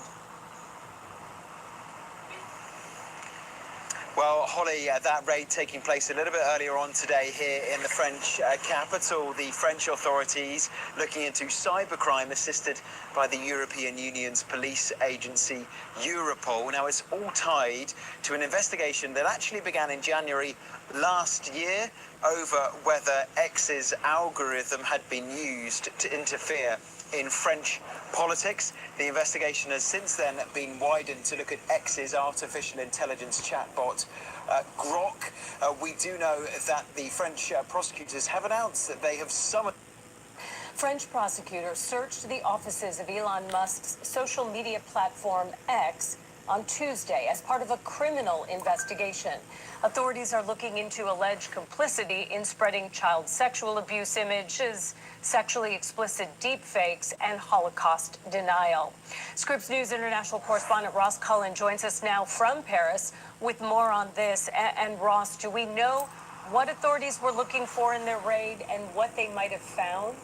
Well, Holly, that raid taking place a little bit earlier on today here in the French capital. The French authorities looking into cybercrime assisted by the European Union's police agency, Europol. Now, it's all tied to an investigation that actually began in January last year over whether X's algorithm had been used to interfere in French politics. The investigation has since then been widened to look at X's artificial intelligence chatbot, Grok. We do know that the French prosecutors have announced that they have summoned. French prosecutors searched the offices of Elon Musk's social media platform X on Tuesday as part of a criminal investigation. Authorities are looking into alleged complicity in spreading child sexual abuse images, sexually explicit deepfakes, and Holocaust denial. Scripps News international correspondent Ross Cullen joins us now from Paris with more on this. And Ross, do we know what authorities were looking for in their raid and what they might have found?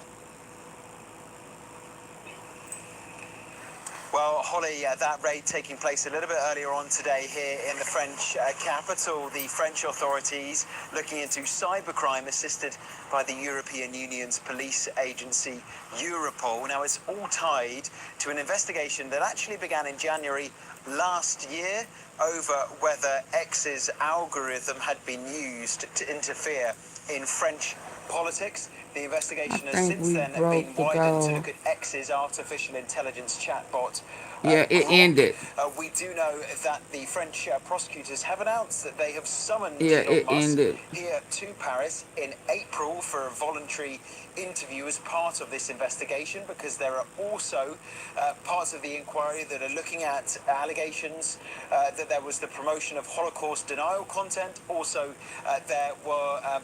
Well, Holly, that raid taking place a little bit earlier on today here in the French capital. The French authorities looking into cybercrime assisted by the European Union's police agency, Europol. Now, it's all tied to an investigation that actually began in January last year over whether X's algorithm had been used to interfere in French politics. The investigation has since then been widened to look at X's artificial intelligence chatbot. Yeah, it Grok. ended. We do know that the French prosecutors have announced that they have summoned Yeah, Elon it Musk ended. here to Paris in April for a voluntary interview as part of this investigation, because there are also parts of the inquiry that are looking at allegations that there was the promotion of Holocaust denial content. Also, there were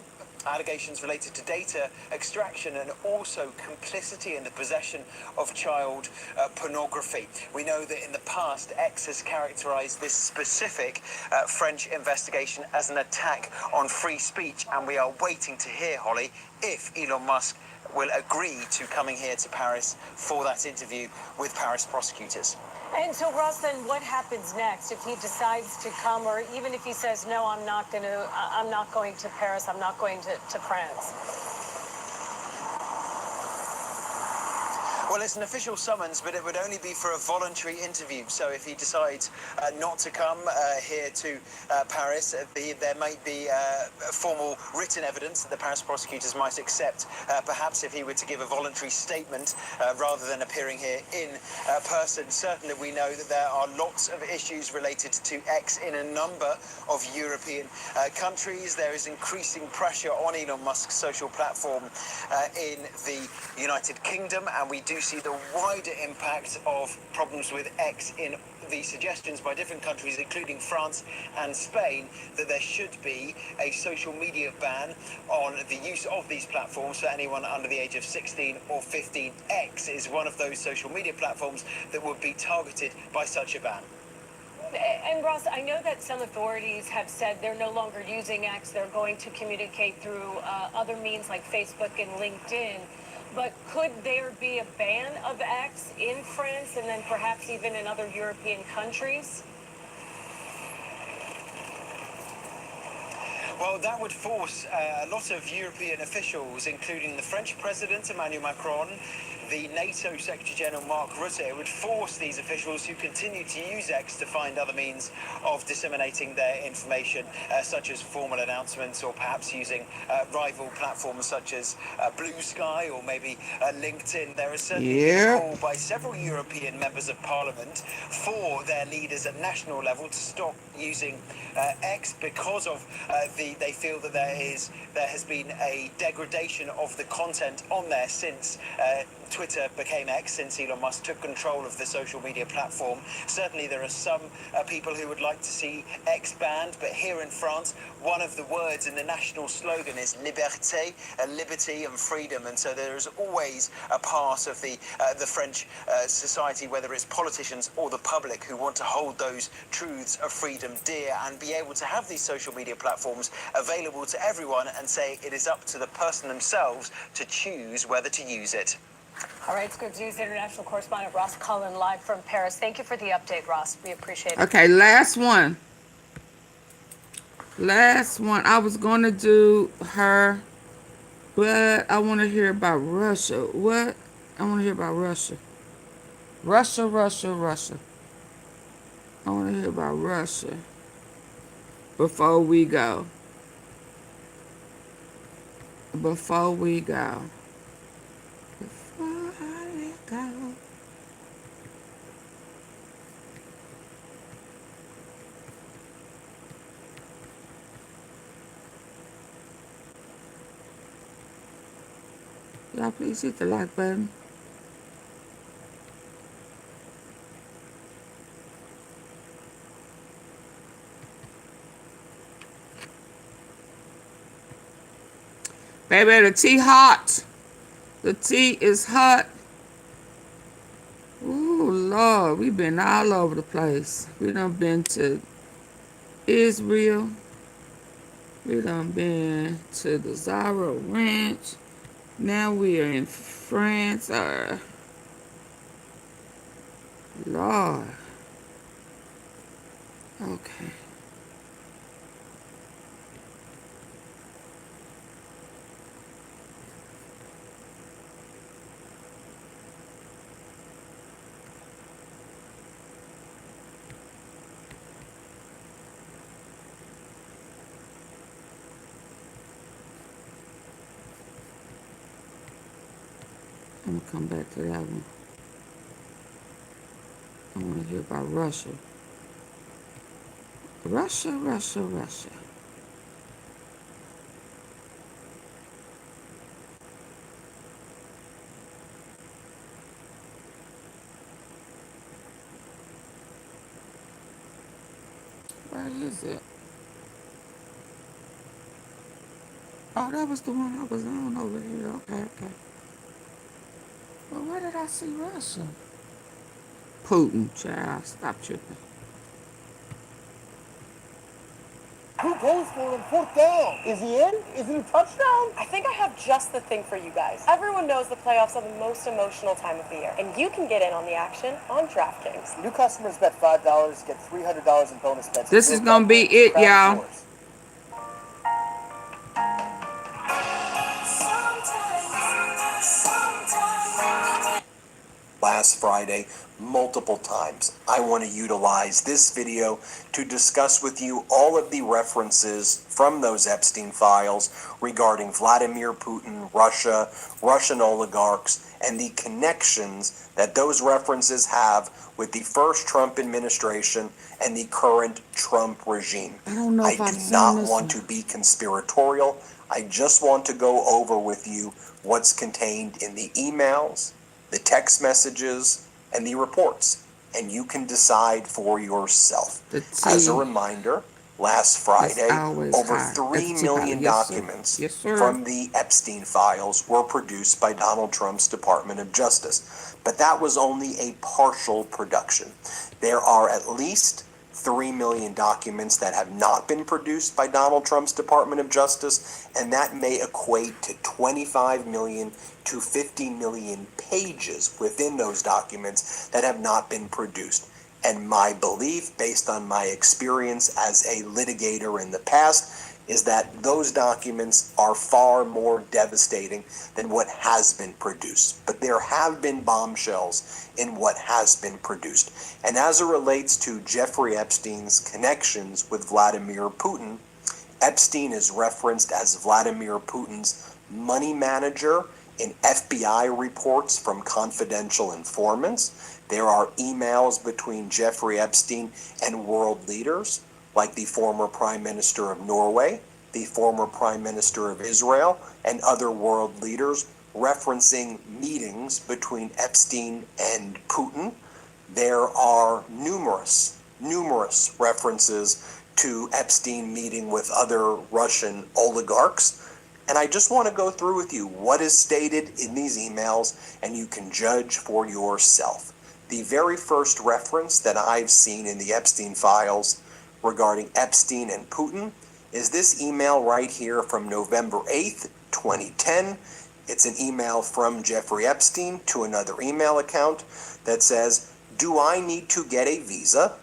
allegations related to data extraction and also complicity in the possession of child pornography. We know that in the past, X has characterized this specific French investigation as an attack on free speech, and we are waiting to hear, Holly, if Elon Musk will agree to coming here to Paris for that interview with Paris prosecutors. And so, Ross, then what happens next if he decides to come, or even if he says, no, I'm not going to Paris, I'm not going to France? Well, it's an official summons, but it would only be for a voluntary interview. So if he decides not to come here to Paris, there might be formal written evidence that the Paris prosecutors might accept, perhaps if he were to give a voluntary statement rather than appearing here in person. Certainly, we know that there are lots of issues related to X in a number of European countries. There is increasing pressure on Elon Musk's social platform in the United Kingdom, and we do see the wider impact of problems with X in the suggestions by different countries, including France and Spain, that there should be a social media ban on the use of these platforms for anyone under the age of 16 or 15. X is one of those social media platforms that would be targeted by such a ban. And Ross, I know that some authorities have said they're no longer using X. They're going to communicate through other means like Facebook and LinkedIn. But could there be a ban of X in France and then perhaps even in other European countries? Well, that would force a lot of European officials, including the French President Emmanuel Macron, the NATO Secretary General Mark Rutte. It would force these officials who continue to use X to find other means of disseminating their information, such as formal announcements, or perhaps using rival platforms such as Blue Sky or maybe LinkedIn. There has certainly been a call by several European members of Parliament for their leaders at national level to stop using X because of they feel that there has been a degradation of the content on there since Twitter became X, since Elon Musk took control of the social media platform. Certainly there are some people who would like to see X banned, but here in France, one of the words in the national slogan is liberté, liberty and freedom, and so there is always a part of the French society, whether it's politicians or the public, who want to hold those truths of freedom dear and be able to have these social media platforms available to everyone and say it is up to the person themselves to choose whether to use it. All right, Scripps News international correspondent Ross Cullen live from Paris. Thank you for the update, Ross. We appreciate it. Okay, last one. Last one. I was going to do her, but I want to hear about Russia. What? I want to hear about Russia. Russia. I want to hear about Russia before we go. Before we go. Y'all please hit the like button. Baby, the tea hot. The tea is hot. Ooh, Lord, we've been all over the place. We done been to Israel. We done been to the Zara Ranch. Now we are in France. Lord. Okay. I'm gonna come back to that one. I want to hear about Russia. Russia. Where is it? Oh, that was the one I was on over here. Okay, okay. Well, where did I see Russia? Putin, child. Stop tripping. Who goes for him? Fourth down. Is he in? Is it a touchdown? I think I have just the thing for you guys. Everyone knows the playoffs are the most emotional time of the year, and you can get in on the action on DraftKings. New customers bet $5, get $300 in bonus bets. This is gonna be it, y'all. Last Friday multiple times. I want to utilize this video to discuss with you all of the references from those Epstein files regarding Vladimir Putin, Russia, Russian oligarchs, and the connections that those references have with the first Trump administration and the current Trump regime. I don't know if I've do seen not this want one. to be conspiratorial. I just want to go over with you what's contained in the emails, the text messages, and the reports, and you can decide for yourself. As a reminder, last Friday, over 3 million documents from the Epstein files were produced by Donald Trump's Department of Justice, but that was only a partial production. There are at least 3 million documents that have not been produced by Donald Trump's Department of Justice, and that may equate to 25 million to 50 million pages within those documents that have not been produced. And my belief, based on my experience as a litigator in the past, is that those documents are far more devastating than what has been produced. But there have been bombshells in what has been produced. And as it relates to Jeffrey Epstein's connections with Vladimir Putin, Epstein is referenced as Vladimir Putin's money manager in FBI reports from confidential informants. There are emails between Jeffrey Epstein and world leaders, like the former Prime Minister of Norway, the former Prime Minister of Israel, and other world leaders referencing meetings between Epstein and Putin. There are numerous references to Epstein meeting with other Russian oligarchs. And I just want to go through with you what is stated in these emails, and you can judge for yourself. The very first reference that I've seen in the Epstein files regarding Epstein and Putin is this email right here from November 8th, 2010. It's an email from Jeffrey Epstein to another email account that says, "Do I need to get a visa?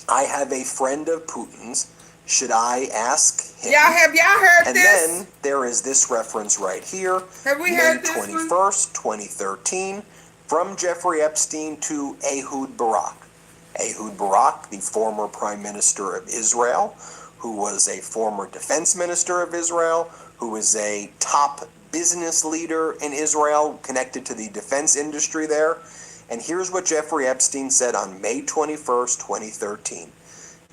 I have a friend of Putin's. Should I ask him?" Have y'all heard and this? And then there is this reference right here. Have we May heard this 21st, 2013, from Jeffrey Epstein to Ehud Barak. Ehud Barak, the former Prime Minister of Israel, who was a former Defense Minister of Israel, who was a top business leader in Israel connected to the defense industry there. And here's what Jeffrey Epstein said on May 21st, 2013.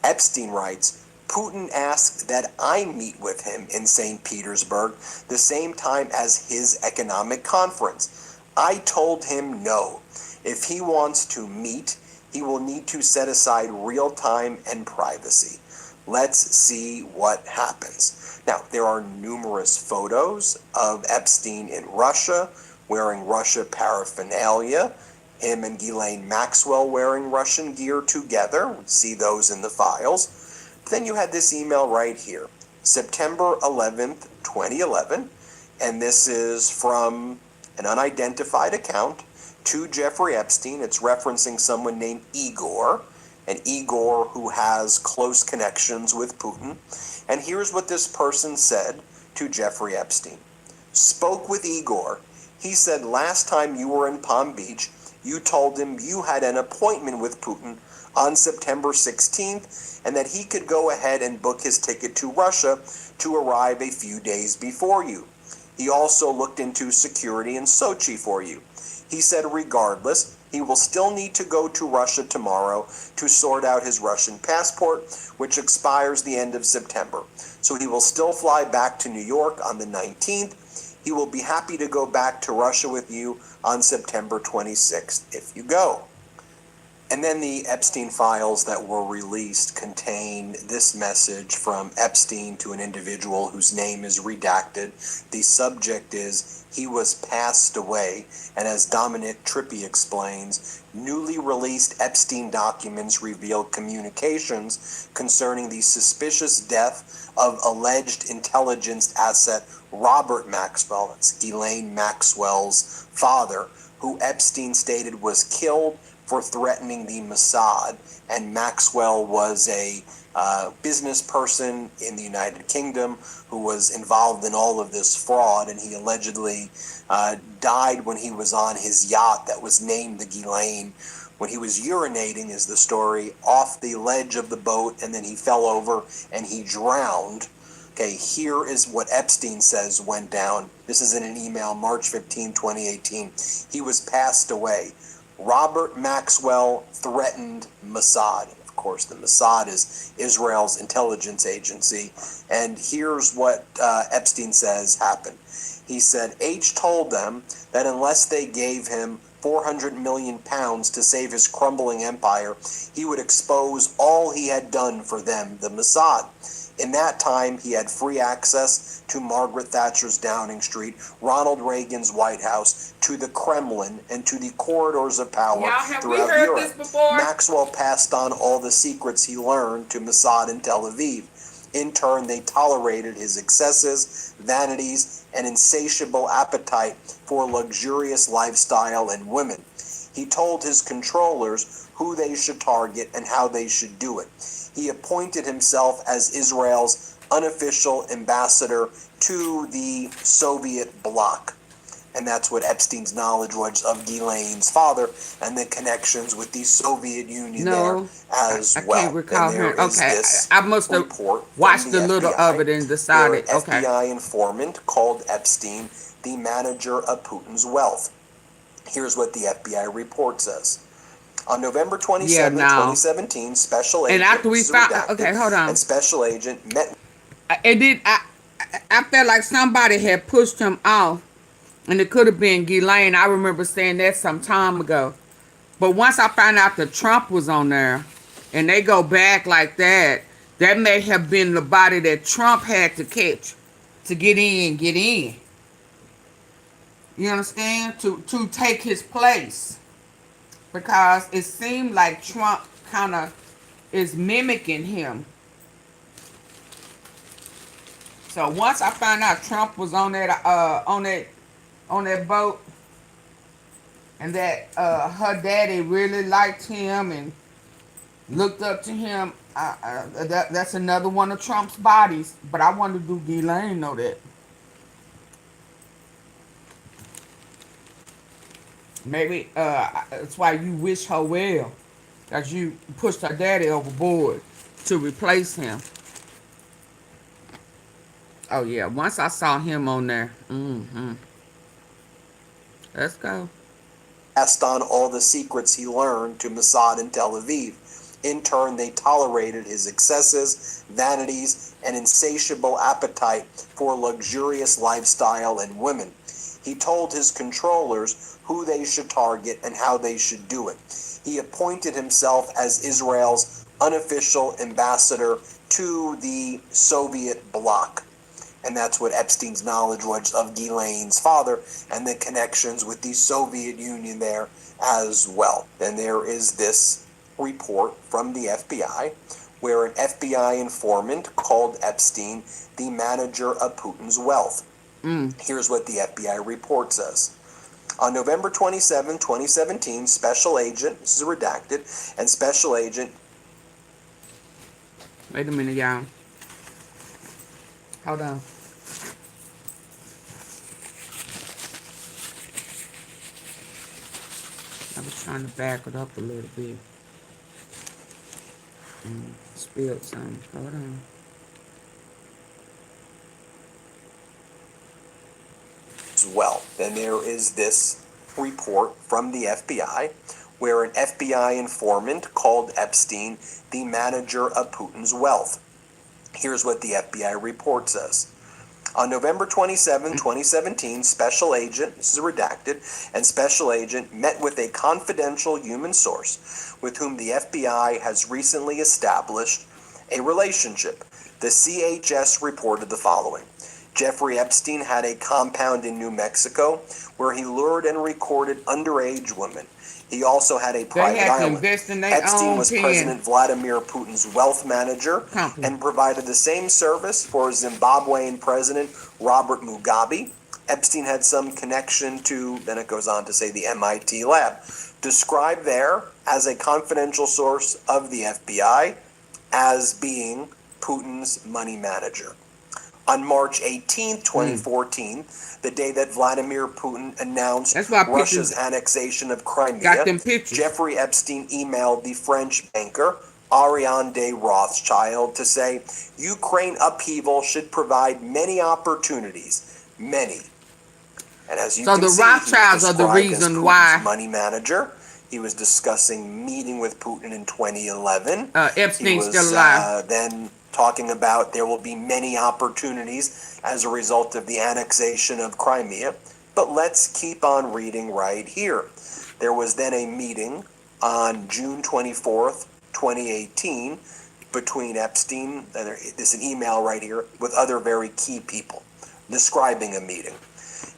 Epstein writes, "Putin asked that I meet with him in St. Petersburg the same time as his economic conference. I told him no. If he wants to meet, he will need to set aside real time and privacy. Let's see what happens." Now, there are numerous photos of Epstein in Russia wearing Russia paraphernalia. Him and Ghislaine Maxwell wearing Russian gear together. We see those in the files. Then you had this email right here, September 11th, 2011, and this is from an unidentified account to Jeffrey Epstein. It's referencing someone named Igor, and Igor who has close connections with Putin. And here's what this person said to Jeffrey Epstein. "Spoke with Igor. He said last time you were in Palm Beach, you told him you had an appointment with Putin on September 16th and that he could go ahead and book his ticket to Russia to arrive a few days before you. He also looked into security in Sochi for you. He said regardless, he will still need to go to Russia tomorrow to sort out his Russian passport, which expires the end of September. So he will still fly back to New York on the 19th. He will be happy to go back to Russia with you on September 26th if you go." And then the Epstein files that were released contain this message from Epstein to an individual whose name is redacted. The subject is, he was passed away. And as Dominic Trippi explains, newly released Epstein documents reveal communications concerning the suspicious death of alleged intelligence asset Robert Maxwell, that's Ghislaine Maxwell's father, who Epstein stated was killed for threatening the Mossad. And Maxwell was a business person in the United Kingdom who was involved in all of this fraud, and he allegedly died when he was on his yacht that was named the Ghislaine, when he was urinating, is the story, off the ledge of the boat, and then he fell over and he drowned. Okay, here is what Epstein says went down. This is in an email, March 15, 2018. He was passed away. Robert Maxwell threatened Mossad. Of course, the Mossad is Israel's intelligence agency. And here's what Epstein says happened. He said, H told them that unless they gave him 400 million pounds to save his crumbling empire, he would expose all he had done for them, the Mossad. In that time, he had free access to Margaret Thatcher's Downing Street, Ronald Reagan's White House, to the Kremlin, and to the corridors of power throughout Europe. Maxwell passed on all the secrets he learned to Mossad in Tel Aviv. In turn, they tolerated his excesses, vanities, and insatiable appetite for luxurious lifestyle and women. He told his controllers who they should target and how they should do it. He appointed himself as Israel's unofficial ambassador to the Soviet bloc. And that's what Epstein's knowledge was of Ghislaine's father and the connections with the Soviet Union there as well. I can't recall him. Okay, I must have watched a little of it and decided. An FBI informant called Epstein the manager of Putin's wealth. Here's what the FBI report says. On November 27, 2017, Special Agent... And after we found... Okay, hold on. And Special Agent met... It did... I felt like somebody had pushed him off. And it could have been Ghislaine. I remember saying that some time ago. But once I found out that Trump was on there, and they go back like that, that may have been the body that Trump had to catch to get in. You understand? To take his place. Because it seemed like Trump kind of is mimicking him. So once I found out Trump was on that boat, and that her daddy really liked him and looked up to him, that's another one of Trump's bodies. But I wanted to do Ghislaine know that. Maybe that's why you wish her well, because you pushed her daddy overboard to replace him. Oh yeah, once I saw him on there. Let's go. Passed on all the secrets he learned to Mossad in Tel Aviv. In turn, they tolerated his excesses, vanities, and insatiable appetite for luxurious lifestyle and women. He told his controllers who they should target and how they should do it. He appointed himself as Israel's unofficial ambassador to the Soviet bloc. And that's what Epstein's knowledge was of Ghislaine's father and the connections with the Soviet Union there as well. Then there is this report from the FBI where an FBI informant called Epstein the manager of Putin's wealth. Here's what the FBI report says. On November 27, 2017, Special Agent, this is redacted, and Special Agent... Wait a minute, y'all. Hold on. I was trying to back it up a little bit. Spilled some. Hold on. As well. Then there is this report from the FBI where an FBI informant called Epstein the manager of Putin's wealth. Here's what the FBI report says. On November 27, 2017, Special Agent, this is redacted, and Special Agent met with a confidential human source with whom the FBI has recently established a relationship. The CHS reported the following. Jeffrey Epstein had a compound in New Mexico where he lured and recorded underage women. He also had a They private had to island. invest in their Epstein own was pen. President Vladimir Putin's wealth manager and provided the same service for Zimbabwean President Robert Mugabe. Epstein had some connection to, then it goes on to say, the MIT lab. Described there as a confidential source of the FBI as being Putin's money manager. On March 18, 2014, the day that Vladimir Putin announced Russia's annexation of Crimea, Jeffrey Epstein emailed the French banker Ariane de Rothschild to say, Ukraine upheaval should provide many opportunities, many. And as you So can the see, Rothschilds he was are the described as reason Putin's why money manager. He was discussing meeting with Putin in 2011. Epstein's still alive. Then talking about there will be many opportunities as a result of the annexation of Crimea. But let's keep on reading right here. There was then a meeting on June 24th, 2018, between Epstein, and there's an email right here, with other very key people describing a meeting.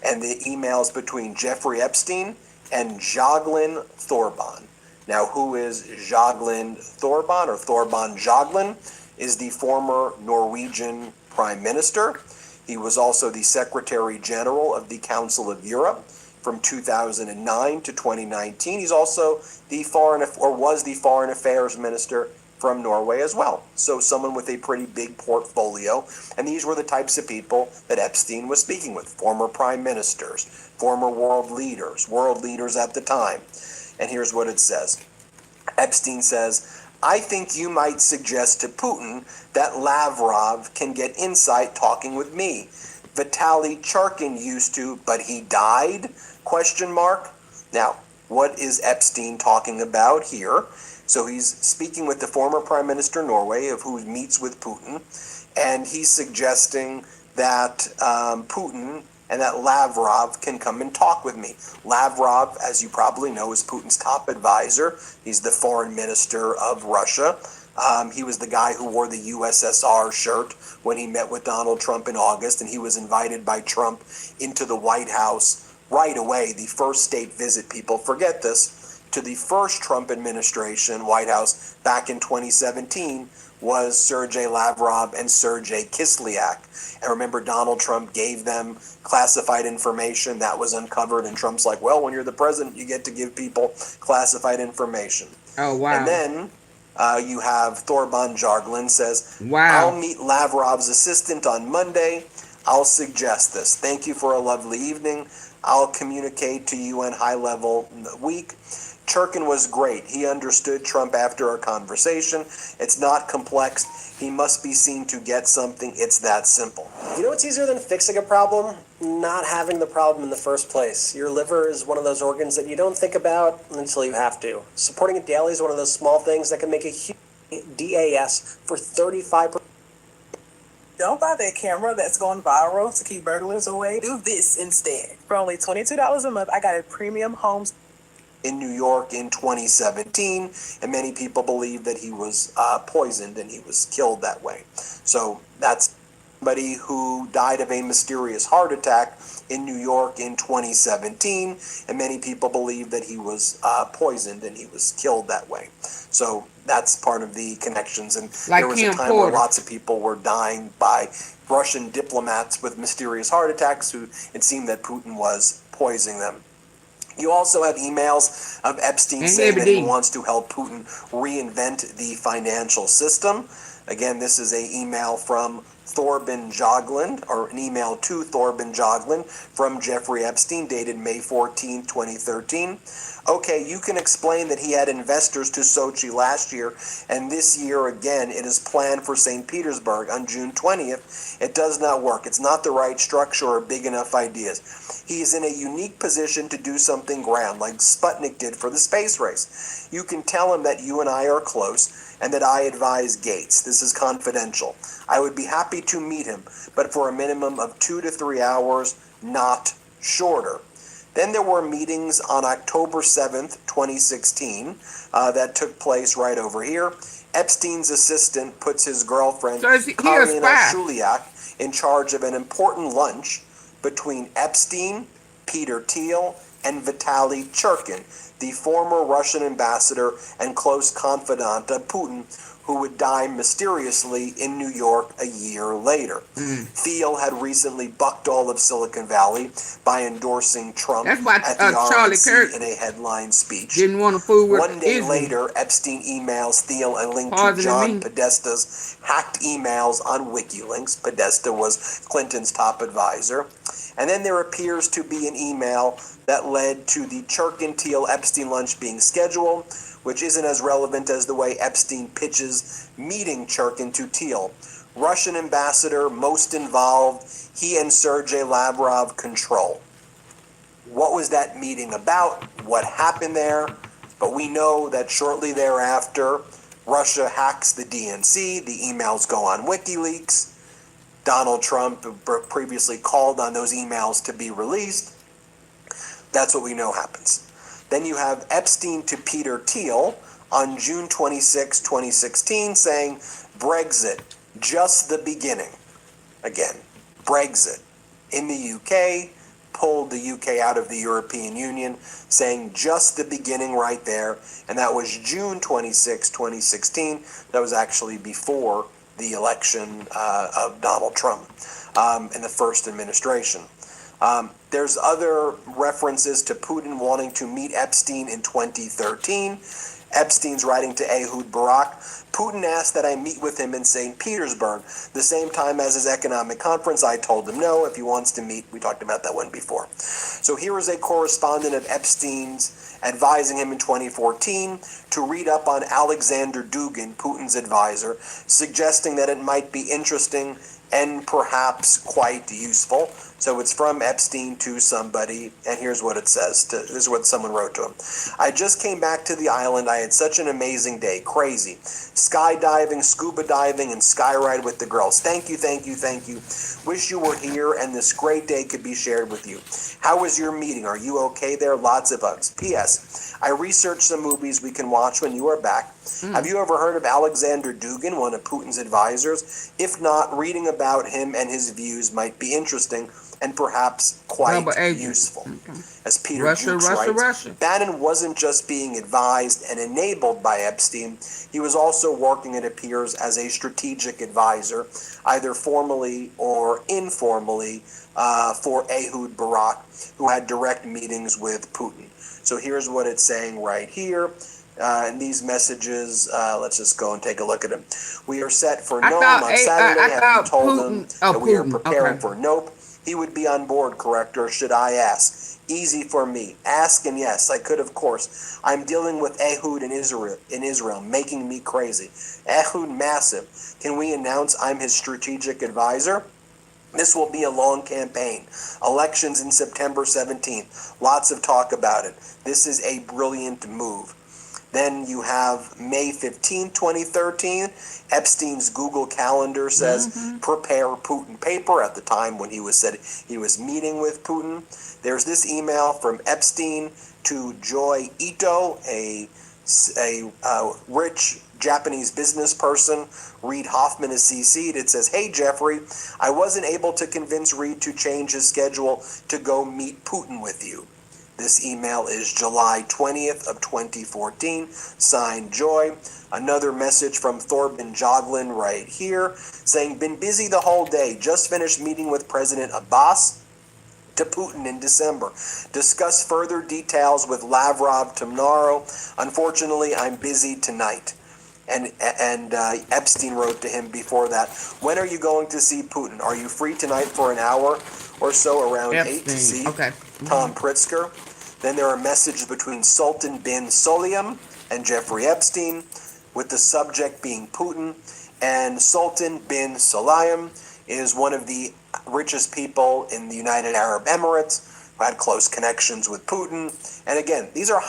And the emails between Jeffrey Epstein and Jagland Thorban. Now, who is Jagland Thorban, or Thorban Jagland? Is the former Norwegian Prime Minister. He was also the Secretary General of the Council of Europe from 2009 to 2019. He's also was the Foreign Affairs Minister from Norway as well. So someone with a pretty big portfolio. And these were the types of people that Epstein was speaking with. Former prime ministers, former world leaders at the time. And here's what it says. Epstein says, I think you might suggest to Putin that Lavrov can get insight talking with me. Vitaly Charkin used to, but he died? ? Now, what is Epstein talking about here? So he's speaking with the former Prime Minister of Norway, of who meets with Putin, and he's suggesting that Putin and that Lavrov can come and talk with me. Lavrov, as you probably know, is Putin's top advisor. He's the foreign minister of Russia. He was the guy who wore the USSR shirt when he met with Donald Trump in August, and he was invited by Trump into the White House right away. The first state visit, people forget this, to the first Trump administration White House back in 2017 was Sergei Lavrov and Sergei Kislyak. And remember, Donald Trump gave them classified information that was uncovered, and Trump's like, well, when you're the president, you get to give people classified information. Oh, wow. And then you have Thorban Jagland says, wow. I'll meet Lavrov's assistant on Monday. I'll suggest this. Thank you for a lovely evening. I'll communicate to UN high level week. Churkin was great. He understood Trump after our conversation. It's not complex. He must be seen to get something. It's that simple. You know what's easier than fixing a problem? Not having the problem in the first place. Your liver is one of those organs that you don't think about until you have to. Supporting it daily is one of those small things that can make a huge DAS for 35%. Don't buy that camera that's going viral to keep burglars away. Do this instead. For only $22 a month, I got a premium home in New York in 2017, and many people believe that he was poisoned and he was killed that way. So that's somebody who died of a mysterious heart attack in New York in 2017, and many people believe that he was poisoned and he was killed that way. So that's part of the connections. And like there was Kim a time Porter. where lots of people were dying by Russian diplomats with mysterious heart attacks who it seemed that Putin was poisoning them. You also have emails of Epstein saying that he wants to help Putin reinvent the financial system. Again, this is an email from Thorban Jagland, or an email to Thorban Jagland from Jeffrey Epstein, dated May 14, 2013. Okay, you can explain that he had investors to Sochi last year, and this year again it is planned for St. Petersburg on June 20th. It does not work. It's not the right structure or big enough ideas. He is in a unique position to do something grand, like Sputnik did for the space race. You can tell him that you and I are close, and that I advise Gates. This is confidential. I would be happy happy to meet him, but for a minimum of 2 to 3 hours, not shorter. Then there were meetings on October 7th, 2016, that took place right over here. Epstein's assistant puts his girlfriend, Karina Shuliak, in charge of an important lunch between Epstein, Peter Thiel, and Vitaly Churkin, the former Russian ambassador and close confidant of Putin, who would die mysteriously in New York a year later. Thiel had recently bucked all of Silicon Valley by endorsing Trump at the RNC in a headline speech. Didn't want to fool with One day Israel. later, Epstein emails Thiel a link to John Podesta's hacked emails on WikiLeaks. Podesta was Clinton's top advisor. And then there appears to be an email that led to the Churkin-Thiel-Epstein lunch being scheduled, which isn't as relevant as the way Epstein pitches meeting Churkin to Thiel. Russian ambassador most involved, he and Sergei Lavrov control. What was that meeting about? What happened there? But we know that shortly thereafter, Russia hacks the DNC, the emails go on WikiLeaks. Donald Trump previously called on those emails to be released. That's what we know happens. Then you have Epstein to Peter Thiel on June 26, 2016, saying, Brexit, just the beginning. Again, Brexit. In the UK, pulled the UK out of the European Union, saying just the beginning right there. And that was June 26, 2016. That was actually before the election of Donald Trump in the first administration. There's other references to Putin wanting to meet Epstein in 2013. Epstein's writing to Ehud Barak. Putin asked that I meet with him in St. Petersburg, the same time as his economic conference. I told him no if he wants to meet. We talked about that one before. So here is a correspondent of Epstein's advising him in 2014 to read up on Alexander Dugin, Putin's advisor, suggesting that it might be interesting and perhaps quite useful. So it's from Epstein to somebody, and here's what it says. This is what someone wrote to him. I just came back to the island. I had such an amazing day. Crazy. Skydiving, scuba diving, and skyride with the girls. Thank you, thank you, thank you. Wish you were here, and this great day could be shared with you. How was your meeting? Are you okay there? Lots of hugs. P.S. I researched some movies we can watch when you are back. Have you ever heard of Alexander Dugin, one of Putin's advisors? If not, reading about him and his views might be interesting and perhaps quite useful. As Peter Jukes writes, Bannon wasn't just being advised and enabled by Epstein, he was also working, it appears, as a strategic advisor, either formally or informally, for Ehud Barak, who had direct meetings with Putin. So here's what it's saying right here. And these messages, let's just go and take a look at them. We are set for Nome on Saturday. Have you told them that we are preparing for Nope? He would be on board, correct? Or should I ask? Easy for me. Ask and yes, I could, of course. I'm dealing with Ehud in Israel, making me crazy. Ehud massive. Can we announce I'm his strategic advisor? This will be a long campaign. Elections in September 17th. Lots of talk about it. This is a brilliant move. Then you have May 15, 2013. Epstein's Google Calendar says, prepare Putin paper at the time when he said he was meeting with Putin. There's this email from Epstein to Joy Ito, a rich Japanese business person. Reid Hoffman is CC'd. It says, hey, Jeffrey, I wasn't able to convince Reid to change his schedule to go meet Putin with you. This email is July 20th of 2014, signed Joy. Another message from Thorben Joglin right here, saying, been busy the whole day, just finished meeting with President Abbas to Putin in December. Discuss further details with Lavrov tomorrow. Unfortunately, I'm busy tonight. And Epstein wrote to him before that, when are you going to see Putin? Are you free tonight for an hour or so around 8 to see Tom Pritzker? Then there are messages between Sultan bin Sulayem and Jeffrey Epstein, with the subject being Putin. And Sultan bin Sulayem is one of the richest people in the United Arab Emirates, who had close connections with Putin. And again, these are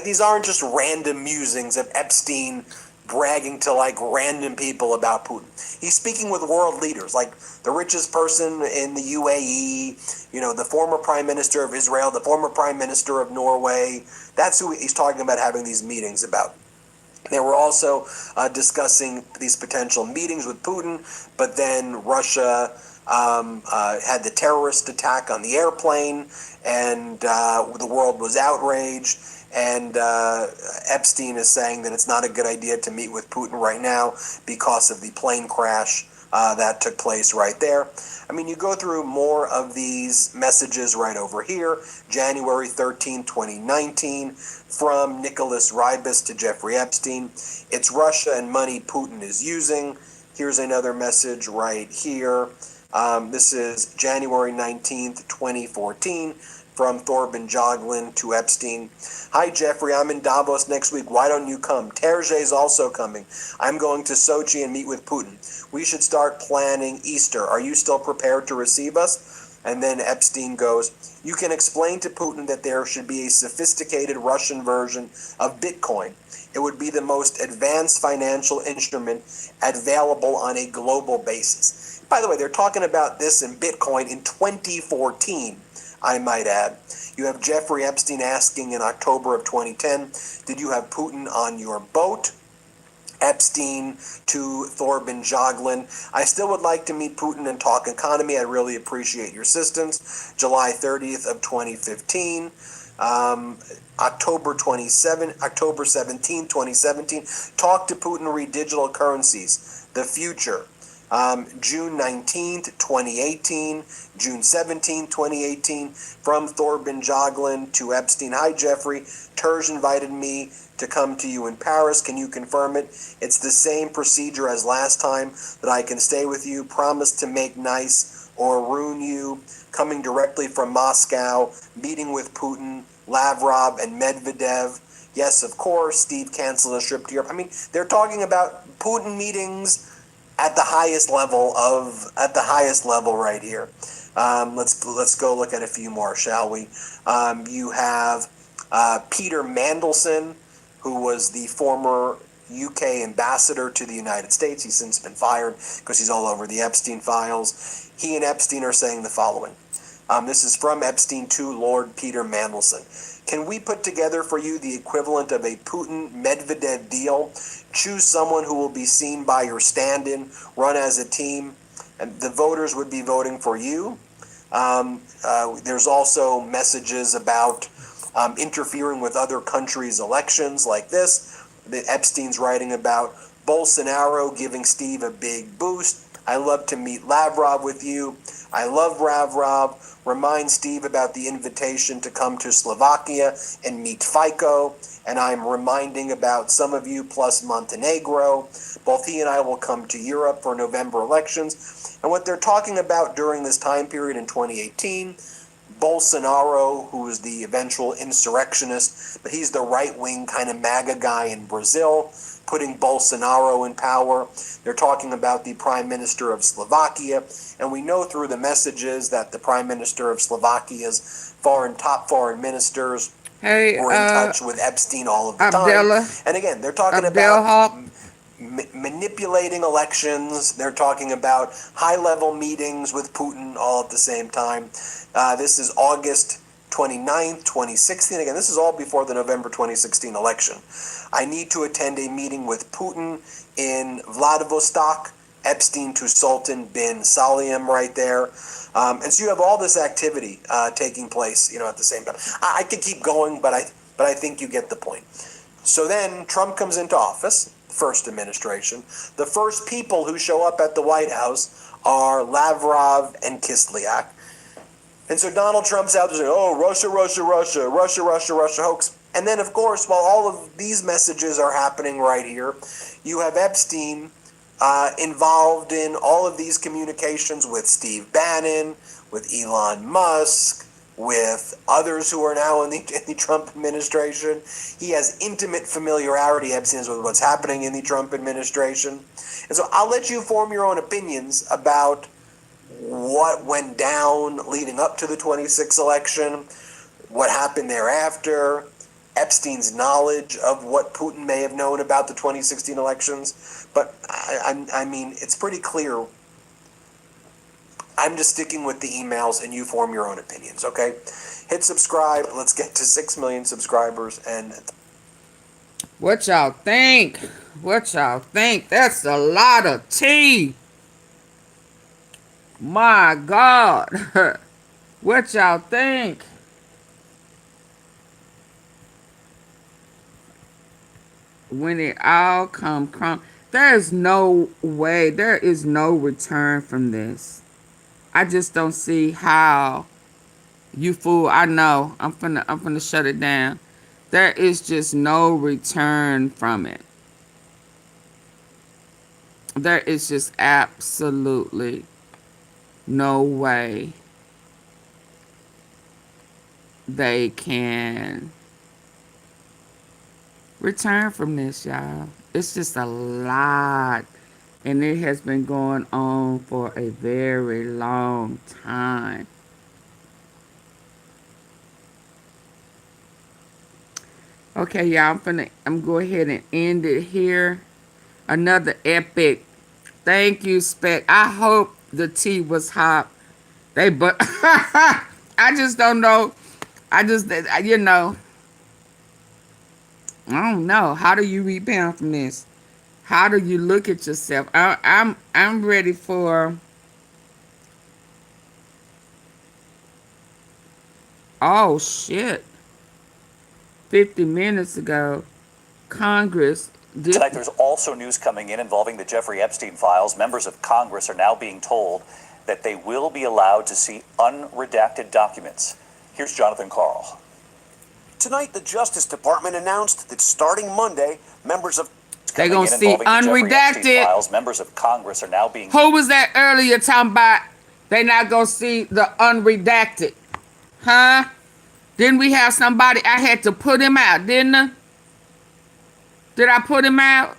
these aren't just random musings of Epstein bragging to like random people about Putin. He's speaking with world leaders, like the richest person in the UAE, you know, the former prime minister of Israel, the former prime minister of Norway. That's who he's talking about having these meetings about. They were also discussing these potential meetings with Putin, but then Russia had the terrorist attack on the airplane, and the world was outraged. And Epstein is saying that it's not a good idea to meet with Putin right now because of the plane crash that took place right there. I mean, you go through more of these messages right over here. January 13, 2019, from Nicholas Rybus to Jeffrey Epstein. It's Russia and money Putin is using. Here's another message right here. This is January 19th, 2014. From Thorben Joglin to Epstein. Hi, Jeffrey. I'm in Davos next week. Why don't you come? Terje's also coming. I'm going to Sochi and meet with Putin. We should start planning Easter. Are you still prepared to receive us? And then Epstein goes, you can explain to Putin that there should be a sophisticated Russian version of Bitcoin. It would be the most advanced financial instrument available on a global basis. By the way, they're talking about this in Bitcoin in 2014. I might add. You have Jeffrey Epstein asking in October of 2010, did you have Putin on your boat? Epstein to Thorben Joglin. I still would like to meet Putin and talk economy. I really appreciate your assistance. July 30th of 2015. October 17, 2017. Talk to Putin, read digital currencies. The future. June 19th, 2018, June 17th, 2018, from Thorben Joglin to Epstein. Hi, Jeffrey. Terj invited me to come to you in Paris. Can you confirm it? It's the same procedure as last time, that I can stay with you. Promise to make nice or ruin you. Coming directly from Moscow, meeting with Putin, Lavrov, and Medvedev. Yes, of course, Steve canceled a trip to Europe. I mean, they're talking about Putin meetings at the highest level right here. Let's go look at a few more, shall we? You have Peter Mandelson, who was the former UK ambassador to the United States. He's since been fired because he's all over the Epstein files. He and Epstein are saying the following. This is from Epstein to Lord Peter Mandelson. Can we put together for you the equivalent of a Putin-Medvedev deal? Choose someone who will be seen by your stand-in, run as a team, and the voters would be voting for you. There's also messages about interfering with other countries' elections like this. That Epstein's writing about Bolsonaro giving Steve a big boost. I love to meet Lavrov with you. I love Lavrov. Remind Steve about the invitation to come to Slovakia and meet Fico. And I'm reminding about some of you plus Montenegro. Both he and I will come to Europe for November elections. And what they're talking about during this time period in 2018, Bolsonaro, who is the eventual insurrectionist, but he's the right-wing kind of MAGA guy in Brazil, putting Bolsonaro in power. They're talking about the Prime Minister of Slovakia, and we know through the messages that the Prime Minister of Slovakia's top foreign ministers were in touch with Epstein all of the time. And again, they're talking about manipulating elections. They're talking about high-level meetings with Putin all at the same time. This is August 29th, 2016. Again, this is all before the November 2016 election. I need to attend a meeting with Putin in Vladivostok. Epstein to Sultan bin Salim right there. And so you have all this activity taking place, at the same time. I could keep going, but I think you get the point. So then Trump comes into office, first administration. The first people who show up at the White House are Lavrov and Kislyak. And so Donald Trump's out there saying, oh, Russia hoax. And then, of course, while all of these messages are happening right here, you have Epstein involved in all of these communications with Steve Bannon, with Elon Musk, with others who are now in the Trump administration. He has intimate familiarity, Epstein, with what's happening in the Trump administration. And so I'll let you form your own opinions about what went down leading up to the 26th election, what happened thereafter. Epstein's knowledge of what Putin may have known about the 2016 elections, but I mean, it's pretty clear. I'm just sticking with the emails, and you form your own opinions, okay? Hit subscribe. Let's get to 6 million subscribers. And what y'all think? What y'all think? That's a lot of tea. My God. What y'all think? When it all come, there's no way. There is no return from this. I just don't see how. You fool. I know. I'm finna shut it down. There is just no return from it. There is just absolutely no way they can return from this, y'all. It's just a lot. And it has been going on for a very long time. Okay, y'all, I'm go ahead and end it here. Another epic. Thank you, Spec. I hope the tea was hot. But I just don't know. I don't know. How do you rebound from this? How do you look at yourself? I'm ready for. Oh shit. 50 minutes ago, Congress. Tonight, there's also news coming in involving the Jeffrey Epstein files. Members of Congress are now being told that they will be allowed to see unredacted documents. Here's Jonathan Carl. Tonight, the Justice Department announced that starting Monday, members of they're gonna see unredacted files. Members of Congress are now being. Who was that earlier talking about they not gonna see the unredacted? Huh? Didn't we have somebody? I had to put him out, didn't I? Did I put him out?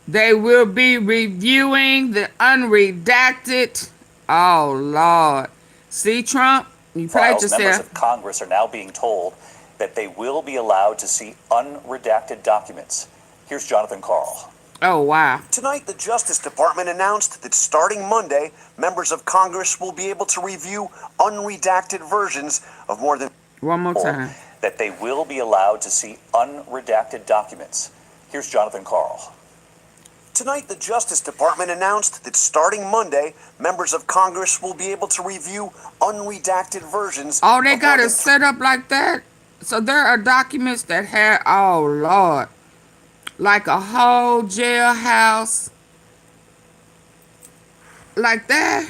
They will be reviewing the unredacted. Oh, Lord. See, Trump? You played yourself. Members of Congress are now being told that they will be allowed to see unredacted documents. Here's Jonathan Carl. Oh, wow. Tonight, the Justice Department announced that starting Monday, members of Congress will be able to review unredacted versions of more than... One more time. That they will be allowed to see unredacted documents. Here's Jonathan Carl. Tonight, the Justice Department announced that starting Monday, members of Congress will be able to review unredacted versions... Oh, they got it set up like that? So there are documents that have... Oh, Lord. Like a whole jailhouse. Like that.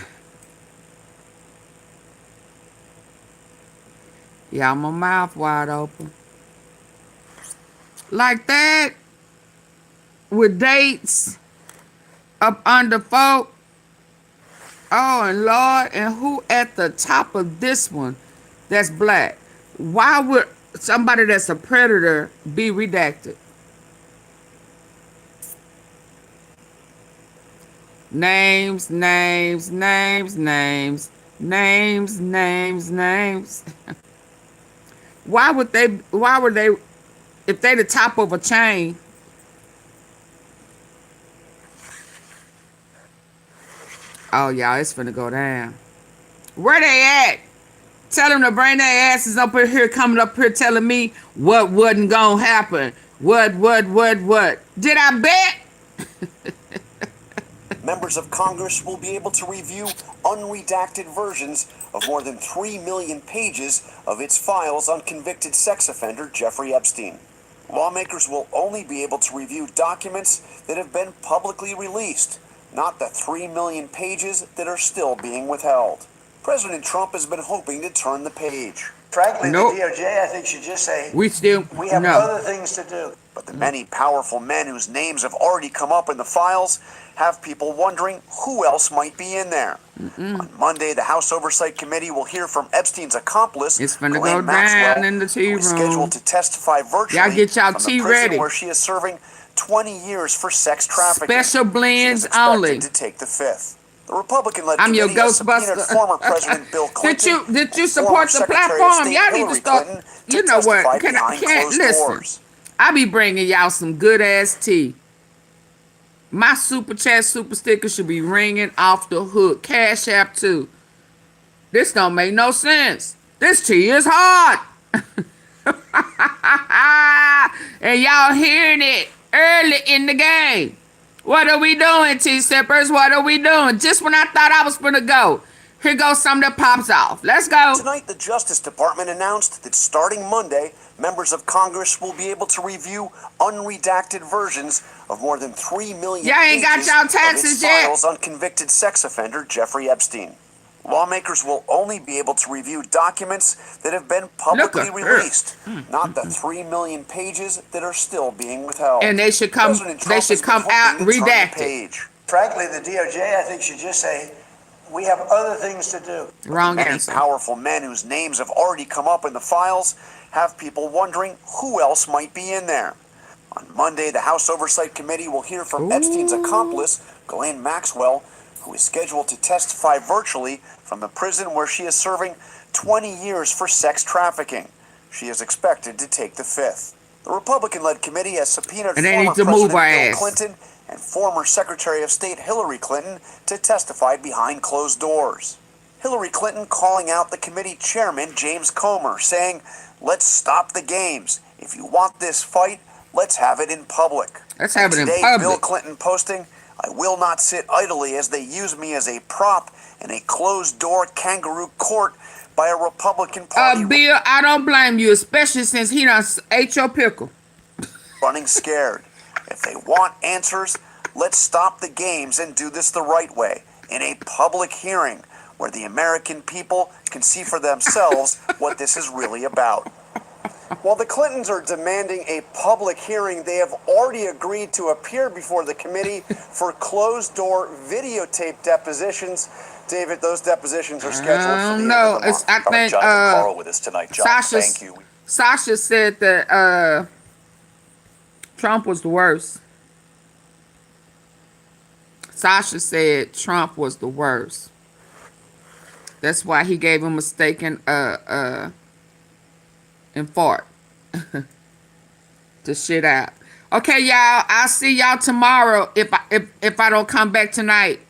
Yeah, my mouth wide open. Like that. With dates up under folk. Oh, and Lord. And who at the top of this one that's black? Why would somebody that's a predator be redacted? Names. Why would they, if they the top of a chain? Oh, y'all, it's finna go down. Where they at? Tell them to bring their asses up here, coming up here telling me what wasn't gonna happen. What? Did I bet? Members of Congress will be able to review unredacted versions of more than 3 million pages of its files on convicted sex offender Jeffrey Epstein. Lawmakers will only be able to review documents that have been publicly released, not the 3 million pages that are still being withheld. President Trump has been hoping to turn the page. Frankly, Nope. the DOJ, I think, should just say, We have no. other things to do. But the many powerful men whose names have already come up in the files have people wondering who else might be in there. On Monday, the House Oversight Committee will hear from Epstein's accomplice, It's finna Ghislaine go Maxwell, down in the tea who is room. scheduled to testify virtually Y'all get y'all from tea the prison ready. where she is serving 20 years for sex trafficking. Special blends she is expected only. to take the fifth. The Republican-led I'm your committee has subpoenaed Ghostbuster. former President Bill Clinton. Did you and support former the Secretary of platform? State Y'all need to Hillary start. Clinton to You know what? testify behind Can't closed listen. doors. I be bringing y'all some good ass tea. My super chat super sticker should be ringing off the hook. Cash App too. This don't make no sense. This tea is hot. And y'all hearing it early in the game. What are we doing, T-Steppers? What are we doing? Just when I thought I was gonna go, here goes something that pops off. Let's go. Tonight, the Justice Department announced that starting Monday, members of Congress will be able to review unredacted versions of more than 3 million Y'all ain't got pages y'all of its taxes yet? files on convicted sex offender Jeffrey Epstein. Lawmakers will only be able to review documents that have been publicly Look at her. released, not the 3 million pages that are still being withheld. And they should come. President They Trump should has come been out hoping to turn the redacted. page. Frankly, the DOJ, I think, should just say, we have other things to do. Wrong Many answer. powerful men whose names have already come up in the files have people wondering who else might be in there. On Monday, the House Oversight Committee will hear from Epstein's accomplice, Ghislaine Maxwell, who is scheduled to testify virtually from the prison where she is serving 20 years for sex trafficking. She is expected to take the fifth. The Republican-led committee has subpoenaed And they former need to move President our Bill ass. Clinton and former Secretary of State Hillary Clinton to testify behind closed doors. Hillary Clinton calling out the committee chairman, James Comer, saying, "Let's stop the games. If you want this fight, let's have it in public." Let's have it in Today, public. Bill Clinton posting, "I will not sit idly as they use me as a prop in a closed-door kangaroo court by a Republican Party Bill, I don't blame you, especially since he done ate your pickle. running scared. If they want answers, let's stop the games and do this the right way, in a public hearing where the American people can see for themselves what this is really about." While the Clintons are demanding a public hearing, they have already agreed to appear before the committee for closed-door videotape depositions. David, those depositions are scheduled for the end of the month. I think Jonathan Carl with us tonight. John, thank you. Sasha said that Trump was the worst. Sasha said Trump was the worst. That's why he gave him a mistaken fart to shit out. Okay, y'all. I'll see y'all tomorrow if I don't come back tonight.